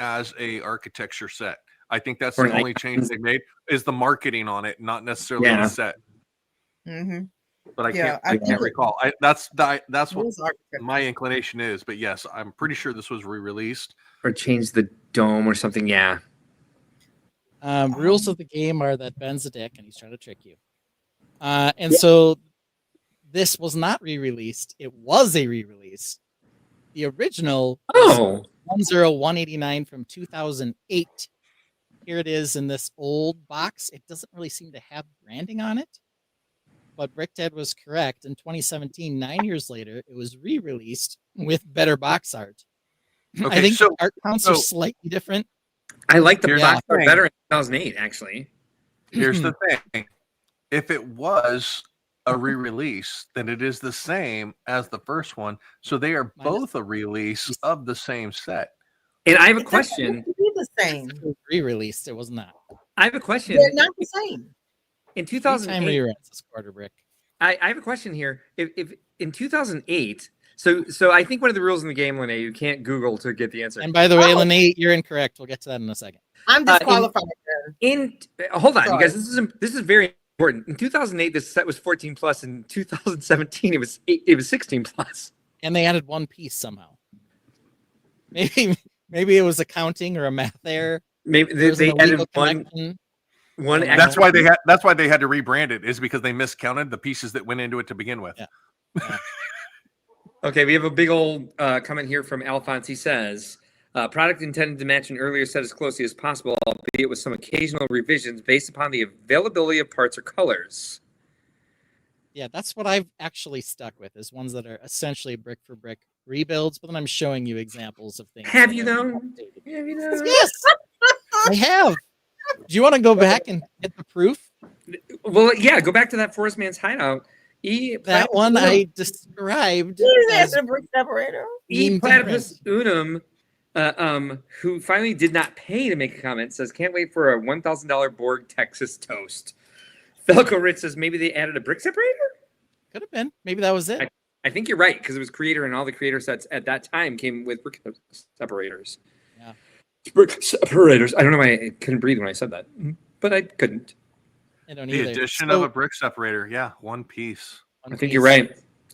[SPEAKER 4] as a architecture set. I think that's
[SPEAKER 2] Or
[SPEAKER 4] the
[SPEAKER 2] an
[SPEAKER 4] only change they made is the marketing on it, not necessarily
[SPEAKER 2] Yeah.
[SPEAKER 4] the set.
[SPEAKER 5] Mm-hmm.
[SPEAKER 4] But
[SPEAKER 5] Yeah, I
[SPEAKER 4] I
[SPEAKER 5] think
[SPEAKER 4] can't
[SPEAKER 5] it-
[SPEAKER 4] recall. That's what
[SPEAKER 5] was architecture.
[SPEAKER 4] my inclination is. But yes, I'm pretty sure this was re-released.
[SPEAKER 2] Or change the dome or something? Yeah.
[SPEAKER 3] Rules of the game are that Ben's a dick and he's trying to trick you. So this was not re-released. It was a re-release. The original
[SPEAKER 2] Oh.
[SPEAKER 3] 10189 from 2008. Here it is in this old box. It doesn't really seem to have branding on it. But Brickhead was correct. In 2017, 9 years later, it was re-released with better box art.
[SPEAKER 4] Okay,
[SPEAKER 3] I think
[SPEAKER 4] so
[SPEAKER 3] the art counts are slightly different.
[SPEAKER 2] I like the
[SPEAKER 4] Here's
[SPEAKER 2] box
[SPEAKER 4] the
[SPEAKER 2] art
[SPEAKER 4] thing.
[SPEAKER 2] better in 2008, actually.
[SPEAKER 4] here's the thing: if it was a re-release, then it is the same as the first one. So they are
[SPEAKER 3] Minus-
[SPEAKER 4] both a release of the same set.
[SPEAKER 2] And I have a
[SPEAKER 5] It doesn't
[SPEAKER 2] question.
[SPEAKER 5] have to be the same.
[SPEAKER 3] It was re-released. It was not.
[SPEAKER 2] I have a question.
[SPEAKER 5] They're not the same.
[SPEAKER 2] In
[SPEAKER 3] Three-time
[SPEAKER 2] 2008,
[SPEAKER 3] reruns this quarter brick.
[SPEAKER 2] I have a question here. If in 2008, so I think one of the rules in the game, Lene, you can't Google to get the answer.
[SPEAKER 3] And by the way,
[SPEAKER 5] Oh.
[SPEAKER 3] Lene, you're incorrect. We'll get to that in a second.
[SPEAKER 5] I'm disqualified.
[SPEAKER 2] Hold on, you
[SPEAKER 5] Sorry.
[SPEAKER 2] guys. This is very important. In 2008, this set was 14 plus. In 2017, it was 16 plus.
[SPEAKER 3] And they added one piece somehow. Maybe it was accounting or a math error.
[SPEAKER 2] Maybe
[SPEAKER 3] There was
[SPEAKER 2] they
[SPEAKER 3] an
[SPEAKER 2] added
[SPEAKER 3] illegal connection.
[SPEAKER 2] one.
[SPEAKER 3] Yeah.
[SPEAKER 4] That's why they had. That's why they had to rebrand it. Is because they miscounted the pieces that went into it to begin with.
[SPEAKER 3] Yeah.
[SPEAKER 2] Okay, we have a big old comment here from Alphonse. He says, product intended to match an earlier set as closely as possible, albeit with some occasional revisions based upon the availability of parts or colors.
[SPEAKER 3] Yeah, that's what I've actually stuck with, is ones that are essentially brick for brick rebuilds, but then I'm showing you examples of things.
[SPEAKER 2] Have
[SPEAKER 3] that
[SPEAKER 2] you
[SPEAKER 3] are
[SPEAKER 2] though?
[SPEAKER 3] updated.
[SPEAKER 2] Have you though?
[SPEAKER 3] Yes, I have. Do you want to go back and get the proof?
[SPEAKER 2] Well, yeah, go back to that Forest Man's Hideout.
[SPEAKER 3] That one I described.
[SPEAKER 5] That's
[SPEAKER 3] as
[SPEAKER 5] a brick separator.
[SPEAKER 3] being
[SPEAKER 2] Platypus Unum, who finally did not pay to make a comment, says, can't wait for a $1,000 Borg Texas toast. Falco Rich says, maybe they added a brick separator?
[SPEAKER 3] Could have been. Maybe that was it.
[SPEAKER 2] I think you're right, because it was Creator, and all the Creator sets at that time came with brick separators.
[SPEAKER 3] Yeah.
[SPEAKER 2] Brick separators. I don't know why I couldn't breathe when I said that, but I couldn't.
[SPEAKER 3] I don't
[SPEAKER 4] The
[SPEAKER 3] either.
[SPEAKER 4] addition
[SPEAKER 3] So,
[SPEAKER 4] of a brick separator. Yeah, one piece.
[SPEAKER 3] one
[SPEAKER 2] I think
[SPEAKER 3] piece.
[SPEAKER 2] you're right.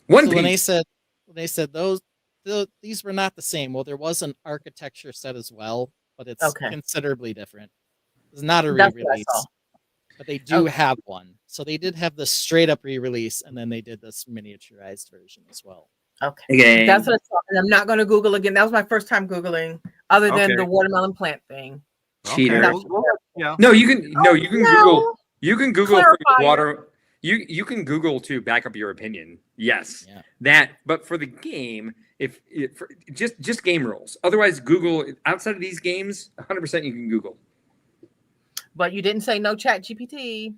[SPEAKER 2] One
[SPEAKER 3] So when
[SPEAKER 2] piece.
[SPEAKER 3] they said these were not the same. Well, there was an architecture set as well, but it's
[SPEAKER 5] Okay.
[SPEAKER 3] considerably different. It's not a
[SPEAKER 5] That's what I
[SPEAKER 3] re-release,
[SPEAKER 5] saw.
[SPEAKER 3] but they do
[SPEAKER 5] Okay.
[SPEAKER 3] have one. So they did have the straight up re-release, and then they did this miniaturized version as well.
[SPEAKER 5] Okay.
[SPEAKER 2] Okay.
[SPEAKER 5] That's what I saw. And I'm not going to Google again. That was my first time Googling, other than
[SPEAKER 4] Okay.
[SPEAKER 5] the watermelon plant thing.
[SPEAKER 2] Cheater.
[SPEAKER 4] Okay, yeah.
[SPEAKER 2] No, you can Google. You can Google for
[SPEAKER 5] Clarify.
[SPEAKER 2] water. You can Google to back up your opinion. Yes,
[SPEAKER 3] Yeah.
[SPEAKER 2] that. But for the game, just game rules. Otherwise, Google outside of these games, 100% you can Google.
[SPEAKER 5] But you didn't say no chat GPT.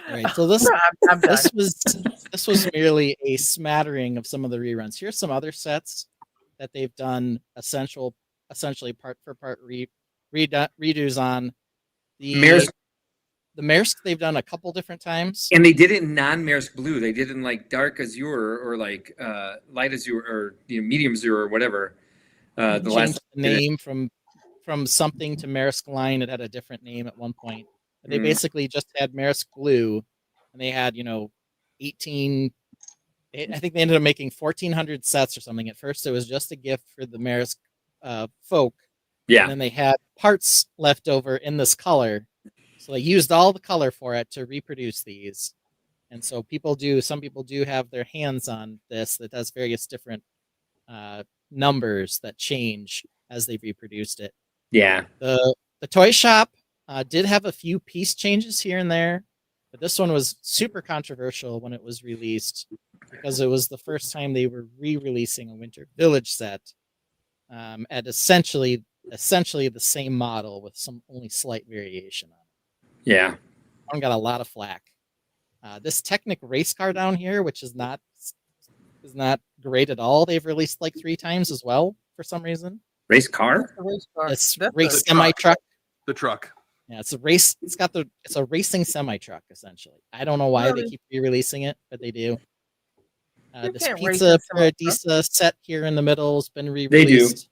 [SPEAKER 3] All right, so this
[SPEAKER 5] I'm done.
[SPEAKER 3] this was merely a smattering of some of the reruns. Here's some other sets that they've done essentially part for part redos on.
[SPEAKER 2] Maersk,
[SPEAKER 3] The Maersk they've done a couple different times.
[SPEAKER 2] and they did it in non-Maersk blue. They did it in like dark azure or like light azure or medium azure or whatever. The
[SPEAKER 3] Changed
[SPEAKER 2] last
[SPEAKER 3] the name from something to Maersk line. It had a different name at one point. But they
[SPEAKER 2] Mhm.
[SPEAKER 3] basically just had Maersk blue, and they had 18. I think they ended up making 1,400 sets or something. At first, it was just a gift for the Maersk folk.
[SPEAKER 2] Yeah.
[SPEAKER 3] And then they had parts left over in this color. So they used all the color for it to reproduce these. And so some people do have their hands on this that has various different numbers that change as they reproduced it.
[SPEAKER 2] Yeah.
[SPEAKER 3] The toy shop did have a few piece changes here and there, but this one was super controversial when it was released because it was the first time they were re-releasing a Winter Village set at essentially the same model with some only slight variation on it.
[SPEAKER 2] Yeah.
[SPEAKER 3] One got a lot of flack. This Technic race car down here, which is not great at all, they've released like 3 times as well for some reason.
[SPEAKER 2] Race car?
[SPEAKER 3] It's
[SPEAKER 5] That's
[SPEAKER 3] race
[SPEAKER 4] the
[SPEAKER 3] semi truck.
[SPEAKER 4] The truck.
[SPEAKER 3] Yeah, it's a race. It's a racing semi truck essentially. I don't know why they
[SPEAKER 5] Really?
[SPEAKER 3] keep re-releasing it, but they do.
[SPEAKER 5] You
[SPEAKER 3] This
[SPEAKER 5] can't race
[SPEAKER 3] pizza
[SPEAKER 5] a semi-truck.
[SPEAKER 3] Paradisa set here in the middle has been
[SPEAKER 2] They do.
[SPEAKER 3] re-released.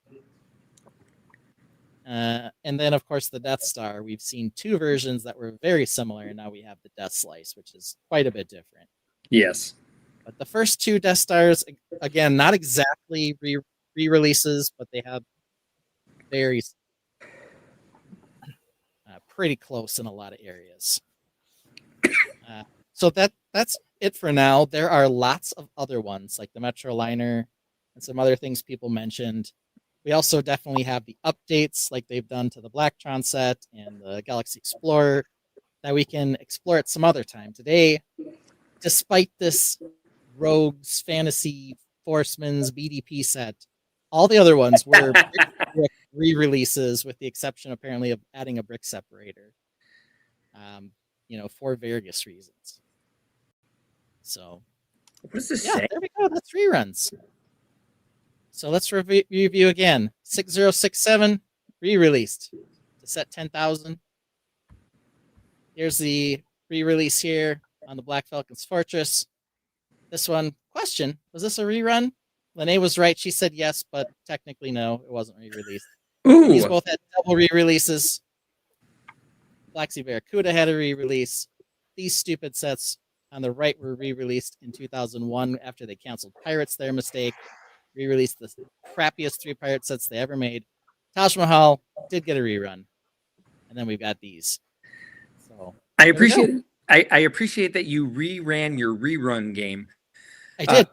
[SPEAKER 3] And then, of course, the Death Star. We've seen 2 versions that were very similar, and now we have the Death Slice, which is quite a bit different.
[SPEAKER 2] Yes.
[SPEAKER 3] But the first 2 Death Stars, again, not exactly re-releases, but they have very pretty close in a lot of areas. So that's it for now. There are lots of other ones like the Metroliner and some other things people mentioned. We also definitely have the updates like they've done to the Blacktron set and the Galaxy Explorer that we can explore at some other time. Today, despite this Rogues Fantasy Forceman's BDP set. All the other ones were brick re-releases, with the exception apparently of adding a brick separator. For various reasons. So,
[SPEAKER 2] What does this
[SPEAKER 3] yeah,
[SPEAKER 2] say?
[SPEAKER 3] there we go. That's reruns. So let's review again. 6067 re-released to set 10,000. Here's the re-release here on the Black Falcon's Fortress. This one, question, was this a rerun? Lene was right. She said yes, but technically no, it wasn't re-released. These both had double re-releases. Black Sea Barracuda had a re-release. These stupid sets on the right were re-released in 2001 after they canceled Pirates, their mistake. Re-released the crappiest 3 pirate sets they ever made. Taj Mahal did get a rerun. And then we've got these. So
[SPEAKER 2] I appreciate that you reran your rerun game.
[SPEAKER 3] I did.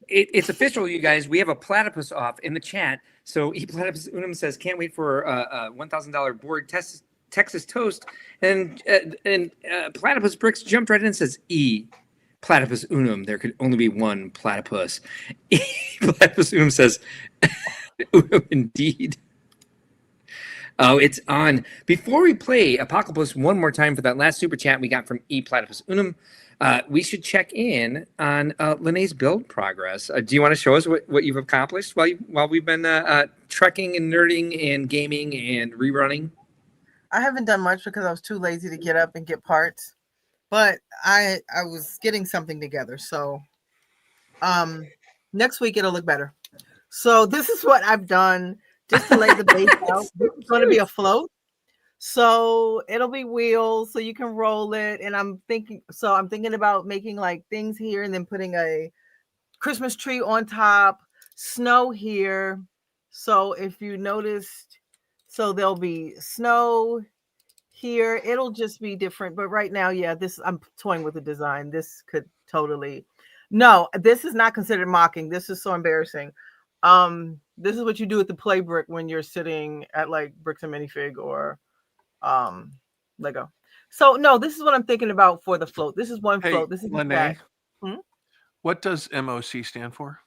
[SPEAKER 2] It's official, you guys. We have a platypus off in the chat. So Platypus Unum says, can't wait for a $1,000 board Texas toast. And Platypus Bricks jumped right in and says, Platypus Unum. There could only be one platypus. Platypus Unum says, Unum indeed. Oh, it's on. Before we play Apocalypse one more time for that last super chat we got from Platypus Unum, we should check in on Lene's build progress. Do you want to show us what you've accomplished while we've been trekking and nerding and gaming and rerunning?
[SPEAKER 5] I haven't done much because I was too lazy to get up and get parts, but I was getting something together. So next week it'll look better. So this is what I've done just to lay the base out. This is going to be a float. So it'll be wheels so you can roll it. And I'm thinking about making like things here and then putting a Christmas tree on top, snow here. So if you noticed, so there'll be snow here. It'll just be different. But right now, yeah, I'm toying with the design. This could totally, no, this is not considered mocking. This is so embarrassing. This is what you do with the play brick when you're sitting at like Bricks and Minifig or Lego. So no, this is what I'm thinking about for the float. This is one float. This is
[SPEAKER 4] Lene, what does MOC stand for?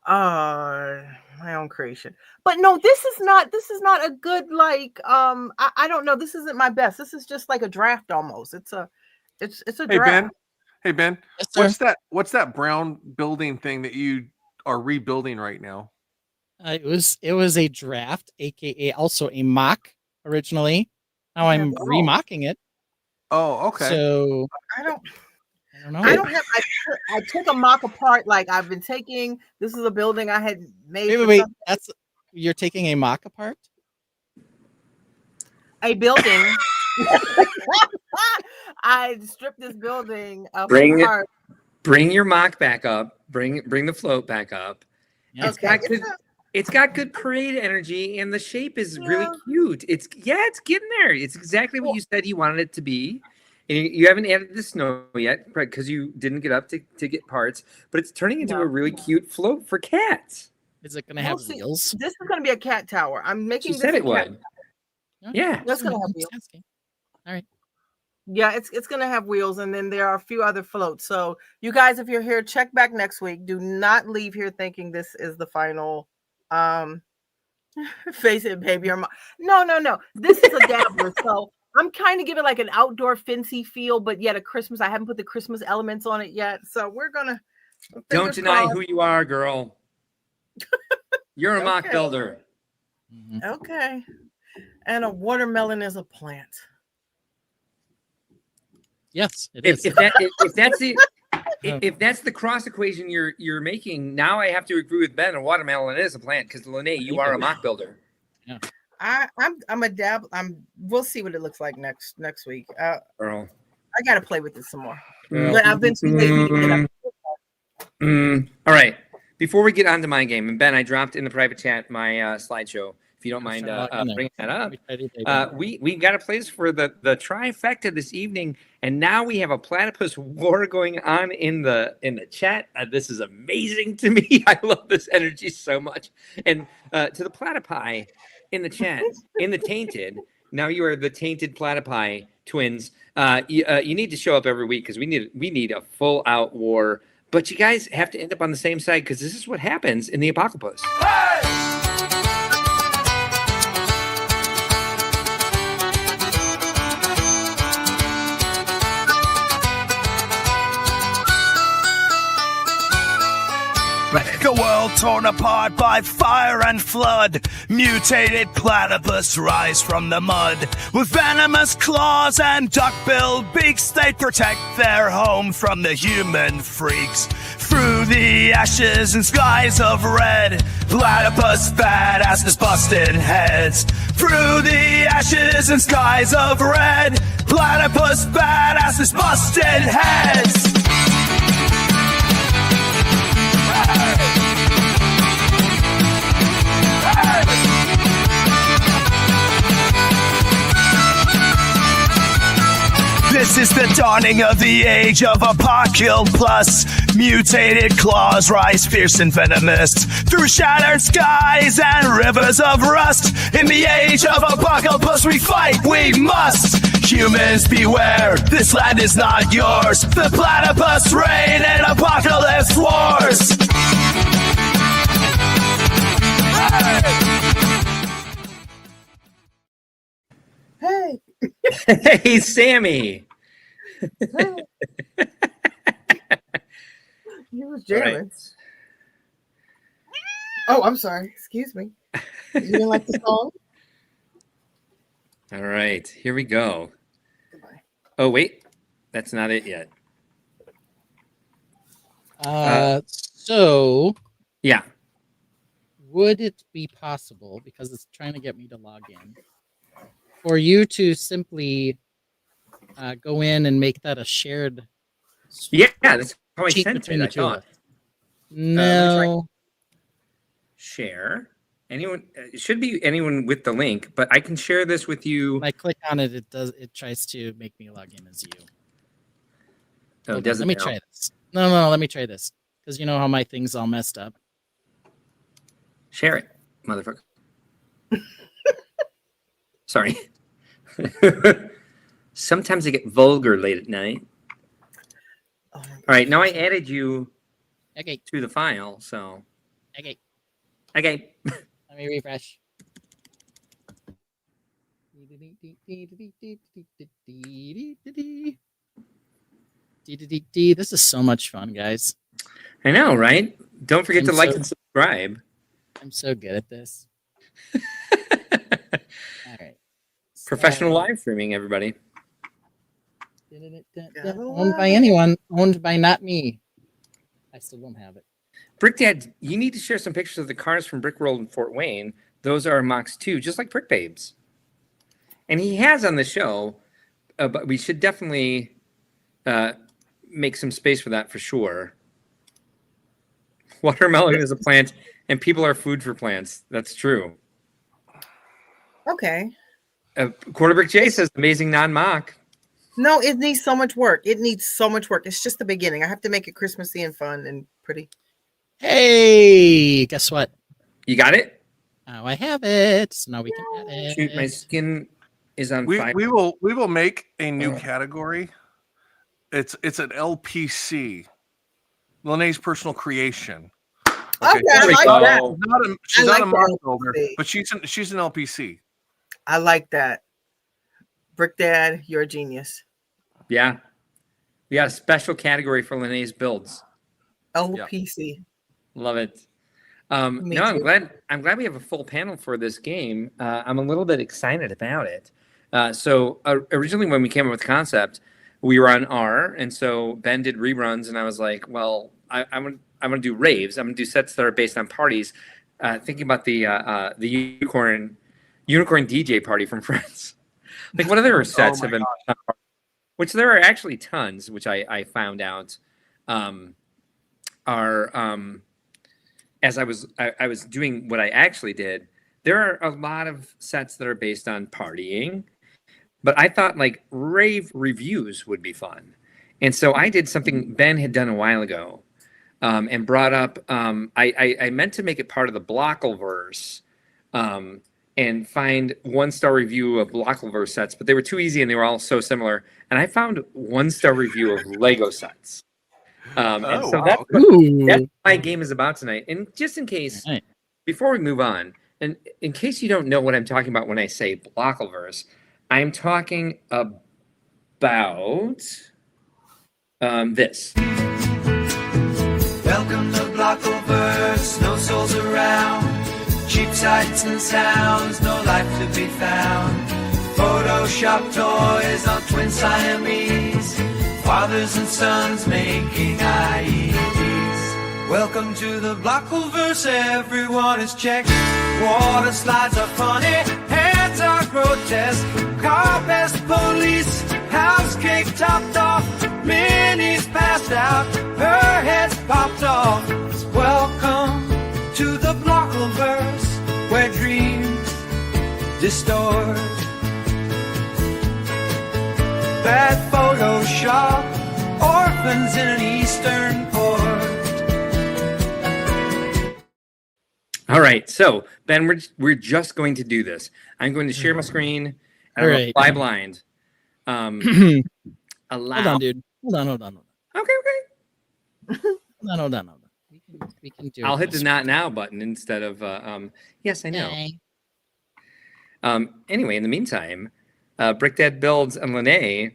[SPEAKER 5] My own creation. But no, this is not a good like I don't know. This isn't my best. This is just like a draft almost. It's a draft.
[SPEAKER 4] Hey Ben.
[SPEAKER 3] Yes,
[SPEAKER 4] what's that brown building thing that you are rebuilding right now?
[SPEAKER 3] It was a draft, aka also a mock originally. Now I'm remocking it.
[SPEAKER 4] Oh, okay.
[SPEAKER 3] So
[SPEAKER 5] I don't
[SPEAKER 3] know.
[SPEAKER 5] I took a mock apart. Like I've been taking. This is a building I had made.
[SPEAKER 3] Wait. You're taking a mock apart?
[SPEAKER 5] A building. I stripped this building
[SPEAKER 2] apart. Bring your mock back up. Bring the float back up.
[SPEAKER 3] Yeah.
[SPEAKER 2] It's got good parade energy, and the shape is really cute. It's getting there. It's exactly what you said you wanted it to be. And you haven't added the snow yet, right? Because you didn't get up to get parts. But it's turning into a really cute float for cats.
[SPEAKER 3] Is it going to have wheels?
[SPEAKER 5] This is going to be a cat tower. I'm making.
[SPEAKER 2] You said it would. Yeah.
[SPEAKER 5] That's going to have wheels.
[SPEAKER 3] All right.
[SPEAKER 5] Yeah, it's going to have wheels, and then there are a few other floats. So you guys, if you're here, check back next week. Do not leave here thinking this is the final. Face it, baby. No. This is a dabbler. So I'm kind of giving like an outdoor fancy feel, but yet a Christmas. I haven't put the Christmas elements on it yet. So we're gonna.
[SPEAKER 2] Don't deny who you are, girl. You're a mock builder.
[SPEAKER 5] Okay. And a watermelon is a plant.
[SPEAKER 3] Yes, it is.
[SPEAKER 2] If that's the cross equation you're making, now I have to agree with Ben. A watermelon is a plant because Lene, you are a mock builder.
[SPEAKER 3] Yeah.
[SPEAKER 5] I'm a dab. We'll see what it looks like next week.
[SPEAKER 2] Girl,
[SPEAKER 5] I gotta play with it some more. But I've been too lazy to get up.
[SPEAKER 2] All right. Before we get on to my game, and Ben, I dropped in the private chat my slideshow. If you don't mind bringing that up, we got a place for the trifecta this evening, and now we have a platypus war going on in the chat. This is amazing to me. I love this energy so much. And to the platypi in the chat, in the Tainted. Now you are the Tainted platypi twins. You need to show up every week because we need a full out war But you guys have to end up on the same side because this is what happens in the apocalypse.
[SPEAKER 1] Like a world torn apart by fire and flood, mutated platypus rise from the mud. With venomous claws and duck-billed beaks, they protect their home from the human freaks. Through the ashes and skies of red, platypus badasses busted heads. Through the ashes and skies of red, platypus badasses busted heads. This is the dawning of the age of Apocalypse. Mutated claws rise fierce and venomous through shattered skies and rivers of rust. In the age of Apocalypse, we fight, we must. Humans beware, this land is not yours. The platypus reign in apocalypse wars.
[SPEAKER 5] Hey.
[SPEAKER 2] Hey, Sammy.
[SPEAKER 5] He was jamming. Oh, I'm sorry. Excuse me. You didn't like the song?
[SPEAKER 2] All right, here we go.
[SPEAKER 5] Goodbye.
[SPEAKER 2] Oh, wait. That's not it yet.
[SPEAKER 3] So
[SPEAKER 2] Yeah.
[SPEAKER 3] would it be possible, because it's trying to get me to log in, for you to simply go in and make that a shared
[SPEAKER 2] Yeah, that's how I
[SPEAKER 3] sheet
[SPEAKER 2] sent
[SPEAKER 3] between
[SPEAKER 2] it,
[SPEAKER 3] the
[SPEAKER 2] I
[SPEAKER 3] two of
[SPEAKER 2] thought.
[SPEAKER 3] us? No.
[SPEAKER 2] Share. Anyone, it should be anyone with the link, but I can share this with you.
[SPEAKER 3] When I click on it, it tries to make me log in as you.
[SPEAKER 2] Oh, it
[SPEAKER 3] Hold on,
[SPEAKER 2] doesn't
[SPEAKER 3] let me
[SPEAKER 2] now.
[SPEAKER 3] try this. No, let me try this. Because you know how my thing's all messed up.
[SPEAKER 2] Share it, motherfucker. Sorry. Sometimes I get vulgar late at night.
[SPEAKER 5] Oh,
[SPEAKER 2] All right, now I added you
[SPEAKER 3] Okay,
[SPEAKER 2] to the file, so
[SPEAKER 3] okay.
[SPEAKER 2] okay.
[SPEAKER 3] Let me refresh. This is so much fun, guys.
[SPEAKER 2] I know, right? Don't forget
[SPEAKER 3] I'm
[SPEAKER 2] to like
[SPEAKER 3] so-
[SPEAKER 2] and subscribe.
[SPEAKER 3] I'm so good at this. All right.
[SPEAKER 2] Professional live streaming, everybody.
[SPEAKER 3] Owned by anyone, owned by not me. I still don't have it.
[SPEAKER 2] Brick Dad, you need to share some pictures of the cars from Brickworld in Fort Wayne. Those are MOCs too, just like Brick Babes. And he has on the show, but we should definitely make some space for that for sure. Watermelon is a plant, and people are food for plants. That's true.
[SPEAKER 5] Okay.
[SPEAKER 2] Quarterbrick J says, amazing non-mock.
[SPEAKER 5] No, it needs so much work. It needs so much work. It's just the beginning. I have to make it Christmassy and fun and pretty.
[SPEAKER 3] Hey, guess what?
[SPEAKER 2] You got it?
[SPEAKER 3] Now I have it. So now we can add it.
[SPEAKER 2] Shoot, my skin is on
[SPEAKER 4] We
[SPEAKER 2] fire.
[SPEAKER 4] will make a new category. It's an LPC, Lene's personal creation.
[SPEAKER 5] Okay, I
[SPEAKER 2] there we
[SPEAKER 5] like
[SPEAKER 2] go.
[SPEAKER 5] that.
[SPEAKER 4] She's
[SPEAKER 5] I
[SPEAKER 4] not
[SPEAKER 5] like
[SPEAKER 4] a
[SPEAKER 5] that
[SPEAKER 4] mark builder,
[SPEAKER 5] LPC.
[SPEAKER 4] but she's an LPC.
[SPEAKER 5] I like that. Brick Dad, you're a genius.
[SPEAKER 2] Yeah. We got a special category for Lene's builds.
[SPEAKER 5] LPC.
[SPEAKER 2] Love it.
[SPEAKER 5] Me
[SPEAKER 2] No, I'm
[SPEAKER 5] too.
[SPEAKER 2] glad we have a full panel for this game. I'm a little bit excited about it. So originally when we came up with the concept, we were on R, and so Ben did reruns, and I was like, well, I'm gonna do raves. I'm gonna do sets that are based on parties. Thinking about the unicorn DJ party from Friends. Like, what other sets have been? Which there are actually tons, which I found out are as I was doing what I actually did. There are a lot of sets that are based on partying, but I thought like rave reviews would be fun, and so I did something Ben had done a while ago, and brought up. I meant to make it part of the Blockleverse, and find 1-star review of Blockleverse sets, but they were too easy and they were all so similar. And I found 1-star review of Lego sets. And
[SPEAKER 4] Oh,
[SPEAKER 2] so
[SPEAKER 4] wow.
[SPEAKER 2] that's
[SPEAKER 3] Ooh.
[SPEAKER 2] what my game is about tonight. And just in case,
[SPEAKER 3] All right.
[SPEAKER 2] before we move on, and in case you don't know what I'm talking about when I say Blockleverse, I'm talking about this.
[SPEAKER 1] Welcome to Blockleverse, no souls around. Cheap sights and sounds, no life to be found. Photoshop toys on twin Siamese. Fathers and sons making IEDs. Welcome to the Blockleverse, everyone is checked. Water slides are funny, hands are grotesque. Car pest police, house cake topped off. Minnie's passed out, her head's popped off. Welcome to the Blockleverse, where dreams distort. Bad Photoshop, orphans in an eastern port.
[SPEAKER 2] All right, so Ben, we're just going to do this. I'm going to share my screen and
[SPEAKER 3] All
[SPEAKER 2] I'm
[SPEAKER 3] right.
[SPEAKER 2] fly blind.
[SPEAKER 3] Hold
[SPEAKER 2] Allow.
[SPEAKER 3] on, dude. Hold on.
[SPEAKER 2] Okay.
[SPEAKER 3] Hold on. We can do it.
[SPEAKER 2] I'll hit the not now button instead of yes, I know.
[SPEAKER 3] Okay.
[SPEAKER 2] Anyway, in the meantime, Brick Dad Builds and Lene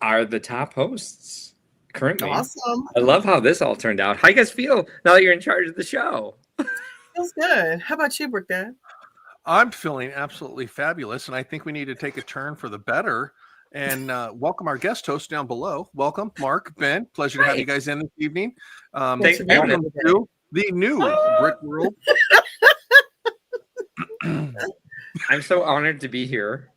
[SPEAKER 2] are the top hosts currently.
[SPEAKER 5] Awesome.
[SPEAKER 2] I love how this all turned out. How you guys feel now that you're in charge of the show?
[SPEAKER 5] Feels good. How about you, Brick Dad?
[SPEAKER 4] I'm feeling absolutely fabulous, and I think we need to take a turn for the better and welcome our guest hosts down below. Welcome, Mark, Ben. Pleasure to have
[SPEAKER 2] Hi.
[SPEAKER 4] you guys in this evening.
[SPEAKER 2] Thanks for having
[SPEAKER 4] Welcome to the new Brickworld.
[SPEAKER 2] I'm so honored to be here.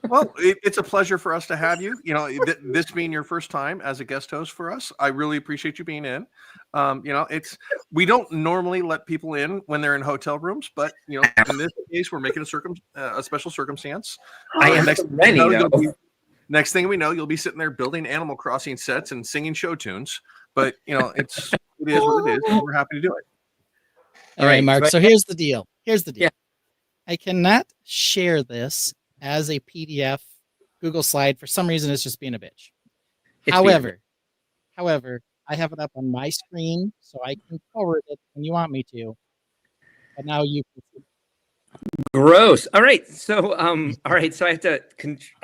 [SPEAKER 4] Well, it's a pleasure for us to have you. You know, this being your first time as a guest host for us, I really appreciate you being in. We don't normally let people in when they're in hotel rooms, but in this case, we're making a special circumstance.
[SPEAKER 2] I am ready,
[SPEAKER 4] Next thing we know, you'll be sitting there building Animal Crossing sets and singing show tunes. But it is what it is, and we're happy to do it.
[SPEAKER 3] All right, Mark.
[SPEAKER 2] so-
[SPEAKER 3] So here's the deal.
[SPEAKER 2] Yeah.
[SPEAKER 3] I cannot share this as a PDF Google slide. For some reason, it's just being a bitch.
[SPEAKER 2] It's
[SPEAKER 3] However, I have it up on my screen, so I can forward it when you want me to. But now you can see.
[SPEAKER 2] Gross. All right. So So I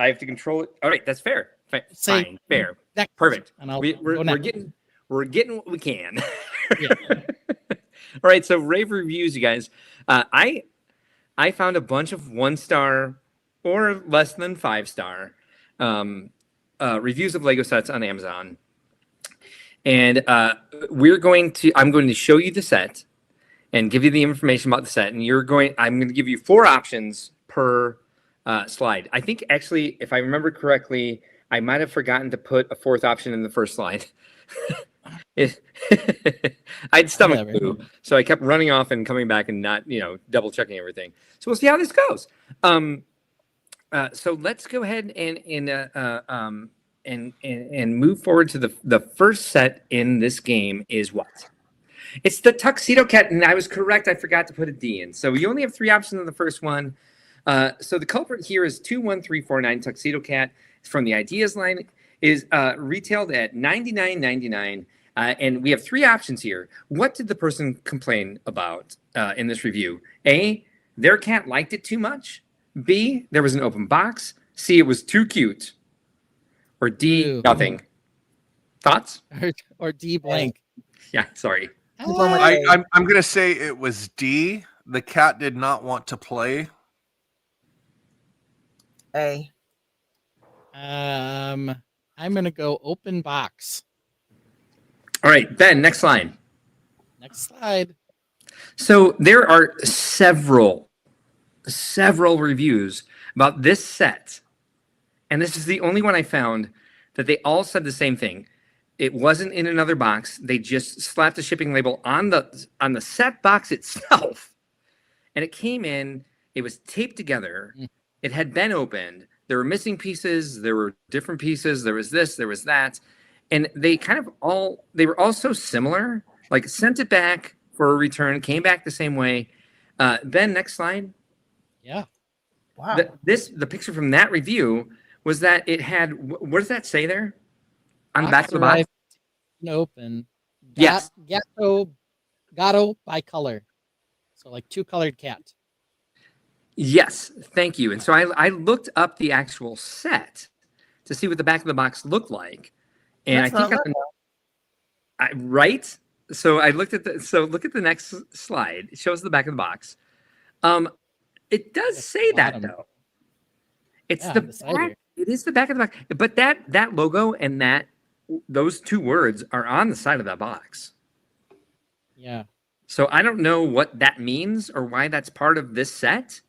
[SPEAKER 2] have to control it. All right. That's fair.
[SPEAKER 3] Say
[SPEAKER 2] Fine. Fair.
[SPEAKER 3] next,
[SPEAKER 2] Perfect.
[SPEAKER 3] And I'll
[SPEAKER 2] We're
[SPEAKER 3] go next.
[SPEAKER 2] getting what we can.
[SPEAKER 3] Yeah.
[SPEAKER 2] All right. So rave reviews, you guys. I found a bunch of 1-star or less than 5-star reviews of Lego sets on Amazon, and I'm going to show you the set and give you the information about the set, and I'm going to give you 4 options per slide. I think actually, if I remember correctly, I might have forgotten to put a 4th option in the first slide. I had stomach flu, so I kept running off and coming back and not, double checking everything. So we'll see how this goes. So let's go ahead and move forward to the first set in this game. Is what? It's the Tuxedo Cat, and I was correct. I forgot to put a D in. So you only have 3 options in the first one. So the culprit here is 21349 Tuxedo Cat. It's from the Ideas line. Is retailed at $99.99, and we have 3 options here. What did the person complain about in this review? A, their cat liked it too much. B, there was an open box. C, it was too cute. Or D,
[SPEAKER 3] Ew.
[SPEAKER 2] nothing. Thoughts?
[SPEAKER 3] or D blank.
[SPEAKER 2] Yeah, sorry.
[SPEAKER 5] I'm going with A.
[SPEAKER 4] I'm going to say it was D. The cat did not want to play.
[SPEAKER 5] A.
[SPEAKER 3] I'm gonna go open box.
[SPEAKER 2] All right, Ben, next line.
[SPEAKER 3] Next slide.
[SPEAKER 2] So there are several reviews about this set, and this is the only one I found that they all said the same thing. It wasn't in another box. They just slapped the shipping label on the set box itself, and it came in. It was taped together. It had been opened. There were missing pieces. There were different pieces. There was this. There was that, and they were all so similar. Like sent it back for a return, came back the same way. Ben, next slide.
[SPEAKER 3] Yeah.
[SPEAKER 5] Wow.
[SPEAKER 2] The picture from that review was that it had, what does that say there? On the back of the box?
[SPEAKER 3] can open.
[SPEAKER 2] Yes.
[SPEAKER 3] Gato by color. So like 2-colored cat.
[SPEAKER 2] Yes, thank you. And so I looked up the actual set to see what the back of the box looked like, and
[SPEAKER 5] That's
[SPEAKER 2] I think right. So I looked at look at the next slide. It shows the back of the box. It does
[SPEAKER 3] It's
[SPEAKER 2] say
[SPEAKER 3] the
[SPEAKER 2] that
[SPEAKER 3] bottom.
[SPEAKER 2] though. It's
[SPEAKER 3] Yeah,
[SPEAKER 2] the
[SPEAKER 3] on the side
[SPEAKER 2] back.
[SPEAKER 3] here.
[SPEAKER 2] It is the back of the box. But that logo and those 2 words are on the side of that box.
[SPEAKER 3] Yeah.
[SPEAKER 2] So I don't know what that means or why that's part of this set.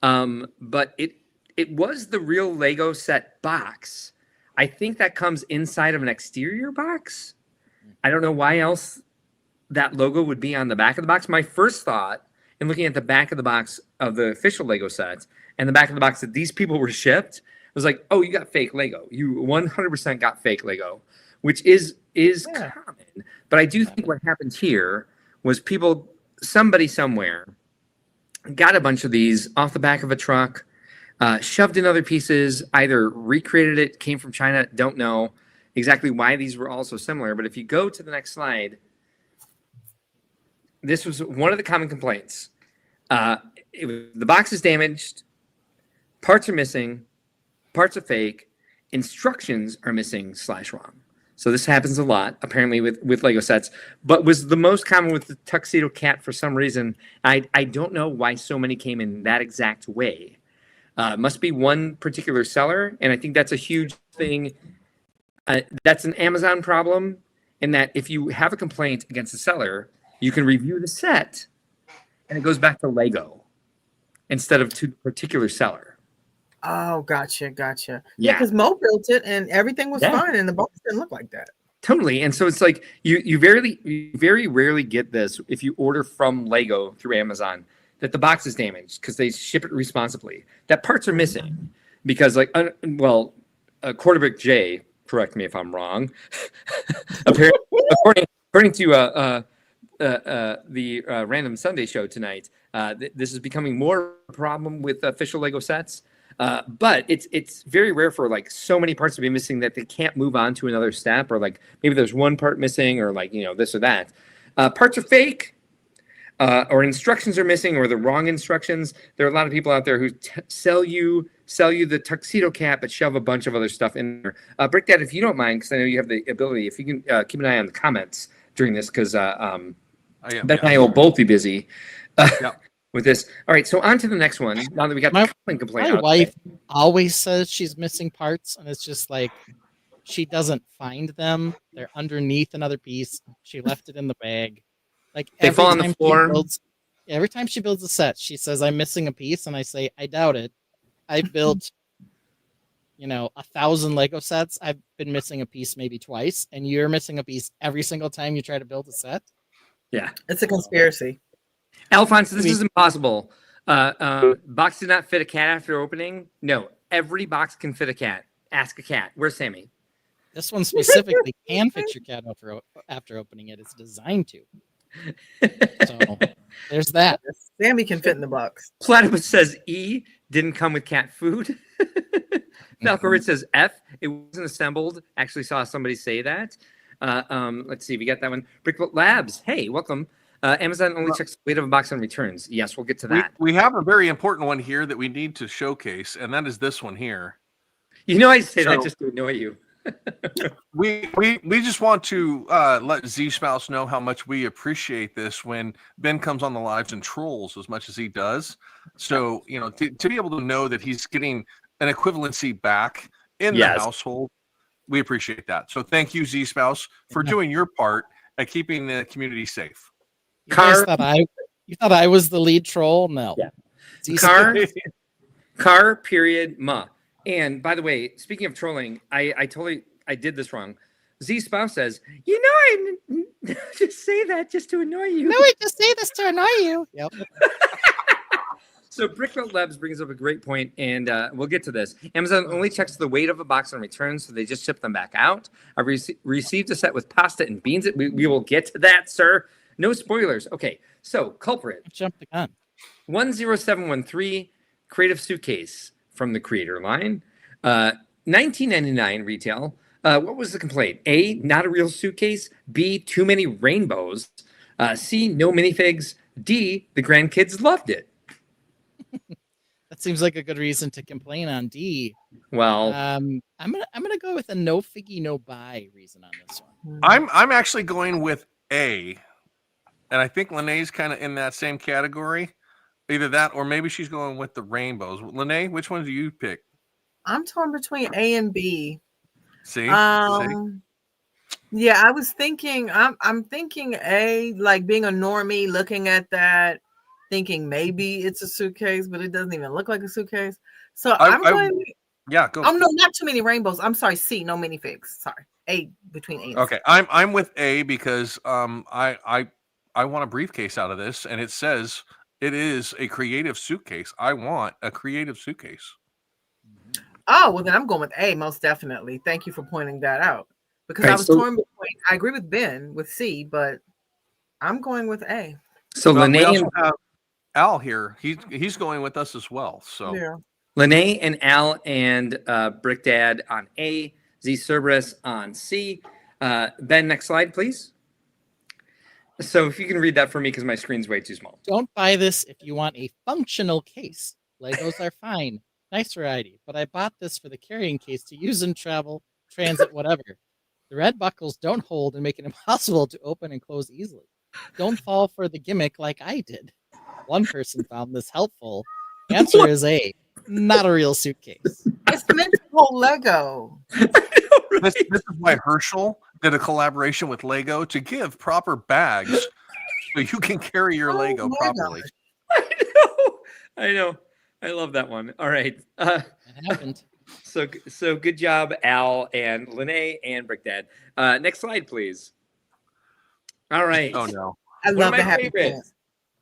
[SPEAKER 2] But it was the real Lego set box. I think that comes inside of an exterior box. I don't know why else that logo would be on the back of the box. My first thought in looking at the back of the box of the official Lego sets and the back of the box that these people were shipped was like, oh, you got fake Lego. You 100% got fake Lego, which is common. But I do think what happened here was somebody somewhere got a bunch of these off the back of a truck, shoved in other pieces, either recreated it, came from China, don't know exactly why these were all so similar. But if you go to the next slide, this was one of the common complaints. The box is damaged, parts are missing, parts are fake, instructions are missing / wrong. So this happens a lot, apparently, with Lego sets, but was the most common with the Tuxedo Cat for some reason. I don't know why so many came in that exact way. Must be one particular seller, and I think that's a huge thing. That's an Amazon problem, in that if you have a complaint against the seller, you can review the set, and it goes back to Lego instead of to the particular seller.
[SPEAKER 5] Oh, gotcha. Yeah,
[SPEAKER 2] Yeah.
[SPEAKER 5] because Mo built it and everything was fine, and the box didn't look like that.
[SPEAKER 2] Totally. And so it's like you very rarely get this if you order from Lego through Amazon, that the box is damaged because they ship it responsibly. That parts are missing because Quarterbrick J, correct me if I'm wrong, according to the Random Sunday show tonight, this is becoming more a problem with official Lego sets. But it's very rare for like so many parts to be missing that they can't move on to another step, or like maybe there's one part missing, or like, this or that. Parts are fake, or instructions are missing, or the wrong instructions. There are a lot of people out there who sell you the Tuxedo Cat but shove a bunch of other stuff in there. Brick Dad, if you don't mind, because I know you have the ability, if you can keep an eye on the comments during this, because Ben and I will both be busy. With this. All right, so on to the next one. Now that we got the common complaint.
[SPEAKER 3] My wife always says she's missing parts, and it's just like she doesn't find them. They're underneath another piece. She left it in the bag. Like
[SPEAKER 2] they fall on the floor.
[SPEAKER 3] Every time she builds a set, she says, I'm missing a piece, and I say, I doubt it. I built 1,000 Lego sets. I've been missing a piece maybe twice, and you're missing a piece every single time you try to build a set.
[SPEAKER 2] Yeah.
[SPEAKER 5] It's a conspiracy.
[SPEAKER 2] Alphonse, this is impossible. Box did not fit a cat after opening. No, every box can fit a cat. Ask a cat. Where's Sammy?
[SPEAKER 3] This one specifically can fit your cat after opening it. It's designed to. So there's that.
[SPEAKER 5] Sammy can fit in the box.
[SPEAKER 2] Platypus says E didn't come with cat food. Falcorit says F. It wasn't assembled. Actually saw somebody say that. Let's see. We got that one. Brickworld Labs. Hey, welcome. Amazon only checks the weight of a box on returns. Yes, we'll get to that.
[SPEAKER 4] We have a very important one here that we need to showcase, and that is this one here.
[SPEAKER 2] I say that just to annoy you.
[SPEAKER 4] we just want to let Z Spouse know how much we appreciate this when Ben comes on the lives and trolls as much as he does. So, to be able to know that he's getting an equivalency back in the household, we appreciate that. So thank you, Z Spouse, for doing your part at keeping the community safe.
[SPEAKER 3] You thought I was the lead troll? No.
[SPEAKER 2] Yeah. Car period ma. And by the way, speaking of trolling, I did this wrong. Z Spouse says, I just say that just to annoy you.
[SPEAKER 3] No, I just say this to annoy you. Yep.
[SPEAKER 2] So Brickworld Labs brings up a great point, and we'll get to this. Amazon only checks the weight of a box on return, so they just ship them back out. I received a set with pasta and beans. We will get to that, sir. No spoilers. Okay, so culprit.
[SPEAKER 3] Jump the gun.
[SPEAKER 2] 10713 Creative Suitcase from the Creator line. $19.99 retail. What was the complaint? A, not a real suitcase. B, too many rainbows. C, no minifigs. D, the grandkids loved it.
[SPEAKER 3] That seems like a good reason to complain on D.
[SPEAKER 2] Well,
[SPEAKER 3] I'm gonna go with a no figgy, no buy reason on this one.
[SPEAKER 4] I'm actually going with A, and I think Lene's kind of in that same category. Either that, or maybe she's going with the rainbows. Lene, which one do you pick?
[SPEAKER 5] I'm torn between A and B.
[SPEAKER 4] See,
[SPEAKER 5] Yeah, I was thinking. I'm thinking A, like being a normie, looking at that, thinking maybe it's a suitcase, but it doesn't even look like a suitcase. So I'm going.
[SPEAKER 4] Yeah, go.
[SPEAKER 5] Oh no, not too many rainbows. I'm sorry. C, no minifigs. Sorry, A between A. And
[SPEAKER 4] Okay,
[SPEAKER 5] C.
[SPEAKER 4] I'm with A because I want a briefcase out of this, and it says it is a creative suitcase. I want a creative suitcase.
[SPEAKER 5] Oh well, then I'm going with A most definitely. Thank you for pointing that out because
[SPEAKER 2] Right,
[SPEAKER 5] I was
[SPEAKER 2] so-
[SPEAKER 5] torn between. I agree with Ben with C, but I'm going with A.
[SPEAKER 2] so
[SPEAKER 4] Well,
[SPEAKER 2] Lene
[SPEAKER 4] we also
[SPEAKER 2] and
[SPEAKER 4] have Al here. He's going with us as well. So
[SPEAKER 5] Yeah.
[SPEAKER 2] Lene and Al and Brick Dad on A, Z Cerberus on C. Ben, next slide, please. So if you can read that for me because my screen's way too small.
[SPEAKER 3] Don't buy this if you want a functional case. Legos are fine. Nice variety. But I bought this for the carrying case to use in travel, transit, whatever. The red buckles don't hold and make it impossible to open and close easily. Don't fall for the gimmick like I did. One person found this helpful. Answer is A. Not a real suitcase.
[SPEAKER 5] It's meant to hold Lego.
[SPEAKER 4] this is why Herschel did a collaboration with Lego to give proper bags so you can carry your Lego
[SPEAKER 5] my
[SPEAKER 4] properly.
[SPEAKER 2] I know. I love that one. All right.
[SPEAKER 3] It happened.
[SPEAKER 2] So good job, Al and Lene and Brick Dad. Next slide, please. All right.
[SPEAKER 4] Oh no.
[SPEAKER 5] I
[SPEAKER 2] One
[SPEAKER 5] love
[SPEAKER 2] of
[SPEAKER 5] the
[SPEAKER 2] my
[SPEAKER 5] happy
[SPEAKER 2] favorites.
[SPEAKER 5] plants.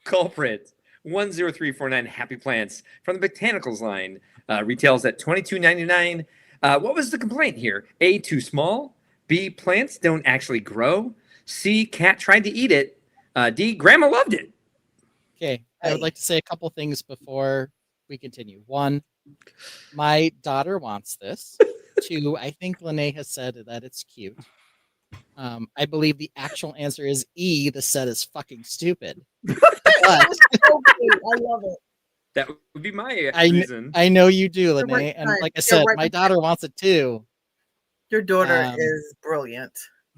[SPEAKER 2] Culprit 10349 Happy Plants from the Botanicals line. Retails at $22.99. What was the complaint here? A, too small. B, plants don't actually grow. C, cat tried to eat it. D, grandma loved it.
[SPEAKER 3] Okay. I would like to say a couple things before we continue. One, my daughter wants this. Two, I think Lene has said that it's cute. I believe the actual answer is E. The set is fucking stupid. But
[SPEAKER 5] So cute. I love it.
[SPEAKER 2] That would be my
[SPEAKER 3] I
[SPEAKER 2] reason.
[SPEAKER 3] know you do,
[SPEAKER 5] You're
[SPEAKER 3] Lene,
[SPEAKER 5] right
[SPEAKER 3] and
[SPEAKER 5] behind-
[SPEAKER 3] like I
[SPEAKER 5] you're
[SPEAKER 3] said,
[SPEAKER 5] right
[SPEAKER 3] my
[SPEAKER 5] behind
[SPEAKER 3] daughter wants it too.
[SPEAKER 5] Your daughter
[SPEAKER 3] Um,
[SPEAKER 5] is brilliant.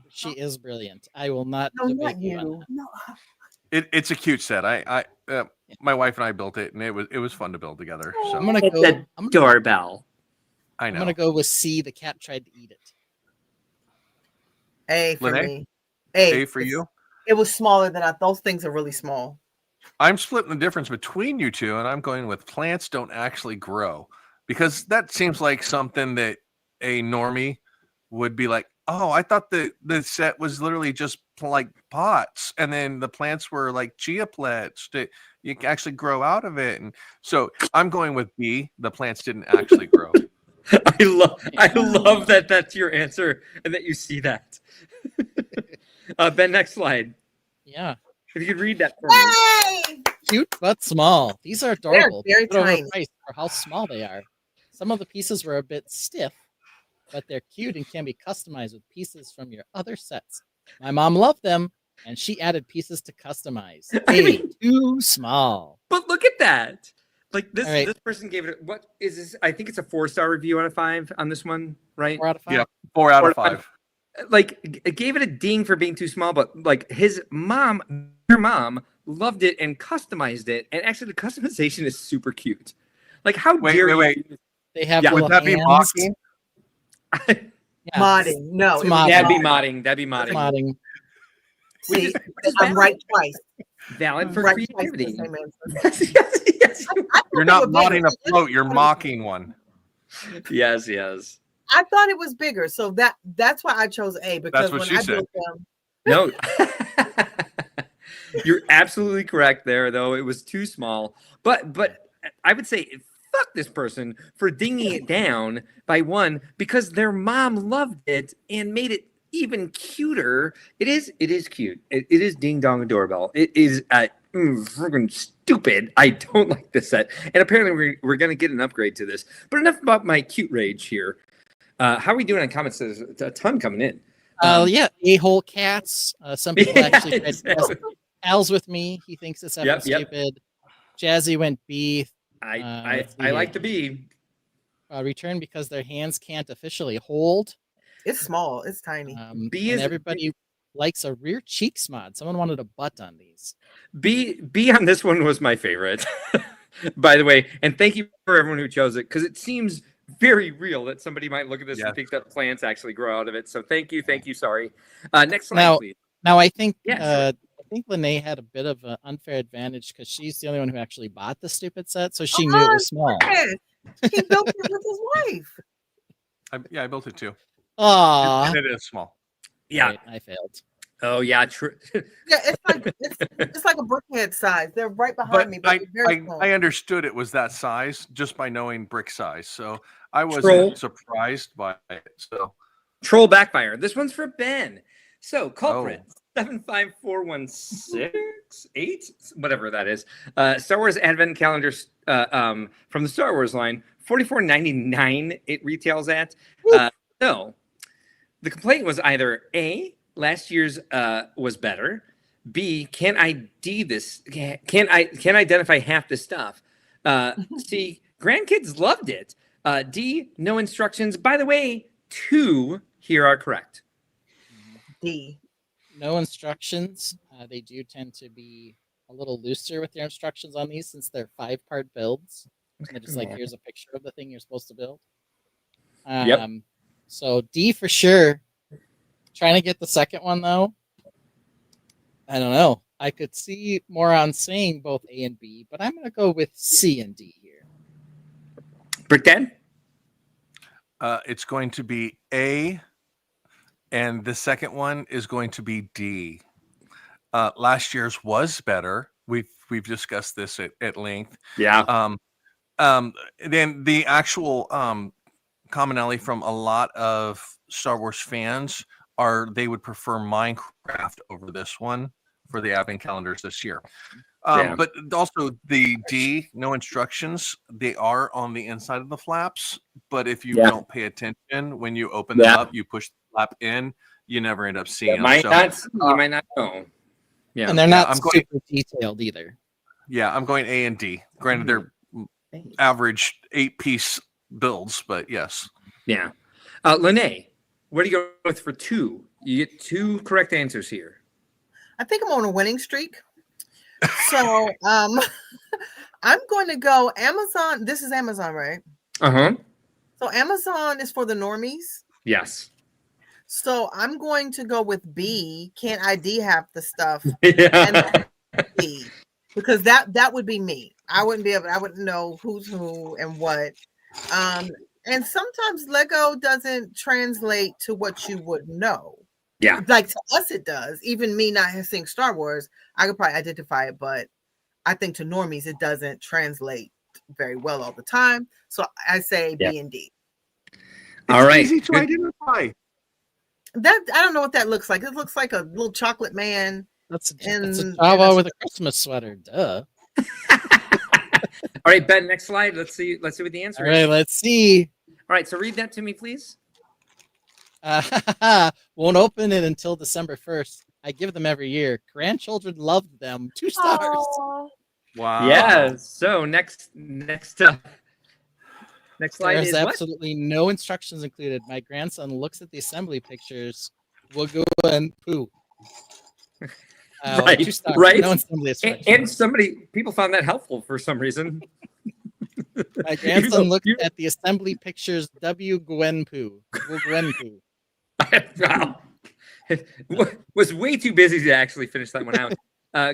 [SPEAKER 3] She is brilliant. I will not
[SPEAKER 5] No,
[SPEAKER 3] debate
[SPEAKER 5] not
[SPEAKER 3] you on
[SPEAKER 5] you.
[SPEAKER 3] that.
[SPEAKER 5] No.
[SPEAKER 4] It's a cute set. My wife and I built it, and it was fun to build together. So
[SPEAKER 3] I'm gonna
[SPEAKER 2] Hit
[SPEAKER 3] go.
[SPEAKER 2] the
[SPEAKER 3] I'm
[SPEAKER 2] doorbell.
[SPEAKER 4] I know.
[SPEAKER 3] gonna go with C. The cat tried to eat it.
[SPEAKER 5] A for
[SPEAKER 4] Lene?
[SPEAKER 5] me.
[SPEAKER 4] A for
[SPEAKER 5] It's-
[SPEAKER 4] you.
[SPEAKER 5] It was smaller than I. Those things are really small.
[SPEAKER 4] I'm splitting the difference between you two, and I'm going with plants don't actually grow because that seems like something that a normie would be like, oh, I thought the set was literally just like pots, and then the plants were like chia plants that you can actually grow out of it. And so I'm going with B. The plants didn't actually grow.
[SPEAKER 2] I love that that's your answer and that you see that. Ben, next slide.
[SPEAKER 3] Yeah,
[SPEAKER 2] If you could read that for me.
[SPEAKER 5] Yay!
[SPEAKER 3] cute but small. These are adorable.
[SPEAKER 5] very
[SPEAKER 3] but
[SPEAKER 5] tiny.
[SPEAKER 3] overpriced for how small they are. Some of the pieces were a bit stiff, but they're cute and can be customized with pieces from your other sets. My mom loved them, and she added pieces to customize. Hey, too small.
[SPEAKER 2] But look at that. Like this,
[SPEAKER 3] All right.
[SPEAKER 2] this person gave it. What is this? I think it's a 4-star review out of 5 on this one, right?
[SPEAKER 3] 4 out of 5.
[SPEAKER 4] Yeah. 4 out of
[SPEAKER 2] 4 out of
[SPEAKER 4] 5.
[SPEAKER 2] Like it gave it a ding for being too small, but like her mom loved it and customized it, and actually the customization is super cute. Like how dare
[SPEAKER 4] Wait.
[SPEAKER 2] you?
[SPEAKER 3] They have
[SPEAKER 2] Yeah,
[SPEAKER 3] little
[SPEAKER 4] Would that be
[SPEAKER 3] hands.
[SPEAKER 4] mocking?
[SPEAKER 3] Yeah,
[SPEAKER 5] Modding. No.
[SPEAKER 3] It's
[SPEAKER 5] it was
[SPEAKER 3] modding.
[SPEAKER 2] That'd be
[SPEAKER 5] modding.
[SPEAKER 2] modding. That'd be
[SPEAKER 3] it's
[SPEAKER 2] modding.
[SPEAKER 3] modding.
[SPEAKER 2] Which
[SPEAKER 5] See,
[SPEAKER 2] is
[SPEAKER 5] I'm right twice.
[SPEAKER 2] valid for
[SPEAKER 5] Right twice the
[SPEAKER 2] creativity.
[SPEAKER 5] same
[SPEAKER 2] yes,
[SPEAKER 5] answer.
[SPEAKER 2] yes,
[SPEAKER 5] I thought
[SPEAKER 4] You're
[SPEAKER 5] they
[SPEAKER 4] not
[SPEAKER 5] were bigger.
[SPEAKER 4] modding a float. You're mocking one.
[SPEAKER 2] yes, yes.
[SPEAKER 5] I thought it was bigger, so that's why I chose A because
[SPEAKER 4] what
[SPEAKER 5] when
[SPEAKER 4] she
[SPEAKER 5] I
[SPEAKER 4] said.
[SPEAKER 5] built them,
[SPEAKER 2] No, you're absolutely correct there. Though it was too small, but I would say fuck this person for dinging it down by 1 because their mom loved it and made it even cuter. It is cute. It is ding dong doorbell. It is freaking stupid. I don't like this set, and apparently we're gonna get an upgrade to this. But enough about my cute rage here. How are we doing on comments? There's a ton coming in.
[SPEAKER 3] Yeah, a-hole cats. Some people actually tried to
[SPEAKER 2] so-
[SPEAKER 3] guess. Al's with me. He thinks it's effing stupid. Jazzy went B.
[SPEAKER 2] I like to be.
[SPEAKER 3] Return because their hands can't officially hold.
[SPEAKER 5] It's small. It's tiny.
[SPEAKER 2] B
[SPEAKER 3] and
[SPEAKER 2] is
[SPEAKER 3] everybody likes a rear cheeks mod. Someone wanted a butt on these.
[SPEAKER 2] B on this one was my favorite, by the way. And thank you for everyone who chose it, because it seems very real that somebody might look at this and think that plants actually grow out of it. So thank you. Sorry. Next slide, please.
[SPEAKER 3] Now I think
[SPEAKER 2] Sure.
[SPEAKER 3] I think Lene had a bit of an unfair advantage because she's the only one who actually bought the stupid set, so she knew it was small.
[SPEAKER 5] He built it with his wife.
[SPEAKER 4] I built it too.
[SPEAKER 3] Aww.
[SPEAKER 4] And it is small.
[SPEAKER 2] Yeah,
[SPEAKER 3] Right, I failed.
[SPEAKER 2] Oh yeah, true.
[SPEAKER 5] Yeah, it's like a brickhead size. They're right behind
[SPEAKER 4] But
[SPEAKER 5] me, but they're very small.
[SPEAKER 4] I understood it was that size just by knowing brick size. So I wasn't
[SPEAKER 2] Troll.
[SPEAKER 4] surprised by it. So
[SPEAKER 2] Troll backfire. This one's for Ben. So culprit 75416 whatever that is. Star Wars Advent Calendar from the Star Wars line, $44.99 it retails at. So the complaint was either A, last year's was better. B, can't ID this? Can't identify half the stuff? C, grandkids loved it. D, no instructions. By the way, 2 here are correct.
[SPEAKER 5] D.
[SPEAKER 3] No instructions. They do tend to be a little looser with their instructions on these since they're 5-part builds. And they're just like, here's a picture of the thing you're supposed to build.
[SPEAKER 2] Yep.
[SPEAKER 3] So D for sure. Trying to get the second one though. I don't know. I could see more on saying both A and B, but I'm gonna go with C and D here.
[SPEAKER 2] Brick Dad?
[SPEAKER 4] it's going to be A, and the second one is going to be D. Last year's was better. We've discussed this at length.
[SPEAKER 2] Yeah.
[SPEAKER 4] Then the actual commonality from a lot of Star Wars fans are they would prefer Minecraft over this one for the advent calendars this year. But also the D, no instructions. They are on the inside of the flaps, but if you don't pay attention when you open them up, you push the flap in, you never end up seeing them.
[SPEAKER 2] You might not know. Yeah,
[SPEAKER 3] and they're not super detailed either.
[SPEAKER 4] Yeah, I'm going A and D. Granted, they're average 8-piece builds, but yes.
[SPEAKER 2] Yeah. Lene, what do you go with for 2? You get 2 correct answers here.
[SPEAKER 5] I think I'm on a winning streak. So I'm going to go Amazon. This is Amazon, right?
[SPEAKER 2] Uh-huh.
[SPEAKER 5] So Amazon is for the normies.
[SPEAKER 2] Yes.
[SPEAKER 5] So I'm going to go with B. Can't ID half the stuff?
[SPEAKER 2] Yeah.
[SPEAKER 5] And B, because that would be me. I wouldn't be able. I wouldn't know who's who and what. And sometimes Lego doesn't translate to what you would know.
[SPEAKER 2] Yeah.
[SPEAKER 5] Like to us, it does. Even me not seeing Star Wars, I could probably identify it, but I think to normies, it doesn't translate very well all the time. So I say B and D.
[SPEAKER 2] All right.
[SPEAKER 4] Easy to identify.
[SPEAKER 5] That I don't know what that looks like. It looks like a little chocolate man.
[SPEAKER 3] That's a Java with a Christmas sweater. Duh.
[SPEAKER 2] All right, Ben, next slide. Let's see what the answer
[SPEAKER 3] All
[SPEAKER 2] is.
[SPEAKER 3] right, let's see.
[SPEAKER 2] All right, so read that to me, please.
[SPEAKER 3] Won't open it until December 1st. I give them every year. Grandchildren loved them. 2 stars.
[SPEAKER 9] Aww.
[SPEAKER 4] Wow.
[SPEAKER 2] Yeah. So next slide
[SPEAKER 3] There's
[SPEAKER 2] is what?
[SPEAKER 3] absolutely no instructions included. My grandson looks at the assembly pictures. We'll go and poo.
[SPEAKER 2] Right.
[SPEAKER 3] 2 stars.
[SPEAKER 2] Right.
[SPEAKER 3] No assembly instructions.
[SPEAKER 2] And people found that helpful for some reason.
[SPEAKER 3] My grandson looked at the assembly pictures. W. Gwen poo. Gwen poo.
[SPEAKER 2] Wow. Was way too busy to actually finish that one out.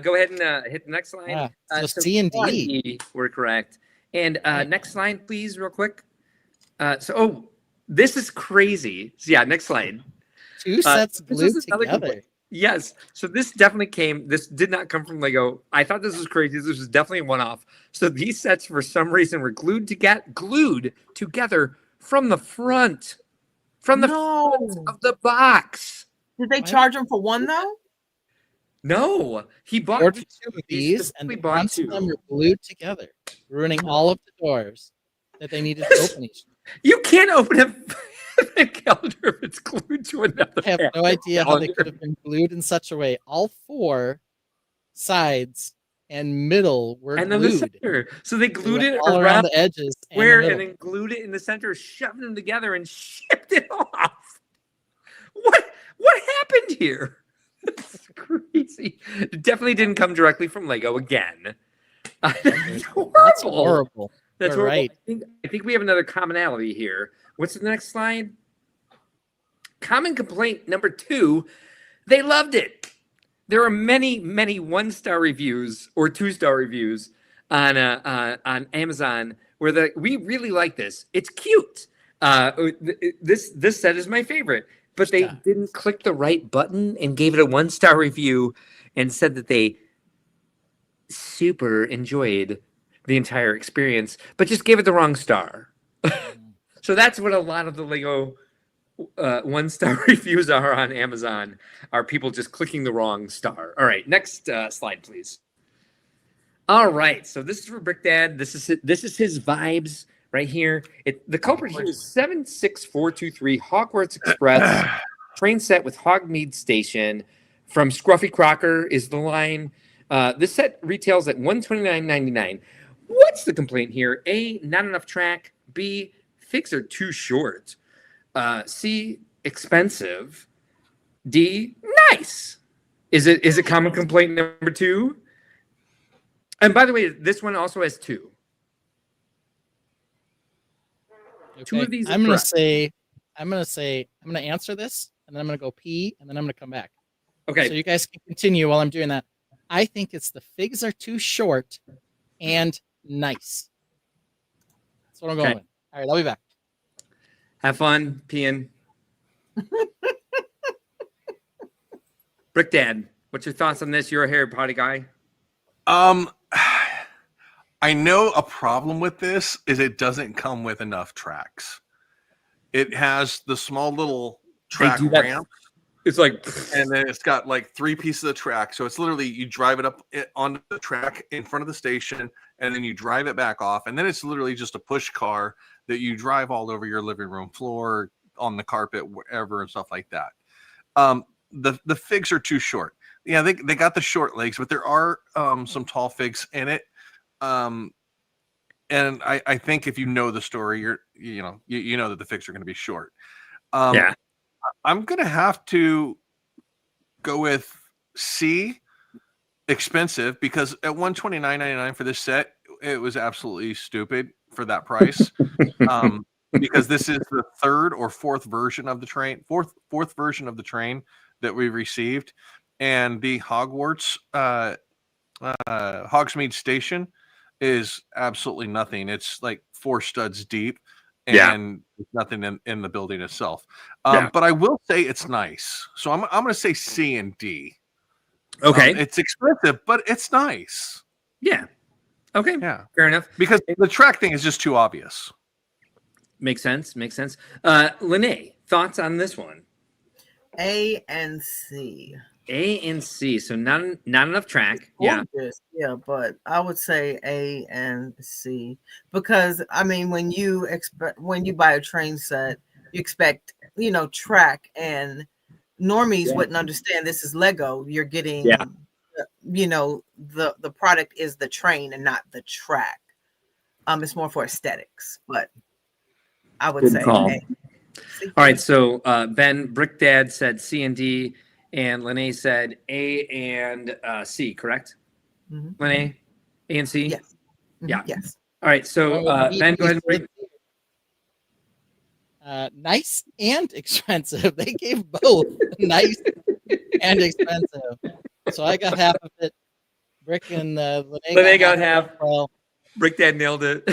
[SPEAKER 2] Go ahead and hit the next slide.
[SPEAKER 3] Yeah. So C and D
[SPEAKER 2] were correct. And next slide, please, real quick. This is crazy. So yeah, next slide.
[SPEAKER 3] 2 sets glued
[SPEAKER 2] another
[SPEAKER 3] together.
[SPEAKER 2] complaint. Yes. So this definitely this did not come from Lego. I thought this was crazy. This was definitely a one-off. So these sets, for some reason, were glued together from the front. From the front of the box.
[SPEAKER 5] Did they charge him for one though?
[SPEAKER 2] No, he bought
[SPEAKER 3] 2 of these, and the fronts of them were glued together, ruining all of the doors that they needed to open each.
[SPEAKER 2] You can't open it. The calendar, if it's glued to another.
[SPEAKER 3] I have no idea how they
[SPEAKER 2] calendar.
[SPEAKER 3] could have been glued in such a way. All four sides and middle were
[SPEAKER 2] And then the
[SPEAKER 3] glued.
[SPEAKER 2] center. So they
[SPEAKER 3] They
[SPEAKER 2] glued
[SPEAKER 3] went
[SPEAKER 2] it
[SPEAKER 3] all around the edges and the
[SPEAKER 2] square
[SPEAKER 3] middle.
[SPEAKER 2] and then glued it in the center, shoved them together, and shipped it off. What happened here? That's crazy. It definitely didn't come directly from Lego again. That's horrible.
[SPEAKER 3] That's horrible.
[SPEAKER 2] That's
[SPEAKER 3] You're
[SPEAKER 2] horrible.
[SPEAKER 3] right.
[SPEAKER 2] I think we have another commonality here. What's the next slide? Common complaint number 2, they loved it. There are many, many 1-star reviews or 2-star reviews on Amazon where we really like this. It's cute. This set is my favorite, but they didn't click the right button and gave it a 1-star review and said that they super enjoyed the entire experience, but just gave it the wrong star. So that's what a lot of the Lego 1-star reviews are on Amazon, are people just clicking the wrong star. All right, next slide, please. All right, so this is for Brick Dad. This is his vibes right here. The culprit here is 76423 Hogwarts Express train set with Hogsmeade Station. From Scruffy Crocker is the line. This set retails at $129.99. What's the complaint here? A, not enough track. B, figs are too short. C, expensive. D, nice. Is it common complaint number 2? And by the way, this one also has 2.
[SPEAKER 3] Okay.
[SPEAKER 2] 2 of these.
[SPEAKER 3] I'm gonna answer this, and then I'm gonna go pee, and then I'm gonna come back.
[SPEAKER 2] Okay.
[SPEAKER 3] So you guys can continue while I'm doing that. I think it's the figs are too short and nice. That's what I'm going with. All right, I'll be back.
[SPEAKER 2] Have fun peeing. Brick Dad, what's your thoughts on this? You're a Harry Potter guy.
[SPEAKER 4] I know a problem with this is it doesn't come with enough tracks. It has the small little track ramp.
[SPEAKER 2] It's like,
[SPEAKER 4] and then it's got like 3 pieces of track. So it's literally you drive it up onto the track in front of the station, and then you drive it back off, and then it's literally just a push car that you drive all over your living room floor, on the carpet, wherever, and stuff like that. The figs are too short. Yeah, they got the short legs, but there are some tall figs in it. And I think if you know the story, you know that the figs are going to be short.
[SPEAKER 2] yeah.
[SPEAKER 4] I'm going to have to go with C, expensive, because at $129.99 for this set, it was absolutely stupid for that price. Because this is the 3rd or 4th version of the train, fourth version of the train that we received. And the Hogwarts Hogsmeade Station is absolutely nothing. It's like 4 studs deep, and nothing in the building itself. But I will say it's nice. So I'm going to say C and D.
[SPEAKER 2] Okay.
[SPEAKER 4] It's expensive, but it's nice.
[SPEAKER 2] Yeah. Okay.
[SPEAKER 4] Yeah.
[SPEAKER 2] Fair enough.
[SPEAKER 4] Because the track thing is just too obvious.
[SPEAKER 2] Makes sense. Lene, thoughts on this one?
[SPEAKER 5] A and C.
[SPEAKER 2] A and C. So not enough track. Yeah.
[SPEAKER 5] Yeah, but I would say A and C, because I mean, when you buy a train set, you expect, track, and normies wouldn't understand this is Lego. You're getting, the product is the train and not the track. It's more for aesthetics, but I would say
[SPEAKER 2] call.
[SPEAKER 5] A.
[SPEAKER 2] All right. So Ben, Brick Dad said C and D, and Lene said A and C, correct?
[SPEAKER 5] Mm-hmm.
[SPEAKER 2] Lene, A and C?
[SPEAKER 5] Yes. Mm-hmm.
[SPEAKER 2] Yeah.
[SPEAKER 5] Yes.
[SPEAKER 2] All right. So Ben, go ahead and break.
[SPEAKER 3] Nice and expensive. They gave both nice and expensive. So I got half of it. Brick and
[SPEAKER 2] Lene got half.
[SPEAKER 3] Well,
[SPEAKER 2] Brick Dad nailed it.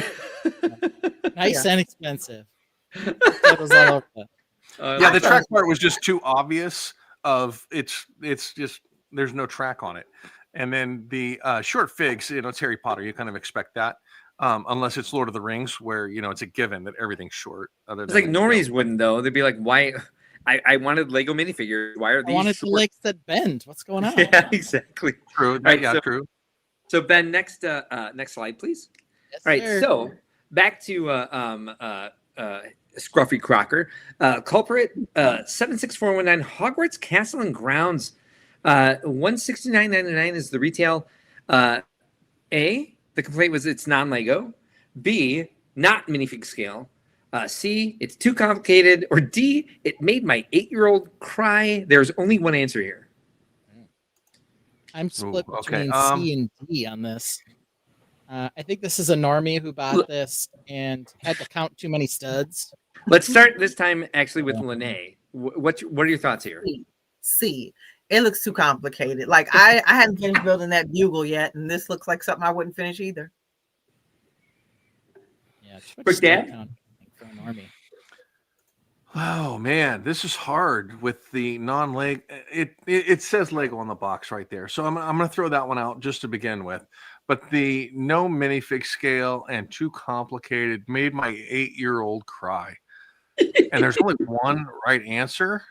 [SPEAKER 3] nice and expensive. That was all over that.
[SPEAKER 4] The track part was just too obvious. It's just there's no track on it. And then the short figs, it's Harry Potter. You kind of expect that. Unless it's Lord of the Rings, where it's a given that everything's short.
[SPEAKER 2] It's like normies wouldn't, though. They'd be like, "Why? I wanted Lego minifigures. Why are these?"
[SPEAKER 3] I wanted
[SPEAKER 2] short?
[SPEAKER 3] the legs that bend. What's going on?
[SPEAKER 2] Yeah, exactly.
[SPEAKER 4] True.
[SPEAKER 2] Right,
[SPEAKER 4] true.
[SPEAKER 2] So Ben, next slide, please.
[SPEAKER 3] Yes,
[SPEAKER 2] All right.
[SPEAKER 3] sir.
[SPEAKER 2] So back to Scruffy Crocker. Culprit 76419 Hogwarts Castle and Grounds. 169.99 is the retail. A, the complaint was it's non-Lego. B, not minifig scale. C, it's too complicated. Or D, it made my 8-year-old cry. There's only one answer here.
[SPEAKER 3] I'm split
[SPEAKER 4] okay,
[SPEAKER 3] between C and D on this. I think this is a normie who bought this and had to count too many studs.
[SPEAKER 2] Let's start this time actually with Lene. What are your thoughts here?
[SPEAKER 5] C. It looks too complicated. Like I hadn't finished building that bugle yet, and this looks like something I wouldn't finish either.
[SPEAKER 3] Yeah,
[SPEAKER 2] Brick Dad?
[SPEAKER 3] For an normie.
[SPEAKER 4] Oh man, this is hard with the non-leg. It says Lego on the box right there, so I'm gonna throw that one out just to begin with. But the no minifig scale and too complicated made my 8-year-old cry. And there's only one right answer.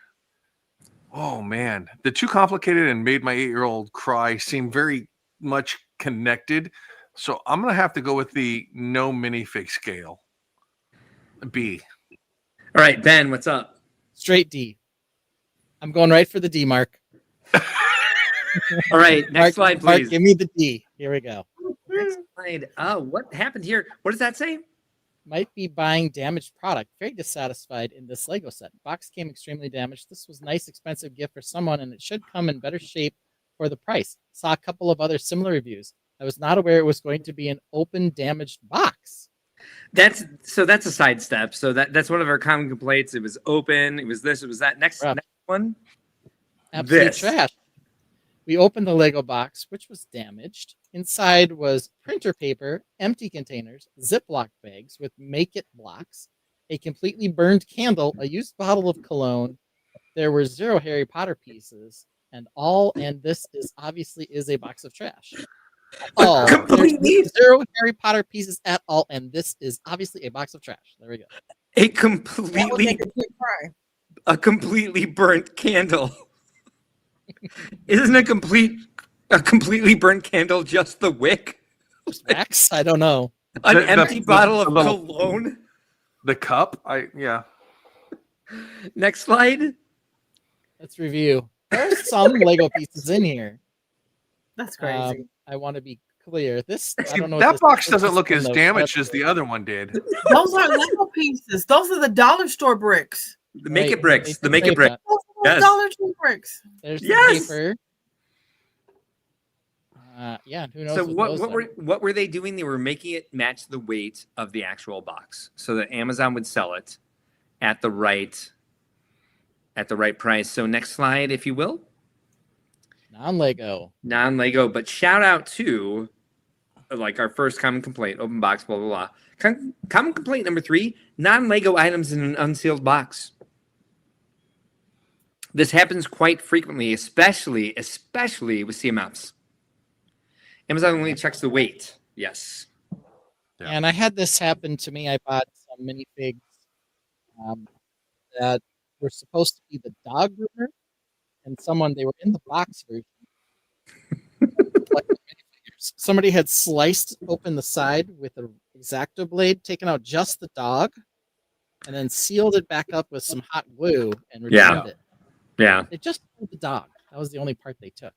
[SPEAKER 4] Oh man, the too complicated and made my 8-year-old cry seem very much connected. So I'm gonna have to go with the no minifig scale. B.
[SPEAKER 2] All right, Ben, what's up?
[SPEAKER 3] Straight D. I'm going right for the D mark.
[SPEAKER 2] All right, next slide, please.
[SPEAKER 3] Mark, give me the D. Here we go.
[SPEAKER 2] Next slide. What happened here? What does that say?
[SPEAKER 3] Might be buying damaged product. Very dissatisfied in this Lego set. Box came extremely damaged. This was a nice, expensive gift for someone, and it should come in better shape for the price. Saw a couple of other similar reviews. I was not aware it was going to be an open, damaged box.
[SPEAKER 2] That's a sidestep. So that's one of our common complaints. It was open. It was this. It was that. Next one.
[SPEAKER 3] Absolute
[SPEAKER 2] This.
[SPEAKER 3] trash. We opened the Lego box, which was damaged. Inside was printer paper, empty containers, Ziploc bags with make it blocks, a completely burned candle, a used bottle of cologne. There were 0 Harry Potter pieces, and this is obviously a box of trash. All
[SPEAKER 2] Completely
[SPEAKER 3] 0 Harry Potter pieces at all, and this is obviously a box of trash. There we go.
[SPEAKER 2] A completely burnt candle. Isn't a completely burnt candle just the wick?
[SPEAKER 3] Max, I don't know.
[SPEAKER 2] An empty bottle of cologne.
[SPEAKER 4] The cup,
[SPEAKER 2] Next slide.
[SPEAKER 3] Let's review. There's some Lego pieces in here.
[SPEAKER 5] That's crazy.
[SPEAKER 3] I want to be clear. I don't know.
[SPEAKER 4] That box doesn't look as damaged as the other one did.
[SPEAKER 5] Those are Lego pieces. Those are the dollar store bricks.
[SPEAKER 2] The make it bricks. The make it bricks.
[SPEAKER 5] Those are
[SPEAKER 2] Yes.
[SPEAKER 5] Dollar Tree bricks.
[SPEAKER 3] There's the
[SPEAKER 2] Yes.
[SPEAKER 3] paper. Yeah, who knows?
[SPEAKER 2] So
[SPEAKER 3] what
[SPEAKER 2] what were they doing? They were making it match the weight of the actual box, so that Amazon would sell it at the right price. So next slide, if you will.
[SPEAKER 3] Non-Lego.
[SPEAKER 2] But shout out to like our first common complaint, open box, blah blah blah. Common complaint number 3: non-Lego items in an unsealed box. This happens quite frequently, especially with CMFs. Amazon only checks the weight. Yes.
[SPEAKER 4] Yeah.
[SPEAKER 3] And I had this happen to me. I bought some minifigs that were supposed to be the dog groomer, and they were in the box version. Like minifigures. Somebody had sliced open the side with an X-Acto blade, taken out just the dog, and then sealed it back up with some hot glue and returned it.
[SPEAKER 2] Yeah.
[SPEAKER 3] It just killed the dog. That was the only part they took.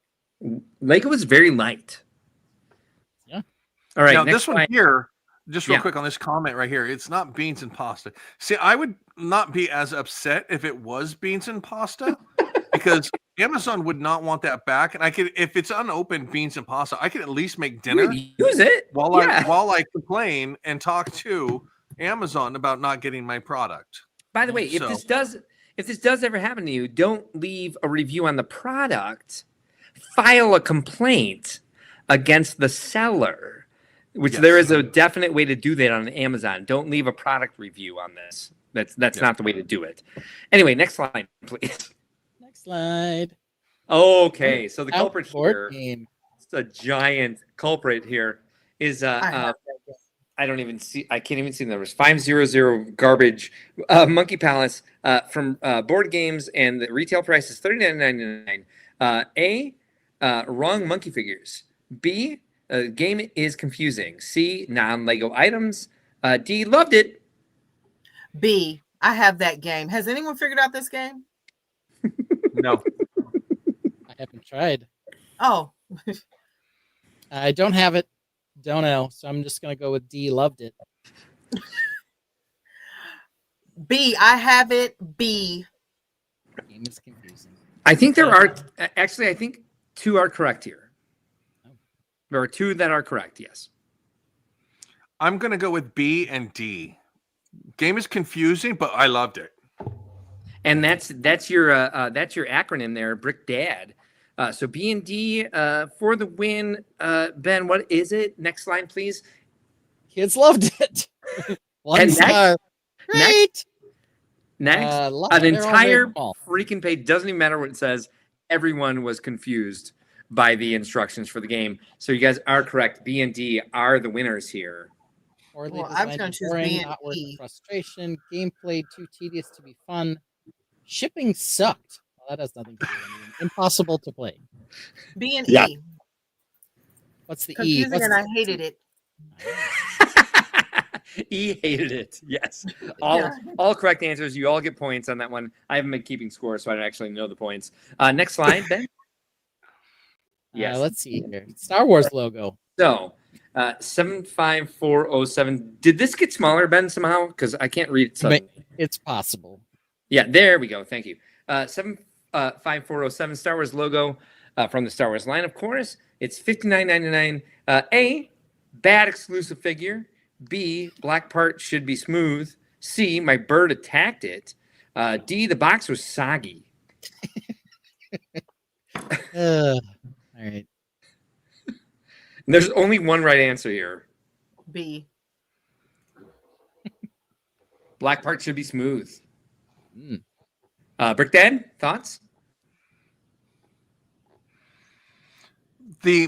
[SPEAKER 2] Lego was very light.
[SPEAKER 3] Yeah.
[SPEAKER 2] All right.
[SPEAKER 4] Now
[SPEAKER 2] next
[SPEAKER 4] this one
[SPEAKER 2] slide.
[SPEAKER 4] here, just real quick on this comment right here. It's not beans and pasta. See, I would not be as upset if it was beans and pasta because Amazon would not want that back. And if it's unopened beans and pasta, I could at least make dinner.
[SPEAKER 2] Use it
[SPEAKER 4] while I complain and talk to Amazon about not getting my product.
[SPEAKER 2] By the way, if this does ever happen to you, don't leave a review on the product. File a complaint against the seller, which there is a definite way to do that on Amazon. Don't leave a product review on this. That's not the way to do it. Anyway, next slide, please.
[SPEAKER 3] Next slide.
[SPEAKER 2] Okay, so the culprit here,
[SPEAKER 3] game.
[SPEAKER 2] it's a giant culprit here, is I can't even see the numbers. 500 garbage Monkey Palace from Board Games, and the retail price is $39.99. Wrong monkey figures. B, game is confusing. C, non-Lego items. D, loved it.
[SPEAKER 5] B. I have that game. Has anyone figured out this game?
[SPEAKER 4] No.
[SPEAKER 3] I haven't tried.
[SPEAKER 5] Oh,
[SPEAKER 3] I don't have it. Don't know. So I'm just gonna go with D. Loved it.
[SPEAKER 5] B. I have it. B.
[SPEAKER 3] Game is confusing.
[SPEAKER 2] I think there are actually. I think 2 are correct here. There are 2 that are correct. Yes.
[SPEAKER 4] I'm gonna go with B and D. Game is confusing, but I loved it.
[SPEAKER 2] And that's your acronym there, Brick Dad. So B and D for the win. Ben, what is it? Next slide, please.
[SPEAKER 3] Kids loved it. One
[SPEAKER 2] And
[SPEAKER 3] star. Great.
[SPEAKER 2] Next,
[SPEAKER 3] Love
[SPEAKER 2] an
[SPEAKER 3] it. They're all
[SPEAKER 2] entire
[SPEAKER 3] very small.
[SPEAKER 2] freaking page doesn't even matter what it says. Everyone was confused by the instructions for the game. So you guys are correct. B and D are the winners here.
[SPEAKER 3] Poorly
[SPEAKER 5] Well, I was
[SPEAKER 3] designed,
[SPEAKER 5] gonna choose
[SPEAKER 3] boring,
[SPEAKER 5] B and
[SPEAKER 3] not worth
[SPEAKER 5] E.
[SPEAKER 3] the frustration. Gameplay too tedious to be fun. Shipping sucked. Well, that has nothing to do with anything. Impossible to play.
[SPEAKER 5] B and
[SPEAKER 2] Yeah.
[SPEAKER 5] E.
[SPEAKER 3] What's the E?
[SPEAKER 5] Confusing,
[SPEAKER 3] What's
[SPEAKER 5] and I hated it.
[SPEAKER 2] E hated it. Yes. All correct answers. You all get points on that one. I haven't been keeping score, so I don't actually know the points. Next slide, Ben. Yes.
[SPEAKER 3] Let's see here. Star Wars logo.
[SPEAKER 2] So 75407. Did this get smaller, Ben, somehow? Because I can't read it suddenly.
[SPEAKER 3] It's possible.
[SPEAKER 2] Yeah, there we go. Thank you. 75407 Star Wars logo from the Star Wars line, of course. It's $59.99. A, bad exclusive figure. B, black part should be smooth. C, my bird attacked it. D, the box was soggy.
[SPEAKER 3] All right.
[SPEAKER 2] And there's only one right answer here.
[SPEAKER 5] B.
[SPEAKER 2] Black part should be smooth.
[SPEAKER 3] Mm.
[SPEAKER 2] Brick Dad, thoughts?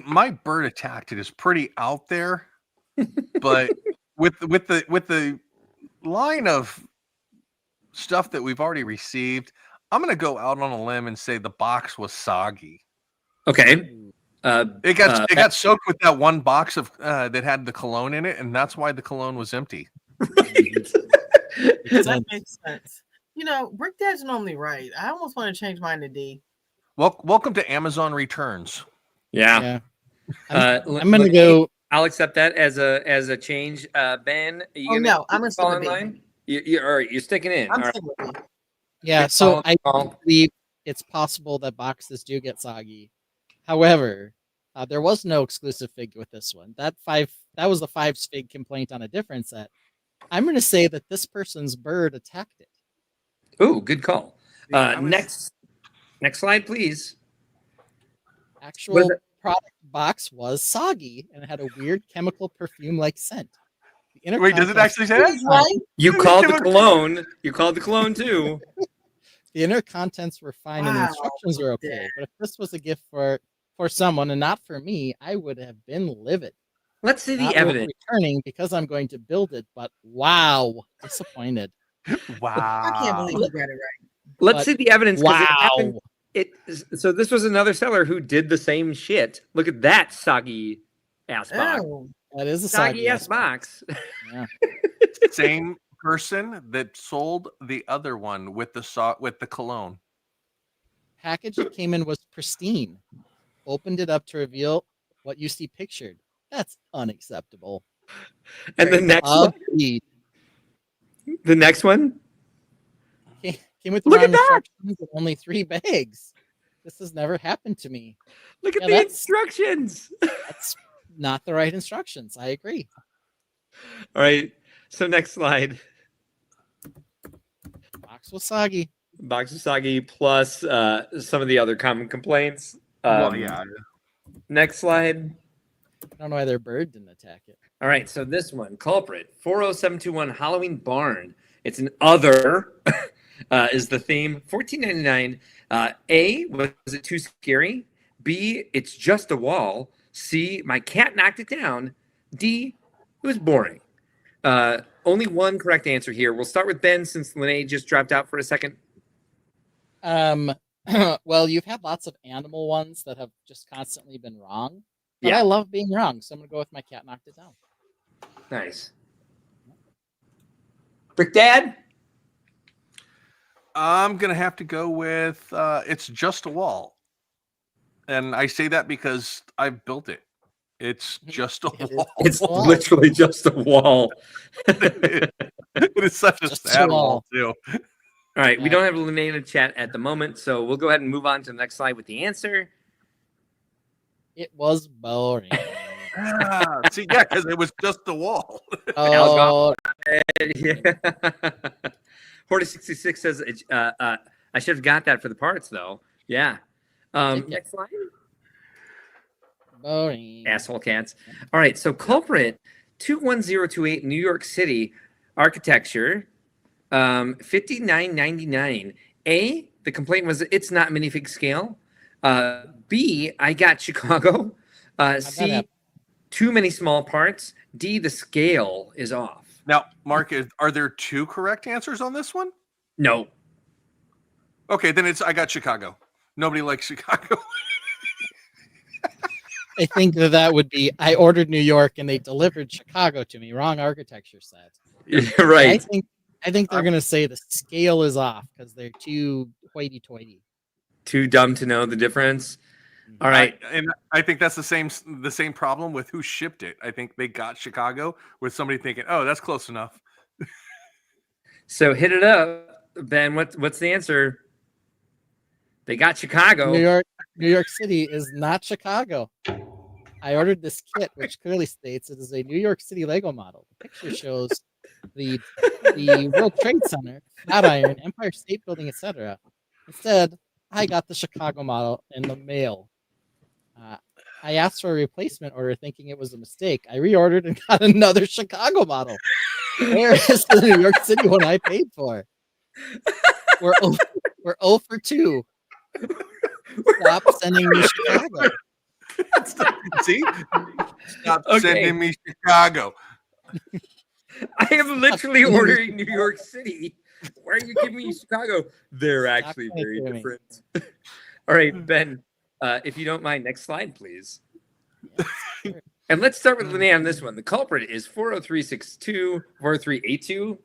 [SPEAKER 4] My bird attacked it is pretty out there, but with the line of stuff that we've already received, I'm gonna go out on a limb and say the box was soggy.
[SPEAKER 2] Okay.
[SPEAKER 4] It got soaked with that one box of that had the cologne in it, and that's why the cologne was empty.
[SPEAKER 5] That makes sense. You know, Brick Dad's normally right. I almost want to change mine to D.
[SPEAKER 4] Welcome to Amazon Returns.
[SPEAKER 2] Yeah.
[SPEAKER 3] I'm gonna go.
[SPEAKER 2] I'll accept that as a change. Ben, are you
[SPEAKER 5] Oh,
[SPEAKER 2] gonna
[SPEAKER 5] no, I'm gonna stick
[SPEAKER 2] fall
[SPEAKER 5] with
[SPEAKER 2] in
[SPEAKER 5] B.
[SPEAKER 2] line? All right, you're sticking in.
[SPEAKER 5] I'm
[SPEAKER 2] All right.
[SPEAKER 5] sticking with B.
[SPEAKER 3] Yeah.
[SPEAKER 2] Good
[SPEAKER 3] So
[SPEAKER 2] call,
[SPEAKER 3] I
[SPEAKER 2] call.
[SPEAKER 3] believe it's possible that boxes do get soggy. However, there was no exclusive figure with this one. That was the 5 fig complaint on a different set. I'm going to say that this person's bird attacked it.
[SPEAKER 2] Ooh, good call.
[SPEAKER 4] Yeah,
[SPEAKER 2] Next slide, please.
[SPEAKER 3] Actual product box was soggy and it had a weird chemical perfume-like scent. The inner
[SPEAKER 4] Wait, does it
[SPEAKER 3] contents-
[SPEAKER 4] actually say that?
[SPEAKER 5] He's right.
[SPEAKER 2] You called the cologne. You called the cologne too.
[SPEAKER 3] The inner contents were fine and the
[SPEAKER 5] Wow.
[SPEAKER 3] instructions were okay. But if this was a gift for someone and not for me, I would have been livid.
[SPEAKER 2] Let's see the
[SPEAKER 3] Not worth
[SPEAKER 2] evidence.
[SPEAKER 3] returning because I'm going to build it, but wow, disappointed.
[SPEAKER 4] Wow.
[SPEAKER 5] I can't believe he got it right.
[SPEAKER 2] Let's
[SPEAKER 3] but-
[SPEAKER 2] see the evidence. 'Cause
[SPEAKER 3] Wow.
[SPEAKER 2] So this was another seller who did the same shit. Look at that soggy ass box.
[SPEAKER 5] Oh,
[SPEAKER 3] That is a
[SPEAKER 2] Soggy ass box.
[SPEAKER 3] Yeah.
[SPEAKER 4] Same person that sold the other one with the cologne.
[SPEAKER 3] Package it came in was pristine. Opened it up to reveal what you see pictured. That's unacceptable.
[SPEAKER 2] And the next one,
[SPEAKER 3] Agreed.
[SPEAKER 2] the next one.
[SPEAKER 3] Came with the
[SPEAKER 2] Look
[SPEAKER 3] wrong
[SPEAKER 2] at that!
[SPEAKER 3] instructions and only 3 bags. This has never happened to me.
[SPEAKER 2] Look at
[SPEAKER 3] Yeah,
[SPEAKER 2] the
[SPEAKER 3] that's-
[SPEAKER 2] instructions.
[SPEAKER 3] That's not the right instructions. I agree.
[SPEAKER 2] All right. So next slide.
[SPEAKER 3] Box was soggy.
[SPEAKER 2] Box of soggy plus some of the other common complaints.
[SPEAKER 4] Well, yeah.
[SPEAKER 2] Next slide.
[SPEAKER 3] I don't know why their bird didn't attack it.
[SPEAKER 2] All right. So this one, culprit 40721 Halloween Barn. It's an other is the theme. $14.99. A, was it too scary? B, it's just a wall. C, my cat knocked it down. D, it was boring. Only one correct answer here. We'll start with Ben since Lene just dropped out for a second.
[SPEAKER 3] Well, you've had lots of animal ones that have just constantly been wrong. But
[SPEAKER 2] Yeah.
[SPEAKER 3] I love being wrong, so I'm gonna go with my cat knocked it down.
[SPEAKER 2] Nice. Brick Dad?
[SPEAKER 4] I'm gonna have to go with it's just a wall, and I say that because I've built it. It's just a
[SPEAKER 3] It is
[SPEAKER 4] wall.
[SPEAKER 2] It's
[SPEAKER 3] Wall.
[SPEAKER 2] literally just a wall.
[SPEAKER 4] It is such a
[SPEAKER 3] Just a
[SPEAKER 4] sad wall
[SPEAKER 3] wall.
[SPEAKER 4] too.
[SPEAKER 2] All right, we
[SPEAKER 3] Yeah.
[SPEAKER 2] don't have Linnea in the chat at the moment, so we'll go ahead and move on to the next slide with the answer.
[SPEAKER 3] It was boring.
[SPEAKER 4] See, yeah, because it was just a wall.
[SPEAKER 3] Oh,
[SPEAKER 2] Yeah. Horty66 says, I should have got that for the parts, though. Yeah.
[SPEAKER 3] Take it.
[SPEAKER 2] Next slide.
[SPEAKER 3] boring.
[SPEAKER 2] Asshole cats. All right, so culprit 21028 New York City architecture, 59.99. A, the complaint was it's not minifig scale. B, I got Chicago. C,
[SPEAKER 3] happen?
[SPEAKER 2] too many small parts. D, the scale is off.
[SPEAKER 4] Now, Mark, are there two correct answers on this one?
[SPEAKER 2] No.
[SPEAKER 4] Okay, then it's I got Chicago. Nobody likes Chicago.
[SPEAKER 3] I think that would be I ordered New York and they delivered Chicago to me. Wrong architecture set.
[SPEAKER 2] You're right.
[SPEAKER 3] I think they're gonna say the scale is off because they're too hoity-toity.
[SPEAKER 2] Too dumb to know the difference. All right.
[SPEAKER 4] And I think that's the same problem with who shipped it. I think they got Chicago with somebody thinking, "Oh, that's close enough."
[SPEAKER 2] So hit it up, Ben. What's the answer? They got Chicago.
[SPEAKER 3] New York City is not Chicago. I ordered this kit, which clearly states it is a New York City Lego model. The picture shows the World Trade Center, Flatiron, Empire State Building, etc. Instead, I got the Chicago model in the mail. I asked for a replacement order thinking it was a mistake. I reordered and got another Chicago model. Where is the New York City one I paid for? We're 0 for 2. Stop sending me Chicago.
[SPEAKER 4] See? Stop sending me Chicago.
[SPEAKER 2] I am literally ordering New York City. Why are you giving me Chicago? They're actually very different. All right, Ben, if you don't mind, next slide, please. And let's start with Linnea on this one. The culprit is 40362, 40382.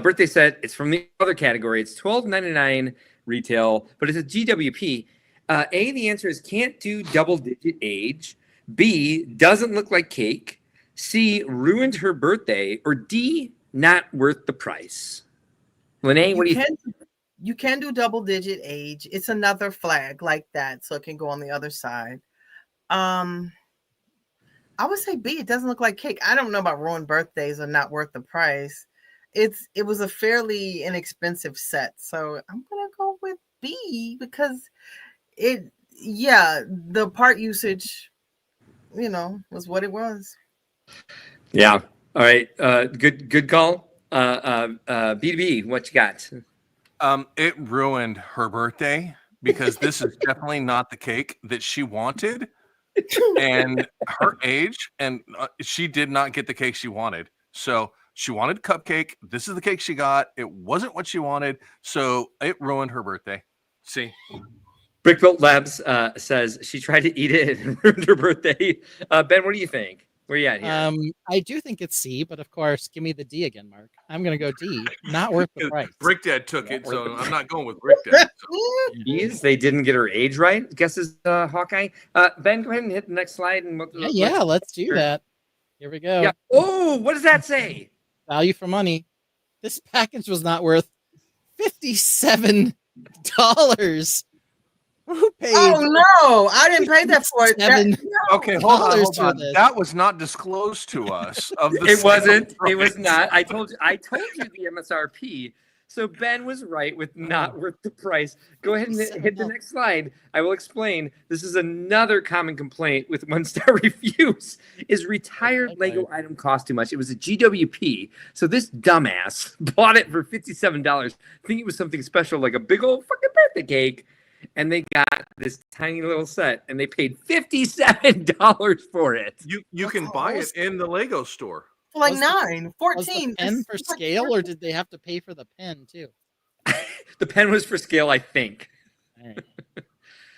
[SPEAKER 2] Birthday set. It's from the other category. It's $12.99 retail, but it's a GWP. A, the answer is can't do double-digit age. B, doesn't look like cake. C, ruined her birthday. Or D, not worth the price. Linnea, what do you think?
[SPEAKER 5] You can do double-digit age. It's another flag like that, so it can go on the other side. I would say B. It doesn't look like cake. I don't know about ruined birthdays or not worth the price. It was a fairly inexpensive set, so I'm gonna go with B because the part usage, was what it was.
[SPEAKER 2] Yeah. All right. Good call. B2B, what you got?
[SPEAKER 4] It ruined her birthday because this is definitely not the cake that she wanted. And her age, and she did not get the cake she wanted. So she wanted cupcake. This is the cake she got. It wasn't what she wanted, so it ruined her birthday. See,
[SPEAKER 2] Brickworld Labs says she tried to eat it and ruined her birthday. Ben, what do you think? Where you at here?
[SPEAKER 3] I do think it's C, but of course, give me the D again, Mark. I'm gonna go D. Not worth the price.
[SPEAKER 4] Brick Dad took it, so I'm not going with Brick Dad.
[SPEAKER 2] These, they didn't get her age right. Guesses Hawkeye. Ben, go ahead and hit the next slide. And
[SPEAKER 3] Let's do that. Here we go.
[SPEAKER 2] Yeah. Oh, what does that say?
[SPEAKER 3] Value for money. This package was not worth $57. Who paid?
[SPEAKER 5] Oh no, I didn't pay that for it.
[SPEAKER 4] Okay, hold on.
[SPEAKER 3] this.
[SPEAKER 4] That was not disclosed to us.
[SPEAKER 2] It wasn't. It was not. I told you the MSRP. So Ben was right with not worth the price. Go ahead and hit the next slide. I will explain. This is another common complaint with 1-star reviews is retired Lego item cost too much. It was a GWP. So this dumbass bought it for $57, thinking it was something special like a big old fucking birthday cake. And they got this tiny little set and they paid $57 for it.
[SPEAKER 4] You can buy it in the Lego store.
[SPEAKER 5] For like
[SPEAKER 3] Was
[SPEAKER 5] 14.
[SPEAKER 3] Was the pen for scale, or did they have to pay for the pen too?
[SPEAKER 2] The pen was for scale, I think.
[SPEAKER 3] All right.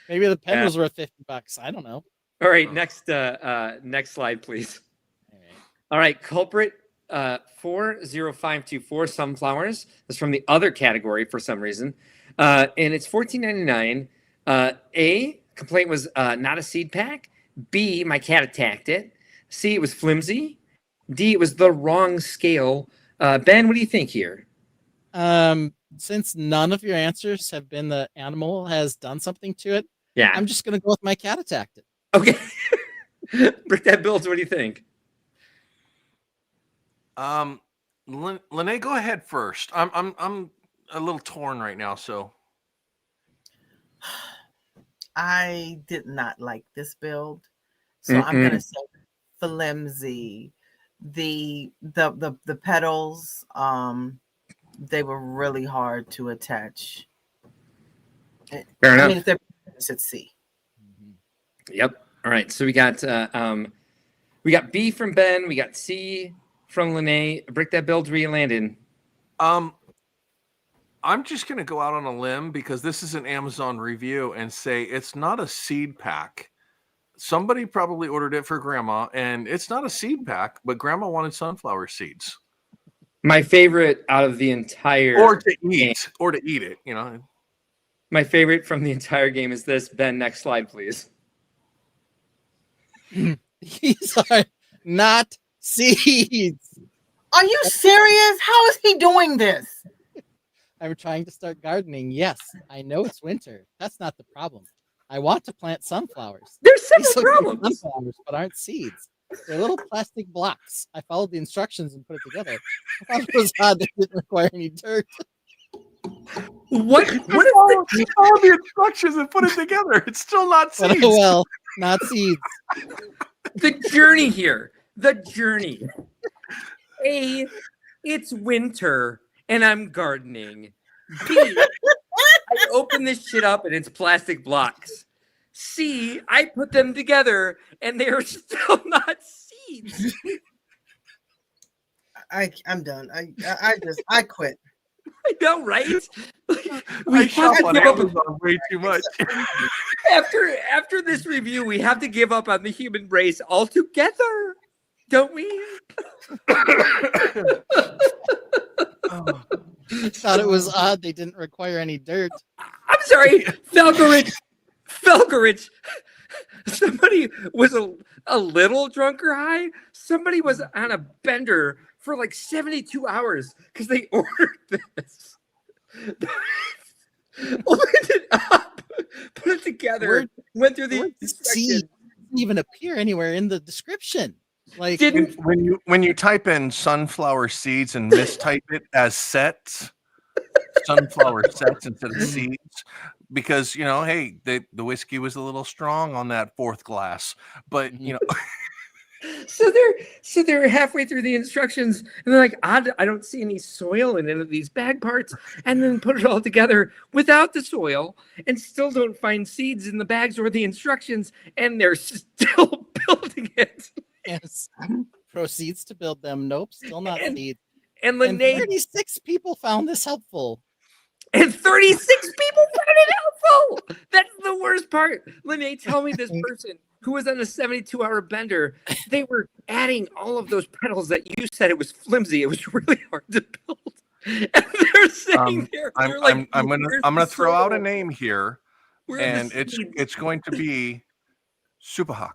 [SPEAKER 3] Maybe the pen was worth $50. I don't know.
[SPEAKER 2] All right, next slide, please. All right, culprit 40524 sunflowers. That's from the other category for some reason. And it's $14.99. A, complaint was not a seed pack. B, my cat attacked it. C, it was flimsy. D, it was the wrong scale. Ben, what do you think here?
[SPEAKER 3] Since none of your answers have been the animal has done something to it,
[SPEAKER 2] Yeah.
[SPEAKER 3] I'm just gonna go with my cat attacked it.
[SPEAKER 2] Okay. Brick that builds. What do you think?
[SPEAKER 4] Lene, go ahead first. I'm a little torn right now, so
[SPEAKER 5] I did not like this build, so I'm gonna say flimsy. The pedals, they were really hard to attach.
[SPEAKER 2] Fair enough.
[SPEAKER 5] I mean, if they're at C.
[SPEAKER 2] Yep. All right. So we got B from Ben. We got C from Lene. Brick that builds. Where you landing?
[SPEAKER 4] I'm just going to go out on a limb because this is an Amazon review and say it's not a seed pack. Somebody probably ordered it for grandma, and it's not a seed pack, but grandma wanted sunflower seeds.
[SPEAKER 2] My favorite out of the entire
[SPEAKER 4] Or to
[SPEAKER 2] game.
[SPEAKER 4] eat it, you know.
[SPEAKER 2] My favorite from the entire game is this. Ben, next slide, please.
[SPEAKER 3] These are not seeds.
[SPEAKER 5] Are you serious? How is he doing this?
[SPEAKER 3] I'm trying to start gardening. Yes, I know it's winter. That's not the problem. I want to plant sunflowers.
[SPEAKER 2] There's
[SPEAKER 3] These
[SPEAKER 2] several
[SPEAKER 3] look like
[SPEAKER 2] problems.
[SPEAKER 3] sunflowers, but aren't seeds. They're little plastic blocks. I followed the instructions and put it together. I thought it was odd that it didn't require any dirt.
[SPEAKER 2] What?
[SPEAKER 4] Follow the instructions and put it together. It's still not
[SPEAKER 3] But
[SPEAKER 4] seeds.
[SPEAKER 3] oh well, not seeds.
[SPEAKER 2] The journey here. The journey. A, it's winter and I'm gardening. B, I open this shit up and it's plastic blocks. C, I put them together and they're still not seeds.
[SPEAKER 5] I'm done. I quit.
[SPEAKER 2] I know, right?
[SPEAKER 4] I
[SPEAKER 2] We
[SPEAKER 4] shop
[SPEAKER 2] have
[SPEAKER 4] on
[SPEAKER 2] to give up
[SPEAKER 4] Amazon way too much.
[SPEAKER 2] after this review. We have to give up on the human race altogether, don't we?
[SPEAKER 3] Thought it was odd they didn't require any dirt.
[SPEAKER 2] I'm sorry, Falcarich. Somebody was a little drunk or high. Somebody was on a bender for like 72 hours because they ordered this. Opened it up, put it together, went through the
[SPEAKER 3] Seed
[SPEAKER 2] instructions.
[SPEAKER 3] didn't even appear anywhere in the description. Like
[SPEAKER 2] Didn't
[SPEAKER 4] when you type in sunflower seeds and mistype it as sets, sunflower sets instead of seeds, because you know, hey, the whiskey was a little strong on that fourth glass, but you know.
[SPEAKER 2] So they're halfway through the instructions and they're like, I don't see any soil in any of these bag parts, and then put it all together without the soil and still don't find seeds in the bags or the instructions, and they're still building it.
[SPEAKER 3] yes, proceeds to build them. Nope, still not seeds.
[SPEAKER 2] And
[SPEAKER 3] And
[SPEAKER 2] Lene
[SPEAKER 3] 36 people found this helpful.
[SPEAKER 2] and 36 people found it helpful. That's the worst part. Lene, tell me this person who was on a 72-hour bender, they were adding all of those pedals that you said it was flimsy. It was really hard to build. And they're sitting there. They're like,
[SPEAKER 4] I'm
[SPEAKER 2] "Where's
[SPEAKER 4] gonna
[SPEAKER 2] the
[SPEAKER 4] throw out a
[SPEAKER 2] soil?
[SPEAKER 4] name here,
[SPEAKER 2] Where are the
[SPEAKER 4] and
[SPEAKER 2] seeds?"
[SPEAKER 4] it's going to be Superhawk.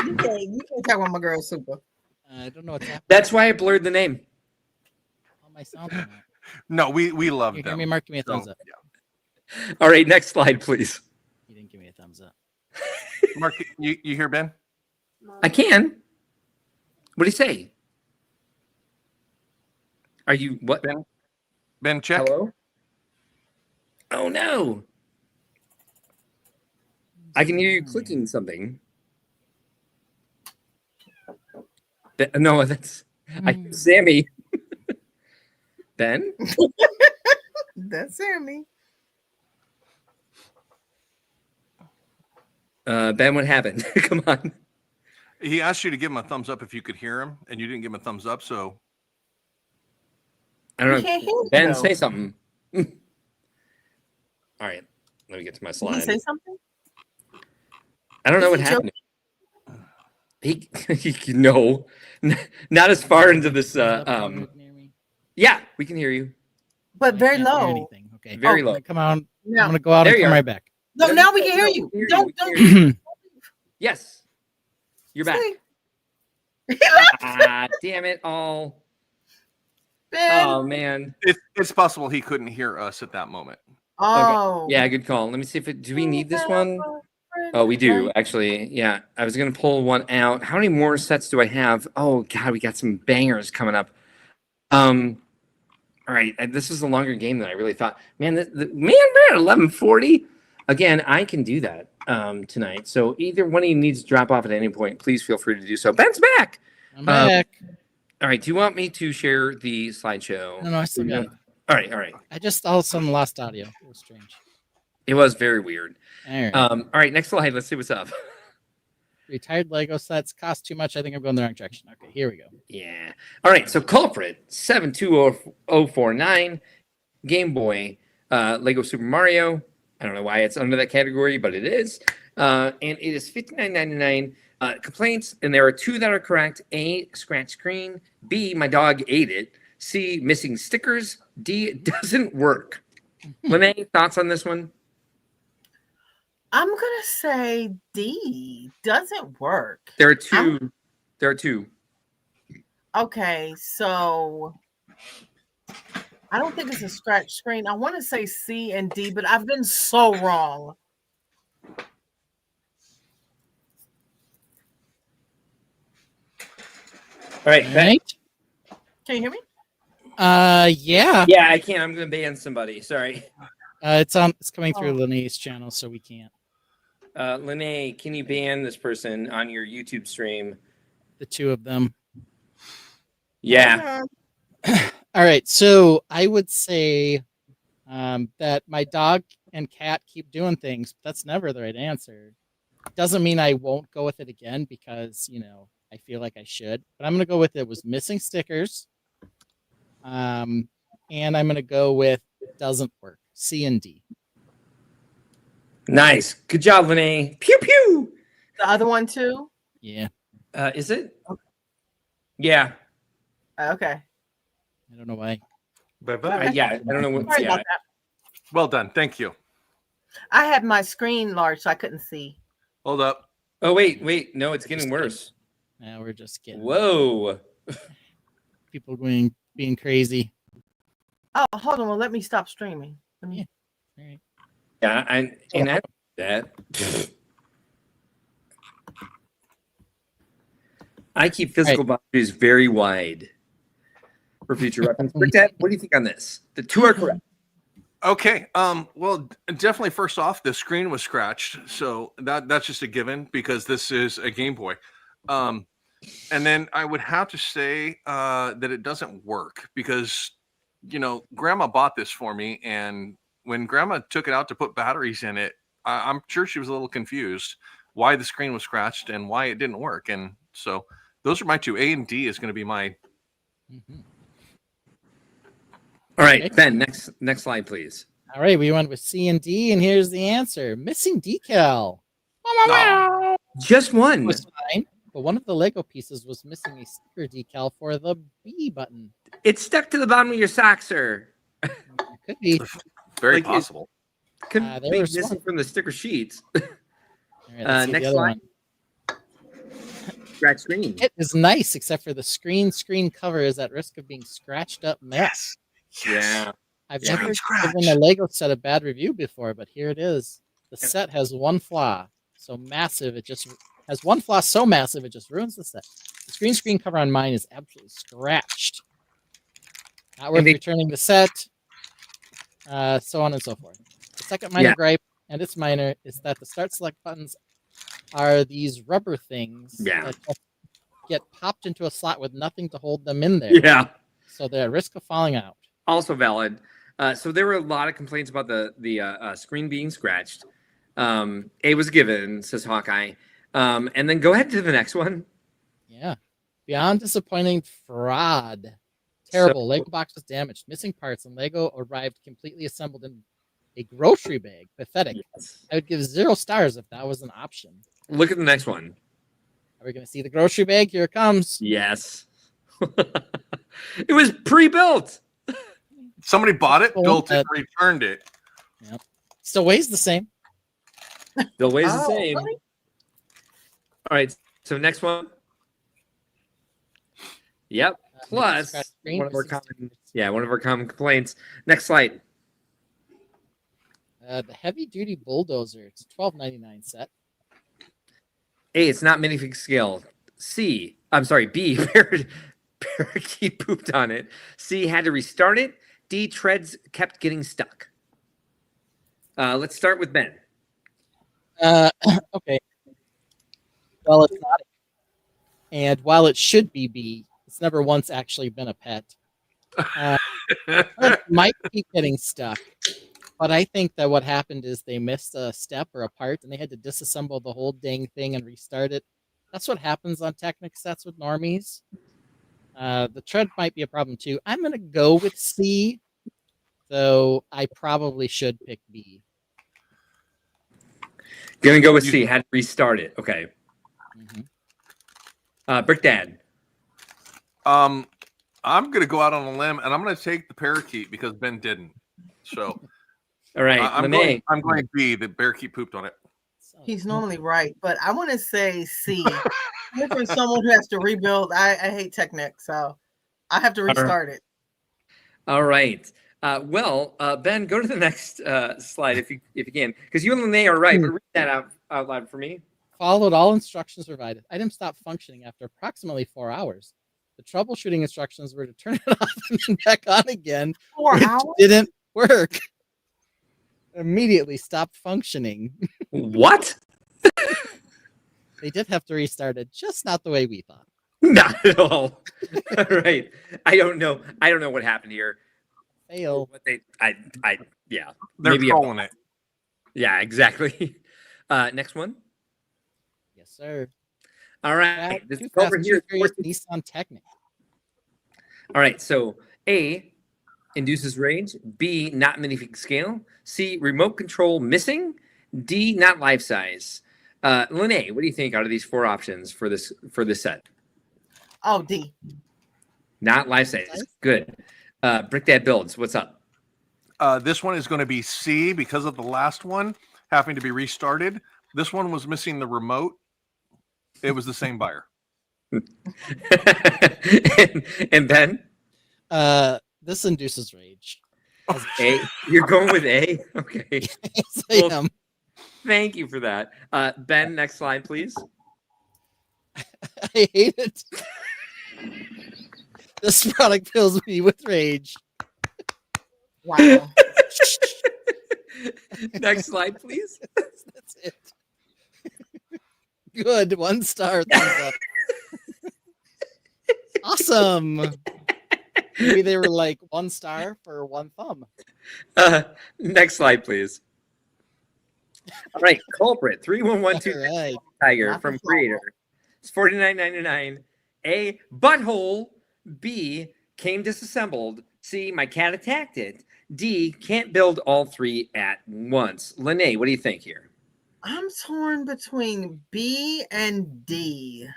[SPEAKER 5] You can't talk about my girl Super.
[SPEAKER 3] I don't know what's happening
[SPEAKER 2] That's why I blurred the name.
[SPEAKER 3] on my sound. Can
[SPEAKER 4] No, we love
[SPEAKER 3] you hear
[SPEAKER 4] them.
[SPEAKER 3] me? Mark, give me a
[SPEAKER 4] So,
[SPEAKER 3] thumbs up.
[SPEAKER 4] yeah.
[SPEAKER 2] All right, next slide, please.
[SPEAKER 3] You didn't give me a thumbs up.
[SPEAKER 4] Mark, you hear Ben?
[SPEAKER 2] I can. What do you say? Are you what?
[SPEAKER 4] Ben, check.
[SPEAKER 2] Hello? Oh no. I can hear you clicking something. No, that's I hear Sammy. Ben?
[SPEAKER 5] That's Sammy.
[SPEAKER 2] Ben, what happened? Come on.
[SPEAKER 4] He asked you to give him a thumbs up if you could hear him, and you didn't give him a thumbs up. So
[SPEAKER 2] I don't
[SPEAKER 5] We
[SPEAKER 2] know.
[SPEAKER 5] can't hear you,
[SPEAKER 2] Ben,
[SPEAKER 5] though.
[SPEAKER 2] say something. All right. Let me get to my
[SPEAKER 5] Did
[SPEAKER 2] slide.
[SPEAKER 5] he say something?
[SPEAKER 2] I don't know what
[SPEAKER 5] Is he
[SPEAKER 2] happened. No, not as far into this.
[SPEAKER 3] Up near me.
[SPEAKER 2] Yeah, we can hear you.
[SPEAKER 5] But
[SPEAKER 3] I
[SPEAKER 5] very
[SPEAKER 3] can't hear
[SPEAKER 5] low.
[SPEAKER 3] anything. Okay.
[SPEAKER 2] Very
[SPEAKER 3] Oh,
[SPEAKER 2] low.
[SPEAKER 3] come on.
[SPEAKER 5] No.
[SPEAKER 3] I'm gonna go out
[SPEAKER 2] There
[SPEAKER 3] and
[SPEAKER 2] you
[SPEAKER 3] come
[SPEAKER 2] are.
[SPEAKER 3] right back.
[SPEAKER 5] No, now we can hear you.
[SPEAKER 2] We can hear
[SPEAKER 5] Don't,
[SPEAKER 2] you.
[SPEAKER 5] don't.
[SPEAKER 2] Yes, you're back.
[SPEAKER 5] See?
[SPEAKER 2] Damn it all.
[SPEAKER 5] Ben.
[SPEAKER 2] Oh man.
[SPEAKER 4] It's possible he couldn't hear us at that moment.
[SPEAKER 5] Oh.
[SPEAKER 2] Yeah, good call. Let me see if it. Do we need this one? Oh, we do actually. Yeah, I was gonna pull one out. How many more sets do I have? Oh God, we got some bangers coming up. All right, this is a longer game than I really thought. Man, we're at 11:40. Again, I can do that tonight. So either one of you needs to drop off at any point. Please feel free to do so. Ben's back.
[SPEAKER 3] I'm back.
[SPEAKER 2] All right. Do you want me to share the slideshow?
[SPEAKER 3] No, I still got it.
[SPEAKER 2] All right. All right.
[SPEAKER 3] I just all of a sudden lost audio. It was strange.
[SPEAKER 2] It was very weird.
[SPEAKER 3] All right.
[SPEAKER 2] All right. Next slide. Let's see what's up.
[SPEAKER 3] Retired Lego sets cost too much. I think I'm going the wrong direction. Okay, here we go.
[SPEAKER 2] Yeah. All right. So culprit 720049 Game Boy Lego Super Mario. I don't know why it's under that category, but it is. And it is $59.99. Complaints, and there are two that are correct. A, scratch screen. B, my dog ate it. C, missing stickers. D, it doesn't work. Lene, thoughts on this one?
[SPEAKER 5] I'm gonna say D. Doesn't work.
[SPEAKER 2] There are two. There are two.
[SPEAKER 5] Okay, so I don't think it's a scratch screen. I want to say C and D, but I've been so wrong.
[SPEAKER 2] All right. Ben.
[SPEAKER 5] Can you hear me?
[SPEAKER 3] Yeah.
[SPEAKER 2] Yeah, I can't. I'm going to ban somebody. Sorry.
[SPEAKER 3] It's coming through Lene's channel, so we can't.
[SPEAKER 2] Lene, can you ban this person on your YouTube stream?
[SPEAKER 3] The two of them.
[SPEAKER 2] Yeah.
[SPEAKER 3] All right, so I would say that my dog and cat keep doing things, but that's never the right answer. Doesn't mean I won't go with it again because, I feel like I should. But I'm going to go with it was missing stickers. And I'm going to go with doesn't work. C and D.
[SPEAKER 2] Nice. Good job, Lene. Pew, pew.
[SPEAKER 5] The other one too?
[SPEAKER 3] Yeah.
[SPEAKER 2] Is it? Yeah.
[SPEAKER 5] Okay.
[SPEAKER 3] I don't know why.
[SPEAKER 4] Bye-bye.
[SPEAKER 2] Yeah, I don't know what.
[SPEAKER 5] Sorry
[SPEAKER 2] Yeah.
[SPEAKER 5] about that.
[SPEAKER 4] Well done. Thank you.
[SPEAKER 5] I had my screen large, so I couldn't see.
[SPEAKER 4] Hold up.
[SPEAKER 2] Oh, wait. No, it's getting worse.
[SPEAKER 3] Now we're just getting
[SPEAKER 2] Whoa.
[SPEAKER 3] people being crazy.
[SPEAKER 5] Oh, hold on. Well, let me stop streaming. Let me...
[SPEAKER 3] All right.
[SPEAKER 2] Yeah, and I that. I keep physical boundaries very wide for future reference. Dad, what do you think on this? The two are correct.
[SPEAKER 4] Okay. Well, definitely. First off, the screen was scratched, so that's just a given because this is a Game Boy. And then I would have to say that it doesn't work because, Grandma bought this for me, and when Grandma took it out to put batteries in it, I'm sure she was a little confused why the screen was scratched and why it didn't work. And so those are my two. A and D is going to be my.
[SPEAKER 3] Mm-hmm.
[SPEAKER 2] All right, Ben. Next slide, please.
[SPEAKER 3] All right, we went with C and D, and here's the answer: missing decal.
[SPEAKER 2] Oh, just one.
[SPEAKER 3] It was fine, but one of the Lego pieces was missing a sticker decal for the B button.
[SPEAKER 2] It's stuck to the bottom of your sock, sir.
[SPEAKER 3] It could be.
[SPEAKER 4] Very
[SPEAKER 2] Like,
[SPEAKER 4] possible.
[SPEAKER 2] Could
[SPEAKER 3] they
[SPEAKER 2] be
[SPEAKER 3] were
[SPEAKER 2] missing
[SPEAKER 3] smart.
[SPEAKER 2] from the sticker sheets.
[SPEAKER 3] All right, let's see
[SPEAKER 2] Next
[SPEAKER 3] the other
[SPEAKER 2] slide.
[SPEAKER 3] one.
[SPEAKER 2] Scratch screen.
[SPEAKER 3] It is nice, except for the screen cover is at risk of being scratched up. Mess.
[SPEAKER 2] Yeah.
[SPEAKER 3] I've
[SPEAKER 2] Yeah.
[SPEAKER 3] never
[SPEAKER 4] Scratch.
[SPEAKER 3] given a Lego set a bad review before, but here it is. The set has one flaw so massive it just has one flaw so massive it just ruins the set. The screen cover on mine is absolutely scratched. Not worth returning the set. So on and so forth. The second minor gripe, and it's minor, is that the start select buttons are these rubber things that just get popped into a slot with nothing to hold them in there.
[SPEAKER 2] Yeah.
[SPEAKER 3] So they're at risk of falling out.
[SPEAKER 2] Also valid. So there were a lot of complaints about the screen being scratched. A was given, says Hawkeye. And then go ahead to the next one.
[SPEAKER 3] Yeah. Beyond disappointing, fraud. Terrible. Lego box was damaged. Missing parts, and Lego arrived completely assembled in a grocery bag. Pathetic.
[SPEAKER 2] Yes.
[SPEAKER 3] I would give 0 stars if that was an option.
[SPEAKER 2] Look at the next one.
[SPEAKER 3] Are we going to see the grocery bag? Here it comes.
[SPEAKER 2] Yes. It was pre-built.
[SPEAKER 4] Somebody bought it,
[SPEAKER 3] Cool.
[SPEAKER 4] built it, returned it.
[SPEAKER 3] Yep. Still weighs the same.
[SPEAKER 2] Still weighs the
[SPEAKER 5] Oh,
[SPEAKER 2] same.
[SPEAKER 5] really?
[SPEAKER 2] All right. So next one. Yep. Plus
[SPEAKER 3] scratch screen
[SPEAKER 2] one of our
[SPEAKER 3] for
[SPEAKER 2] one of our common complaints. Next slide.
[SPEAKER 3] The heavy duty bulldozer. It's a $12.99 set.
[SPEAKER 2] A, it's not minifig scale. B, parakeet pooped on it. C, had to restart it. D, treads kept getting stuck. Let's start with Ben.
[SPEAKER 3] Okay. Well, it's not. And while it should be B, it's never once actually been a pet. It might keep getting stuck. But I think that what happened is they missed a step or a part, and they had to disassemble the whole dang thing and restart it. That's what happens on Technic sets with normies. The tread might be a problem too. I'm going to go with C, though I probably should pick B.
[SPEAKER 2] Gonna go with C. Had to restart it. Okay. Brick Dad.
[SPEAKER 4] I'm gonna go out on a limb and I'm gonna take the parakeet because Ben didn't. So
[SPEAKER 2] All right.
[SPEAKER 4] I'm going B. The parakeet pooped on it.
[SPEAKER 5] He's normally right, but I want to say C. For someone who has to rebuild, I hate Technic, so I have to restart it.
[SPEAKER 2] All right. Ben, go to the next slide if you can, because you and Lene are right. But read that out loud for me.
[SPEAKER 3] Followed all instructions provided. Item stopped functioning after approximately 4 hours. The troubleshooting instructions were to turn it off and then back on again.
[SPEAKER 5] 4 hours?
[SPEAKER 3] Didn't work. Immediately stopped functioning.
[SPEAKER 2] What?
[SPEAKER 3] They did have to restart it, just not the way we thought.
[SPEAKER 2] Not at all. All right. I don't know what happened here.
[SPEAKER 3] Fail.
[SPEAKER 2] What they yeah.
[SPEAKER 4] They're
[SPEAKER 2] Maybe
[SPEAKER 4] trolling it.
[SPEAKER 2] Yeah, exactly. Next one.
[SPEAKER 3] Yes, sir.
[SPEAKER 2] All right. This
[SPEAKER 3] Too
[SPEAKER 2] is
[SPEAKER 3] Fast,
[SPEAKER 2] over
[SPEAKER 3] Too
[SPEAKER 2] here.
[SPEAKER 3] Furious Nissan Technic.
[SPEAKER 2] All right. So A, induces rage. B, not minifig scale. C, remote control missing. D, not life size. Lene, what do you think out of these 4 options for this set?
[SPEAKER 5] Oh, D.
[SPEAKER 2] Not life size. Good. Brick Dad builds. What's up?
[SPEAKER 4] This one is going to be C because of the last one having to be restarted. This one was missing the remote. It was the same buyer.
[SPEAKER 2] and Ben?
[SPEAKER 3] This induces rage.
[SPEAKER 2] A. You're going with A? Okay.
[SPEAKER 3] Yes, I am.
[SPEAKER 2] Thank you for that. Ben, next slide, please.
[SPEAKER 3] I hate it. This product fills me with rage.
[SPEAKER 5] Wow.
[SPEAKER 2] Next slide, please.
[SPEAKER 3] That's it. Good. 1 star. Thumbs up. Awesome. Maybe they were like 1 star for 1 thumb.
[SPEAKER 2] Next slide, please. All right, culprit 3112
[SPEAKER 3] Right.
[SPEAKER 2] Tiger
[SPEAKER 5] Not
[SPEAKER 2] from
[SPEAKER 5] the
[SPEAKER 2] Creator. It's $49.99. A, butthole. B, came disassembled. C, my cat attacked it. D, can't build all 3 at once. Lene, what do you think here?
[SPEAKER 5] I'm torn between B and D.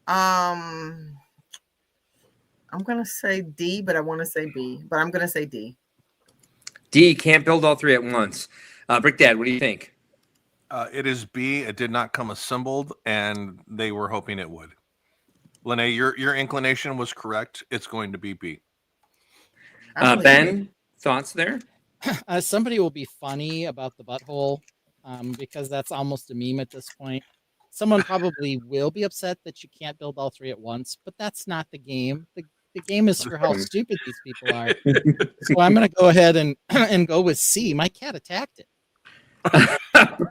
[SPEAKER 5] I'm gonna say D, but I want to say B. But I'm gonna say D.
[SPEAKER 2] D, can't build all 3 at once. Brick Dad, what do you think?
[SPEAKER 4] It is B. It did not come assembled, and they were hoping it would. Lene, your inclination was correct. It's going to be B.
[SPEAKER 2] Ben, thoughts there?
[SPEAKER 3] Somebody will be funny about the butthole because that's almost a meme at this point. Someone probably will be upset that you can't build all 3 at once, but that's not the game. The game is for how stupid these people are. So I'm going to go ahead and go with C. My cat attacked it.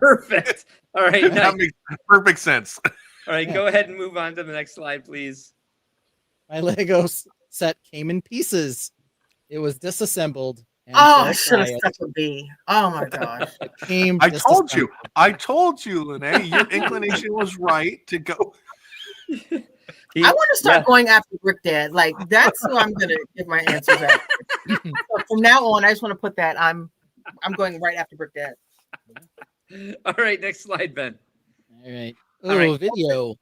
[SPEAKER 2] Perfect. All right.
[SPEAKER 4] That makes perfect sense.
[SPEAKER 2] All right, go ahead and move on to the next slide, please.
[SPEAKER 3] My Lego set came in pieces. It was disassembled. and
[SPEAKER 5] Oh, I
[SPEAKER 3] built
[SPEAKER 5] should have
[SPEAKER 3] by it.
[SPEAKER 5] stuck with B. Oh my gosh.
[SPEAKER 3] It came
[SPEAKER 4] I told
[SPEAKER 3] disassembled.
[SPEAKER 4] you. I told you, Lene. Your inclination was right to go.
[SPEAKER 5] I want to start going after Brick Dad. Like that's who I'm gonna give my answers at. So from now on, I just want to put that I'm going right after Brick Dad.
[SPEAKER 2] All right, next slide, Ben.
[SPEAKER 3] All right.
[SPEAKER 2] All
[SPEAKER 3] Oh,
[SPEAKER 2] right.
[SPEAKER 3] video.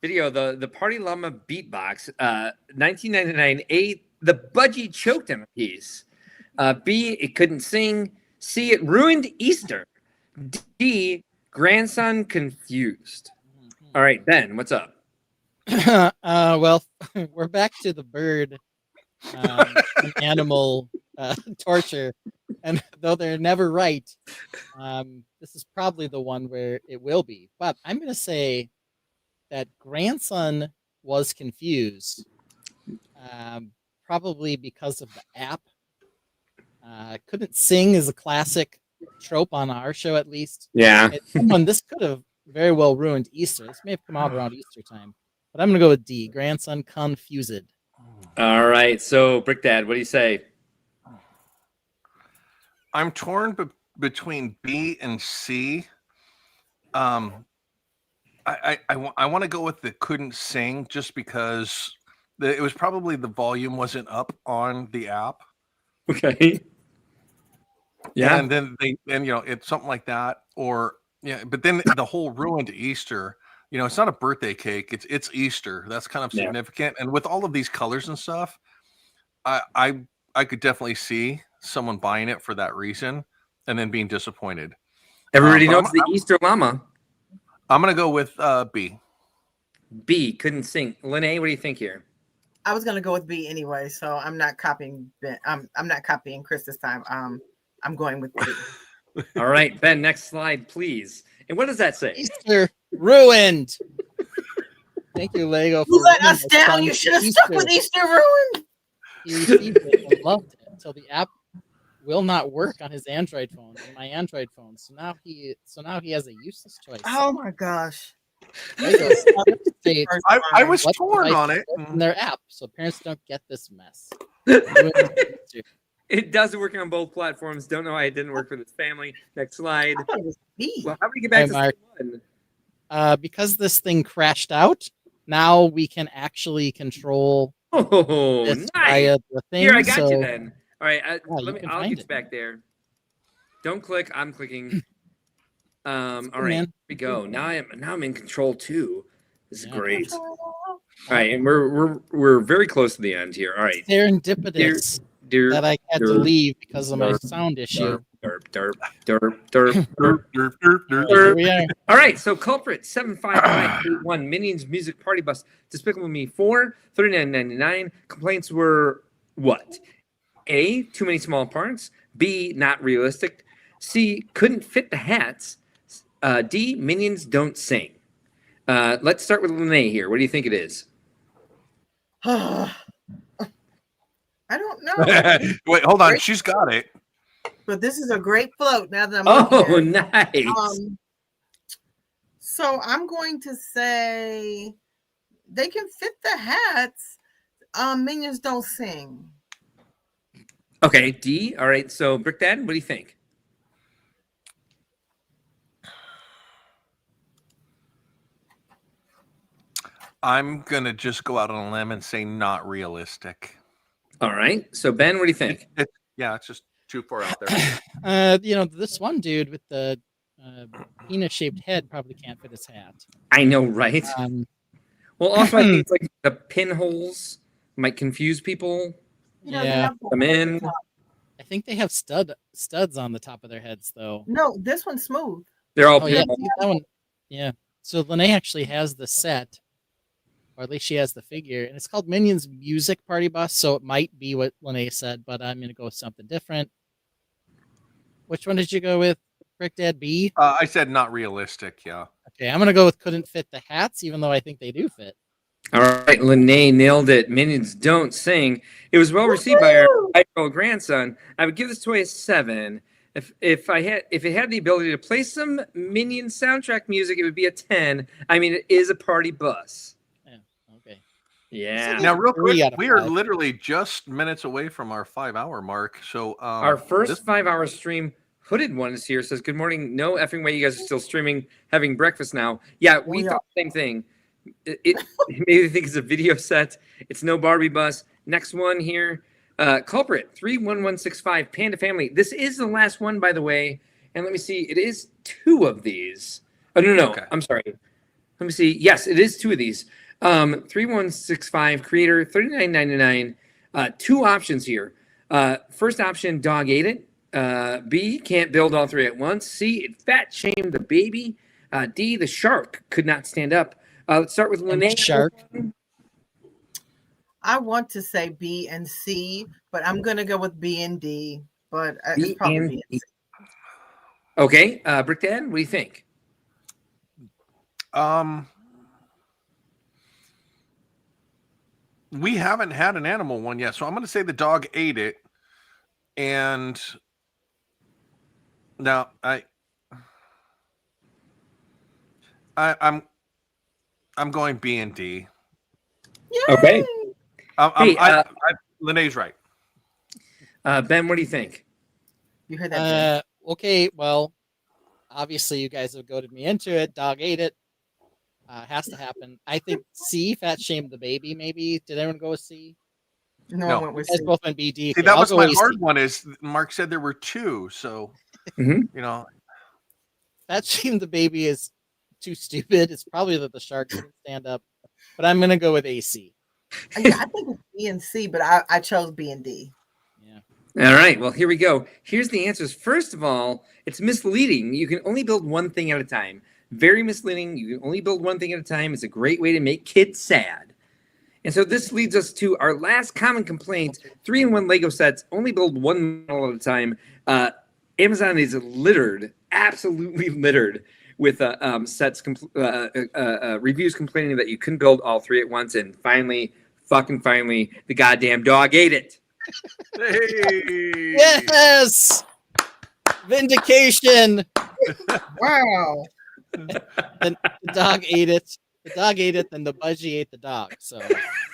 [SPEAKER 2] video, the Party Llama beatbox, 1999. A, the budgie choked on a piece. B, it couldn't sing. C, it ruined Easter. D, grandson confused. All right, Ben, what's up?
[SPEAKER 3] Well, we're back to the bird and animal torture, and though they're never right, this is probably the one where it will be. But I'm going to say that grandson was confused, probably because of the app. Couldn't sing is a classic trope on our show, at least.
[SPEAKER 2] Yeah.
[SPEAKER 3] This could have very well ruined Easter. This may have come out around Easter time. But I'm going to go with D, grandson confused.
[SPEAKER 2] All right. So, Brick Dad, what do you say?
[SPEAKER 4] I'm torn between B and C. I want to go with the couldn't sing just because it was probably the volume wasn't up on the app.
[SPEAKER 2] Okay. Yeah.
[SPEAKER 4] And then it's something like that. Or, yeah, but then the whole ruined Easter. It's not a birthday cake. It's Easter. That's kind of significant. And with all of these colors and stuff, I could definitely see someone buying it for that reason and then being disappointed.
[SPEAKER 2] Everybody knows the Easter llama.
[SPEAKER 4] I'm going to go with B.
[SPEAKER 2] B, couldn't sing. Lene, what do you think here?
[SPEAKER 5] I was gonna go with B anyway, so I'm not copying Ben. I'm not copying Chris this time. I'm going with B.
[SPEAKER 2] All right, Ben, next slide, please. And what does that say?
[SPEAKER 3] Easter ruined. Thank you, Lego.
[SPEAKER 5] You let us down. You should have stuck with Easter ruined.
[SPEAKER 3] He received it and loved it until the app will not work on his Android phone and my Android phone. So now he has a useless choice.
[SPEAKER 5] Oh my gosh.
[SPEAKER 3] Lego states
[SPEAKER 4] I was
[SPEAKER 3] what
[SPEAKER 4] torn on it.
[SPEAKER 3] in their app, so parents don't get this mess.
[SPEAKER 2] It does work on both platforms. Don't know why it didn't work for this family. Next slide.
[SPEAKER 5] I thought it was B.
[SPEAKER 2] Well, how do we get back to
[SPEAKER 3] Mark.
[SPEAKER 2] one?
[SPEAKER 3] Because this thing crashed out, now we can actually control
[SPEAKER 2] Oh,
[SPEAKER 3] this
[SPEAKER 2] nice.
[SPEAKER 3] via the thing.
[SPEAKER 2] Here, I got
[SPEAKER 3] so
[SPEAKER 2] you then. All right,
[SPEAKER 3] you can
[SPEAKER 2] I'll
[SPEAKER 3] find
[SPEAKER 2] get
[SPEAKER 3] it.
[SPEAKER 2] back there. Don't click. I'm clicking. All
[SPEAKER 3] good,
[SPEAKER 2] right,
[SPEAKER 3] man.
[SPEAKER 2] here we go. Now I'm in control too. This is
[SPEAKER 3] Yeah.
[SPEAKER 2] great. All right, and we're very close to the end here. All right,
[SPEAKER 3] Serendipitous
[SPEAKER 2] dear,
[SPEAKER 3] that I had to leave because of my sound issue.
[SPEAKER 2] derp.
[SPEAKER 3] Here we are.
[SPEAKER 2] All right, so culprit 75581 Minions Music Party Bus Despicable Me 4 $39.99. Complaints were what? A, too many small parts. B, not realistic. C, couldn't fit the hats. D, minions don't sing. Let's start with Lene here. What do you think it is?
[SPEAKER 5] I don't know.
[SPEAKER 4] Wait, hold on. She's got it.
[SPEAKER 5] But this is a great float now that I'm
[SPEAKER 2] Oh,
[SPEAKER 5] looking at it.
[SPEAKER 2] nice.
[SPEAKER 5] So I'm going to say they can fit the hats. Minions don't sing.
[SPEAKER 2] Okay, D. All right, so Brick Dad, what do you think?
[SPEAKER 4] I'm going to just go out on a limb and say not realistic.
[SPEAKER 2] All right, so Ben, what do you think?
[SPEAKER 4] It's just too far out there.
[SPEAKER 3] This one dude with the penis-shaped head probably can't fit his hat.
[SPEAKER 2] I know, right? Well, also, I think it's like the pinholes might confuse people.
[SPEAKER 3] Yeah.
[SPEAKER 2] Come in.
[SPEAKER 3] I think they have studs on the top of their heads, though.
[SPEAKER 5] No, this one's smooth.
[SPEAKER 2] They're all
[SPEAKER 3] Oh yeah,
[SPEAKER 2] pinholes.
[SPEAKER 3] see, that one. Yeah. So Lene actually has the set, or at least she has the figure, and it's called Minions Music Party Bus. So it might be what Lene said, but I'm gonna go with something different. Which one did you go with, Brick Dad? B?
[SPEAKER 4] I said not realistic. Yeah.
[SPEAKER 3] Okay, I'm gonna go with couldn't fit the hats, even though I think they do fit.
[SPEAKER 2] All right, Lene nailed it. Minions don't sing. It was well received by our 5-year-old grandson. I would give this toy a 7. If it had the ability to play some Minion soundtrack music, it would be a 10. I mean, it is a party bus.
[SPEAKER 3] Yeah. Okay.
[SPEAKER 2] Yeah.
[SPEAKER 4] Now, real quick,
[SPEAKER 3] 3 out of
[SPEAKER 4] we are
[SPEAKER 3] 5.
[SPEAKER 4] literally just minutes away from our 5-hour mark. So
[SPEAKER 2] Our first 5-hour stream, Hooded One is here. Says, "Good morning. No effing way you guys are still streaming, having breakfast now." Yeah, we thought the same thing. It maybe they think it's a video set. It's no Barbie bus. Next one here, culprit 31165 Panda Family. This is the last one, by the way. And let me see. It is 2 of these. Oh no.
[SPEAKER 4] Okay.
[SPEAKER 2] I'm sorry. Let me see. Yes, it is 2 of these. 3165 creator, $39.99. 2 options here. First option, dog ate it. B, can't build all 3 at once. C, it fat shamed the baby. D, the shark could not stand up. Let's start with Lene.
[SPEAKER 3] Shark.
[SPEAKER 5] I want to say B and C, but I'm gonna go with B and D. But
[SPEAKER 2] B
[SPEAKER 5] it's probably
[SPEAKER 2] and
[SPEAKER 5] B
[SPEAKER 2] D.
[SPEAKER 5] and C.
[SPEAKER 2] Okay, Brick Dad, what do you think?
[SPEAKER 4] We haven't had an animal one yet, so I'm going to say the dog ate it. And now I'm going B and D.
[SPEAKER 5] Yay!
[SPEAKER 2] Okay.
[SPEAKER 4] Lene's right.
[SPEAKER 2] Ben, what do you think?
[SPEAKER 5] You heard that?
[SPEAKER 3] Okay, well, obviously you guys have goaded me into it. Dog ate it. Has to happen. I think C, fat shamed the baby, maybe. Did anyone go with C?
[SPEAKER 5] No,
[SPEAKER 4] No.
[SPEAKER 5] I went with
[SPEAKER 3] You guys
[SPEAKER 5] C.
[SPEAKER 3] both went BD.
[SPEAKER 4] See,
[SPEAKER 3] Okay,
[SPEAKER 4] that
[SPEAKER 3] I'll
[SPEAKER 4] was
[SPEAKER 3] go
[SPEAKER 4] my
[SPEAKER 3] with
[SPEAKER 4] hard
[SPEAKER 3] C.
[SPEAKER 4] one. Is Mark said there were 2, so
[SPEAKER 2] Mhm.
[SPEAKER 4] you know.
[SPEAKER 3] Fat shamed the baby is too stupid. It's probably that the shark didn't stand up. But I'm gonna go with AC.
[SPEAKER 5] Yeah, I think it's B and C, but I chose B and D.
[SPEAKER 3] Yeah.
[SPEAKER 2] All right, well, here we go. Here's the answers. First of all, it's misleading. You can only build one thing at a time. Very misleading. You can only build one thing at a time. It's a great way to make kids sad. And so this leads us to our last common complaint. 3-in-1 Lego sets, only build one model at a time. Amazon is littered, absolutely littered with reviews complaining that you couldn't build all 3 at once. And finally, the goddamn dog ate it.
[SPEAKER 4] Hey.
[SPEAKER 3] Yes! Vindication!
[SPEAKER 5] Wow.
[SPEAKER 3] The dog ate it. The dog ate it, then the budgie ate the dog. So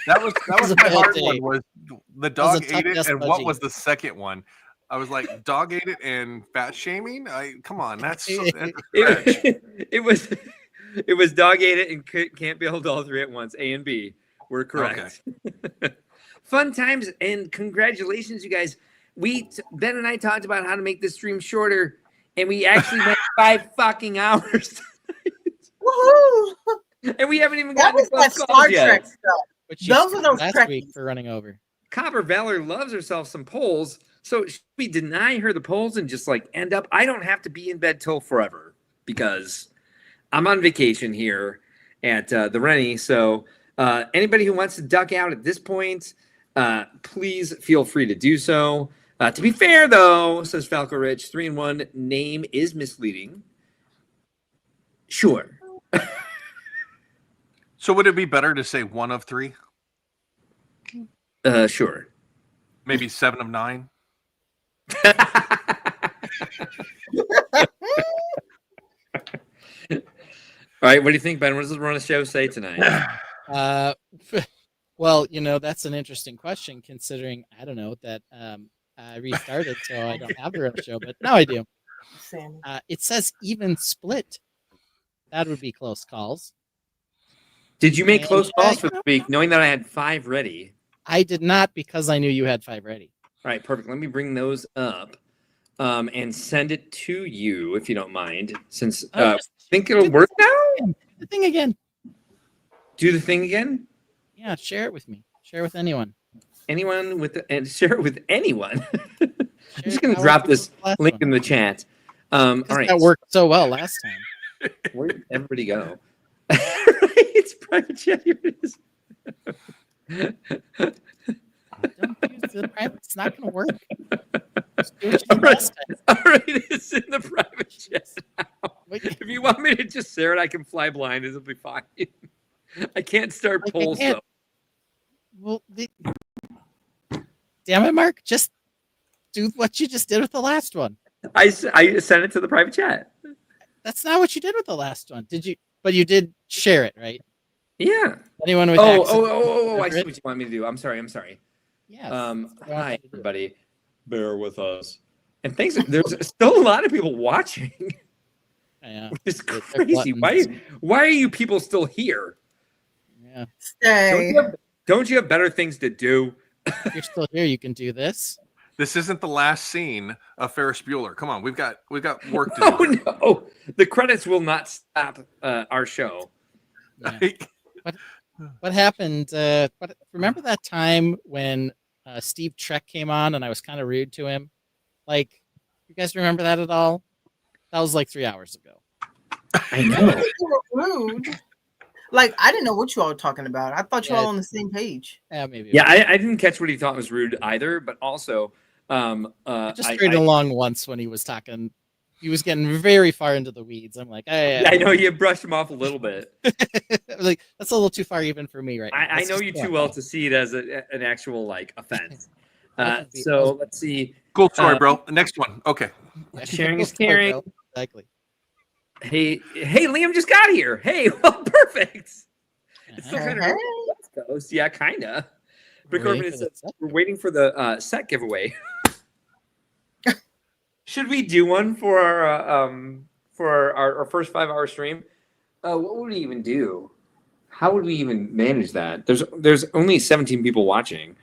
[SPEAKER 4] That was
[SPEAKER 3] was a
[SPEAKER 4] my
[SPEAKER 3] bad
[SPEAKER 4] hard
[SPEAKER 3] day.
[SPEAKER 4] one. Was the
[SPEAKER 3] was
[SPEAKER 4] dog
[SPEAKER 3] a tough
[SPEAKER 4] ate it,
[SPEAKER 3] yes
[SPEAKER 4] and what
[SPEAKER 3] budgie.
[SPEAKER 4] was the second one? I was like, dog ate it and fat shaming. Come on, that's a stretch.
[SPEAKER 2] It was dog ate it and can't build all 3 at once. A and B were correct.
[SPEAKER 4] Okay.
[SPEAKER 2] Fun times and congratulations, you guys. Ben and I talked about how to make this stream shorter, and we actually went 5 fucking hours.
[SPEAKER 5] Woohoo!
[SPEAKER 2] And we haven't even
[SPEAKER 5] That
[SPEAKER 2] gotten
[SPEAKER 5] was that
[SPEAKER 2] close
[SPEAKER 5] Star
[SPEAKER 2] calls yet.
[SPEAKER 5] Trek stuff.
[SPEAKER 3] Which you
[SPEAKER 5] Those are those
[SPEAKER 3] last
[SPEAKER 5] Trekkies.
[SPEAKER 3] week for running over.
[SPEAKER 2] Copper Valor loves herself some polls. So should we deny her the polls and just like end up? I don't have to be in bed till forever because I'm on vacation here at the Rennie. So anybody who wants to duck out at this point, please feel free to do so. To be fair, though, says Falco Rich, 3-in-1 name is misleading. Sure.
[SPEAKER 4] So would it be better to say 1 of 3?
[SPEAKER 2] Sure.
[SPEAKER 4] Maybe 7 of 9?
[SPEAKER 2] All right, what do you think, Ben? What does the Run a Show say tonight?
[SPEAKER 3] Well, that's an interesting question considering I don't know that I restarted, so I don't have the run show, but now I do.
[SPEAKER 5] Sammy.
[SPEAKER 3] It says even split. That would be close calls.
[SPEAKER 2] Did you make
[SPEAKER 3] And-
[SPEAKER 2] close calls for the week, knowing that I had 5 ready?
[SPEAKER 3] I did not because I knew you had 5 ready.
[SPEAKER 2] All right, perfect. Let me bring those up and send it to you if you don't mind. Since
[SPEAKER 3] Just
[SPEAKER 2] think it'll work now.
[SPEAKER 3] do the thing again.
[SPEAKER 2] Do the thing again.
[SPEAKER 3] Yeah, share it with me. Share it with anyone.
[SPEAKER 2] Anyone and share it with anyone. I'm
[SPEAKER 3] Share
[SPEAKER 2] just
[SPEAKER 3] it
[SPEAKER 2] gonna
[SPEAKER 3] how
[SPEAKER 2] drop
[SPEAKER 3] it
[SPEAKER 2] this
[SPEAKER 3] was last
[SPEAKER 2] link
[SPEAKER 3] one.
[SPEAKER 2] in the chat. All right.
[SPEAKER 3] That worked so well last time.
[SPEAKER 2] Where did everybody go? It's private chat. Here it is.
[SPEAKER 3] Don't use the private. It's not going to work. Just do what you
[SPEAKER 2] All
[SPEAKER 3] did
[SPEAKER 2] right.
[SPEAKER 3] last time.
[SPEAKER 2] All right, it's in the private chat now.
[SPEAKER 3] Wait,
[SPEAKER 2] If you want me to just share it, I can fly blind. It'll be fine. I can't start
[SPEAKER 3] Like, I
[SPEAKER 2] polls
[SPEAKER 3] can't.
[SPEAKER 2] though.
[SPEAKER 3] well, damn it, Mark. Just do what you just did with the last one.
[SPEAKER 2] I sent it to the private chat.
[SPEAKER 3] That's not what you did with the last one. Did you? But you did share it, right?
[SPEAKER 2] Yeah.
[SPEAKER 3] Anyone with
[SPEAKER 2] Oh,
[SPEAKER 3] access
[SPEAKER 2] I
[SPEAKER 3] to
[SPEAKER 2] see
[SPEAKER 3] it?
[SPEAKER 2] what you want me to do. I'm sorry.
[SPEAKER 3] Yes.
[SPEAKER 2] Hi everybody. Bear with us. And thanks. There's still a lot of people watching.
[SPEAKER 3] Yeah.
[SPEAKER 2] Which is
[SPEAKER 3] They're
[SPEAKER 2] crazy.
[SPEAKER 3] gluttons.
[SPEAKER 2] Why are you people still here?
[SPEAKER 3] Yeah.
[SPEAKER 5] Stay.
[SPEAKER 2] Don't you have better things to do?
[SPEAKER 3] If you're still here, you can do this.
[SPEAKER 4] This isn't the last scene of Ferris Bueller. Come on, we've got work to do.
[SPEAKER 2] Oh no! The credits will not stop our show.
[SPEAKER 3] Yeah. What happened? Remember that time when Steve Trek came on and I was kind of rude to him? Like, you guys remember that at all? That was like 3 hours ago.
[SPEAKER 2] I know.
[SPEAKER 5] Rude. Like, I didn't know what you all were talking about. I thought you all on the same page.
[SPEAKER 3] Yeah, maybe.
[SPEAKER 2] Yeah, I didn't catch what he thought was rude either, but also,
[SPEAKER 3] I just strayed along once when he was talking. He was getting very far into the weeds. I'm like,
[SPEAKER 2] yeah, I know you brushed him off a little bit.
[SPEAKER 3] Like, that's a little too far even for me right now.
[SPEAKER 2] I know you too well to see it as an actual like offense. So let's see.
[SPEAKER 4] Cool story, bro. The next one. Okay.
[SPEAKER 2] Sharing is caring.
[SPEAKER 3] Exactly.
[SPEAKER 2] Hey, Liam just got here. Hey, well, perfect. It's still kind of early on the West Coast. Yeah, kind of. Brickworld says we're waiting for the set giveaway. Should we do one for our first 5 hour stream? What would we even do? How would we even manage that? There's only 17 people watching.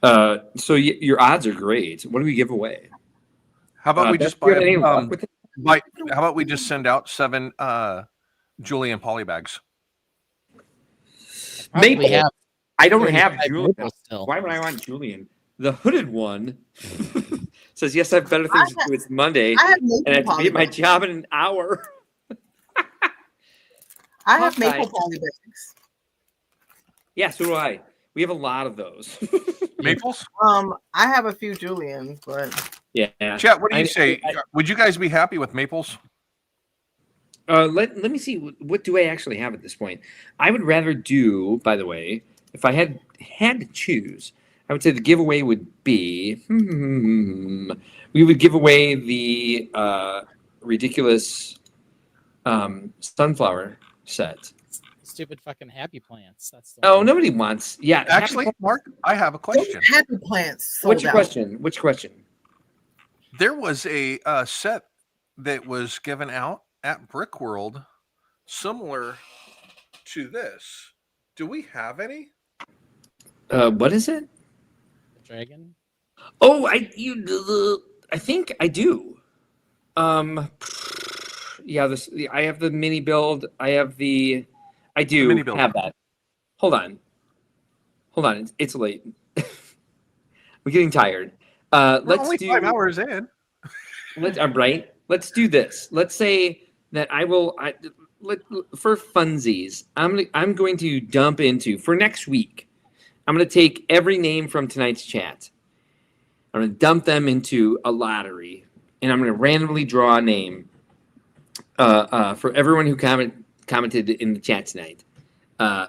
[SPEAKER 2] So your odds are great. What do we give away?
[SPEAKER 4] How about we just buy how about we just send out 7 Julian poly bags?
[SPEAKER 2] Maple. I don't have Julian.
[SPEAKER 3] Still.
[SPEAKER 2] Why would I want Julian? The hooded one says, yes, I have better things to do. It's Monday, and I have to be at my job in an hour.
[SPEAKER 5] I have maple poly bags.
[SPEAKER 2] Yeah, so do I. We have a lot of those.
[SPEAKER 4] Maples?
[SPEAKER 5] I have a few Julians, but
[SPEAKER 2] yeah.
[SPEAKER 4] Chat, what do you say? Would you guys be happy with maples?
[SPEAKER 2] Let me see. What do I actually have at this point? I would rather do, by the way, if I had to choose, I would say the giveaway would be we would give away the ridiculous sunflower set.
[SPEAKER 3] Stupid fucking happy plants. That's the one.
[SPEAKER 2] Nobody wants. Yeah,
[SPEAKER 4] actually, Mark, I have a question.
[SPEAKER 5] Happy plants.
[SPEAKER 2] What's your question? Which question?
[SPEAKER 4] There was a set that was given out at Brickworld similar to this. Do we have any?
[SPEAKER 2] What is it?
[SPEAKER 3] The dragon.
[SPEAKER 2] Oh, I think I do. Yeah, I have the mini build. I do have that. Hold on. It's late. We're getting tired. Let's
[SPEAKER 4] only
[SPEAKER 2] do
[SPEAKER 4] 5 hours in.
[SPEAKER 2] I'm right. Let's do this. Let's say that for funsies, I'm going to dump into for next week. I'm going to take every name from tonight's chat. I'm going to dump them into a lottery, and I'm going to randomly draw a name for everyone who commented in the chat tonight.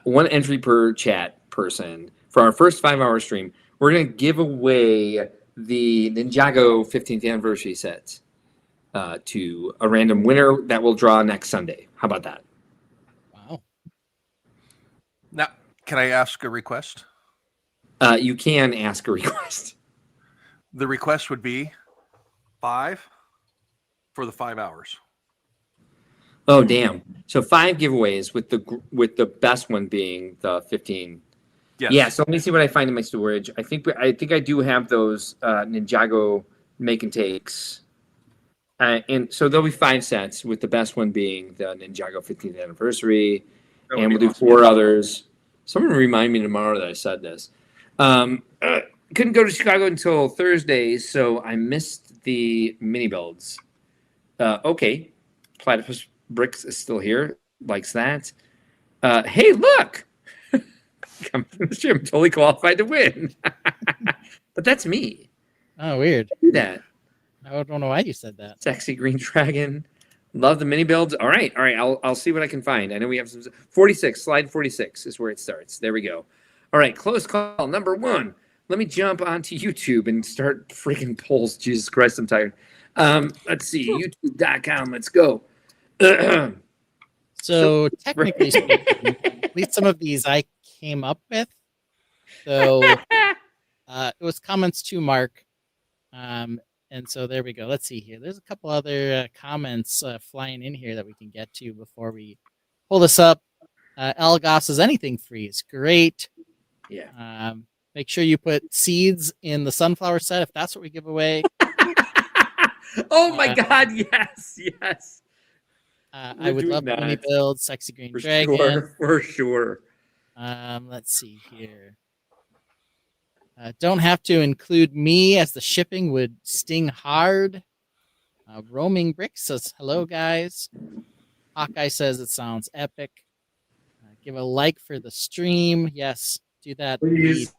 [SPEAKER 2] 1 entry per chat person. For our first 5 hour stream, we're going to give away the Ninjago 15th anniversary set to a random winner that we'll draw next Sunday. How about that?
[SPEAKER 3] Wow.
[SPEAKER 4] Now, can I ask a request?
[SPEAKER 2] You can ask a request.
[SPEAKER 4] The request would be 5 for the 5 hours.
[SPEAKER 2] Oh, damn. So 5 giveaways with the best one being the 15.
[SPEAKER 4] Yes.
[SPEAKER 2] Yeah, so let me see what I find in my storage. I think I do have those Ninjago make and takes. And so there'll be 5 sets with the best one being the Ninjago 15th anniversary. And we'll do awesome. 4 others. Someone remind me tomorrow that I said this. Couldn't go to Chicago until Thursday, so I missed the mini builds. Okay. Platypus Bricks is still here. Likes that. Hey, look! I'm totally qualified to win. But that's me.
[SPEAKER 3] Oh, weird.
[SPEAKER 2] Do that.
[SPEAKER 3] I don't know why you said that.
[SPEAKER 2] Sexy green dragon. Love the mini builds. All right. I'll see what I can find. I know we have some 46. Slide 46 is where it starts. There we go. All right. Close call number 1. Let me jump onto YouTube and start freaking polls. Jesus Christ, I'm tired. Let's see. YouTube.com. Let's go.
[SPEAKER 3] So technically speaking, at least some of these I came up with. So it was comments to Mark. And so there we go. Let's see here. There's a couple other comments flying in here that we can get to before we pull this up. Elgos says anything free is great.
[SPEAKER 2] Yeah.
[SPEAKER 3] Make sure you put seeds in the sunflower set if that's what we give away.
[SPEAKER 2] Oh my God! Yes.
[SPEAKER 3] I would
[SPEAKER 2] doing
[SPEAKER 3] love mini
[SPEAKER 2] that.
[SPEAKER 3] build, sexy green
[SPEAKER 2] For
[SPEAKER 3] dragon.
[SPEAKER 2] sure. For sure.
[SPEAKER 3] Let's see here. Don't have to include me as the shipping would sting hard. Roaming Brick says, hello, guys. Hawkeye says it sounds epic. Give a like for the stream. Yes, do that.
[SPEAKER 2] Please.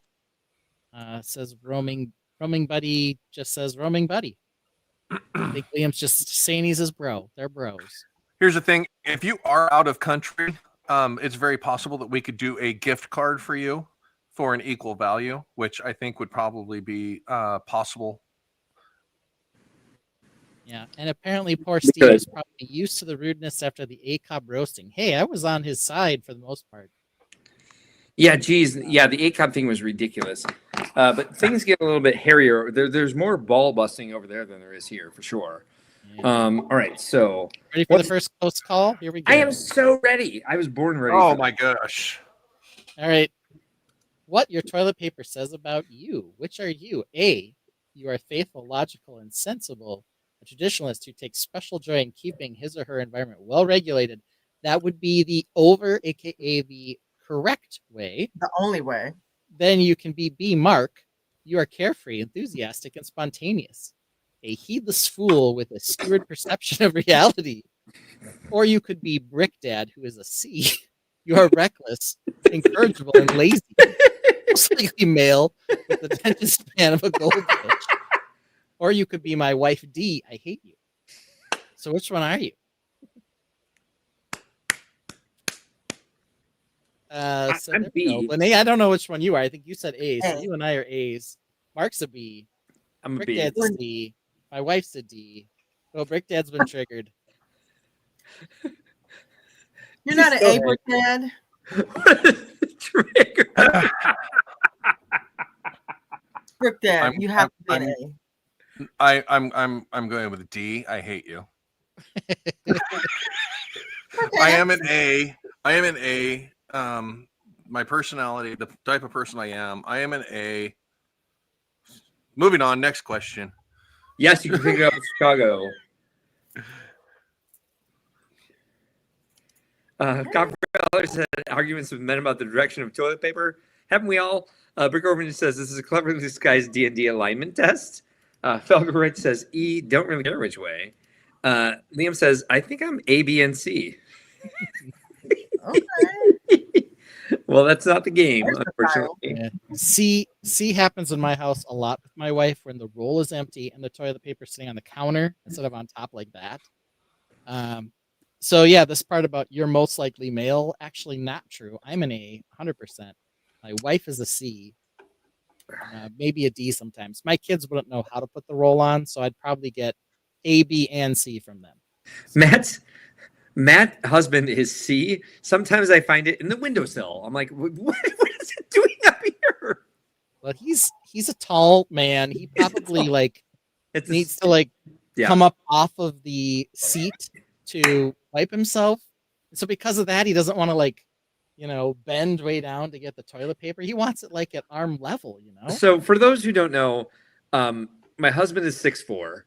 [SPEAKER 3] Says Roaming Buddy just says Roaming Buddy. I think Liam's just saying he's his bro. They're bros.
[SPEAKER 4] Here's the thing: if you are out of country, it's very possible that we could do a gift card for you for an equal value, which I think would probably be possible.
[SPEAKER 3] Yeah, and apparently poor Steve is probably used to the rudeness after the ACOB roasting. Hey, I was on his side for the most part.
[SPEAKER 2] Yeah, geez. Yeah, the ACOB thing was ridiculous. But things get a little bit hairier. There's more ball busting over there than there is here, for sure.
[SPEAKER 3] Yeah.
[SPEAKER 2] All right, so.
[SPEAKER 3] Ready for the first close call? Here we go.
[SPEAKER 2] I am so ready. I was born ready.
[SPEAKER 4] Oh, my gosh.
[SPEAKER 3] All right. What your toilet paper says about you. Which are you? A, you are faithful, logical, and sensible. A traditionalist who takes special joy in keeping his or her environment well regulated. That would be the over, aka the correct way.
[SPEAKER 5] The only way.
[SPEAKER 3] Then you can be B, Mark. You are carefree, enthusiastic, and spontaneous. A heedless fool with a skewed perception of reality. Or you could be Brick Dad, who is a C. You are reckless, incorrigible, and lazy. Most likely male with the attention span of a goldfish. Or you could be my wife D. I hate you. So which one are you? So
[SPEAKER 2] I'm B.
[SPEAKER 3] Lene, I don't know which one you are. I think you said A. So you and I are A's. Mark's a B.
[SPEAKER 2] I'm a
[SPEAKER 3] Brick
[SPEAKER 2] B.
[SPEAKER 3] Dad's a C. My wife's a D. Well, Brick Dad's been triggered.
[SPEAKER 5] You're not an A, Brick Dad.
[SPEAKER 2] Trigger.
[SPEAKER 5] Brick Dad, you have to be an A.
[SPEAKER 4] I'm going with a D. I hate you. I am an A. My personality, the type of person I am an A. Moving on. Next question.
[SPEAKER 2] Yes, you can pick it up in Chicago. Copper said arguments with men about the direction of toilet paper. Haven't we all? Brick Orban says this is a cleverly disguised D&D alignment test. Felger Rich says E, don't really care which way. Liam says, I think I'm A, B, and C.
[SPEAKER 5] Okay.
[SPEAKER 2] Well, that's not the game, unfortunately.
[SPEAKER 3] Yeah. C happens in my house a lot with my wife when the roll is empty and the toilet paper sitting on the counter instead of on top like that. So yeah, this part about you're most likely male, actually not true. I'm an A, 100%. My wife is a C, maybe a D sometimes. My kids wouldn't know how to put the roll on, so I'd probably get A, B, and C from them. So,
[SPEAKER 2] Matt husband is C. Sometimes I find it in the windowsill. I'm like, what is it doing up here?
[SPEAKER 3] well, he's a tall man. He probably needs to
[SPEAKER 2] Yeah.
[SPEAKER 3] come up off of the seat to wipe himself. So because of that, he doesn't want to bend way down to get the toilet paper. He wants it at arm level,
[SPEAKER 2] So for those who don't know, my husband is 6'4",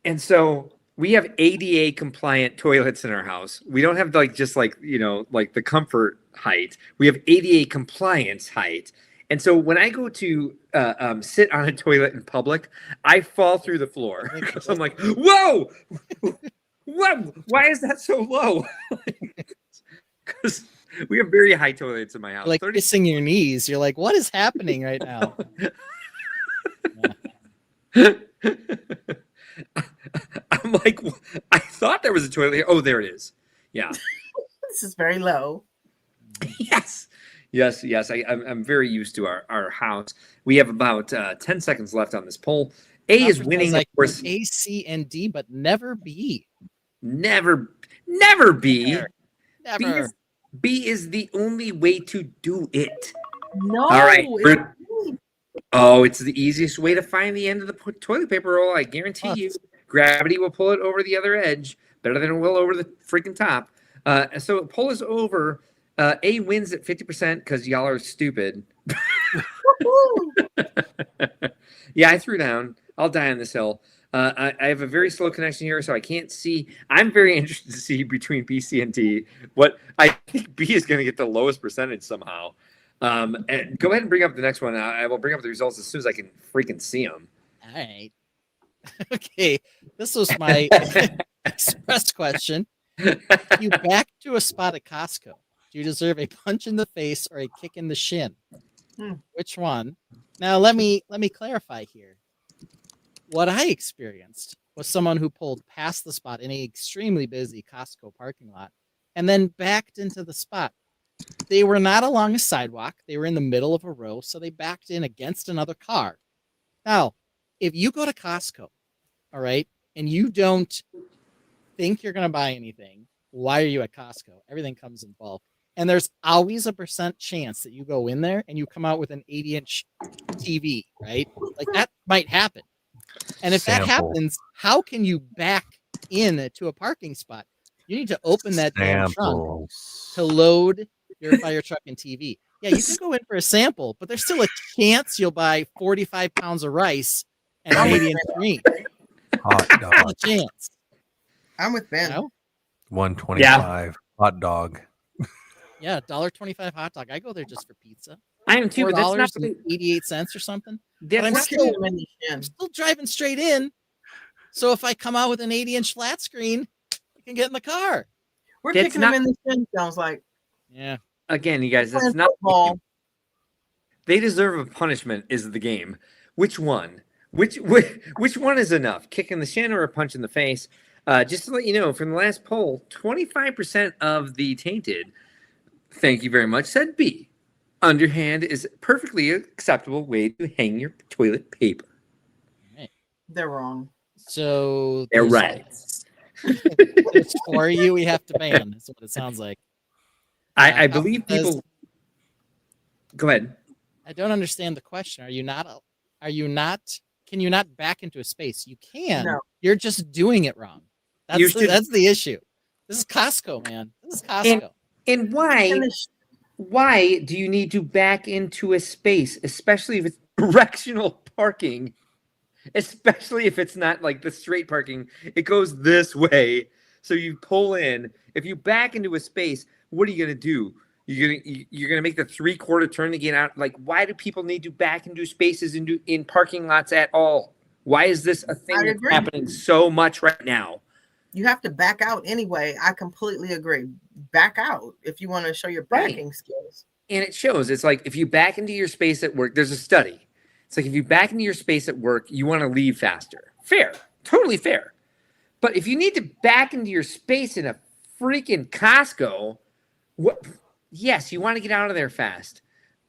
[SPEAKER 2] and so we have ADA compliant toilets in our house. We don't have the comfort height. We have ADA compliance height. And so when I go to sit on a toilet in public, I fall through the floor because I'm like, whoa, whoa, why is that so low? Because we have very high toilets in my house.
[SPEAKER 3] Kissing your knees. You're like, what is happening right now?
[SPEAKER 2] I'm like, I thought there was a toilet here. Oh, there it is. Yeah.
[SPEAKER 5] This is very low.
[SPEAKER 2] Yes. I'm very used to our house. We have about 10 seconds left on this poll. A is winning. Of course.
[SPEAKER 3] A, C, and D, but never B.
[SPEAKER 2] Never B.
[SPEAKER 3] Never.
[SPEAKER 2] B is the only way to do it.
[SPEAKER 5] No.
[SPEAKER 2] All right. It's the easiest way to find the end of the toilet paper roll. I guarantee you. Gravity will pull it over the other edge better than it will over the freaking top. So pull is over. A wins at 50% because y'all are stupid. Yeah, I threw down. I'll die on this hill. I have a very slow connection here, so I can't see. I'm very interested to see between B, C, and D. What I think B is going to get the lowest percentage somehow. And go ahead and bring up the next one. I will bring up the results as soon as I can freaking see them.
[SPEAKER 3] All right. Okay. This was my express question. If you back to a spot at Costco, do you deserve a punch in the face or a kick in the shin? Which one? Now let me clarify here. What I experienced was someone who pulled past the spot in an extremely busy Costco parking lot and then backed into the spot. They were not along a sidewalk. They were in the middle of a row, so they backed in against another car. Now, if you go to Costco, all right, and you don't think you're going to buy anything, why are you at Costco? Everything comes in bulk. And there's always a % chance that you go in there and you come out with an 80-inch TV, right? Like that might happen. And if that happens, how can you back in to a parking spot? You need to open that damn trunk to load your fire truck and TV. Yeah, you can go in for a sample, but there's still a chance you'll buy 45 pounds of rice and an 80-inch screen.
[SPEAKER 11] Hot dog.
[SPEAKER 3] A chance.
[SPEAKER 5] I'm with Ben.
[SPEAKER 3] You know?
[SPEAKER 11] 125 hot dog.
[SPEAKER 3] Yeah, $1.25 hot dog. I go there just for pizza.
[SPEAKER 2] I am too, but that's not
[SPEAKER 3] $4.88 or something.
[SPEAKER 2] That's
[SPEAKER 3] But
[SPEAKER 2] not
[SPEAKER 3] I'm still driving straight in. So if I come out with an 80-inch flat screen, I can get in the car.
[SPEAKER 5] We're
[SPEAKER 2] That's
[SPEAKER 5] kicking
[SPEAKER 2] not-
[SPEAKER 5] them in the shin, sounds like.
[SPEAKER 3] Yeah.
[SPEAKER 2] Again, you guys, that's
[SPEAKER 5] Playing
[SPEAKER 2] not.
[SPEAKER 5] football.
[SPEAKER 2] They deserve a punishment. Is the game? Which one? Which one is enough? Kick in the shin or a punch in the face? Just to let you know, from the last poll, 25% of the Tainted, thank you very much, said B. Underhand is a perfectly acceptable way to hang your toilet paper.
[SPEAKER 5] They're wrong.
[SPEAKER 3] So
[SPEAKER 2] They're right.
[SPEAKER 3] It's for you. We have to ban. That's what it sounds like.
[SPEAKER 2] I believe people. Go ahead.
[SPEAKER 3] I don't understand the question. Are you not? Can you not back into a space? You can.
[SPEAKER 5] No.
[SPEAKER 3] You're just doing it wrong. That's the issue. This is Costco, man. This is Costco.
[SPEAKER 2] And why do you need to back into a space, especially if it's directional parking? Especially if it's not like the straight parking, it goes this way. So you pull in. If you back into a space, what are you gonna do? You're gonna make the 3/4 turn to get out. Like, why do people need to back into spaces in parking lots at all? Why is this a thing that's happening so much right now?
[SPEAKER 5] You have to back out anyway. I completely agree. Back out if you want to show your backing skills.
[SPEAKER 2] And it shows. It's like if you back into your space at work, there's a study. It's like if you back into your space at work, you want to leave faster. Fair. Totally fair. But if you need to back into your space in a freaking Costco, yes, you want to get out of there fast.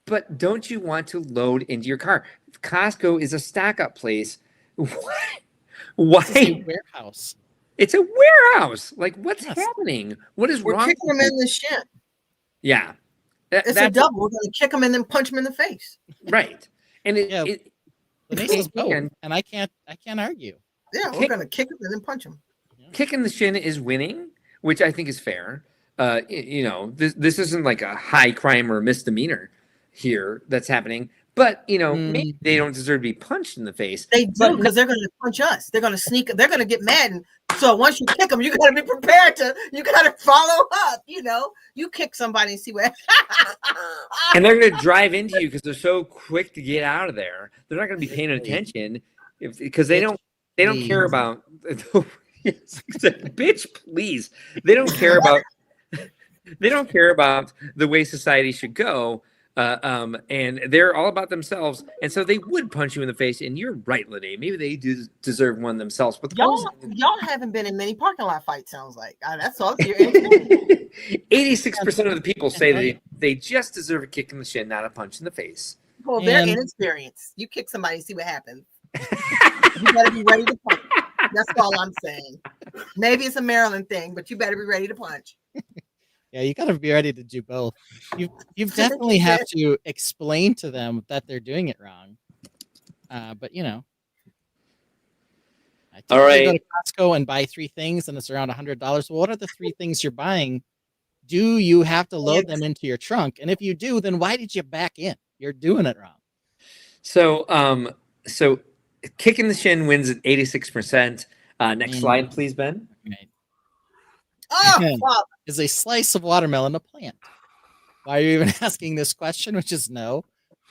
[SPEAKER 2] But don't you want to load into your car? Costco is a stock-up place. Why?
[SPEAKER 3] It's a warehouse.
[SPEAKER 2] It's a warehouse. Like, what's happening? What is
[SPEAKER 5] We're
[SPEAKER 2] wrong?
[SPEAKER 5] kicking them in the shin.
[SPEAKER 2] Yeah.
[SPEAKER 5] It's a double. We're going to kick them and then punch them in the face.
[SPEAKER 2] Right. And
[SPEAKER 3] The nation's both, and I can't argue.
[SPEAKER 5] Yeah, we're going to kick them and then punch them.
[SPEAKER 2] Kicking the shin is winning, which I think is fair. This isn't like a high crime or misdemeanor here that's happening. But, maybe they don't deserve to be punched in the face.
[SPEAKER 5] They do, because they're going to punch us. They're going to sneak. They're going to get mad. And so once you kick them, you got to be prepared you got to follow up. You kick somebody and see what.
[SPEAKER 2] And they're going to drive into you because they're so quick to get out of there. They're not going to be paying attention because they don't care about. Bitch, please. They don't care about. They don't care about the way society should go. And they're all about themselves, and so they would punch you in the face. And you're right, Lene. Maybe they do deserve one themselves. But
[SPEAKER 5] y'all haven't been in many parking lot fights. Sounds like that's all.
[SPEAKER 2] 86% of the people say they just deserve a kick in the shin, not a punch in the face.
[SPEAKER 5] Well, they're inexperienced. You kick somebody, see what happens. You better be ready to punch. That's all I'm saying. Maybe it's a Maryland thing, but you better be ready to punch.
[SPEAKER 3] Yeah, you got to be ready to do both. You definitely have to explain to them that they're doing it wrong. But
[SPEAKER 2] all right.
[SPEAKER 3] Go to Costco and buy 3 things, and it's around $100. Well, what are the 3 things you're buying? Do you have to load them into your trunk? And if you do, then why did you back in? You're doing it wrong.
[SPEAKER 2] So Kicking the Shin wins at 86%. Next slide, please, Ben.
[SPEAKER 3] Right.
[SPEAKER 5] Oh, fuck.
[SPEAKER 3] Is a slice of watermelon a plant? Why are you even asking this question? Which is no,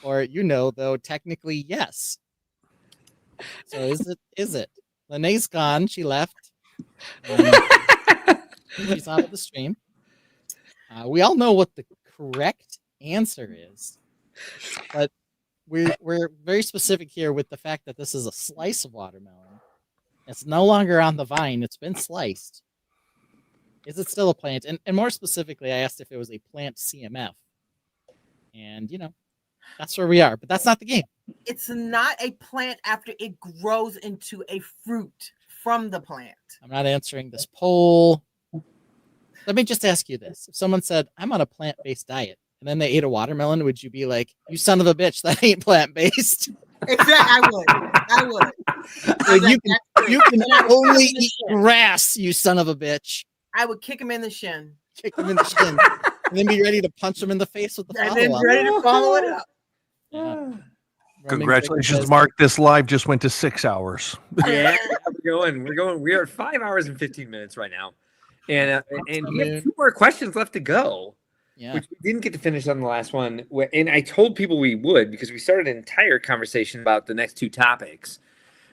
[SPEAKER 3] or though technically yes. So is it? Lene's gone. She left. She's out of the stream. We all know what the correct answer is, but we're very specific here with the fact that this is a slice of watermelon. It's no longer on the vine. It's been sliced. Is it still a plant? And more specifically, I asked if it was a plant CMF. And, that's where we are. But that's not the game.
[SPEAKER 5] It's not a plant after it grows into a fruit from the plant.
[SPEAKER 3] I'm not answering this poll. Let me just ask you this. If someone said, I'm on a plant-based diet, and then they ate a watermelon, would you be like, you son of a bitch, that ain't plant-based?
[SPEAKER 5] Exactly. I would.
[SPEAKER 3] You can only eat grass, you son of a bitch.
[SPEAKER 5] I would kick him in the shin.
[SPEAKER 3] Kick him in the shin. And then be ready to punch him in the face with the follow-up.
[SPEAKER 5] And then ready to follow it up.
[SPEAKER 3] Yeah.
[SPEAKER 11] Congratulations, Mark. This live just went to 6 hours.
[SPEAKER 2] Yeah, we're going. We are at 5 hours and 15 minutes right now. And we have 2 more questions left to go.
[SPEAKER 3] Yeah.
[SPEAKER 2] Which we didn't get to finish on the last one. And I told people we would because we started an entire conversation about the next 2 topics.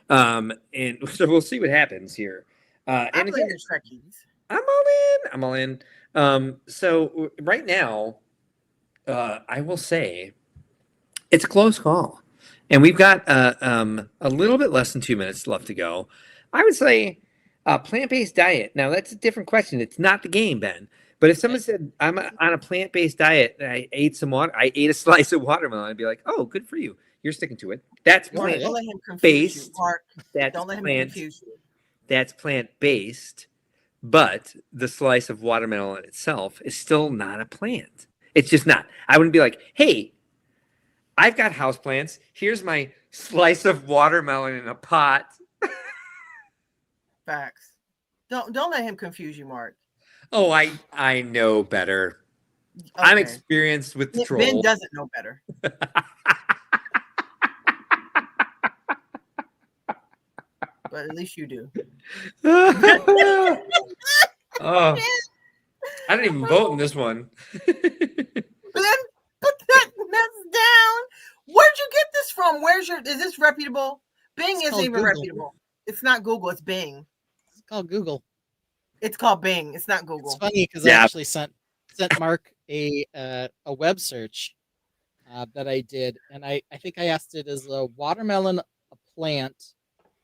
[SPEAKER 2] And so we'll see what happens here.
[SPEAKER 5] I'm
[SPEAKER 2] all in. So right now, I will say it's a close call. And we've got a little bit less than 2 minutes left to go. I would say plant-based diet. Now, that's a different question. It's not the game, Ben. But if someone said, I'm on a plant-based diet and I ate a slice of watermelon, I'd be like, oh, good for you. You're sticking to it. That's plant-based.
[SPEAKER 5] Don't let him confuse you.
[SPEAKER 2] That's plant-based. But the slice of watermelon itself is still not a plant. It's just not. I wouldn't be like, hey, I've got houseplants. Here's my slice of watermelon in a pot.
[SPEAKER 5] Facts. Don't let him confuse you, Mark.
[SPEAKER 2] Oh, I know better. Okay. I'm experienced with the troll.
[SPEAKER 5] Ben doesn't know better. But at least you do.
[SPEAKER 2] Oh, I didn't even vote in this one.
[SPEAKER 5] Ben, put that mess down. Where'd you get this from? Is this reputable? Bing isn't even reputable. It's not Google, it's Bing.
[SPEAKER 3] It's called Google.
[SPEAKER 5] It's called Bing. It's not Google.
[SPEAKER 3] It's funny because I actually sent Mark a web search that I did, and I think I asked it, is a watermelon a plant?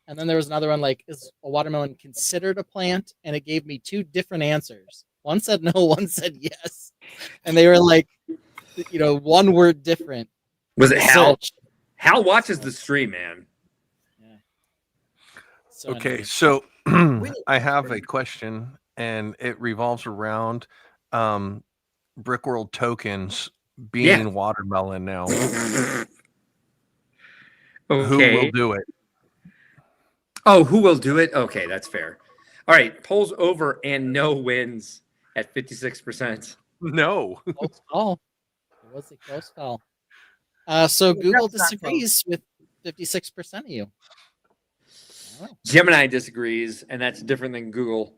[SPEAKER 3] And then there was another one like, is a watermelon considered a plant? And it gave me 2 different answers. One said no, one said yes. And they were like, 1 word different.
[SPEAKER 2] Was it Hal? Hal watches the stream, man.
[SPEAKER 3] Yeah.
[SPEAKER 11] Okay, so I have a question, and it revolves around Brickworld tokens being watermelon now.
[SPEAKER 2] Okay.
[SPEAKER 11] Who will do it?
[SPEAKER 2] Oh, who will do it? Okay, that's fair. All right, polls over and no wins at 56%.
[SPEAKER 11] No.
[SPEAKER 3] Close call. It was a close call. So Google disagrees with 56% of you.
[SPEAKER 2] Gemini disagrees, and that's different than Google.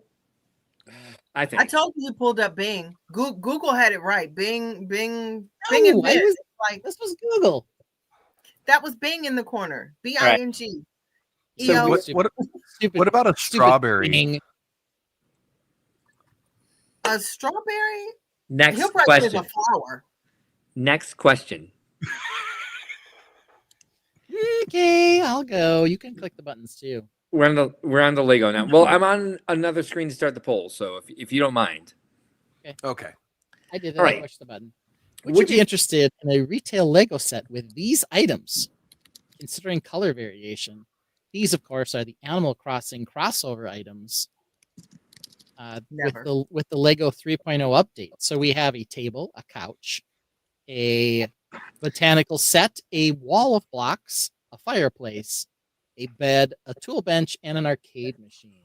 [SPEAKER 2] I think.
[SPEAKER 5] I told you pulled up Bing. Google had it right. Bing, and
[SPEAKER 3] this was Google.
[SPEAKER 5] That was Bing in the corner. Bing.
[SPEAKER 11] So what about a strawberry?
[SPEAKER 3] Bing.
[SPEAKER 5] A strawberry?
[SPEAKER 2] Next
[SPEAKER 5] He'll probably
[SPEAKER 2] question.
[SPEAKER 5] A flower.
[SPEAKER 2] Next question.
[SPEAKER 3] Okay, I'll go. You can click the buttons too.
[SPEAKER 2] We're on the Lego now. Well, I'm on another screen to start the poll, so if you don't mind.
[SPEAKER 11] Okay.
[SPEAKER 3] I did it.
[SPEAKER 2] All right.
[SPEAKER 3] I pushed the button. Would you be interested in a retail Lego set with these items, considering color variation? These, of course, are the Animal Crossing crossover items with the Lego 3.0 update. So we have a table, a couch, a botanical set, a wall of blocks, a fireplace, a bed, a tool bench, and an arcade machine.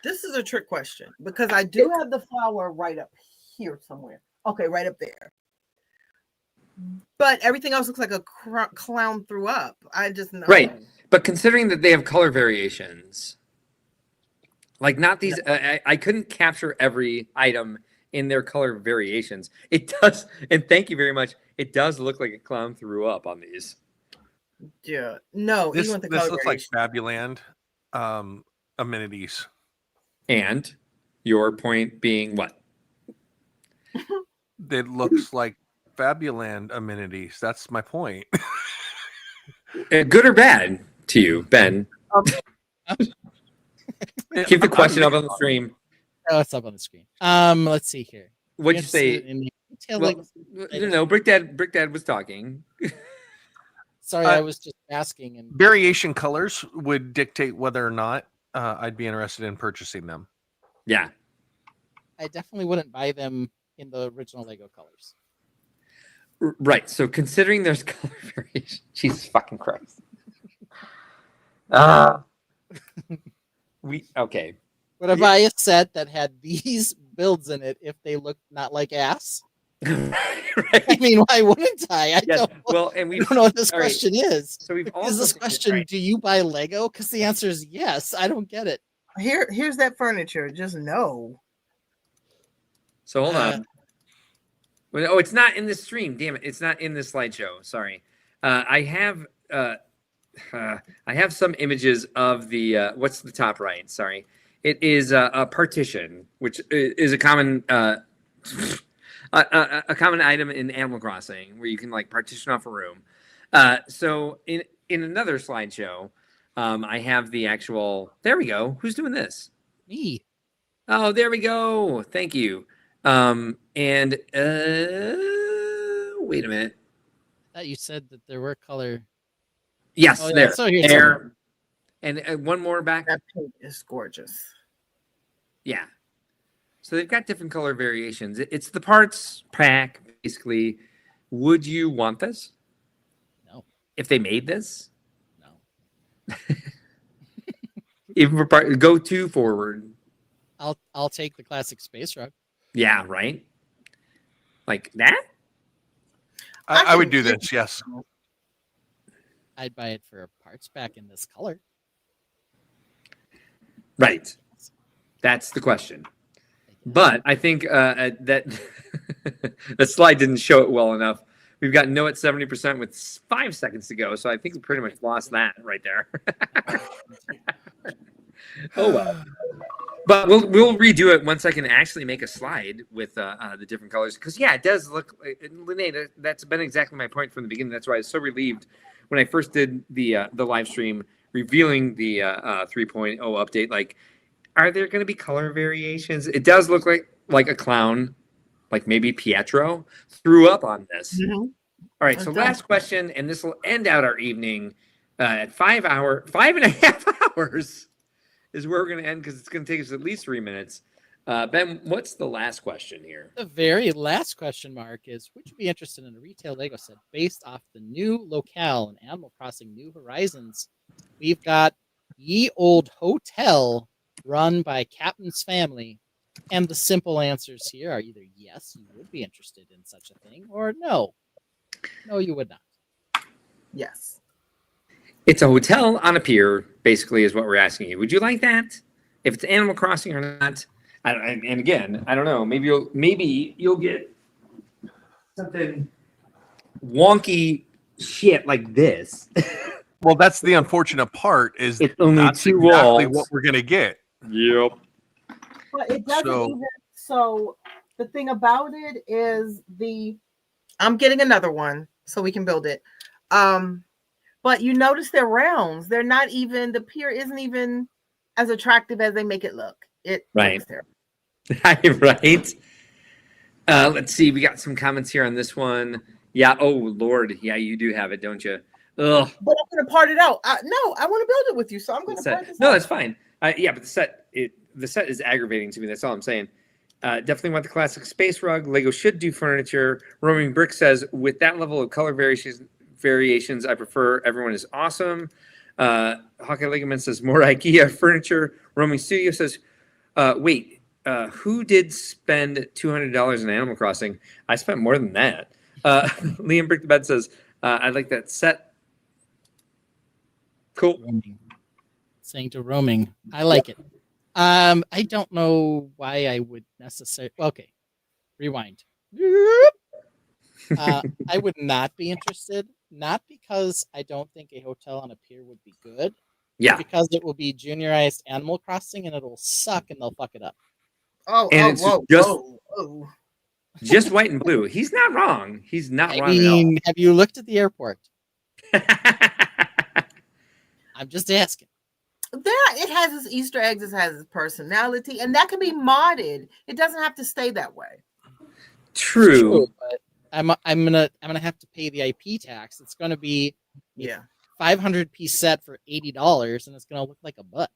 [SPEAKER 5] This is a trick question because I do have the flower right up here somewhere. Okay, right up there. But everything else looks like a clown threw up. I just know.
[SPEAKER 2] Right. But considering that they have color variations, like not these, I couldn't capture every item in their color variations. It does, and thank you very much. It does look like a clown threw up on these.
[SPEAKER 5] Yeah. No,
[SPEAKER 11] This,
[SPEAKER 5] even with the
[SPEAKER 11] this
[SPEAKER 5] color
[SPEAKER 11] looks like
[SPEAKER 5] variation.
[SPEAKER 11] Fabuland amenities.
[SPEAKER 2] And your point being what?
[SPEAKER 11] It looks like Fabuland amenities. That's my point.
[SPEAKER 2] Good or bad to you, Ben? Keep the question up on the stream.
[SPEAKER 3] Oh, it's up on the screen. Let's see here.
[SPEAKER 2] What'd you say?
[SPEAKER 3] In the retail
[SPEAKER 2] Well,
[SPEAKER 3] Lego-
[SPEAKER 2] no, Brick Dad was talking.
[SPEAKER 3] Sorry, I was just asking. And
[SPEAKER 11] Variation colors would dictate whether or not I'd be interested in purchasing them.
[SPEAKER 2] Yeah.
[SPEAKER 3] I definitely wouldn't buy them in the original Lego colors.
[SPEAKER 2] Right. So considering there's color variation, Jesus fucking Christ. Okay.
[SPEAKER 3] Would I buy a set that had these builds in it if they looked not like ass?
[SPEAKER 2] Right.
[SPEAKER 3] I mean, why wouldn't I? I
[SPEAKER 2] Yes.
[SPEAKER 3] don't,
[SPEAKER 2] Well, and we
[SPEAKER 3] I don't know what this
[SPEAKER 2] all right.
[SPEAKER 3] question is.
[SPEAKER 2] So we've also
[SPEAKER 3] Is this question, do you buy Lego? Because the answer is yes. I don't get it.
[SPEAKER 5] Here's that furniture. Just no.
[SPEAKER 2] So hold on. Oh, it's not in the stream. Damn it! It's not in this slideshow. Sorry. I have some images of the what's the top right? Sorry. It is a partition, which is a common a common item in Animal Crossing, where you can like partition off a room. So in another slideshow, I have the actual. There we go. Who's doing this?
[SPEAKER 3] Me.
[SPEAKER 2] Oh, there we go. Thank you. And wait a minute.
[SPEAKER 3] I thought you said that there were color.
[SPEAKER 2] Yes,
[SPEAKER 3] Oh, yeah.
[SPEAKER 2] there.
[SPEAKER 3] So here's
[SPEAKER 2] There. And one more back.
[SPEAKER 5] That pink is gorgeous.
[SPEAKER 2] Yeah. So they've got different color variations. It's the parts pack, basically. Would you want this?
[SPEAKER 3] No.
[SPEAKER 2] If they made this?
[SPEAKER 3] No.
[SPEAKER 2] Even for part, go to forward.
[SPEAKER 3] I'll take the classic space rug.
[SPEAKER 2] Yeah, right? Like that?
[SPEAKER 11] I would do this, yes.
[SPEAKER 3] I'd buy it for parts pack in this color.
[SPEAKER 2] Right. That's the question. But I think that the slide didn't show it well enough. We've got no at 70% with 5 seconds to go, so I think we pretty much lost that right there. Oh well. But we'll redo it once I can actually make a slide with the different colors. Because yeah, it does look. Linnea, that's been exactly my point from the beginning. That's why I was so relieved when I first did the live stream revealing the 3.0 update. Like, are there going to be color variations? It does look like a clown, like maybe Pietro threw up on this.
[SPEAKER 5] Mm-hmm.
[SPEAKER 2] All right, so last question, and this will end out our evening at 5.5 hours. Is where we're going to end because it's going to take us at least 3 minutes. Ben, what's the last question here?
[SPEAKER 3] The very last question mark is: would you be interested in a retail Lego set based off the new locale in Animal Crossing New Horizons? We've got Ye Old Hotel run by Captain's family, and the simple answers here are either yes, you would be interested in such a thing, or no, you would not.
[SPEAKER 5] Yes.
[SPEAKER 2] It's a hotel on a pier, basically, is what we're asking you. Would you like that? If it's Animal Crossing or not? And again, I don't know. Maybe you'll get something wonky shit like this.
[SPEAKER 11] Well, that's the unfortunate part. Is
[SPEAKER 2] it's only
[SPEAKER 11] that's
[SPEAKER 2] two
[SPEAKER 11] exactly
[SPEAKER 2] walls.
[SPEAKER 11] what we're gonna get.
[SPEAKER 2] Yep.
[SPEAKER 5] But it doesn't even. So the thing about it is I'm getting another one so we can build it. But you notice they're rounds. They're not even, the pier isn't even as attractive as they make it look.
[SPEAKER 2] Right. Right. Let's see. We got some comments here on this one. Yeah. Oh, Lord. Yeah, you do have it, don't you? Ugh.
[SPEAKER 5] But I'm going to part it out. No, I want to build it with you. So I'm going to part this out.
[SPEAKER 2] No, that's fine. Yeah, but the set is aggravating to me. That's all I'm saying. Definitely want the classic space rug. Lego should do furniture. Roaming Brick says, with that level of color variations, I prefer Everyone is Awesome. Hawkeye Ligament says, more IKEA furniture. Roaming Studio says, wait, who did spend $200 in Animal Crossing? I spent more than that. Liam Brick the Bed says, I like that set. Cool.
[SPEAKER 3] Roaming. Saying to roaming. I like it. I don't know why I would necessarily. Okay, rewind. I would not be interested, not because I don't think a hotel on a pier would be good,
[SPEAKER 2] Yeah.
[SPEAKER 3] because it will be juniorized Animal Crossing and it'll suck and they'll fuck it up.
[SPEAKER 2] And it's
[SPEAKER 5] whoa,
[SPEAKER 2] just-
[SPEAKER 5] whoa, whoa.
[SPEAKER 2] Just white and blue. He's not wrong. He's not
[SPEAKER 3] I
[SPEAKER 2] wrong
[SPEAKER 3] mean, have you looked at the airport?
[SPEAKER 2] at all.
[SPEAKER 3] I'm just asking.
[SPEAKER 5] It has its Easter eggs, it has its personality, and that can be modded. It doesn't have to stay that way.
[SPEAKER 2] True.
[SPEAKER 3] But I'm gonna have to pay the IP tax. It's gonna be
[SPEAKER 5] Yeah.
[SPEAKER 2] 500-piece
[SPEAKER 3] set for $80, and it's gonna look like a butt.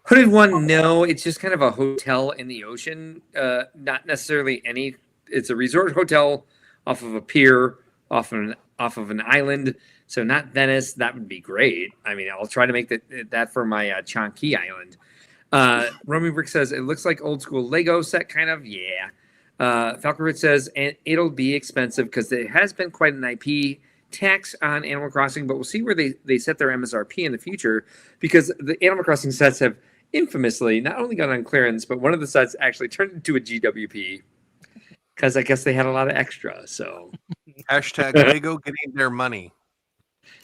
[SPEAKER 2] Hooded one, no. It's just kind of a hotel in the ocean. Not necessarily any. It's a resort hotel off of a pier, off of an island. So not Venice. That would be great. I mean, I'll try to make that for my Chonky Island. Romy Brick says it looks like old school Lego set, kind of. Yeah. Falconwood says it'll be expensive because there has been quite an IP tax on Animal Crossing, but we'll see where they set their MSRP in the future, because the Animal Crossing sets have infamously not only gone on clearance, but one of the sets actually turned into a GWP because I guess they had a lot of extra. So
[SPEAKER 11] Hashtag Lego getting their money.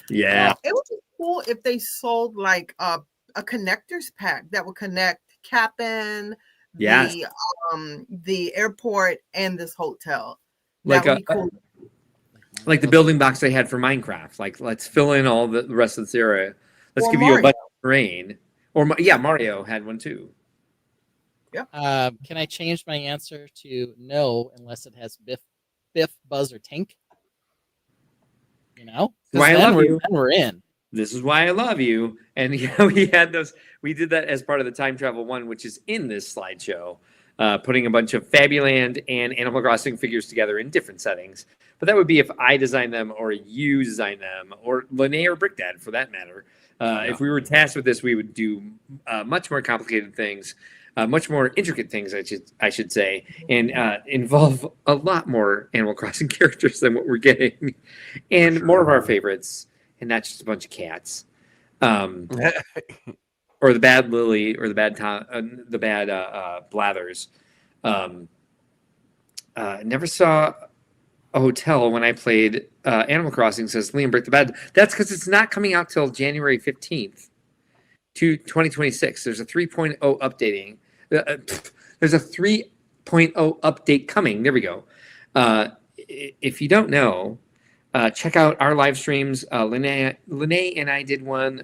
[SPEAKER 2] yeah.
[SPEAKER 5] It would be cool if they sold like a connectors pack that would connect Cap'n,
[SPEAKER 2] Yes.
[SPEAKER 5] the airport, and this hotel.
[SPEAKER 2] Like
[SPEAKER 5] That would be cool.
[SPEAKER 2] Like the building blocks they had for Minecraft. Like, let's fill in all the rest of this area. Let's
[SPEAKER 5] Or
[SPEAKER 2] give you a
[SPEAKER 5] Mario.
[SPEAKER 2] bunch of terrain. Or Mario had one too.
[SPEAKER 3] Can I change my answer to no unless it has Biff, Buzz, or Tink? You know, 'Cause
[SPEAKER 2] Why I
[SPEAKER 3] then
[SPEAKER 2] love you.
[SPEAKER 3] then we're in.
[SPEAKER 2] This is why I love you. And we had those. We did that as part of the time travel one, which is in this slideshow, putting a bunch of Fabuland and Animal Crossing figures together in different settings. But that would be if I designed them, or you designed them, or Lene or Brickdad for that matter. If we were tasked with this, we would do much more complicated things, much more intricate things, I should say, and involve a lot more Animal Crossing characters than what we're getting, and more of our favorites, and not just a bunch of cats, or the bad Lily, or the bad Blathers. Never saw a hotel when I played Animal Crossing, says Liam Brick the Bad. That's because it's not coming out till January 15th to 2026. There's a 3.0 updating. There's a 3.0 update coming. There we go. If you don't know, check out our live streams. Lene and I did one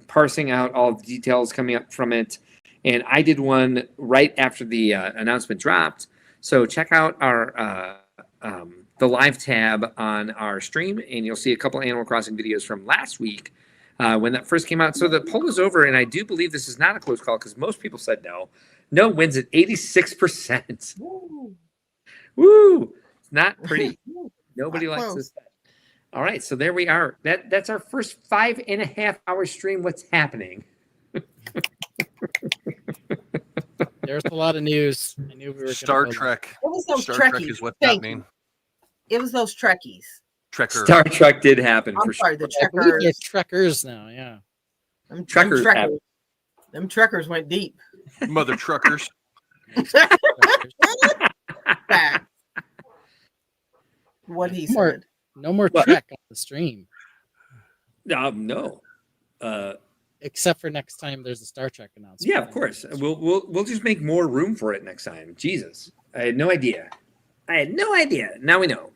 [SPEAKER 2] parsing out all the details coming up from it. And I did one right after the announcement dropped. So check out our the live tab on our stream, and you'll see a couple Animal Crossing videos from last week when that first came out. So the poll is over, and I do believe this is not a close call because most people said no. No wins at 86%. Woo! It's not pretty. Nobody likes this. All right, so there we are. That's our first 5.5 hour stream. What's happening?
[SPEAKER 3] There's a lot of news. I knew we were
[SPEAKER 11] Star Trek.
[SPEAKER 5] It was those
[SPEAKER 11] Star Trek
[SPEAKER 5] Trekkies.
[SPEAKER 11] is what's
[SPEAKER 5] Thank
[SPEAKER 11] happening.
[SPEAKER 5] you. It was those Trekkies.
[SPEAKER 11] Trekker.
[SPEAKER 2] Star Trek did happen
[SPEAKER 5] I'm
[SPEAKER 2] for
[SPEAKER 5] sorry,
[SPEAKER 2] sure.
[SPEAKER 5] the
[SPEAKER 3] I believe they're
[SPEAKER 5] Trekkers.
[SPEAKER 3] Trekkers now. Yeah.
[SPEAKER 5] Them
[SPEAKER 2] Trekkers
[SPEAKER 5] Trekkers. Them Trekkers went deep.
[SPEAKER 11] Mother truckers.
[SPEAKER 5] Back. What he
[SPEAKER 3] More-
[SPEAKER 5] said.
[SPEAKER 3] No more
[SPEAKER 2] What?
[SPEAKER 3] Trek on the stream,
[SPEAKER 2] No.
[SPEAKER 3] except for next time there's a Star Trek announcement.
[SPEAKER 2] Yeah, of course. We'll just make more room for it next time. Jesus, I had no idea. Now we know.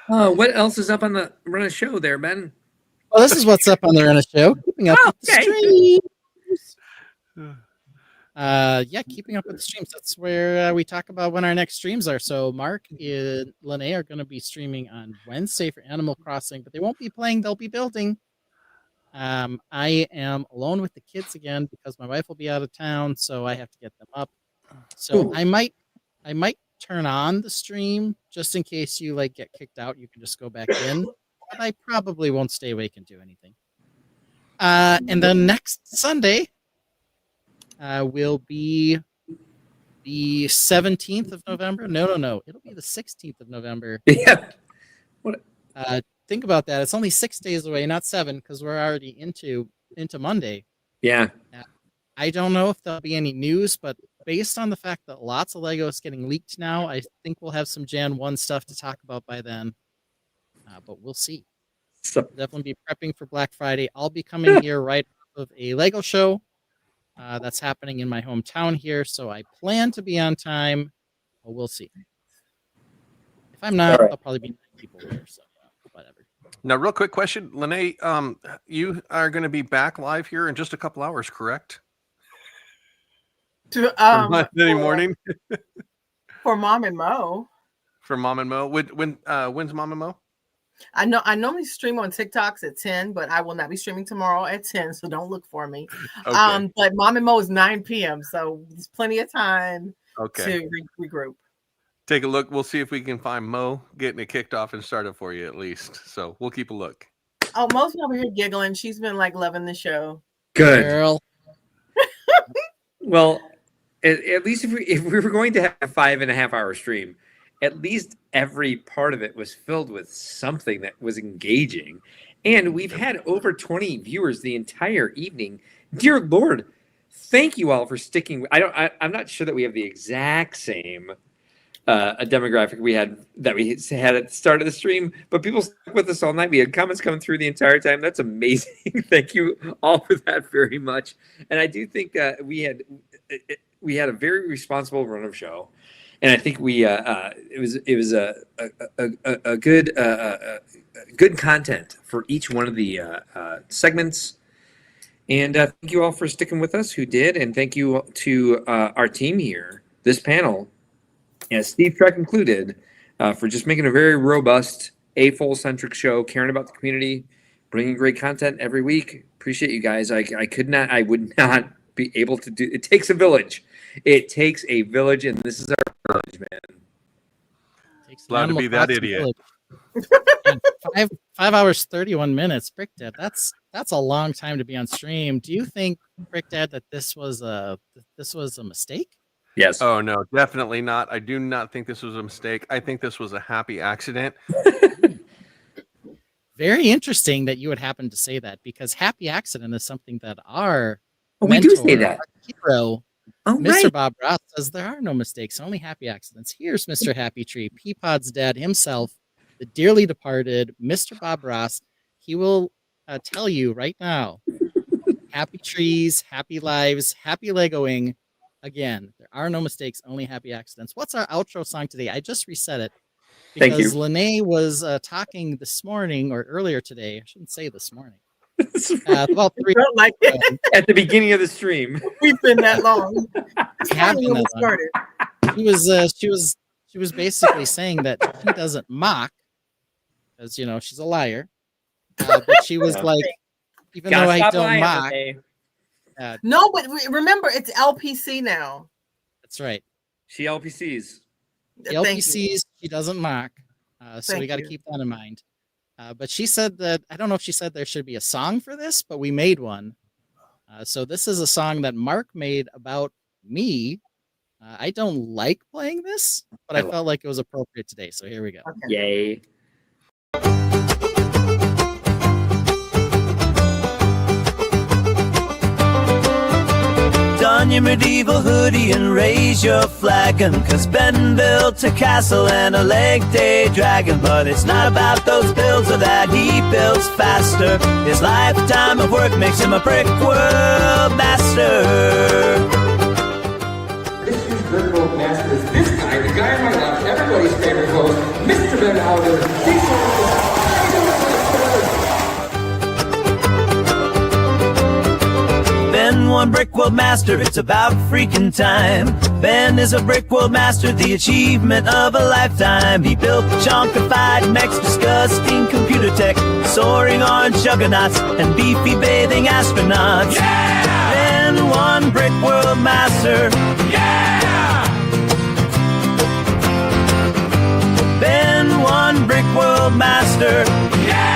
[SPEAKER 2] What else is up on the run of show there, Ben?
[SPEAKER 3] Well, this is what's up on the Rena Show. Keeping up with the
[SPEAKER 2] Okay.
[SPEAKER 3] streams. Keeping up with the streams. That's where we talk about when our next streams are. So Mark and Lene are going to be streaming on Wednesday for Animal Crossing, but they won't be playing. They'll be building. I am alone with the kids again because my wife will be out of town, so I have to get them up. So
[SPEAKER 2] Ooh.
[SPEAKER 3] I might turn on the stream just in case you get kicked out. You can just go back in. But I probably won't stay awake and do anything. And then next Sunday will be the 17th of November. No. It'll be the 16th of November.
[SPEAKER 2] Yeah. What?
[SPEAKER 3] Think about that. It's only 6 days away, not 7, because we're already into Monday.
[SPEAKER 2] Yeah.
[SPEAKER 3] I don't know if there'll be any news, but based on the fact that lots of Lego is getting leaked now, I think we'll have some Jan 1 stuff to talk about by then. But we'll see.
[SPEAKER 2] So,
[SPEAKER 3] Definitely be prepping for Black Friday. I'll be coming here right off of a Lego show that's happening in my hometown here, so I plan to be on time, but we'll see. If I'm not,
[SPEAKER 2] All right.
[SPEAKER 3] there'll probably be 9 people there, so whatever.
[SPEAKER 11] Now, real quick question, Lene. You are going to be back live here in just a couple hours, correct? Monday morning
[SPEAKER 5] For Mom and Mo.
[SPEAKER 11] for Mom and Mo. When's Mom and Mo?
[SPEAKER 5] I normally stream on TikToks at 10, but I will not be streaming tomorrow at 10, so don't look for me.
[SPEAKER 11] Okay.
[SPEAKER 5] But Mom and Mo is 9 p.m., so there's plenty of time to regroup.
[SPEAKER 11] Take a look. We'll see if we can find Mo getting it kicked off and started for you at least. So we'll keep a look.
[SPEAKER 5] Oh, Mo's over here giggling. She's been like loving the show.
[SPEAKER 2] good.
[SPEAKER 3] Girl.
[SPEAKER 2] Well, at least if we were going to have a 5.5 hour stream, at least every part of it was filled with something that was engaging. And we've had over 20 viewers the entire evening. Dear Lord, thank you all for sticking. I'm not sure that we have the exact same a demographic we had at the start of the stream, but people stuck with us all night. We had comments coming through the entire time. That's amazing. Thank you all for that very much. And I do think we had a very responsible run of show, and I think it was a good content for each one of the segments. And thank you all for sticking with us who did, and thank you to our team here, this panel, and Steve Trek included, for just making a very robust, full-centric show, caring about the community, bringing great content every week. Appreciate you guys. I would not be able to do. It takes a village. It takes a village, and this is our village, man.
[SPEAKER 11] Glad to be that idiot.
[SPEAKER 3] 5 hours 31 minutes, Brick Dad. That's a long time to be on stream. Do you think, Brick Dad, that this was a mistake?
[SPEAKER 2] Yes.
[SPEAKER 11] Oh no, definitely not. I do not think this was a mistake. I think this was a happy accident.
[SPEAKER 3] Very interesting that you would happen to say that, because happy accident is something that our
[SPEAKER 2] we do say that.
[SPEAKER 3] our hero,
[SPEAKER 2] Oh,
[SPEAKER 3] Mr.
[SPEAKER 2] right.
[SPEAKER 3] Bob Ross, says there are no mistakes, only happy accidents. Here's Mr. Happy Tree, Peapod's dad himself, the dearly departed Mr. Bob Ross. He will tell you right now, happy trees, happy lives, happy Legoing. Again, there are no mistakes, only happy accidents. What's our outro song today? I just reset it
[SPEAKER 2] Thank you.
[SPEAKER 3] because Lene was talking this morning or earlier today. I shouldn't say this morning. About 3
[SPEAKER 5] Don't like it.
[SPEAKER 2] At the beginning of the stream.
[SPEAKER 5] We've been that long.
[SPEAKER 3] Having
[SPEAKER 5] When we
[SPEAKER 3] that long.
[SPEAKER 5] started.
[SPEAKER 3] She was basically saying that she doesn't mock because she's a liar. But she was like, even though I don't mock,
[SPEAKER 5] No, but remember, it's LPC now.
[SPEAKER 3] that's right.
[SPEAKER 2] She LPCs.
[SPEAKER 3] The
[SPEAKER 5] Thank you.
[SPEAKER 3] LPCs, she doesn't mock. So we
[SPEAKER 5] Thank
[SPEAKER 3] got to
[SPEAKER 5] you.
[SPEAKER 3] keep that in mind. But she said that, I don't know if she said there should be a song for this, but we made one. So this is a song that Mark made about me. I don't like playing this, but I felt like it was appropriate today. So here we go.
[SPEAKER 5] Okay.
[SPEAKER 2] Yay.
[SPEAKER 1] Don your medieval hoodie and raise your flagon, 'cause Ben built a castle and a leg day dragon. But it's not about those builds or that he builds faster. His lifetime of work makes him a Brickworld master.
[SPEAKER 12] This year's Brickworld master is this guy, the guy on my left, everybody's favorite host, Mr. Ben Howard.
[SPEAKER 1] Ben won Brickworld Master, it's about freaking time. Ben is a Brickworld Master, the achievement of a lifetime. He built chunkified mechs, disgusting computer tech, soaring orange juggernauts, and beefy bathing astronauts. Yeah! Ben won Brickworld Master. Yeah! Ben won Brickworld Master. Yeah!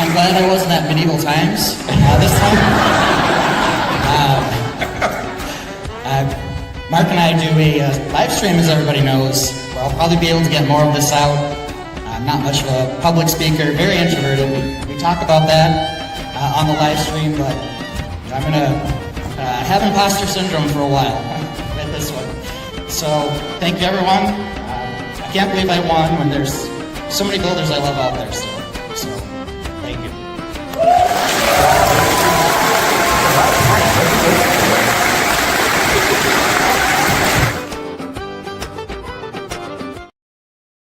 [SPEAKER 13] I'm glad I wasn't at medieval times this time. Mark and I do a live stream, as everybody knows, where I'll probably be able to get more of this out. I'm not much of a public speaker, very introverted. We talk about that on the live stream, but I'm going to have imposter syndrome for a while with this one. So thank you, everyone. I can't believe I won when there's so many builders I love out there. So thank you.